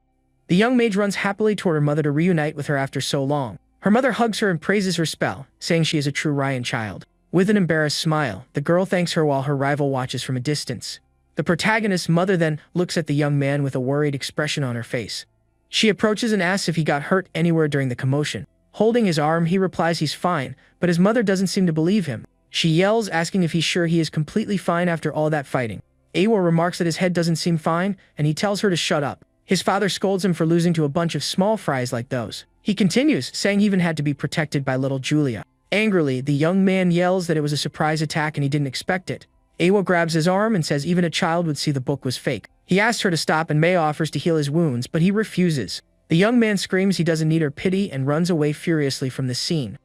The young mage runs happily toward her mother to reunite with her after so long. Her mother hugs her and praises her spell, saying she is a true Ryan child. With an embarrassed smile, the girl thanks her while her rival watches from a distance. The protagonist's mother then looks at the young man with a worried expression on her face. She approaches and asks if he got hurt anywhere during the commotion. Holding his arm, he replies he's fine, but his mother doesn't seem to believe him. She yells, asking if he's sure he is completely fine after all that fighting. Awa remarks that his head doesn't seem fine, and he tells her to shut up. His father scolds him for losing to a bunch of small fries like those. He continues, saying he even had to be protected by little Julia. Angrily, the young man yells that it was a surprise attack and he didn't expect it. Awa grabs his arm and says even a child would see the book was fake. He asks her to stop and May offers to heal his wounds, but he refuses. The young man screams he doesn't need her pity and runs away furiously from the scene.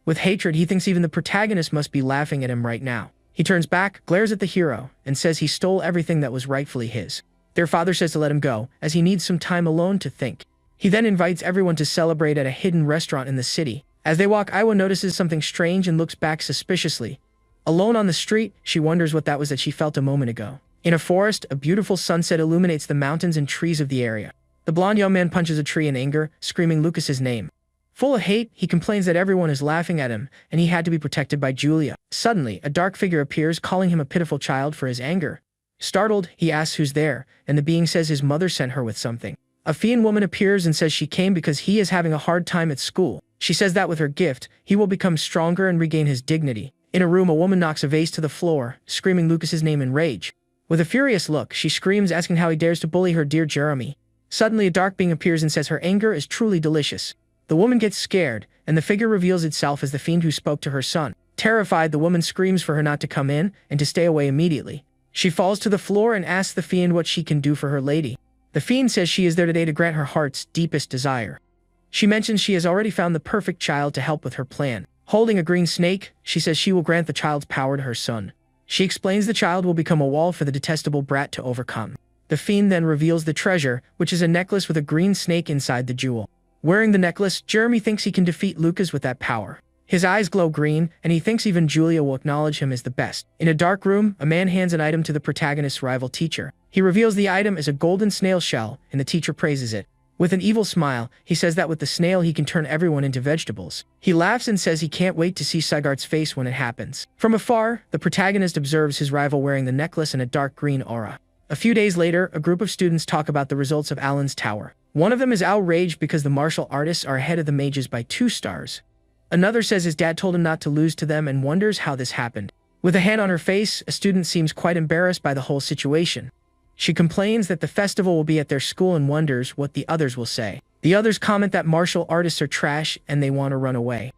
With hatred, he thinks even the protagonist must be laughing at him right now. He turns back, glares at the hero, and says he stole everything that was rightfully his. Their father says to let him go, as he needs some time alone to think. He then invites everyone to celebrate at a hidden restaurant in the city. As they walk, Awa notices something strange and looks back suspiciously. Alone on the street, she wonders what that was that she felt a moment ago. In a forest, a beautiful sunset illuminates the mountains and trees of the area. The blonde young man punches a tree in anger, screaming Lucas's name. Full of hate, he complains that everyone is laughing at him, and he had to be protected by Julia. Suddenly, a dark figure appears, calling him a pitiful child for his anger. Startled, he asks who's there, and the being says his mother sent her with something. A Fian woman appears and says she came because he is having a hard time at school. She says that with her gift, he will become stronger and regain his dignity. In a room, a woman knocks a vase to the floor, screaming Lucas's name in rage. With a furious look, she screams, asking how he dares to bully her dear Jeremy. Suddenly, a dark being appears and says her anger is truly delicious. The woman gets scared, and the figure reveals itself as the fiend who spoke to her son. Terrified, the woman screams for her not to come in and to stay away immediately. She falls to the floor and asks the fiend what she can do for her lady. The fiend says she is there today to grant her heart's deepest desire. She mentions she has already found the perfect child to help with her plan. Holding a green snake, she says she will grant the child's power to her son. She explains the child will become a wall for the detestable brat to overcome. The fiend then reveals the treasure, which is a necklace with a green snake inside the jewel. Wearing the necklace, Jeremy thinks he can defeat Lucas with that power. His eyes glow green, and he thinks even Julia will acknowledge him as the best. In a dark room, a man hands an item to the protagonist's rival teacher. He reveals the item as a golden snail shell, and the teacher praises it. With an evil smile, he says that with the snail he can turn everyone into vegetables. He laughs and says he can't wait to see Sigart's face when it happens. From afar, the protagonist observes his rival wearing the necklace and a dark green aura. A few days later, a group of students talk about the results of Alan's tower. One of them is outraged because the martial artists are ahead of the mages by 2 stars. Another says his dad told him not to lose to them and wonders how this happened. With a hand on her face, a student seems quite embarrassed by the whole situation. She complains that the festival will be at their school and wonders what the others will say. The others comment that martial artists are trash and they want to run away.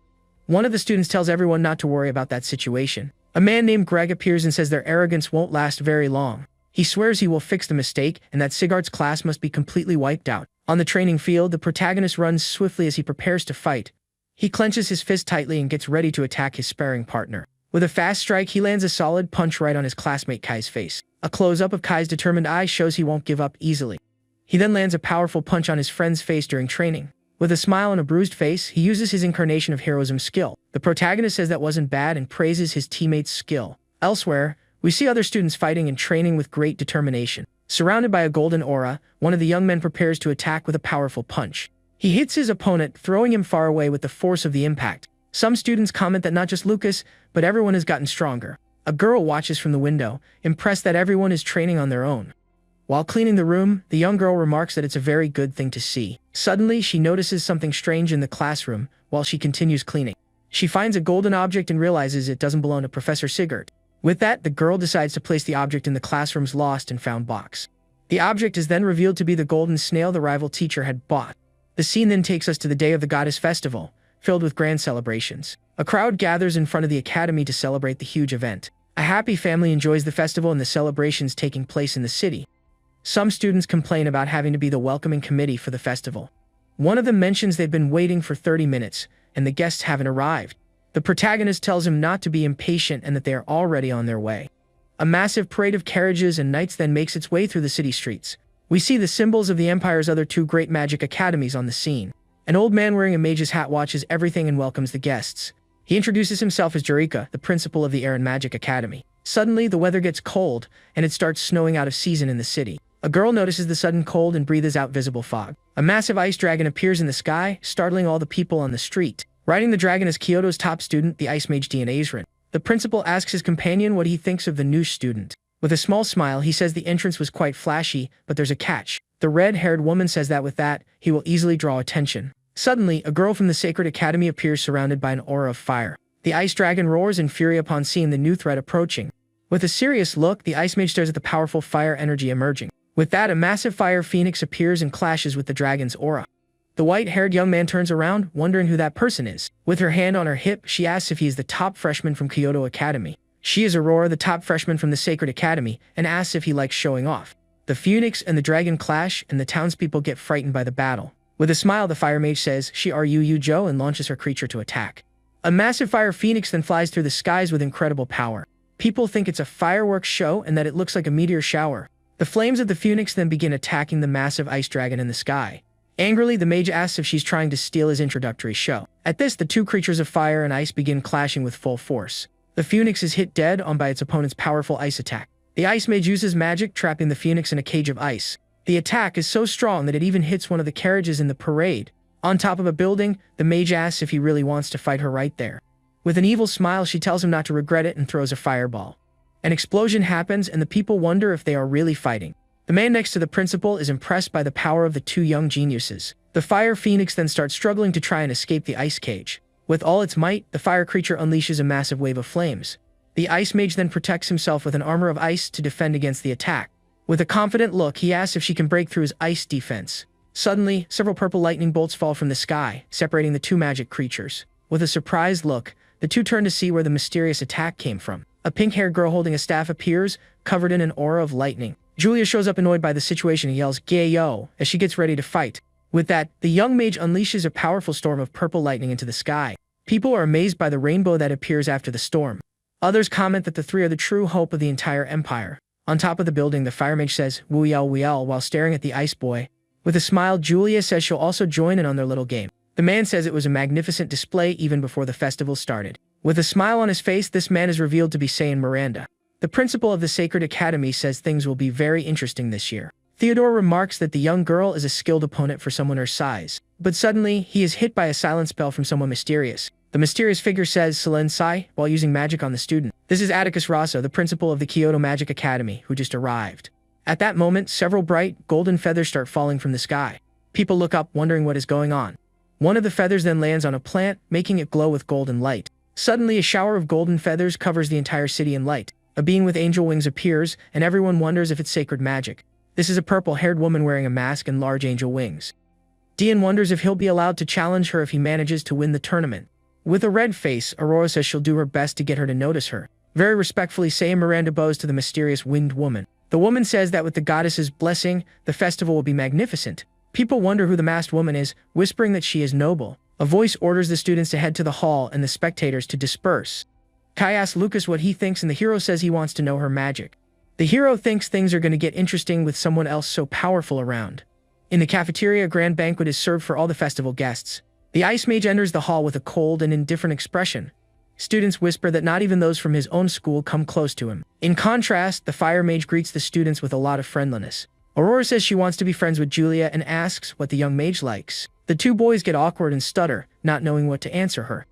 One of the students tells everyone not to worry about that situation. A man named Greg appears and says their arrogance won't last very long. He swears he will fix the mistake and that Sigart's class must be completely wiped out. On the training field, the protagonist runs swiftly as he prepares to fight. He clenches his fist tightly and gets ready to attack his sparring partner. With a fast strike, he lands a solid punch right on his classmate Kai's face. A close-up of Kai's determined eyes shows he won't give up easily. He then lands a powerful punch on his friend's face during training. With a smile and a bruised face, he uses his incarnation of heroism skill. The protagonist says that wasn't bad and praises his teammate's skill. Elsewhere, we see other students fighting and training with great determination. Surrounded by a golden aura, one of the young men prepares to attack with a powerful punch. He hits his opponent, throwing him far away with the force of the impact. Some students comment that not just Lucas, but everyone has gotten stronger. A girl watches from the window, impressed that everyone is training on their own. While cleaning the room, the young girl remarks that it's a very good thing to see. Suddenly, she notices something strange in the classroom while she continues cleaning. She finds a golden object and realizes it doesn't belong to Professor Sigurd. With that, the girl decides to place the object in the classroom's lost and found box. The object is then revealed to be the golden snail the rival teacher had bought. The scene then takes us to the day of the goddess festival, filled with grand celebrations. A crowd gathers in front of the academy to celebrate the huge event. A happy family enjoys the festival and the celebrations taking place in the city. Some students complain about having to be the welcoming committee for the festival. One of them mentions they've been waiting for 30 minutes, and the guests haven't arrived. The protagonist tells him not to be impatient and that they are already on their way. A massive parade of carriages and knights then makes its way through the city streets. We see the symbols of the Empire's other two great magic academies on the scene. An old man wearing a mage's hat watches everything and welcomes the guests. He introduces himself as Jurika, the principal of the Air and Magic Academy. Suddenly, the weather gets cold, and it starts snowing out of season in the city. A girl notices the sudden cold and breathes out visible fog. A massive ice dragon appears in the sky, startling all the people on the street. Riding the dragon is Kyoto's top student, the ice mage Dian Azrin. The principal asks his companion what he thinks of the new student. With a small smile, he says the entrance was quite flashy, but there's a catch. The red-haired woman says that with that, he will easily draw attention. Suddenly, a girl from the Sacred Academy appears surrounded by an aura of fire. The ice dragon roars in fury upon seeing the new threat approaching. With a serious look, the ice mage stares at the powerful fire energy emerging. With that, a massive fire phoenix appears and clashes with the dragon's aura. The white-haired young man turns around, wondering who that person is. With her hand on her hip, she asks if he is the top freshman from Kyoto Academy. She is Aurora, the top freshman from the Sacred Academy, and asks if he likes showing off. The phoenix and the dragon clash, and the townspeople get frightened by the battle. With a smile, the fire mage says, "She are you, Joe," and launches her creature to attack. A massive fire phoenix then flies through the skies with incredible power. People think it's a fireworks show and that it looks like a meteor shower. The flames of the phoenix then begin attacking the massive ice dragon in the sky. Angrily, the mage asks if she's trying to steal his introductory show. At this, the two creatures of fire and ice begin clashing with full force. The phoenix is hit dead on by its opponent's powerful ice attack. The ice mage uses magic, trapping the phoenix in a cage of ice. The attack is so strong that it even hits one of the carriages in the parade. On top of a building, the mage asks if he really wants to fight her right there. With an evil smile, she tells him not to regret it and throws a fireball. An explosion happens, and the people wonder if they are really fighting. The man next to the principal is impressed by the power of the two young geniuses. The fire phoenix then starts struggling to try and escape the ice cage. With all its might, the fire creature unleashes a massive wave of flames. The ice mage then protects himself with an armor of ice to defend against the attack. With a confident look, he asks if she can break through his ice defense. Suddenly, several purple lightning bolts fall from the sky, separating the two magic creatures. With a surprised look, the two turn to see where the mysterious attack came from. A pink-haired girl holding a staff appears, covered in an aura of lightning. Julia shows up annoyed by the situation and yells, "Yahello," as she gets ready to fight. With that, the young mage unleashes a powerful storm of purple lightning into the sky. People are amazed by the rainbow that appears after the storm. Others comment that the three are the true hope of the entire empire. On top of the building, the fire mage says, "Wuyel, wuyel," while staring at the ice boy. With a smile, Julia says she'll also join in on their little game. The man says it was a magnificent display even before the festival started. With a smile on his face, this man is revealed to be Saiyan Miranda. The principal of the Sacred Academy says things will be very interesting this year. Theodore remarks that the young girl is a skilled opponent for someone her size. But suddenly, he is hit by a silent spell from someone mysterious. The mysterious figure says "Selen Sai" while using magic on the student. This is Atticus Rasa, the principal of the Kyoto Magic Academy, who just arrived. At that moment, several bright, golden feathers start falling from the sky. People look up, wondering what is going on. One of the feathers then lands on a plant, making it glow with golden light. Suddenly, a shower of golden feathers covers the entire city in light. A being with angel wings appears, and everyone wonders if it's sacred magic. This is a purple-haired woman wearing a mask and large angel wings. Dian wonders if he'll be allowed to challenge her if he manages to win the tournament. With a red face, Aurora says she'll do her best to get her to notice her. Very respectfully, Saiyan Miranda bows to the mysterious winged woman. The woman says that with the goddess's blessing, the festival will be magnificent. People wonder who the masked woman is, whispering that she is noble. A voice orders the students to head to the hall and the spectators to disperse. Kai asks Lucas what he thinks, and the hero says he wants to know her magic. The hero thinks things are going to get interesting with someone else so powerful around. In the cafeteria, a grand banquet is served for all the festival guests. The ice mage enters the hall with a cold and indifferent expression. Students whisper that not even those from his own school come close to him. In contrast, the fire mage greets the students with a lot of friendliness. Aurora says she wants to be friends with Julia and asks what the young mage likes. The two boys get awkward and stutter, not knowing what to answer her.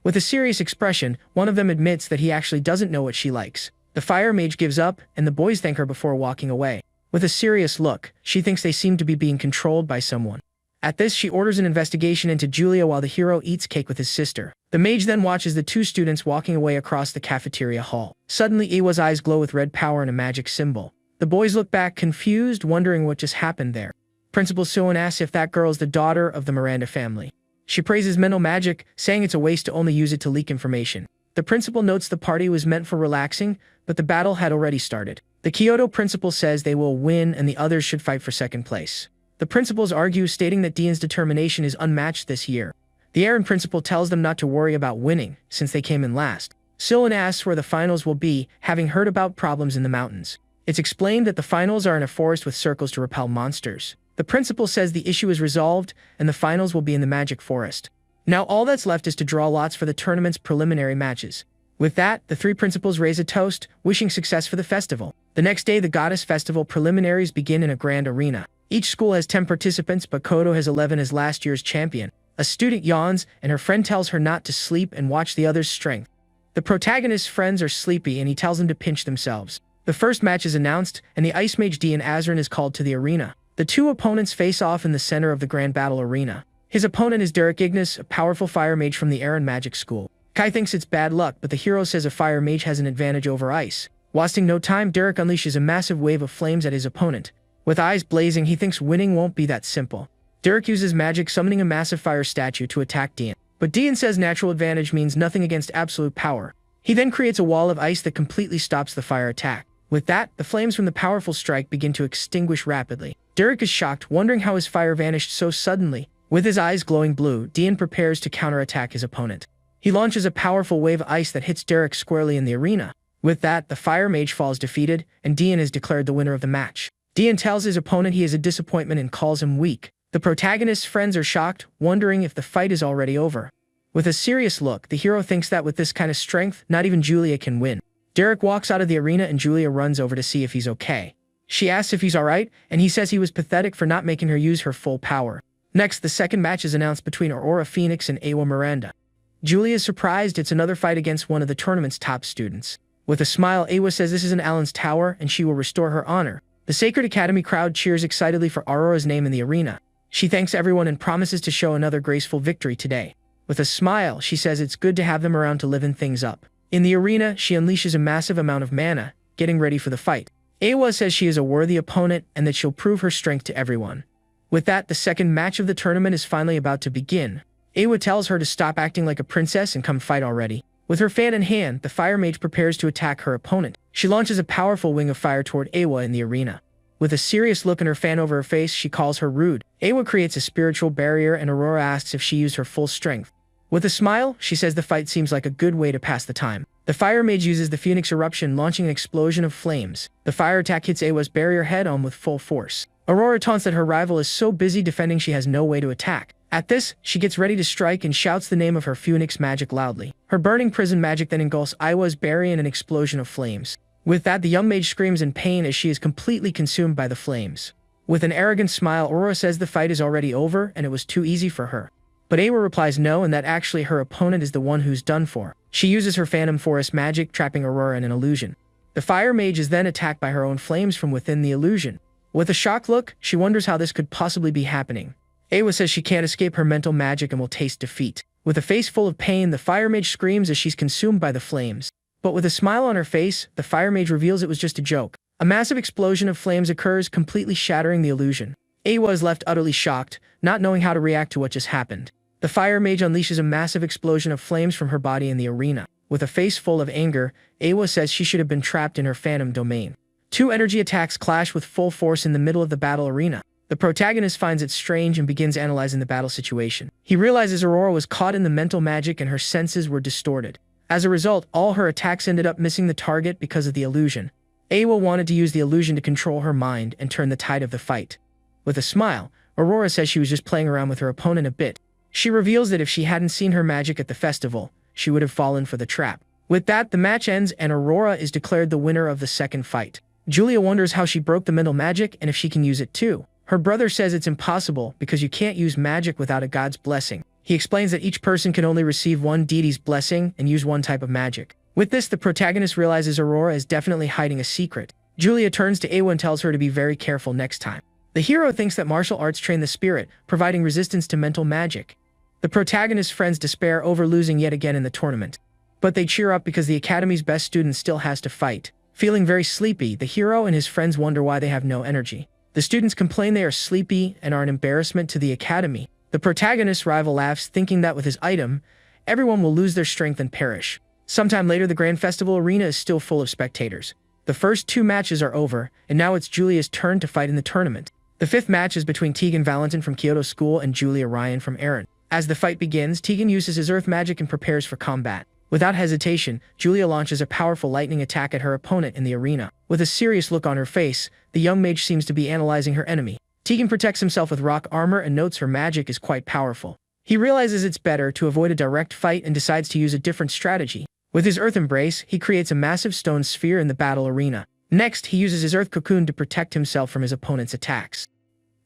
With a serious expression, one of them admits that he actually doesn't know what she likes. The fire mage gives up, and the boys thank her before walking away. With a serious look, she thinks they seem to be being controlled by someone. At this, she orders an investigation into Julia while the hero eats cake with his sister. The mage then watches the two students walking away across the cafeteria hall. Suddenly, Iwa's eyes glow with red power and a magic symbol. The boys look back confused, wondering what just happened there. Principal Soen asks if that girl is the daughter of the Miranda family. She praises mental magic, saying it's a waste to only use it to leak information. The principal notes the party was meant for relaxing, but the battle had already started. The Kyoto principal says they will win and the others should fight for second place. The principals argue, stating that Dian's determination is unmatched this year. The Aaron principal tells them not to worry about winning, since they came in last. Sylvan asks where the finals will be, having heard about problems in the mountains. It's explained that the finals are in a forest with circles to repel monsters. The principal says the issue is resolved, and the finals will be in the magic forest. Now all that's left is to draw lots for the tournament's preliminary matches. With that, the three principals raise a toast, wishing success for the festival. The next day, the Goddess Festival preliminaries begin in a grand arena. Each school has 10 participants, but Kodo has 11 as last year's champion. A student yawns, and her friend tells her not to sleep and watch the other's strength. The protagonist's friends are sleepy, and he tells them to pinch themselves. The first match is announced, and the Ice Mage D and Azrin is called to the arena. The two opponents face off in the center of the grand battle arena. His opponent is Derek Ignis, a powerful fire mage from the Aaron Magic School. Kai thinks it's bad luck, but the hero says a fire mage has an advantage over ice. Wasting no time, Derek unleashes a massive wave of flames at his opponent. With eyes blazing, he thinks winning won't be that simple. Derek uses magic, summoning a massive fire statue to attack Dean. But Dean says natural advantage means nothing against absolute power. He then creates a wall of ice that completely stops the fire attack. With that, the flames from the powerful strike begin to extinguish rapidly. Derek is shocked, wondering how his fire vanished so suddenly. With his eyes glowing blue, Dean prepares to counterattack his opponent. He launches a powerful wave of ice that hits Derek squarely in the arena. With that, the fire mage falls defeated, and Dean is declared the winner of the match. Dean tells his opponent he is a disappointment and calls him weak. The protagonist's friends are shocked, wondering if the fight is already over. With a serious look, the hero thinks that with this kind of strength, not even Julia can win. Derek walks out of the arena and Julia runs over to see if he's okay. She asks if he's alright, and he says he was pathetic for not making her use her full power. Next, the second match is announced between Aurora Phoenix and Awa Miranda. Julia is surprised it's another fight against one of the tournament's top students. With a smile, Awa says this isn't Alan's tower, and she will restore her honor. The Sacred Academy crowd cheers excitedly for Aurora's name in the arena. She thanks everyone and promises to show another graceful victory today. With a smile, she says it's good to have them around to liven things up. In the arena, she unleashes a massive amount of mana, getting ready for the fight. Awa says she is a worthy opponent and that she'll prove her strength to everyone. With that, the second match of the tournament is finally about to begin. Awa tells her to stop acting like a princess and come fight already. With her fan in hand, the fire mage prepares to attack her opponent. She launches a powerful wing of fire toward Awa in the arena. With a serious look in her fan over her face, she calls her rude. Awa creates a spiritual barrier and Aurora asks if she used her full strength. With a smile, she says the fight seems like a good way to pass the time. The fire mage uses the Phoenix eruption, launching an explosion of flames. The fire attack hits Awa's barrier head-on with full force. Aurora taunts that her rival is so busy defending she has no way to attack. At this, she gets ready to strike and shouts the name of her Phoenix magic loudly. Her burning prison magic then engulfs Awa's barrier in an explosion of flames. With that, the young mage screams in pain as she is completely consumed by the flames. With an arrogant smile, Aurora says the fight is already over and it was too easy for her. But Awa replies no, and that actually her opponent is the one who's done for. She uses her Phantom Forest magic, trapping Aurora in an illusion. The fire mage is then attacked by her own flames from within the illusion. With a shocked look, she wonders how this could possibly be happening. Awa says she can't escape her mental magic and will taste defeat. With a face full of pain, the fire mage screams as she's consumed by the flames. But with a smile on her face, the fire mage reveals it was just a joke. A massive explosion of flames occurs, completely shattering the illusion. Awa is left utterly shocked, not knowing how to react to what just happened. The fire mage unleashes a massive explosion of flames from her body in the arena. With a face full of anger, Awa says she should have been trapped in her phantom domain. Two energy attacks clash with full force in the middle of the battle arena. The protagonist finds it strange and begins analyzing the battle situation. He realizes Aurora was caught in the mental magic and her senses were distorted. As a result, all her attacks ended up missing the target because of the illusion. Awa wanted to use the illusion to control her mind and turn the tide of the fight. With a smile, Aurora says she was just playing around with her opponent a bit. She reveals that if she hadn't seen her magic at the festival, she would have fallen for the trap. With that, the match ends and Aurora is declared the winner of the second fight. Julia wonders how she broke the mental magic and if she can use it too. Her brother says it's impossible because you can't use magic without a god's blessing. He explains that each person can only receive one deity's blessing and use one type of magic. With this, the protagonist realizes Aurora is definitely hiding a secret. Julia turns to Awa and tells her to be very careful next time. The hero thinks that martial arts train the spirit, providing resistance to mental magic. The protagonist's friends despair over losing yet again in the tournament. But they cheer up because the academy's best student still has to fight. Feeling very sleepy, the hero and his friends wonder why they have no energy. The students complain they are sleepy and are an embarrassment to the academy. The protagonist's rival laughs, thinking that with his item, everyone will lose their strength and perish. Sometime later, the Grand Festival arena is still full of spectators. The first two matches are over, and now it's Julia's turn to fight in the tournament. The fifth match is between Tegan Valentin from Kyoto School and Julia Ryan from Aaron. As the fight begins, Tegan uses his earth magic and prepares for combat. Without hesitation, Julia launches a powerful lightning attack at her opponent in the arena. With a serious look on her face, the young mage seems to be analyzing her enemy. Tegan protects himself with rock armor and notes her magic is quite powerful. He realizes it's better to avoid a direct fight and decides to use a different strategy. With his earth embrace, he creates a massive stone sphere in the battle arena. Next, he uses his earth cocoon to protect himself from his opponent's attacks.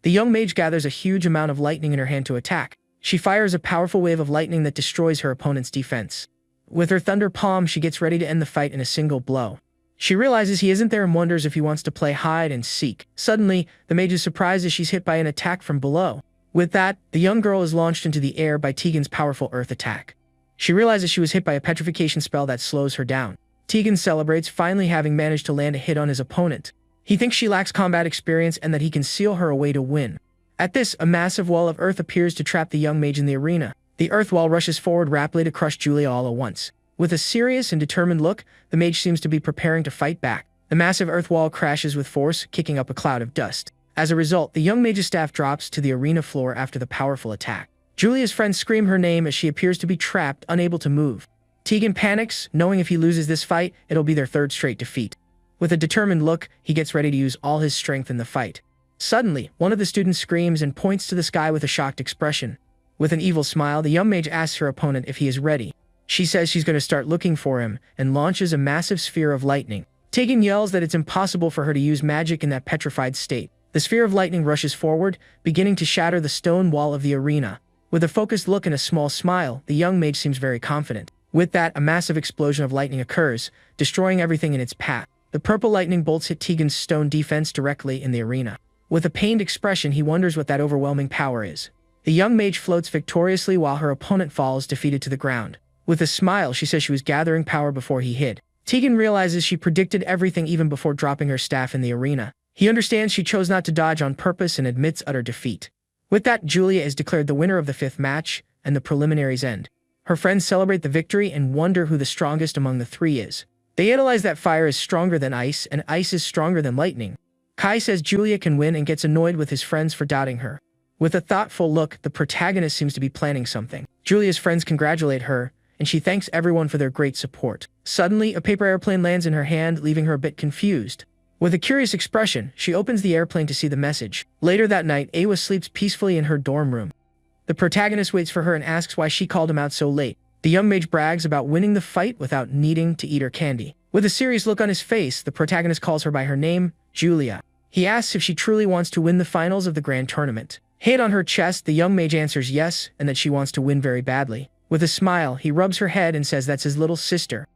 The young mage gathers a huge amount of lightning in her hand to attack. She fires a powerful wave of lightning that destroys her opponent's defense. With her thunder palm, she gets ready to end the fight in a single blow. She realizes he isn't there and wonders if he wants to play hide and seek. Suddenly, the mage is surprised as she's hit by an attack from below. With that, the young girl is launched into the air by Tegan's powerful earth attack. She realizes she was hit by a petrification spell that slows her down. Tegan celebrates, finally having managed to land a hit on his opponent. He thinks she lacks combat experience and that he can seal her away to win. At this, a massive wall of earth appears to trap the young mage in the arena. The earth wall rushes forward rapidly to crush Julia all at once. With a serious and determined look, the mage seems to be preparing to fight back. The massive earth wall crashes with force, kicking up a cloud of dust. As a result, the young mage's staff drops to the arena floor after the powerful attack. Julia's friends scream her name as she appears to be trapped, unable to move. Tegan panics, knowing if he loses this fight, it'll be their third straight defeat. With a determined look, he gets ready to use all his strength in the fight. Suddenly, one of the students screams and points to the sky with a shocked expression. With an evil smile, the young mage asks her opponent if he is ready. She says she's going to start looking for him and launches a massive sphere of lightning. Tegan yells that it's impossible for her to use magic in that petrified state. The sphere of lightning rushes forward, beginning to shatter the stone wall of the arena. With a focused look and a small smile, the young mage seems very confident. With that, a massive explosion of lightning occurs, destroying everything in its path. The purple lightning bolts hit Tegan's stone defense directly in the arena. With a pained expression, he wonders what that overwhelming power is. The young mage floats victoriously while her opponent falls defeated to the ground. With a smile, she says she was gathering power before he hid. Tegan realizes she predicted everything even before dropping her staff in the arena. He understands she chose not to dodge on purpose and admits utter defeat. With that, Julia is declared the winner of the 5th match, and the preliminaries end. Her friends celebrate the victory and wonder who the strongest among the three is. They analyze that fire is stronger than ice, and ice is stronger than lightning. Kai says Julia can win and gets annoyed with his friends for doubting her. With a thoughtful look, the protagonist seems to be planning something. Julia's friends congratulate her, and she thanks everyone for their great support. Suddenly, a paper airplane lands in her hand, leaving her a bit confused. With a curious expression, she opens the airplane to see the message. Later that night, Awa sleeps peacefully in her dorm room. The protagonist waits for her and asks why she called him out so late. The young mage brags about winning the fight without needing to eat her candy. With a serious look on his face, the protagonist calls her by her name, Julia. He asks if she truly wants to win the finals of the grand tournament. Hand on her chest, the young mage answers yes, and that she wants to win very badly. With a smile, he rubs her head and says that's his little sister.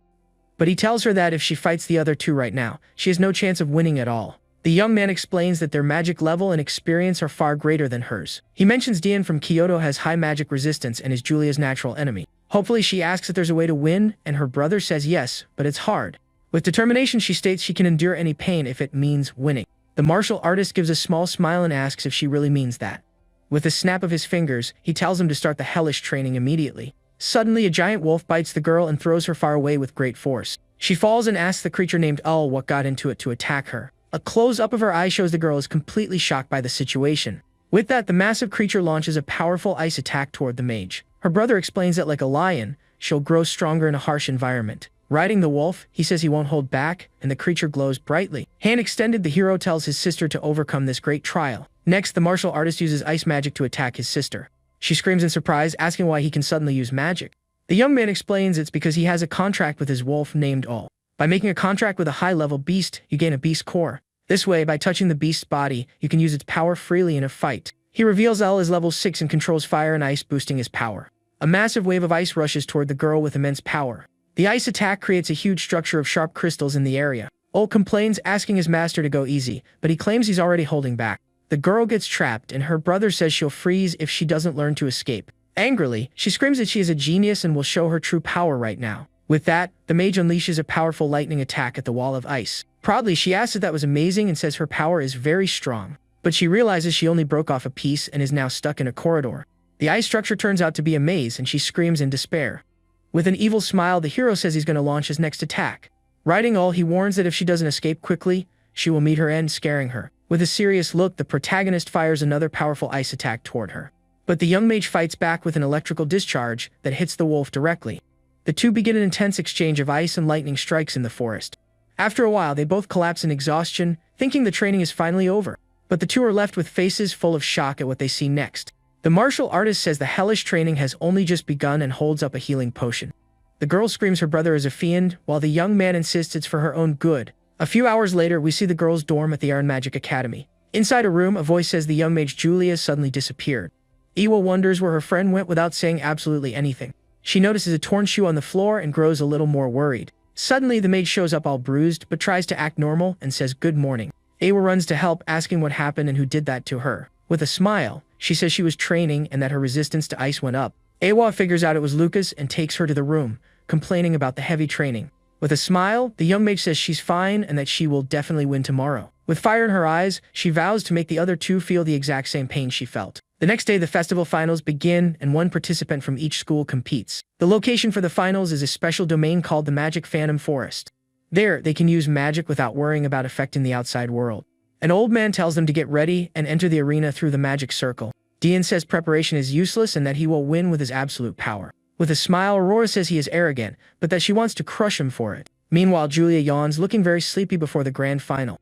But he tells her that if she fights the other two right now, she has no chance of winning at all. The young man explains that their magic level and experience are far greater than hers. He mentions Dian from Kyoto has high magic resistance and is Julia's natural enemy. Hopefully she asks if there's a way to win, and her brother says yes, but it's hard. With determination, she states she can endure any pain if it means winning. The martial artist gives a small smile and asks if she really means that. With a snap of his fingers, he tells him to start the hellish training immediately. Suddenly, a giant wolf bites the girl and throws her far away with great force. She falls and asks the creature named Ul what got into it to attack her. A close-up of her eye shows the girl is completely shocked by the situation. With that, the massive creature launches a powerful ice attack toward the mage. Her brother explains that like a lion, she'll grow stronger in a harsh environment. Riding the wolf, he says he won't hold back, and the creature glows brightly. Hand extended, the hero tells his sister to overcome this great trial. Next, the martial artist uses ice magic to attack his sister. She screams in surprise, asking why he can suddenly use magic. The young man explains it's because he has a contract with his wolf named Ul. By making a contract with a high-level beast, you gain a beast core. This way, by touching the beast's body, you can use its power freely in a fight. He reveals Ul is level 6 and controls fire and ice, boosting his power. A massive wave of ice rushes toward the girl with immense power. The ice attack creates a huge structure of sharp crystals in the area. Ul complains, asking his master to go easy, but he claims he's already holding back. The girl gets trapped, and her brother says she'll freeze if she doesn't learn to escape. Angrily, she screams that she is a genius and will show her true power right now. With that, the mage unleashes a powerful lightning attack at the wall of ice. Proudly, she asks if that was amazing and says her power is very strong. But she realizes she only broke off a piece and is now stuck in a corridor. The ice structure turns out to be a maze, and she screams in despair. With an evil smile, the hero says he's going to launch his next attack. Riding Ul, he warns that if she doesn't escape quickly, she will meet her end, scaring her. With a serious look, the protagonist fires another powerful ice attack toward her. But the young mage fights back with an electrical discharge that hits the wolf directly. The two begin an intense exchange of ice and lightning strikes in the forest. After a while, they both collapse in exhaustion, thinking the training is finally over. But the two are left with faces full of shock at what they see next. The martial artist says the hellish training has only just begun and holds up a healing potion. The girl screams her brother is a fiend, while the young man insists it's for her own good. A few hours later, we see the girls' dorm at the Iron Magic Academy. Inside a room, a voice says the young mage Julia suddenly disappeared. Iwa wonders where her friend went without saying absolutely anything. She notices a torn shoe on the floor and grows a little more worried. Suddenly, the mage shows up all bruised, but tries to act normal and says good morning. Iwa runs to help, asking what happened and who did that to her. With a smile, she says she was training and that her resistance to ice went up. Iwa figures out it was Lucas and takes her to the room, complaining about the heavy training. With a smile, the young mage says she's fine and that she will definitely win tomorrow. With fire in her eyes, she vows to make the other two feel the exact same pain she felt. The next day, the festival finals begin and one participant from each school competes. The location for the finals is a special domain called the Magic Phantom Forest. There, they can use magic without worrying about affecting the outside world. An old man tells them to get ready and enter the arena through the magic circle. Dian says preparation is useless and that he will win with his absolute power. With a smile, Aurora says he is arrogant, but that she wants to crush him for it. Meanwhile, Julia yawns, looking very sleepy before the grand final.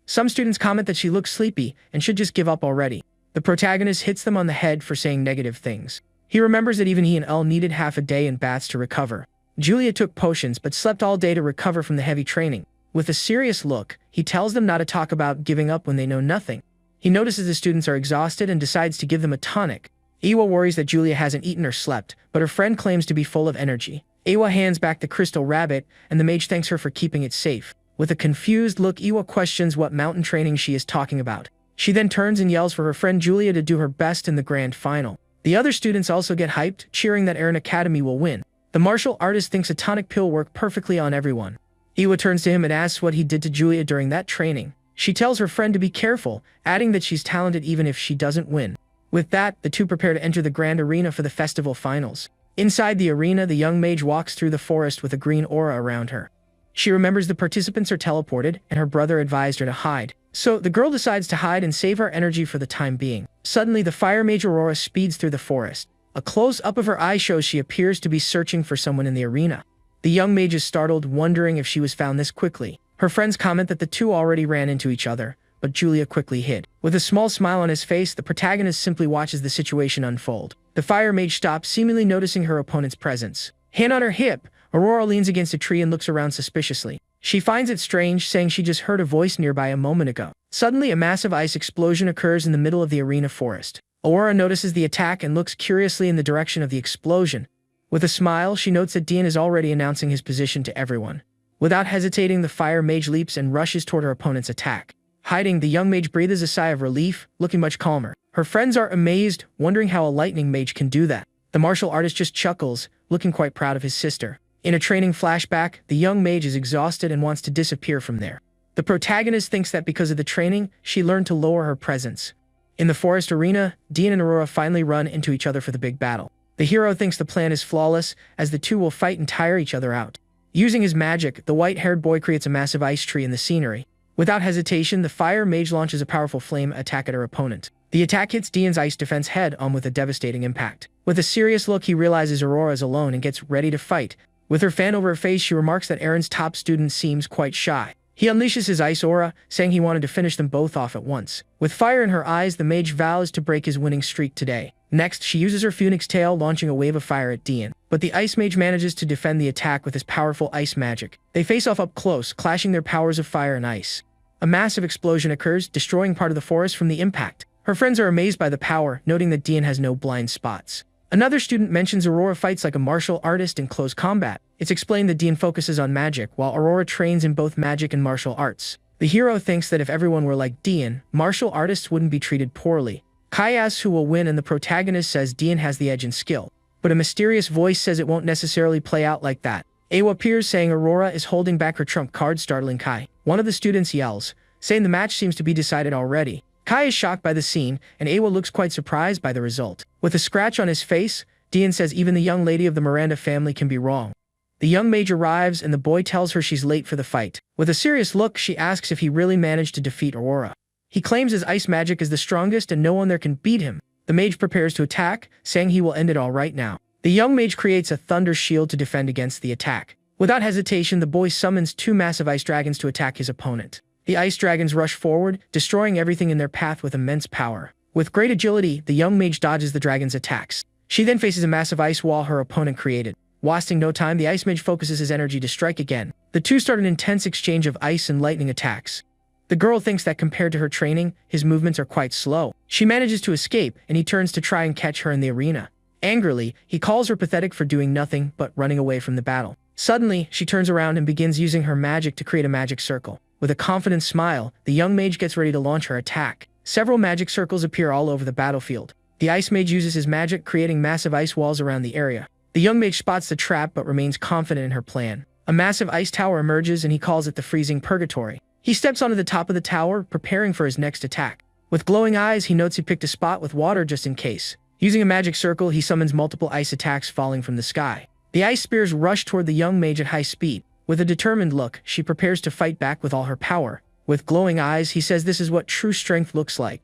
Some students comment that she looks sleepy and should just give up already. The protagonist hits them on the head for saying negative things. He remembers that even he and Elle needed half a day in baths to recover. Julia took potions but slept all day to recover from the heavy training. With a serious look, he tells them not to talk about giving up when they know nothing. He notices the students are exhausted and decides to give them a tonic. Iwa worries that Julia hasn't eaten or slept, but her friend claims to be full of energy. Iwa hands back the crystal rabbit, and the mage thanks her for keeping it safe. With a confused look, Iwa questions what mountain training she is talking about. She then turns and yells for her friend Julia to do her best in the grand final. The other students also get hyped, cheering that Aaron Academy will win. The martial artist thinks a tonic pill worked perfectly on everyone. Iwa turns to him and asks what he did to Julia during that training. She tells her friend to be careful, adding that she's talented even if she doesn't win. With that, the two prepare to enter the grand arena for the festival finals. Inside the arena, the young mage walks through the forest with a green aura around her. She remembers the participants are teleported, and her brother advised her to hide. So, the girl decides to hide and save her energy for the time being. Suddenly, the fire mage Aurora speeds through the forest. A close-up of her eye shows she appears to be searching for someone in the arena. The young mage is startled, wondering if she was found this quickly. Her friends comment that the two already ran into each other, but Julia quickly hid. With a small smile on his face, the protagonist simply watches the situation unfold. The fire mage stops, seemingly noticing her opponent's presence. Hand on her hip, Aurora leans against a tree and looks around suspiciously. She finds it strange, saying she just heard a voice nearby a moment ago. Suddenly, a massive ice explosion occurs in the middle of the arena forest. Aurora notices the attack and looks curiously in the direction of the explosion. With a smile, she notes that Dean is already announcing his position to everyone. Without hesitating, the fire mage leaps and rushes toward her opponent's attack. Hiding, the young mage breathes a sigh of relief, looking much calmer. Her friends are amazed, wondering how a lightning mage can do that. The martial artist just chuckles, looking quite proud of his sister. In a training flashback, the young mage is exhausted and wants to disappear from there. The protagonist thinks that because of the training, she learned to lower her presence. In the forest arena, Dean and Aurora finally run into each other for the big battle. The hero thinks the plan is flawless, as the two will fight and tire each other out. Using his magic, the white-haired boy creates a massive ice tree in the scenery. Without hesitation, the fire mage launches a powerful flame attack at her opponent. The attack hits Dean's ice defense head-on with a devastating impact. With a serious look, he realizes Aurora is alone and gets ready to fight. With her fan over her face, she remarks that Aaron's top student seems quite shy. He unleashes his ice aura, saying he wanted to finish them both off at once. With fire in her eyes, the mage vows to break his winning streak today. Next, she uses her phoenix tail, launching a wave of fire at Dean. But the ice mage manages to defend the attack with his powerful ice magic. They face off up close, clashing their powers of fire and ice. A massive explosion occurs, destroying part of the forest from the impact. Her friends are amazed by the power, noting that Dean has no blind spots. Another student mentions Aurora fights like a martial artist in close combat. It's explained that Dean focuses on magic, while Aurora trains in both magic and martial arts. The hero thinks that if everyone were like Dean, martial artists wouldn't be treated poorly. Kai asks who will win, and the protagonist says Dean has the edge in skill. But a mysterious voice says it won't necessarily play out like that. Awa appears, saying Aurora is holding back her trump card, startling Kai. One of the students yells, saying the match seems to be decided already. Kai is shocked by the scene, and Awa looks quite surprised by the result. With a scratch on his face, Dean says even the young lady of the Miranda family can be wrong. The young mage arrives, and the boy tells her she's late for the fight. With a serious look, she asks if he really managed to defeat Aurora. He claims his ice magic is the strongest and no one there can beat him. The mage prepares to attack, saying he will end it all right now. The young mage creates a thunder shield to defend against the attack. Without hesitation, the boy summons 2 massive ice dragons to attack his opponent. The ice dragons rush forward, destroying everything in their path with immense power. With great agility, the young mage dodges the dragon's attacks. She then faces a massive ice wall her opponent created. Wasting no time, the ice mage focuses his energy to strike again. The two start an intense exchange of ice and lightning attacks. The girl thinks that compared to her training, his movements are quite slow. She manages to escape, and he turns to try and catch her in the arena. Angrily, he calls her pathetic for doing nothing but running away from the battle. Suddenly, she turns around and begins using her magic to create a magic circle. With a confident smile, the young mage gets ready to launch her attack. Several magic circles appear all over the battlefield. The ice mage uses his magic, creating massive ice walls around the area. The young mage spots the trap but remains confident in her plan. A massive ice tower emerges and he calls it the freezing purgatory. He steps onto the top of the tower, preparing for his next attack. With glowing eyes, he notes he picked a spot with water just in case. Using a magic circle, he summons multiple ice attacks falling from the sky. The ice spears rush toward the young mage at high speed. With a determined look, she prepares to fight back with all her power. With glowing eyes, he says this is what true strength looks like.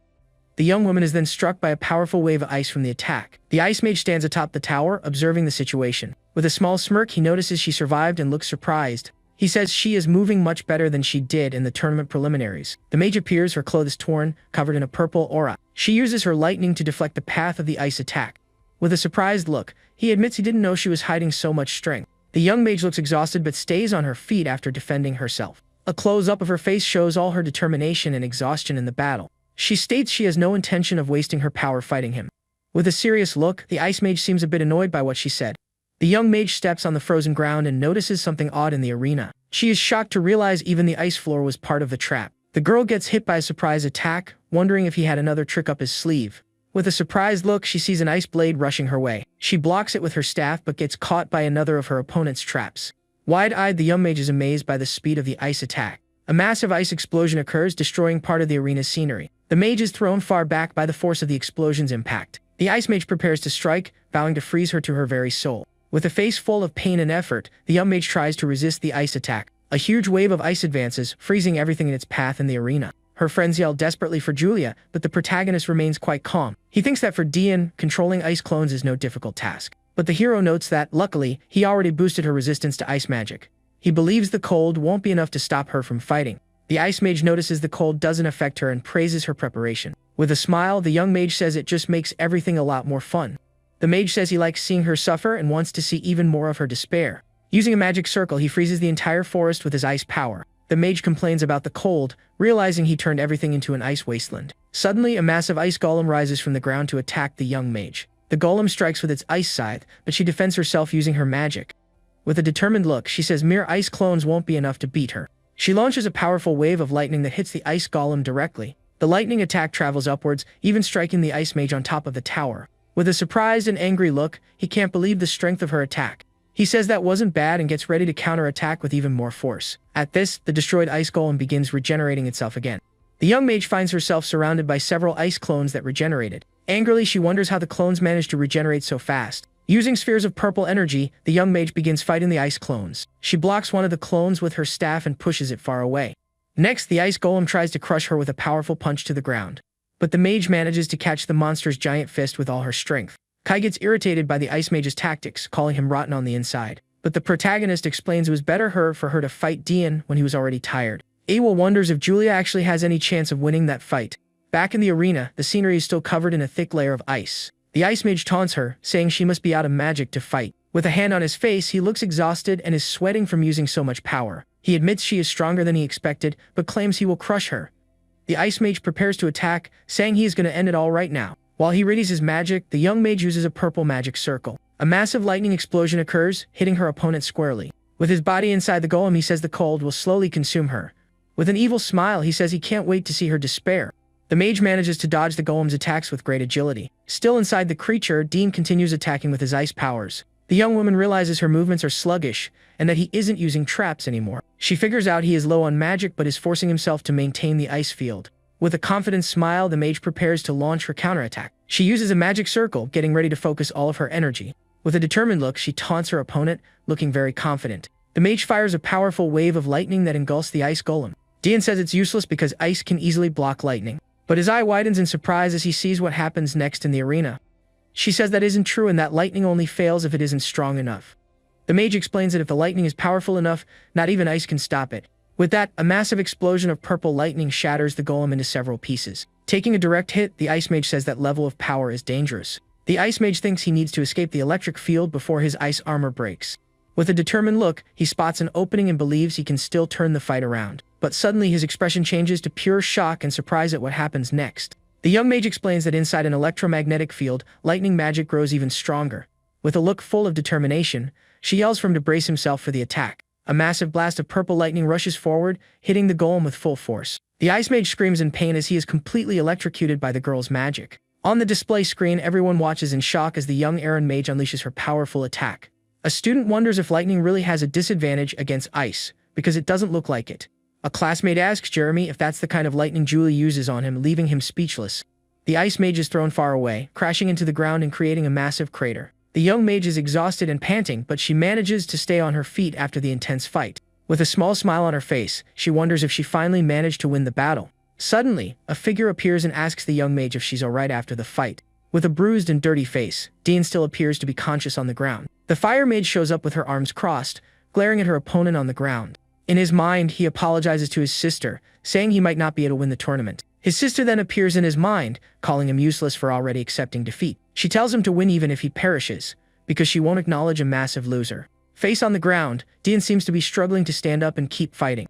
The young woman is then struck by a powerful wave of ice from the attack. The ice mage stands atop the tower, observing the situation. With a small smirk, he notices she survived and looks surprised. He says she is moving much better than she did in the tournament preliminaries. The mage appears, her clothes torn, covered in a purple aura. She uses her lightning to deflect the path of the ice attack. With a surprised look, he admits he didn't know she was hiding so much strength. The young mage looks exhausted but stays on her feet after defending herself. A close-up of her face shows all her determination and exhaustion in the battle. She states she has no intention of wasting her power fighting him. With a serious look, the ice mage seems a bit annoyed by what she said. The young mage steps on the frozen ground and notices something odd in the arena. She is shocked to realize even the ice floor was part of the trap. The girl gets hit by a surprise attack, wondering if he had another trick up his sleeve. With a surprised look, she sees an ice blade rushing her way. She blocks it with her staff but gets caught by another of her opponent's traps. Wide-eyed, the young mage is amazed by the speed of the ice attack. A massive ice explosion occurs, destroying part of the arena's scenery. The mage is thrown far back by the force of the explosion's impact. The ice mage prepares to strike, vowing to freeze her to her very soul. With a face full of pain and effort, the young mage tries to resist the ice attack. A huge wave of ice advances, freezing everything in its path in the arena. Her friends yell desperately for Julia, but the protagonist remains quite calm. He thinks that for Dian, controlling ice clones is no difficult task. But the hero notes that, luckily, he already boosted her resistance to ice magic. He believes the cold won't be enough to stop her from fighting. The ice mage notices the cold doesn't affect her and praises her preparation. With a smile, the young mage says it just makes everything a lot more fun. The mage says he likes seeing her suffer and wants to see even more of her despair. Using a magic circle, he freezes the entire forest with his ice power. The mage complains about the cold, realizing he turned everything into an ice wasteland. Suddenly, a massive ice golem rises from the ground to attack the young mage. The golem strikes with its ice scythe, but she defends herself using her magic. With a determined look, she says mere ice clones won't be enough to beat her. She launches a powerful wave of lightning that hits the ice golem directly. The lightning attack travels upwards, even striking the ice mage on top of the tower. With a surprised and angry look, he can't believe the strength of her attack. He says that wasn't bad and gets ready to counterattack with even more force. At this, the destroyed ice golem begins regenerating itself again. The young mage finds herself surrounded by several ice clones that regenerated. Angrily, she wonders how the clones managed to regenerate so fast. Using spheres of purple energy, the young mage begins fighting the ice clones. She blocks one of the clones with her staff and pushes it far away. Next, the ice golem tries to crush her with a powerful punch to the ground. But the mage manages to catch the monster's giant fist with all her strength. Kai gets irritated by the ice mage's tactics, calling him rotten on the inside. But the protagonist explains it was better for her to fight Dian when he was already tired. Awol wonders if Julia actually has any chance of winning that fight. Back in the arena, the scenery is still covered in a thick layer of ice. The ice mage taunts her, saying she must be out of magic to fight. With a hand on his face, he looks exhausted and is sweating from using so much power. He admits she is stronger than he expected, but claims he will crush her. The ice mage prepares to attack, saying he is going to end it all right now. While he readies his magic, the young mage uses a purple magic circle. A massive lightning explosion occurs, hitting her opponent squarely. With his body inside the golem, he says the cold will slowly consume her. With an evil smile, he says he can't wait to see her despair. The mage manages to dodge the golem's attacks with great agility. Still inside the creature, Dean continues attacking with his ice powers. The young woman realizes her movements are sluggish, and that he isn't using traps anymore. She figures out he is low on magic but is forcing himself to maintain the ice field. With a confident smile, the mage prepares to launch her counterattack. She uses a magic circle, getting ready to focus all of her energy. With a determined look, she taunts her opponent, looking very confident. The mage fires a powerful wave of lightning that engulfs the ice golem. Dean says it's useless because ice can easily block lightning. But his eye widens in surprise as he sees what happens next in the arena. She says that isn't true and that lightning only fails if it isn't strong enough. The mage explains that if the lightning is powerful enough, not even ice can stop it. With that, a massive explosion of purple lightning shatters the golem into several pieces. Taking a direct hit, the ice mage says that level of power is dangerous. The ice mage thinks he needs to escape the electric field before his ice armor breaks. With a determined look, he spots an opening and believes he can still turn the fight around. But suddenly his expression changes to pure shock and surprise at what happens next. The young mage explains that inside an electromagnetic field, lightning magic grows even stronger. With a look full of determination, she yells for him to brace himself for the attack. A massive blast of purple lightning rushes forward, hitting the golem with full force. The ice mage screams in pain as he is completely electrocuted by the girl's magic. On the display screen, everyone watches in shock as the young Aaron mage unleashes her powerful attack. A student wonders if lightning really has a disadvantage against ice, because it doesn't look like it. A classmate asks Jeremy if that's the kind of lightning Julie uses on him, leaving him speechless. The ice mage is thrown far away, crashing into the ground and creating a massive crater. The young mage is exhausted and panting, but she manages to stay on her feet after the intense fight. With a small smile on her face, she wonders if she finally managed to win the battle. Suddenly, a figure appears and asks the young mage if she's alright after the fight. With a bruised and dirty face, Dean still appears to be conscious on the ground. The fire mage shows up with her arms crossed, glaring at her opponent on the ground. In his mind, he apologizes to his sister, saying he might not be able to win the tournament. His sister then appears in his mind, calling him useless for already accepting defeat. She tells him to win even if he perishes, because she won't acknowledge a massive loser. Face on the ground, Dean seems to be struggling to stand up and keep fighting.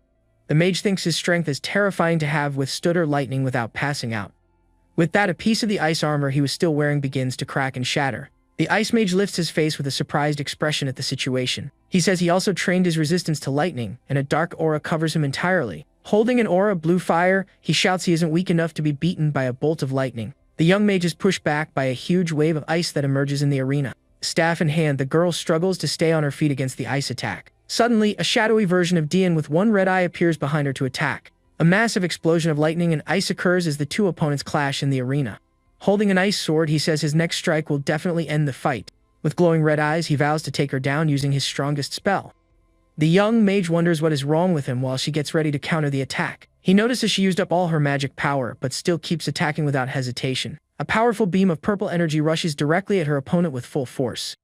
The mage thinks his strength is terrifying to have withstood her lightning without passing out. With that, a piece of the ice armor he was still wearing begins to crack and shatter. The ice mage lifts his face with a surprised expression at the situation. He says he also trained his resistance to lightning, and a dark aura covers him entirely. Holding an aura of blue fire, he shouts he isn't weak enough to be beaten by a bolt of lightning. The young mage is pushed back by a huge wave of ice that emerges in the arena. Staff in hand, the girl struggles to stay on her feet against the ice attack. Suddenly, a shadowy version of Dian with one red eye appears behind her to attack. A massive explosion of lightning and ice occurs as the two opponents clash in the arena. Holding an ice sword, he says his next strike will definitely end the fight. With glowing red eyes, he vows to take her down using his strongest spell. The young mage wonders what is wrong with him while she gets ready to counter the attack. He notices she used up all her magic power, but still keeps attacking without hesitation. A powerful beam of purple energy rushes directly at her opponent with full force.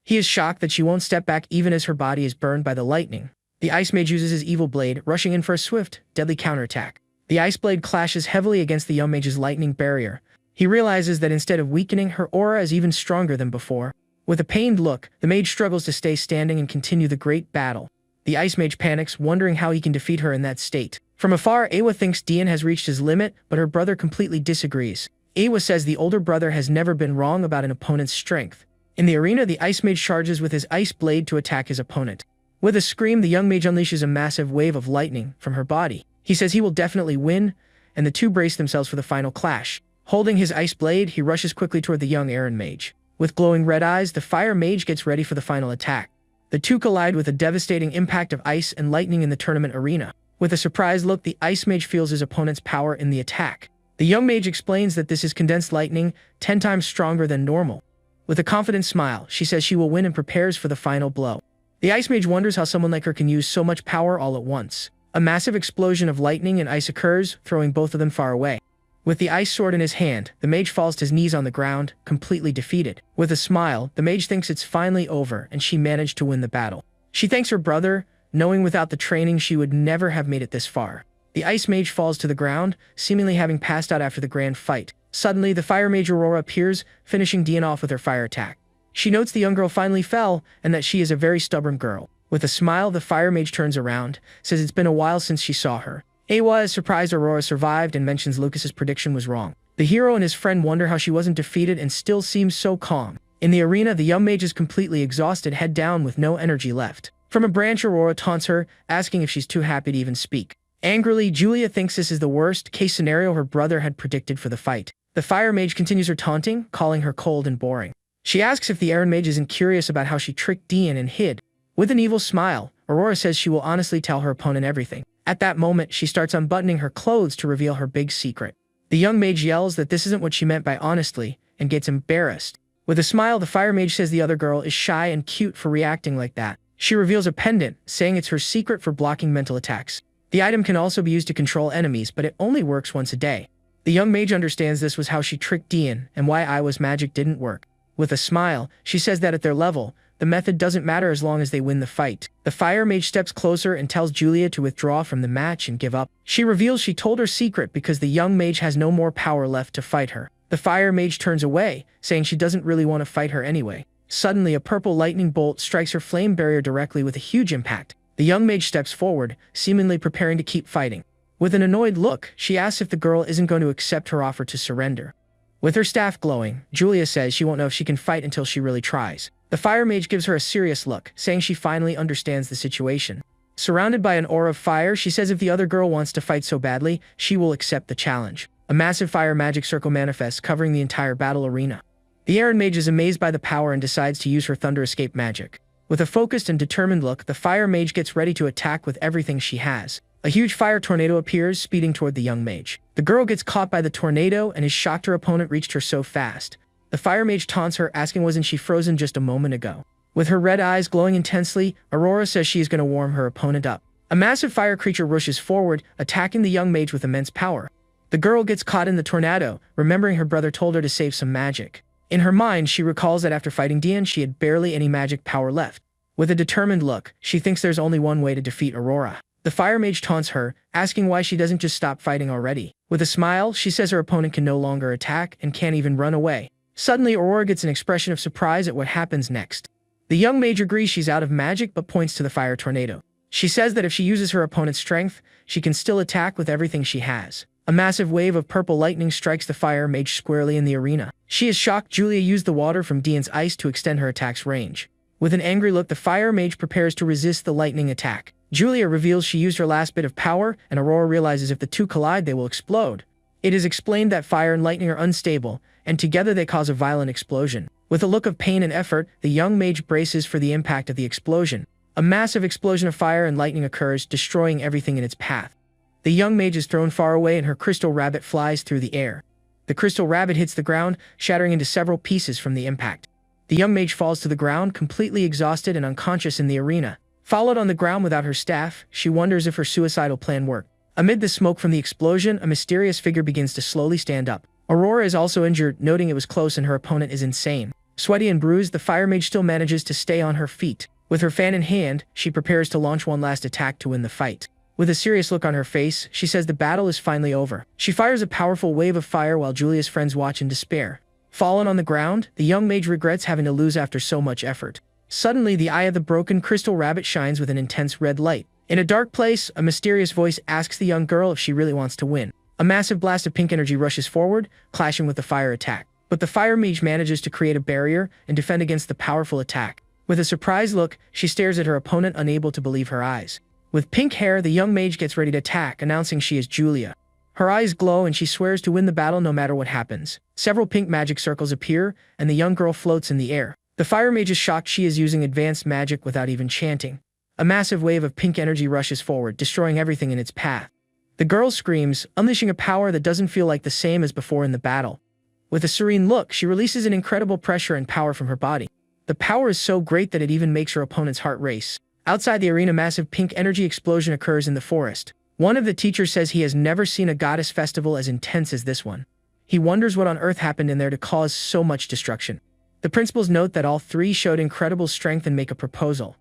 He is shocked that she won't step back even as her body is burned by the lightning. The ice mage uses his evil blade, rushing in for a swift, deadly counterattack. The ice blade clashes heavily against the young mage's lightning barrier. He realizes that instead of weakening, her aura is even stronger than before. With a pained look, the mage struggles to stay standing and continue the great battle. The ice mage panics, wondering how he can defeat her in that state. From afar, Awa thinks Dian has reached his limit, but her brother completely disagrees. Awa says the older brother has never been wrong about an opponent's strength. In the arena, the ice mage charges with his ice blade to attack his opponent. With a scream, the young mage unleashes a massive wave of lightning from her body. He says he will definitely win, and the two brace themselves for the final clash. Holding his ice blade, he rushes quickly toward the young Aaron mage. With glowing red eyes, the fire mage gets ready for the final attack. The two collide with a devastating impact of ice and lightning in the tournament arena. With a surprised look, the ice mage feels his opponent's power in the attack. The young mage explains that this is condensed lightning, 10 times stronger than normal. With a confident smile, she says she will win and prepares for the final blow. The ice mage wonders how someone like her can use so much power all at once. A massive explosion of lightning and ice occurs, throwing both of them far away. With the ice sword in his hand, the mage falls to his knees on the ground, completely defeated. With a smile, the mage thinks it's finally over and she managed to win the battle. She thanks her brother, knowing without the training she would never have made it this far. The ice mage falls to the ground, seemingly having passed out after the grand fight. Suddenly, the fire mage Aurora appears, finishing Dian off with her fire attack. She notes the young girl finally fell and that she is a very stubborn girl. With a smile, the fire mage turns around, says it's been a while since she saw her. Awa is surprised Aurora survived and mentions Lucas's prediction was wrong. The hero and his friend wonder how she wasn't defeated and still seems so calm. In the arena, the young mage is completely exhausted, head down with no energy left. From a branch, Aurora taunts her, asking if she's too happy to even speak. Angrily, Julia thinks this is the worst-case scenario her brother had predicted for the fight. The fire mage continues her taunting, calling her cold and boring. She asks if the Aaron mage isn't curious about how she tricked Dian and hid. With an evil smile, Aurora says she will honestly tell her opponent everything. At that moment, she starts unbuttoning her clothes to reveal her big secret. The young mage yells that this isn't what she meant by honestly, and gets embarrassed. With a smile, the fire mage says the other girl is shy and cute for reacting like that. She reveals a pendant, saying it's her secret for blocking mental attacks. The item can also be used to control enemies, but it only works once a day. The young mage understands this was how she tricked Dian, and why Iwa's magic didn't work. With a smile, she says that at their level, the method doesn't matter as long as they win the fight. The fire mage steps closer and tells Julia to withdraw from the match and give up. She reveals she told her secret because the young mage has no more power left to fight her. The fire mage turns away, saying she doesn't really want to fight her anyway. Suddenly, a purple lightning bolt strikes her flame barrier directly with a huge impact. The young mage steps forward, seemingly preparing to keep fighting. With an annoyed look, she asks if the girl isn't going to accept her offer to surrender. With her staff glowing, Julia says she won't know if she can fight until she really tries. The fire mage gives her a serious look, saying she finally understands the situation. Surrounded by an aura of fire, she says if the other girl wants to fight so badly, she will accept the challenge. A massive fire magic circle manifests, covering the entire battle arena. The Iron Mage is amazed by the power and decides to use her Thunder Escape magic. With a focused and determined look, the fire mage gets ready to attack with everything she has. A huge fire tornado appears, speeding toward the young mage. The girl gets caught by the tornado and is shocked her opponent reached her so fast. The fire mage taunts her, asking wasn't she frozen just a moment ago. With her red eyes glowing intensely, Aurora says she is going to warm her opponent up. A massive fire creature rushes forward, attacking the young mage with immense power. The girl gets caught in the tornado, remembering her brother told her to save some magic. In her mind, she recalls that after fighting Dian, she had barely any magic power left. With a determined look, she thinks there's only one way to defeat Aurora. The fire mage taunts her, asking why she doesn't just stop fighting already. With a smile, she says her opponent can no longer attack and can't even run away. Suddenly, Aurora gets an expression of surprise at what happens next. The young mage agrees she's out of magic but points to the fire tornado. She says that if she uses her opponent's strength, she can still attack with everything she has. A massive wave of purple lightning strikes the fire mage squarely in the arena. She is shocked Julia used the water from Dian's ice to extend her attack's range. With an angry look, the fire mage prepares to resist the lightning attack. Julia reveals she used her last bit of power, and Aurora realizes if the two collide, they will explode. It is explained that fire and lightning are unstable, and together they cause a violent explosion. With a look of pain and effort, the young mage braces for the impact of the explosion. A massive explosion of fire and lightning occurs, destroying everything in its path. The young mage is thrown far away and her crystal rabbit flies through the air. The crystal rabbit hits the ground, shattering into several pieces from the impact. The young mage falls to the ground, completely exhausted and unconscious in the arena. Followed on the ground without her staff, she wonders if her suicidal plan worked. Amid the smoke from the explosion, a mysterious figure begins to slowly stand up. Aurora is also injured, noting it was close and her opponent is insane. Sweaty and bruised, the fire mage still manages to stay on her feet. With her fan in hand, she prepares to launch one last attack to win the fight. With a serious look on her face, she says the battle is finally over. She fires a powerful wave of fire while Julia's friends watch in despair. Fallen on the ground, the young mage regrets having to lose after so much effort. Suddenly, the eye of the broken crystal rabbit shines with an intense red light. In a dark place, a mysterious voice asks the young girl if she really wants to win. A massive blast of pink energy rushes forward, clashing with the fire attack. But the fire mage manages to create a barrier and defend against the powerful attack. With a surprised look, she stares at her opponent, unable to believe her eyes. With pink hair, the young mage gets ready to attack, announcing she is Julia. Her eyes glow and she swears to win the battle no matter what happens. Several pink magic circles appear, and the young girl floats in the air. The fire mage is shocked she is using advanced magic without even chanting. A massive wave of pink energy rushes forward, destroying everything in its path. The girl screams, unleashing a power that doesn't feel like the same as before in the battle. With a serene look, she releases an incredible pressure and power from her body. The power is so great that it even makes her opponent's heart race. Outside the arena, massive pink energy explosion occurs in the forest. One of the teachers says he has never seen a goddess festival as intense as this one. He wonders what on earth happened in there to cause so much destruction. The principals note that all three showed incredible strength and make a proposal.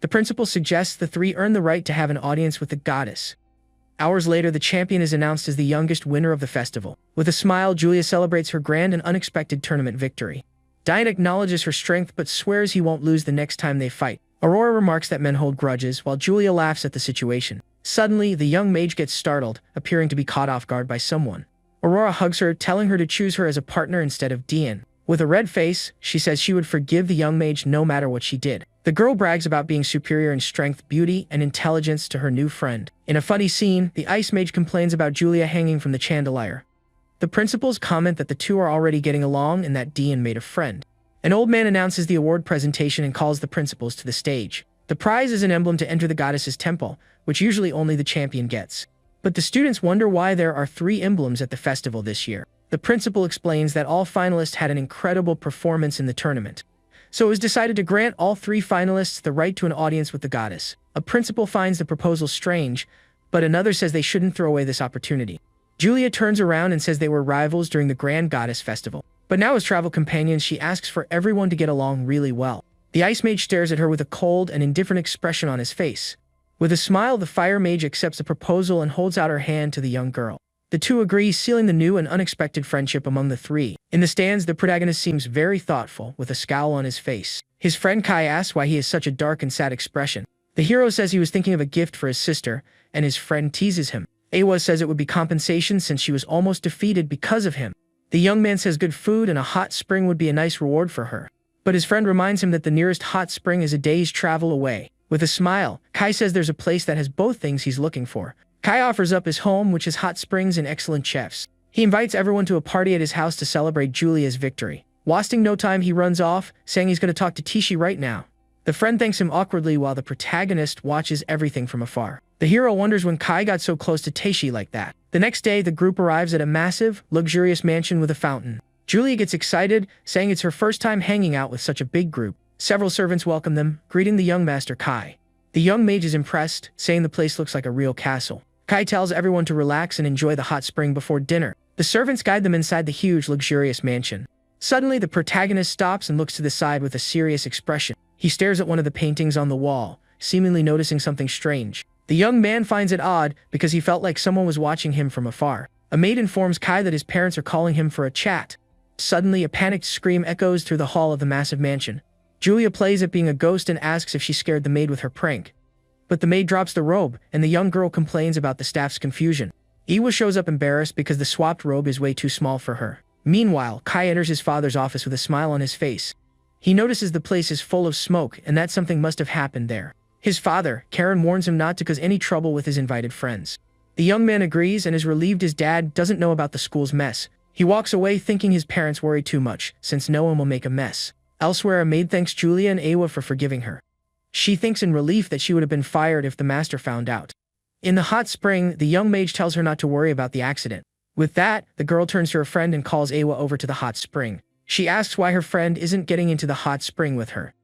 The principal suggests the three earn the right to have an audience with the goddess. Hours later, the champion is announced as the youngest winner of the festival. With a smile, Julia celebrates her grand and unexpected tournament victory. Dian acknowledges her strength but swears he won't lose the next time they fight. Aurora remarks that men hold grudges, while Julia laughs at the situation. Suddenly, the young mage gets startled, appearing to be caught off guard by someone. Aurora hugs her, telling her to choose her as a partner instead of Dian. With a red face, she says she would forgive the young mage no matter what she did. The girl brags about being superior in strength, beauty, and intelligence to her new friend. In a funny scene, the ice mage complains about Julia hanging from the chandelier. The principals comment that the two are already getting along and that Dian made a friend. An old man announces the award presentation and calls the principals to the stage. The prize is an emblem to enter the goddess's temple, which usually only the champion gets. But the students wonder why there are 3 emblems at the festival this year. The principal explains that all finalists had an incredible performance in the tournament. So it was decided to grant all 3 finalists the right to an audience with the goddess. A principal finds the proposal strange, but another says they shouldn't throw away this opportunity. Julia turns around and says they were rivals during the Grand Goddess Festival. But now as travel companions, she asks for everyone to get along really well. The ice mage stares at her with a cold and indifferent expression on his face. With a smile, the fire mage accepts the proposal and holds out her hand to the young girl. The two agree, sealing the new and unexpected friendship among the three. In the stands, the protagonist seems very thoughtful, with a scowl on his face. His friend Kai asks why he has such a dark and sad expression. The hero says he was thinking of a gift for his sister, and his friend teases him. Awa says it would be compensation since she was almost defeated because of him. The young man says good food and a hot spring would be a nice reward for her. But his friend reminds him that the nearest hot spring is a day's travel away. With a smile, Kai says there's a place that has both things he's looking for. Kai offers up his home, which has hot springs and excellent chefs. He invites everyone to a party at his house to celebrate Julia's victory. Wasting no time, he runs off, saying he's going to talk to Tishi right now. The friend thanks him awkwardly while the protagonist watches everything from afar. The hero wonders when Kai got so close to Teishi like that. The next day, the group arrives at a massive, luxurious mansion with a fountain. Julia gets excited, saying it's her first time hanging out with such a big group. Several servants welcome them, greeting the young master Kai. The young mage is impressed, saying the place looks like a real castle. Kai tells everyone to relax and enjoy the hot spring before dinner. The servants guide them inside the huge, luxurious mansion. Suddenly, the protagonist stops and looks to the side with a serious expression. He stares at one of the paintings on the wall, seemingly noticing something strange. The young man finds it odd because he felt like someone was watching him from afar. A maid informs Kai that his parents are calling him for a chat. Suddenly, a panicked scream echoes through the hall of the massive mansion. Julia plays at being a ghost and asks if she scared the maid with her prank. But the maid drops the robe, and the young girl complains about the staff's confusion. Iwa shows up embarrassed because the swapped robe is way too small for her. Meanwhile, Kai enters his father's office with a smile on his face. He notices the place is full of smoke and that something must have happened there. His father, Karen, warns him not to cause any trouble with his invited friends. The young man agrees and is relieved his dad doesn't know about the school's mess. He walks away thinking his parents worry too much, since no one will make a mess. Elsewhere, a maid thanks Julia and Awa for forgiving her. She thinks in relief that she would have been fired if the master found out. In the hot spring, the young mage tells her not to worry about the accident. With that, the girl turns to her friend and calls Awa over to the hot spring. She asks why her friend isn't getting into the hot spring with her.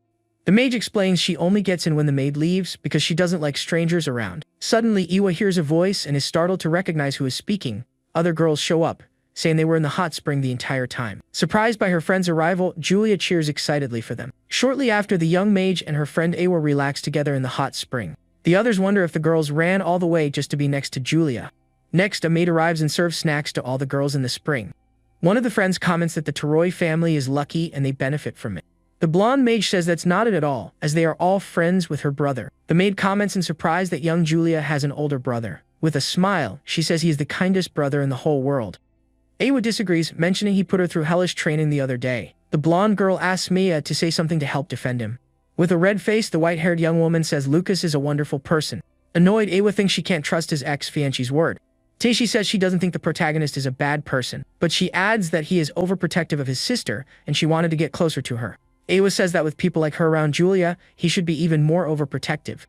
The mage explains she only gets in when the maid leaves because she doesn't like strangers around. Suddenly, Iwa hears a voice and is startled to recognize who is speaking. Other girls show up, saying they were in the hot spring the entire time. Surprised by her friend's arrival, Julia cheers excitedly for them. Shortly after, the young mage and her friend Awa relax together in the hot spring. The others wonder if the girls ran all the way just to be next to Julia. Next, a maid arrives and serves snacks to all the girls in the spring. One of the friends comments that the Taroi family is lucky and they benefit from it. The blonde mage says that's not it at all, as they are all friends with her brother. The maid comments in surprise that young Julia has an older brother. With a smile, she says he is the kindest brother in the whole world. Awa disagrees, mentioning he put her through hellish training the other day. The blonde girl asks Mia to say something to help defend him. With a red face, the white-haired young woman says Lucas is a wonderful person. Annoyed, Awa thinks she can't trust his ex-fiancé's word. Teishi says she doesn't think the protagonist is a bad person, but she adds that he is overprotective of his sister and she wanted to get closer to her. Awa says that with people like her around Julia, he should be even more overprotective.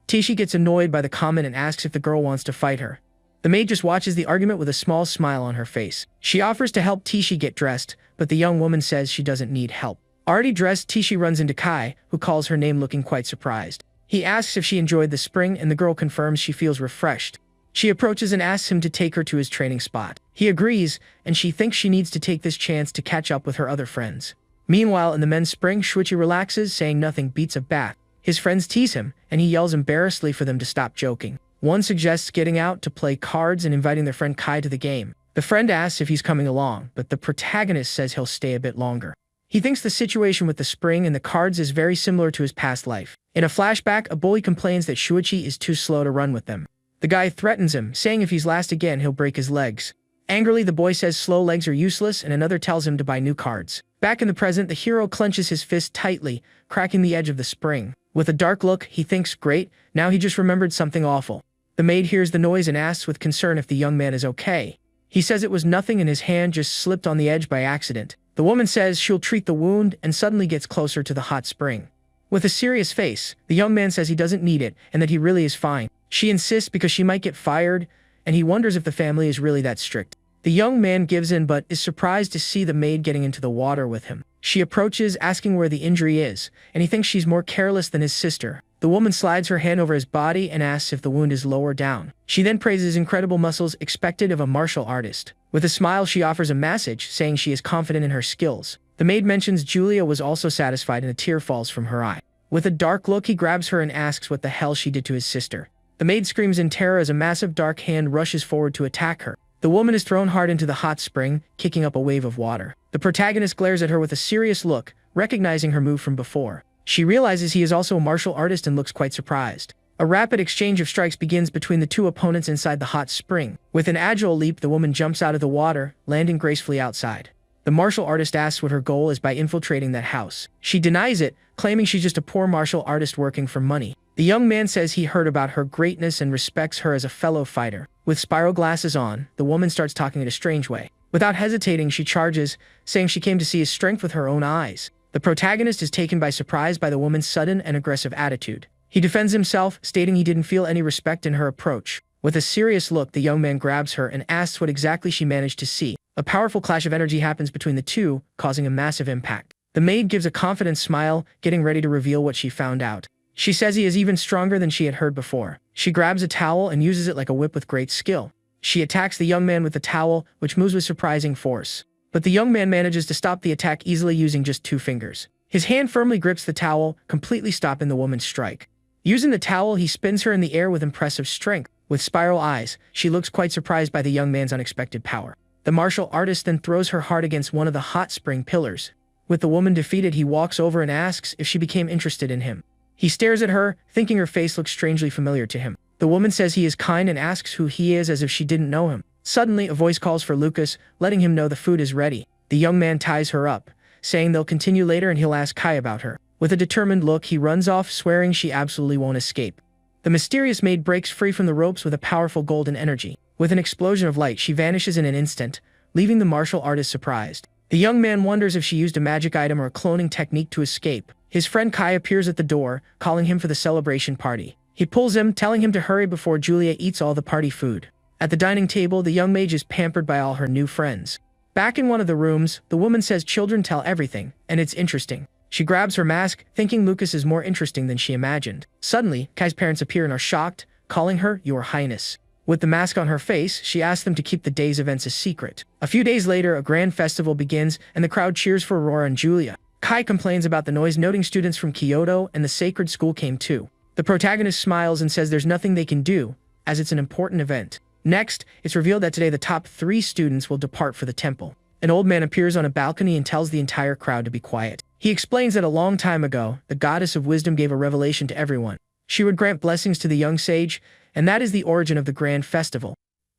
Teishi gets annoyed by the comment and asks if the girl wants to fight her. The maid just watches the argument with a small smile on her face. She offers to help Teishi get dressed, but the young woman says she doesn't need help. Already dressed, Teishi runs into Kai, who calls her name looking quite surprised. He asks if she enjoyed the spring and the girl confirms she feels refreshed. She approaches and asks him to take her to his training spot. He agrees, and she thinks she needs to take this chance to catch up with her other friends. Meanwhile, in the men's spring, Shuichi relaxes, saying nothing beats a bath. His friends tease him, and he yells embarrassedly for them to stop joking. One suggests getting out to play cards and inviting their friend Kai to the game. The friend asks if he's coming along, but the protagonist says he'll stay a bit longer. He thinks the situation with the spring and the cards is very similar to his past life. In a flashback, a bully complains that Shuichi is too slow to run with them. The guy threatens him, saying if he's last again, he'll break his legs. Angrily, the boy says slow legs are useless, and another tells him to buy new cards. Back in the present, the hero clenches his fist tightly, cracking the edge of the spring. With a dark look, he thinks, great, now he just remembered something awful. The maid hears the noise and asks with concern if the young man is okay. He says it was nothing and his hand just slipped on the edge by accident. The woman says she'll treat the wound and suddenly gets closer to the hot spring. With a serious face, the young man says he doesn't need it and that he really is fine. She insists because she might get fired, and he wonders if the family is really that strict. The young man gives in but is surprised to see the maid getting into the water with him. She approaches, asking where the injury is, and he thinks she's more careless than his sister. The woman slides her hand over his body and asks if the wound is low or down. She then praises his incredible muscles expected of a martial artist. With a smile, she offers a message, saying she is confident in her skills. The maid mentions Julia was also satisfied and a tear falls from her eye. With a dark look, he grabs her and asks what the hell she did to his sister. The maid screams in terror as a massive dark hand rushes forward to attack her. The woman is thrown hard into the hot spring, kicking up a wave of water. The protagonist glares at her with a serious look, recognizing her move from before. She realizes he is also a martial artist and looks quite surprised. A rapid exchange of strikes begins between the two opponents inside the hot spring. With an agile leap, the woman jumps out of the water, landing gracefully outside. The martial artist asks what her goal is by infiltrating that house. She denies it, claiming she's just a poor martial artist working for money. The young man says he heard about her greatness and respects her as a fellow fighter. With spiral glasses on, the woman starts talking in a strange way. Without hesitating, she charges, saying she came to see his strength with her own eyes. The protagonist is taken by surprise by the woman's sudden and aggressive attitude. He defends himself, stating he didn't feel any respect in her approach. With a serious look, the young man grabs her and asks what exactly she managed to see. A powerful clash of energy happens between the two, causing a massive impact. The maid gives a confident smile, getting ready to reveal what she found out. She says he is even stronger than she had heard before. She grabs a towel and uses it like a whip with great skill. She attacks the young man with the towel, which moves with surprising force. But the young man manages to stop the attack easily using just 2 fingers. His hand firmly grips the towel, completely stopping the woman's strike. Using the towel, he spins her in the air with impressive strength. With spiral eyes, she looks quite surprised by the young man's unexpected power. The martial artist then throws her hard against one of the hot spring pillars. With the woman defeated, he walks over and asks if she became interested in him. He stares at her, thinking her face looks strangely familiar to him. The woman says he is kind and asks who he is as if she didn't know him. Suddenly, a voice calls for Lucas, letting him know the food is ready. The young man ties her up, saying they'll continue later and he'll ask Kai about her. With a determined look, he runs off, swearing she absolutely won't escape. The mysterious maid breaks free from the ropes with a powerful golden energy. With an explosion of light, she vanishes in an instant, leaving the martial artist surprised. The young man wonders if she used a magic item or a cloning technique to escape. His friend Kai appears at the door, calling him for the celebration party. He pulls him, telling him to hurry before Julia eats all the party food. At the dining table, the young mage is pampered by all her new friends. Back in one of the rooms, the woman says children tell everything, and it's interesting. She grabs her mask, thinking Lucas is more interesting than she imagined. Suddenly, Kai's parents appear and are shocked, calling her Your Highness. With the mask on her face, she asks them to keep the day's events a secret. A few days later, a grand festival begins, and the crowd cheers for Aurora and Julia. Kai complains about the noise, noting students from Kyoto and the sacred school came too. The protagonist smiles and says there's nothing they can do, as it's an important event. Next, it's revealed that today the top 3 students will depart for the temple. An old man appears on a balcony and tells the entire crowd to be quiet. He explains that a long time ago, the goddess of wisdom gave a revelation to everyone. She would grant blessings to the young sage, and that is the origin of the grand festival.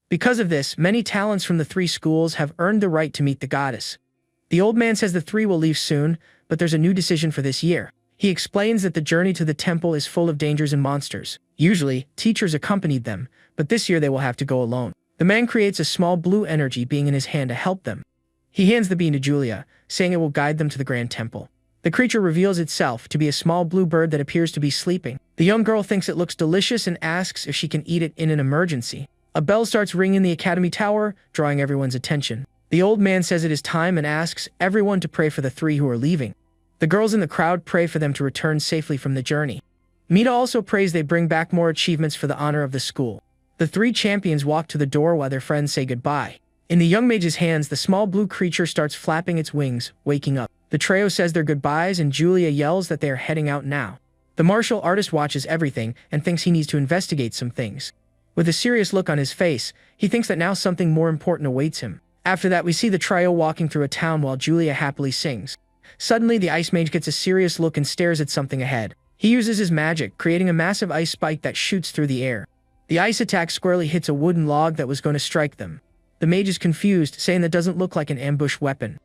Because of this, many talents from the 3 schools have earned the right to meet the goddess. The old man says the 3 will leave soon, but there's a new decision for this year. He explains that the journey to the temple is full of dangers and monsters. Usually, teachers accompanied them, but this year they will have to go alone. The man creates a small blue energy being in his hand to help them. He hands the bean to Julia, saying it will guide them to the grand temple. The creature reveals itself to be a small blue bird that appears to be sleeping. The young girl thinks it looks delicious and asks if she can eat it in an emergency. A bell starts ringing in the academy tower, drawing everyone's attention. The old man says it is time and asks everyone to pray for the 3 who are leaving. The girls in the crowd pray for them to return safely from the journey. Mita also prays they bring back more achievements for the honor of the school. The 3 champions walk to the door while their friends say goodbye. In the young mage's hands, the small blue creature starts flapping its wings, waking up. The trio says their goodbyes and Julia yells that they are heading out now. The martial artist watches everything and thinks he needs to investigate some things. With a serious look on his face, he thinks that now something more important awaits him. After that, we see the trio walking through a town while Julia happily sings. Suddenly, the ice mage gets a serious look and stares at something ahead. He uses his magic, creating a massive ice spike that shoots through the air. The ice attack squarely hits a wooden log that was going to strike them. The mage is confused, saying that doesn't look like an ambush weapon.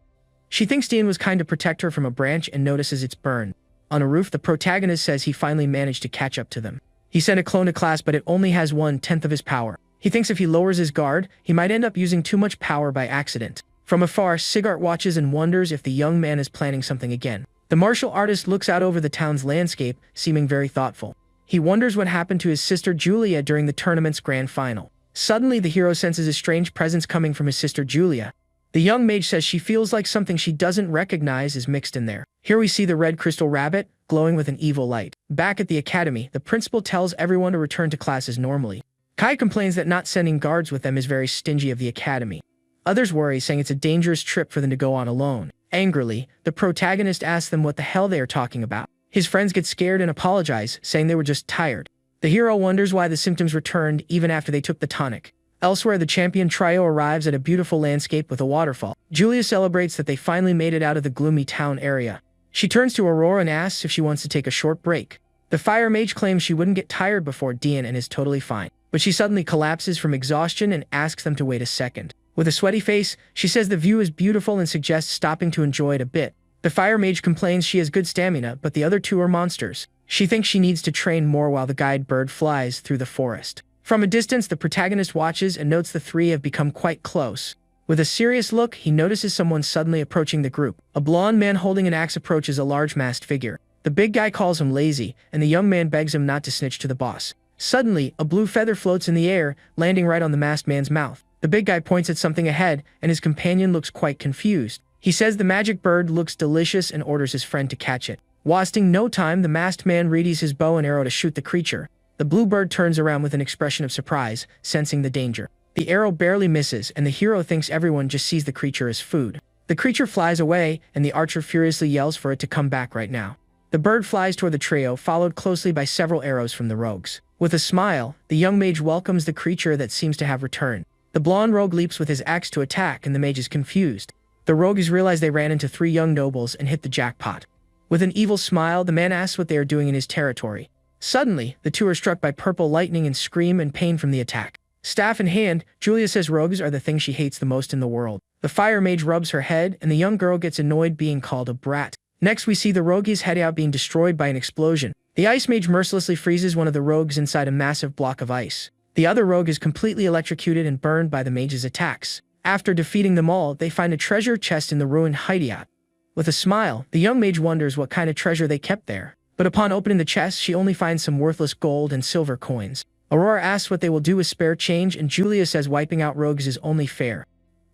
She thinks Dean was kind to protect her from a branch and notices it's burned. On a roof, the protagonist says he finally managed to catch up to them. He sent a clone to class, but it only has 1/10 of his power. He thinks if he lowers his guard, he might end up using too much power by accident. From afar, Sigart watches and wonders if the young man is planning something again. The martial artist looks out over the town's landscape, seeming very thoughtful. He wonders what happened to his sister Julia during the tournament's grand final. Suddenly, the hero senses a strange presence coming from his sister Julia. The young mage says she feels like something she doesn't recognize is mixed in there. Here we see the red crystal rabbit, glowing with an evil light. Back at the academy, the principal tells everyone to return to classes normally. Kai complains that not sending guards with them is very stingy of the academy. Others worry, saying it's a dangerous trip for them to go on alone. Angrily, the protagonist asks them what the hell they are talking about. His friends get scared and apologize, saying they were just tired. The hero wonders why the symptoms returned even after they took the tonic. Elsewhere, the champion trio arrives at a beautiful landscape with a waterfall. Julia celebrates that they finally made it out of the gloomy town area. She turns to Aurora and asks if she wants to take a short break. The fire mage claims she wouldn't get tired before Dian and is totally fine. But she suddenly collapses from exhaustion and asks them to wait a second. With a sweaty face, she says the view is beautiful and suggests stopping to enjoy it a bit. The fire mage complains she has good stamina, but the other two are monsters. She thinks she needs to train more while the guide bird flies through the forest. From a distance, the protagonist watches and notes the three have become quite close. With a serious look, he notices someone suddenly approaching the group. A blonde man holding an axe approaches a large masked figure. The big guy calls him lazy, and the young man begs him not to snitch to the boss. Suddenly, a blue feather floats in the air, landing right on the masked man's mouth. The big guy points at something ahead, and his companion looks quite confused. He says the magic bird looks delicious and orders his friend to catch it. Wasting no time, the masked man readies his bow and arrow to shoot the creature. The blue bird turns around with an expression of surprise, sensing the danger. The arrow barely misses, and the hero thinks everyone just sees the creature as food. The creature flies away, and the archer furiously yells for it to come back right now. The bird flies toward the trio, followed closely by several arrows from the rogues. With a smile, the young mage welcomes the creature that seems to have returned. The blonde rogue leaps with his axe to attack, and the mage is confused. The rogues realize they ran into 3 young nobles and hit the jackpot. With an evil smile, the man asks what they are doing in his territory. Suddenly, the two are struck by purple lightning and scream in pain from the attack. Staff in hand, Julia says rogues are the thing she hates the most in the world. The fire mage rubs her head, and the young girl gets annoyed being called a brat. Next, we see the rogues head out being destroyed by an explosion. The ice mage mercilessly freezes one of the rogues inside a massive block of ice. The other rogue is completely electrocuted and burned by the mage's attacks. After defeating them all, they find a treasure chest in the ruined hideout. With a smile, the young mage wonders what kind of treasure they kept there. But upon opening the chest, she only finds some worthless gold and silver coins. Aurora asks what they will do with spare change, and Julia says wiping out rogues is only fair.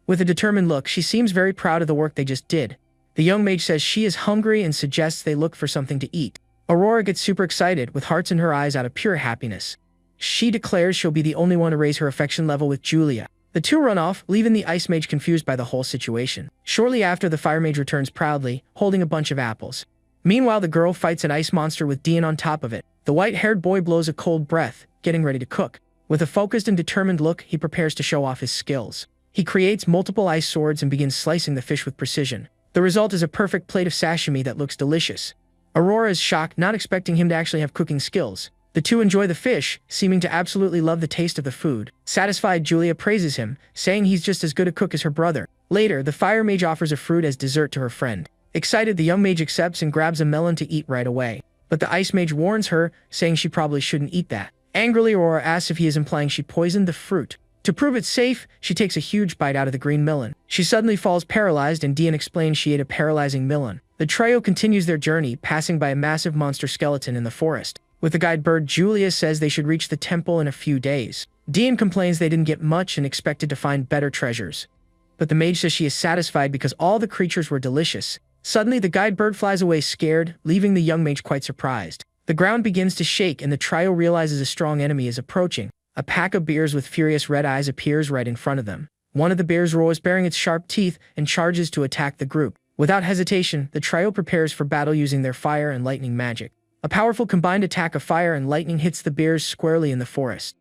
With a determined look, she seems very proud of the work they just did. The young mage says she is hungry and suggests they look for something to eat. Aurora gets super excited, with hearts in her eyes out of pure happiness. She declares she'll be the only one to raise her affection level with Julia. The two run off, leaving the ice mage confused by the whole situation. Shortly after, the fire mage returns proudly, holding a bunch of apples. Meanwhile, the girl fights an ice monster with Dian on top of it. The white-haired boy blows a cold breath, getting ready to cook. With a focused and determined look, he prepares to show off his skills. He creates multiple ice swords and begins slicing the fish with precision. The result is a perfect plate of sashimi that looks delicious. Aurora is shocked, not expecting him to actually have cooking skills. The two enjoy the fish, seeming to absolutely love the taste of the food. Satisfied, Julia praises him, saying he's just as good a cook as her brother. Later, the fire mage offers a fruit as dessert to her friend. Excited, the young mage accepts and grabs a melon to eat right away. But the ice mage warns her, saying she probably shouldn't eat that. Angrily, Aurora asks if he is implying she poisoned the fruit. To prove it's safe, she takes a huge bite out of the green melon. She suddenly falls paralyzed, and Dian explains she ate a paralyzing melon. The trio continues their journey, passing by a massive monster skeleton in the forest. With the guide bird, Julia says they should reach the temple in a few days. Dian complains they didn't get much and expected to find better treasures. But the mage says she is satisfied because all the creatures were delicious. Suddenly, the guide bird flies away scared, leaving the young mage quite surprised. The ground begins to shake, and the trio realizes a strong enemy is approaching. A pack of bears with furious red eyes appears right in front of them. One of the bears roars, baring its sharp teeth, and charges to attack the group. Without hesitation, the trio prepares for battle using their fire and lightning magic. A powerful combined attack of fire and lightning hits the bears squarely in the forest.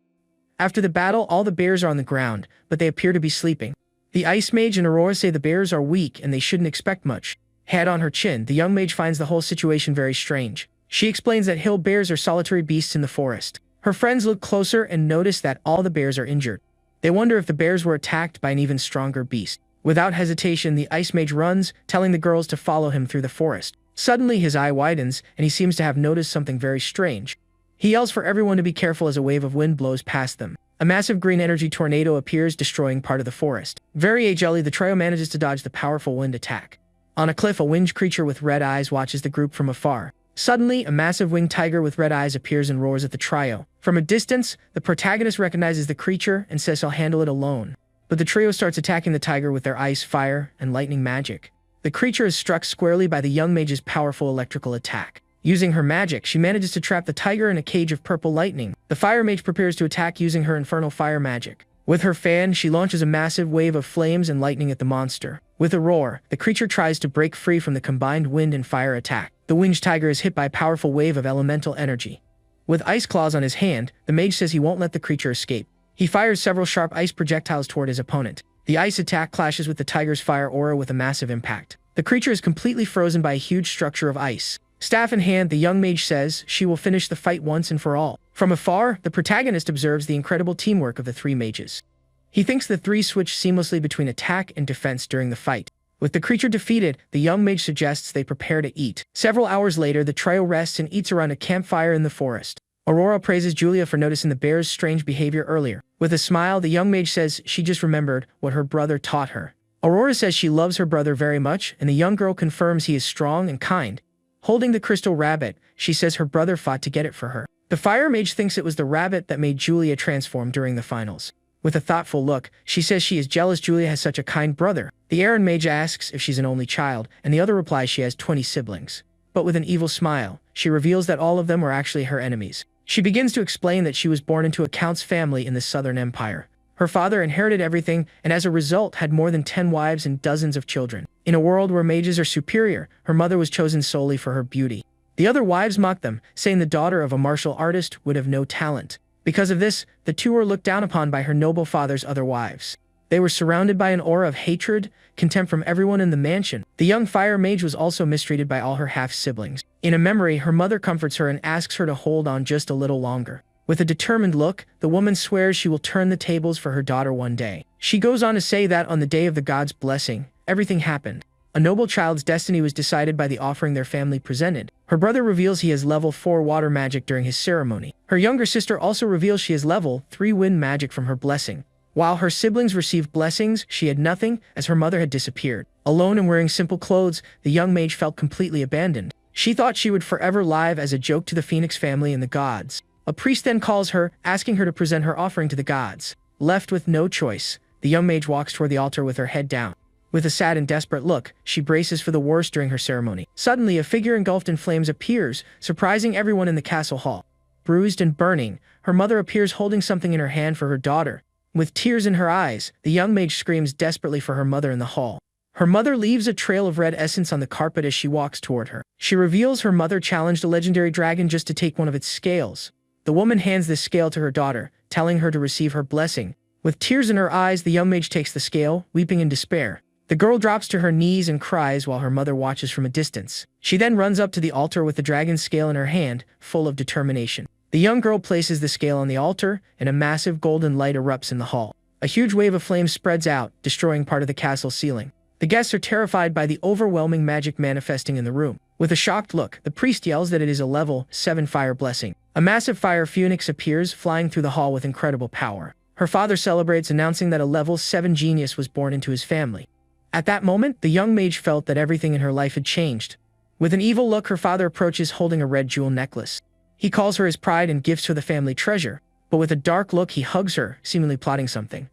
After the battle, all the bears are on the ground, but they appear to be sleeping. The ice mage and Aurora say the bears are weak and they shouldn't expect much. Head on her chin, the young mage finds the whole situation very strange. She explains that hill bears are solitary beasts in the forest. Her friends look closer and notice that all the bears are injured. They wonder if the bears were attacked by an even stronger beast. Without hesitation, the ice mage runs, telling the girls to follow him through the forest. Suddenly, his eye widens, and he seems to have noticed something very strange. He yells for everyone to be careful as a wave of wind blows past them. A massive green energy tornado appears, destroying part of the forest. Very agilely, the trio manages to dodge the powerful wind attack. On a cliff, a winged creature with red eyes watches the group from afar. Suddenly, a massive winged tiger with red eyes appears and roars at the trio. From a distance, the protagonist recognizes the creature and says he'll handle it alone. But the trio starts attacking the tiger with their ice, fire, and lightning magic. The creature is struck squarely by the young mage's powerful electrical attack. Using her magic, she manages to trap the tiger in a cage of purple lightning. The fire mage prepares to attack using her infernal fire magic. With her fan, she launches a massive wave of flames and lightning at the monster. With a roar, the creature tries to break free from the combined wind and fire attack. The winged tiger is hit by a powerful wave of elemental energy. With ice claws on his hand, the mage says he won't let the creature escape. He fires several sharp ice projectiles toward his opponent. The ice attack clashes with the tiger's fire aura with a massive impact. The creature is completely frozen by a huge structure of ice. Staff in hand, the young mage says she will finish the fight once and for all. From afar, the protagonist observes the incredible teamwork of the three mages. He thinks the three switch seamlessly between attack and defense during the fight. With the creature defeated, the young mage suggests they prepare to eat. Several hours later, the trio rests and eats around a campfire in the forest. Aurora praises Julia for noticing the bear's strange behavior earlier. With a smile, the young mage says she just remembered what her brother taught her. Aurora says she loves her brother very much, and the young girl confirms he is strong and kind. Holding the crystal rabbit, she says her brother fought to get it for her. The fire mage thinks it was the rabbit that made Julia transform during the finals. With a thoughtful look, she says she is jealous Julia has such a kind brother. The Aaron mage asks if she's an only child, and the other replies she has 20 siblings. But with an evil smile, she reveals that all of them were actually her enemies. She begins to explain that she was born into a count's family in the Southern Empire. Her father inherited everything, and as a result had more than 10 wives and dozens of children. In a world where mages are superior, her mother was chosen solely for her beauty. The other wives mocked them, saying the daughter of a martial artist would have no talent. Because of this, the two were looked down upon by her noble father's other wives. They were surrounded by an aura of hatred, contempt from everyone in the mansion. The young fire mage was also mistreated by all her half-siblings. In a memory, her mother comforts her and asks her to hold on just a little longer. With a determined look, the woman swears she will turn the tables for her daughter one day. She goes on to say that on the day of the god's blessing, everything happened. A noble child's destiny was decided by the offering their family presented. Her brother reveals he has level 4 water magic during his ceremony. Her younger sister also reveals she has level 3 wind magic from her blessing. While her siblings received blessings, she had nothing, as her mother had disappeared. Alone and wearing simple clothes, the young mage felt completely abandoned. She thought she would forever live as a joke to the Phoenix family and the gods. A priest then calls her, asking her to present her offering to the gods. Left with no choice, the young mage walks toward the altar with her head down. With a sad and desperate look, she braces for the worst during her ceremony. Suddenly, a figure engulfed in flames appears, surprising everyone in the castle hall. Bruised and burning, her mother appears holding something in her hand for her daughter. With tears in her eyes, the young mage screams desperately for her mother in the hall. Her mother leaves a trail of red essence on the carpet as she walks toward her. She reveals her mother challenged a legendary dragon just to take one of its scales. The woman hands this scale to her daughter, telling her to receive her blessing. With tears in her eyes, the young mage takes the scale, weeping in despair. The girl drops to her knees and cries while her mother watches from a distance. She then runs up to the altar with the dragon's scale in her hand, full of determination. The young girl places the scale on the altar, and a massive golden light erupts in the hall. A huge wave of flames spreads out, destroying part of the castle ceiling. The guests are terrified by the overwhelming magic manifesting in the room. With a shocked look, the priest yells that it is a level 7 fire blessing. A massive fire phoenix appears, flying through the hall with incredible power. Her father celebrates, announcing that a level 7 genius was born into his family. At that moment, the young mage felt that everything in her life had changed. With an evil look, her father approaches holding a red jewel necklace. He calls her his pride and gifts her the family treasure, but with a dark look he hugs her, seemingly plotting something.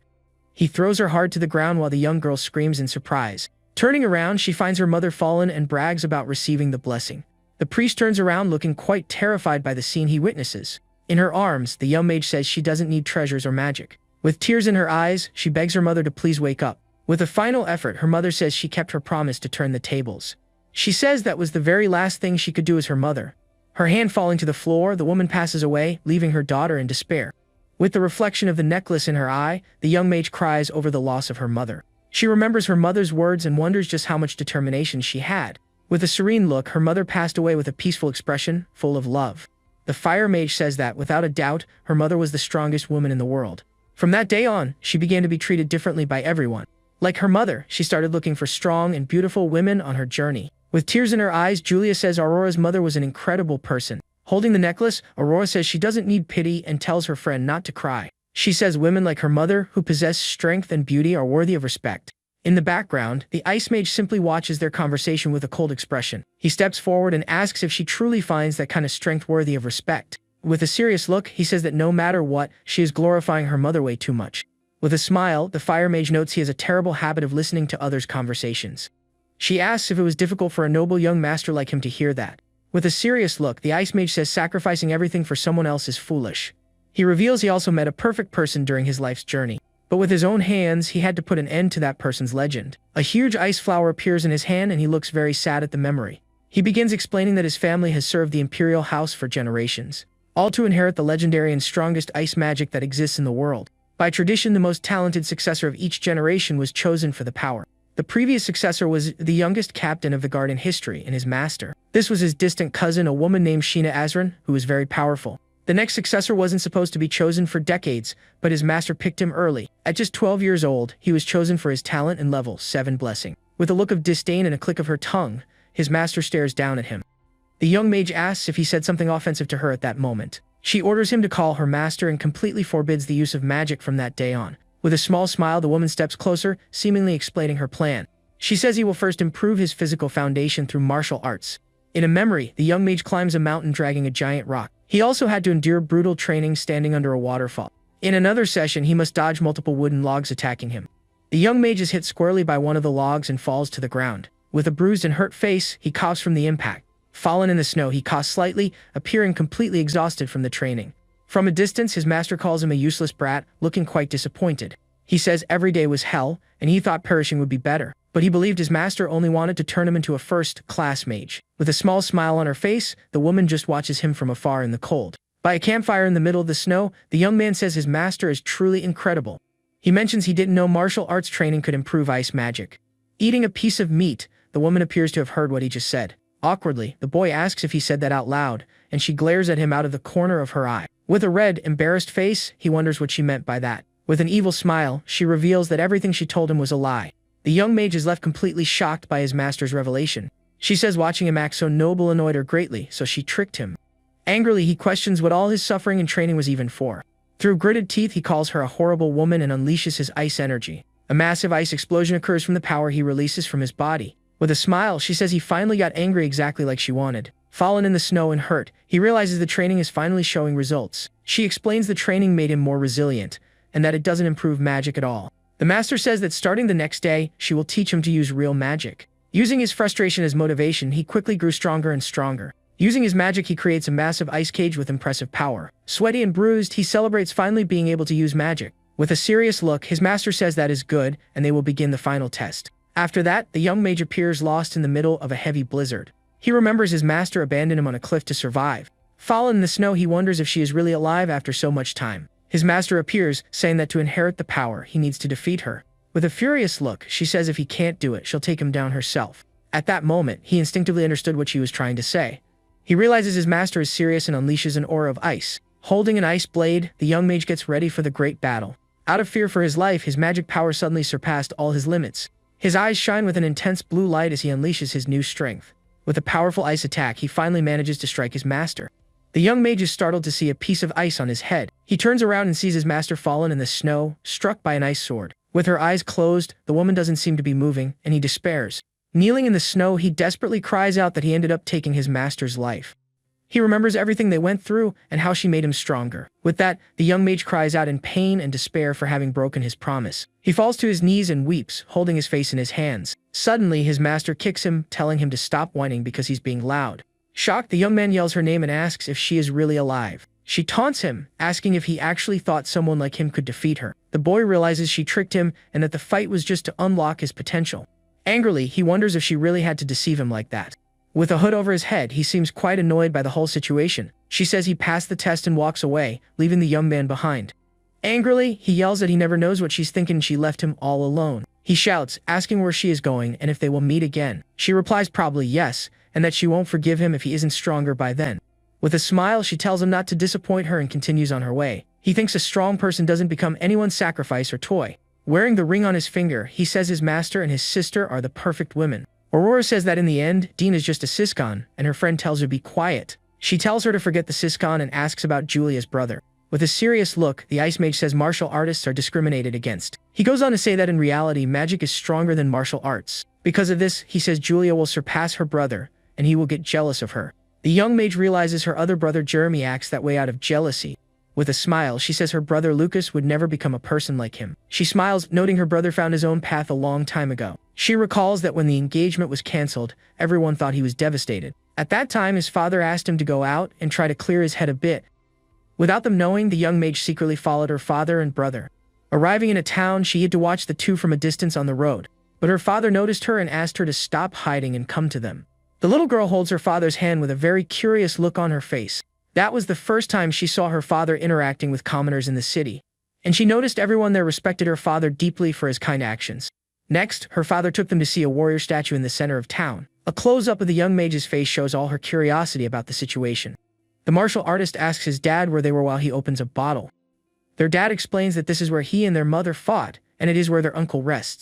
He throws her hard to the ground while the young girl screams in surprise. Turning around, she finds her mother fallen and brags about receiving the blessing. The priest turns around looking quite terrified by the scene he witnesses. In her arms, the young mage says she doesn't need treasures or magic. With tears in her eyes, she begs her mother to please wake up. With a final effort, her mother says she kept her promise to turn the tables. She says that was the very last thing she could do as her mother. Her hand falling to the floor, the woman passes away, leaving her daughter in despair. With the reflection of the necklace in her eye, the young mage cries over the loss of her mother. She remembers her mother's words and wonders just how much determination she had. With a serene look, her mother passed away with a peaceful expression, full of love. The fire mage says that, without a doubt, her mother was the strongest woman in the world. From that day on, she began to be treated differently by everyone. Like her mother, she started looking for strong and beautiful women on her journey. With tears in her eyes, Julia says Aurora's mother was an incredible person. Holding the necklace, Aurora says she doesn't need pity and tells her friend not to cry. She says women like her mother, who possess strength and beauty, are worthy of respect. In the background, the ice mage simply watches their conversation with a cold expression. He steps forward and asks if she truly finds that kind of strength worthy of respect. With a serious look, he says that no matter what, she is glorifying her mother way too much. With a smile, the fire mage notes he has a terrible habit of listening to others' conversations. She asks if it was difficult for a noble young master like him to hear that. With a serious look, the Ice Mage says sacrificing everything for someone else is foolish. He reveals he also met a perfect person during his life's journey. But with his own hands, he had to put an end to that person's legend. A huge ice flower appears in his hand and he looks very sad at the memory. He begins explaining that his family has served the Imperial House for generations, all to inherit the legendary and strongest ice magic that exists in the world. By tradition, the most talented successor of each generation was chosen for the power. The previous successor was the youngest captain of the guard in history and his master. This was his distant cousin, a woman named Sheena Azran, who was very powerful. The next successor wasn't supposed to be chosen for decades, but his master picked him early. At just 12 years old, he was chosen for his talent and level 7 blessing. With a look of disdain and a click of her tongue, his master stares down at him. The young mage asks if he said something offensive to her at that moment. She orders him to call her master and completely forbids the use of magic from that day on. With a small smile, the woman steps closer, seemingly explaining her plan. She says he will first improve his physical foundation through martial arts. In a memory, the young mage climbs a mountain dragging a giant rock. He also had to endure brutal training standing under a waterfall. In another session, he must dodge multiple wooden logs attacking him. The young mage is hit squarely by one of the logs and falls to the ground. With a bruised and hurt face, he coughs from the impact. Fallen in the snow, he coughs slightly, appearing completely exhausted from the training. From a distance, his master calls him a useless brat, looking quite disappointed. He says every day was hell, and he thought perishing would be better. But he believed his master only wanted to turn him into a first-class mage. With a small smile on her face, the woman just watches him from afar in the cold. By a campfire in the middle of the snow, the young man says his master is truly incredible. He mentions he didn't know martial arts training could improve ice magic. Eating a piece of meat, the woman appears to have heard what he just said. Awkwardly, the boy asks if he said that out loud, and she glares at him out of the corner of her eye. With a red, embarrassed face, he wonders what she meant by that. With an evil smile, she reveals that everything she told him was a lie. The young mage is left completely shocked by his master's revelation. She says watching him act so noble annoyed her greatly, so she tricked him. Angrily, he questions what all his suffering and training was even for. Through gritted teeth, he calls her a horrible woman and unleashes his ice energy. A massive ice explosion occurs from the power he releases from his body. With a smile, she says he finally got angry exactly like she wanted. Fallen in the snow and hurt, he realizes the training is finally showing results. She explains the training made him more resilient, and that it doesn't improve magic at all. The master says that starting the next day, she will teach him to use real magic. Using his frustration as motivation, he quickly grew stronger and stronger. Using his magic, he creates a massive ice cage with impressive power. Sweaty and bruised, he celebrates finally being able to use magic. With a serious look, his master says that is good, and they will begin the final test. After that, the young mage appears lost in the middle of a heavy blizzard. He remembers his master abandoned him on a cliff to survive. Fallen in the snow, he wonders if she is really alive after so much time. His master appears, saying that to inherit the power, he needs to defeat her. With a furious look, she says if he can't do it, she'll take him down herself. At that moment, he instinctively understood what she was trying to say. He realizes his master is serious and unleashes an aura of ice. Holding an ice blade, the young mage gets ready for the great battle. Out of fear for his life, his magic power suddenly surpassed all his limits. His eyes shine with an intense blue light as he unleashes his new strength. With a powerful ice attack, he finally manages to strike his master. The young mage is startled to see a piece of ice on his head. He turns around and sees his master fallen in the snow, struck by an ice sword. With her eyes closed, the woman doesn't seem to be moving, and he despairs. Kneeling in the snow, he desperately cries out that he ended up taking his master's life. He remembers everything they went through and how she made him stronger. With that, the young mage cries out in pain and despair for having broken his promise. He falls to his knees and weeps, holding his face in his hands. Suddenly, his master kicks him, telling him to stop whining because he's being loud. Shocked, the young man yells her name and asks if she is really alive. She taunts him, asking if he actually thought someone like him could defeat her. The boy realizes she tricked him and that the fight was just to unlock his potential. Angrily, he wonders if she really had to deceive him like that. With a hood over his head, he seems quite annoyed by the whole situation. She says he passed the test and walks away, leaving the young man behind. Angrily, he yells that he never knows what she's thinking and she left him all alone. He shouts, asking where she is going and if they will meet again. She replies probably yes, and that she won't forgive him if he isn't stronger by then. With a smile, she tells him not to disappoint her and continues on her way. He thinks a strong person doesn't become anyone's sacrifice or toy. Wearing the ring on his finger, he says his master and his sister are the perfect women. Aurora says that in the end, Dean is just a siscon, and her friend tells her to be quiet. She tells her to forget the siscon and asks about Julia's brother. With a serious look, the Ice Mage says martial artists are discriminated against. He goes on to say that in reality, magic is stronger than martial arts. Because of this, he says Julia will surpass her brother, and he will get jealous of her. The young mage realizes her other brother Jeremy acts that way out of jealousy. With a smile, she says her brother Lucas would never become a person like him. She smiles, noting her brother found his own path a long time ago. She recalls that when the engagement was cancelled, everyone thought he was devastated. At that time, his father asked him to go out and try to clear his head a bit. Without them knowing, the young mage secretly followed her father and brother. Arriving in a town, she had to watch the two from a distance on the road, but her father noticed her and asked her to stop hiding and come to them. The little girl holds her father's hand with a very curious look on her face. That was the first time she saw her father interacting with commoners in the city, and she noticed everyone there respected her father deeply for his kind actions. Next, her father took them to see a warrior statue in the center of town. A close-up of the young mage's face shows all her curiosity about the situation. The martial artist asks his dad where they were while he opens a bottle. Their dad explains that this is where he and their mother fought, and it is where their uncle rests.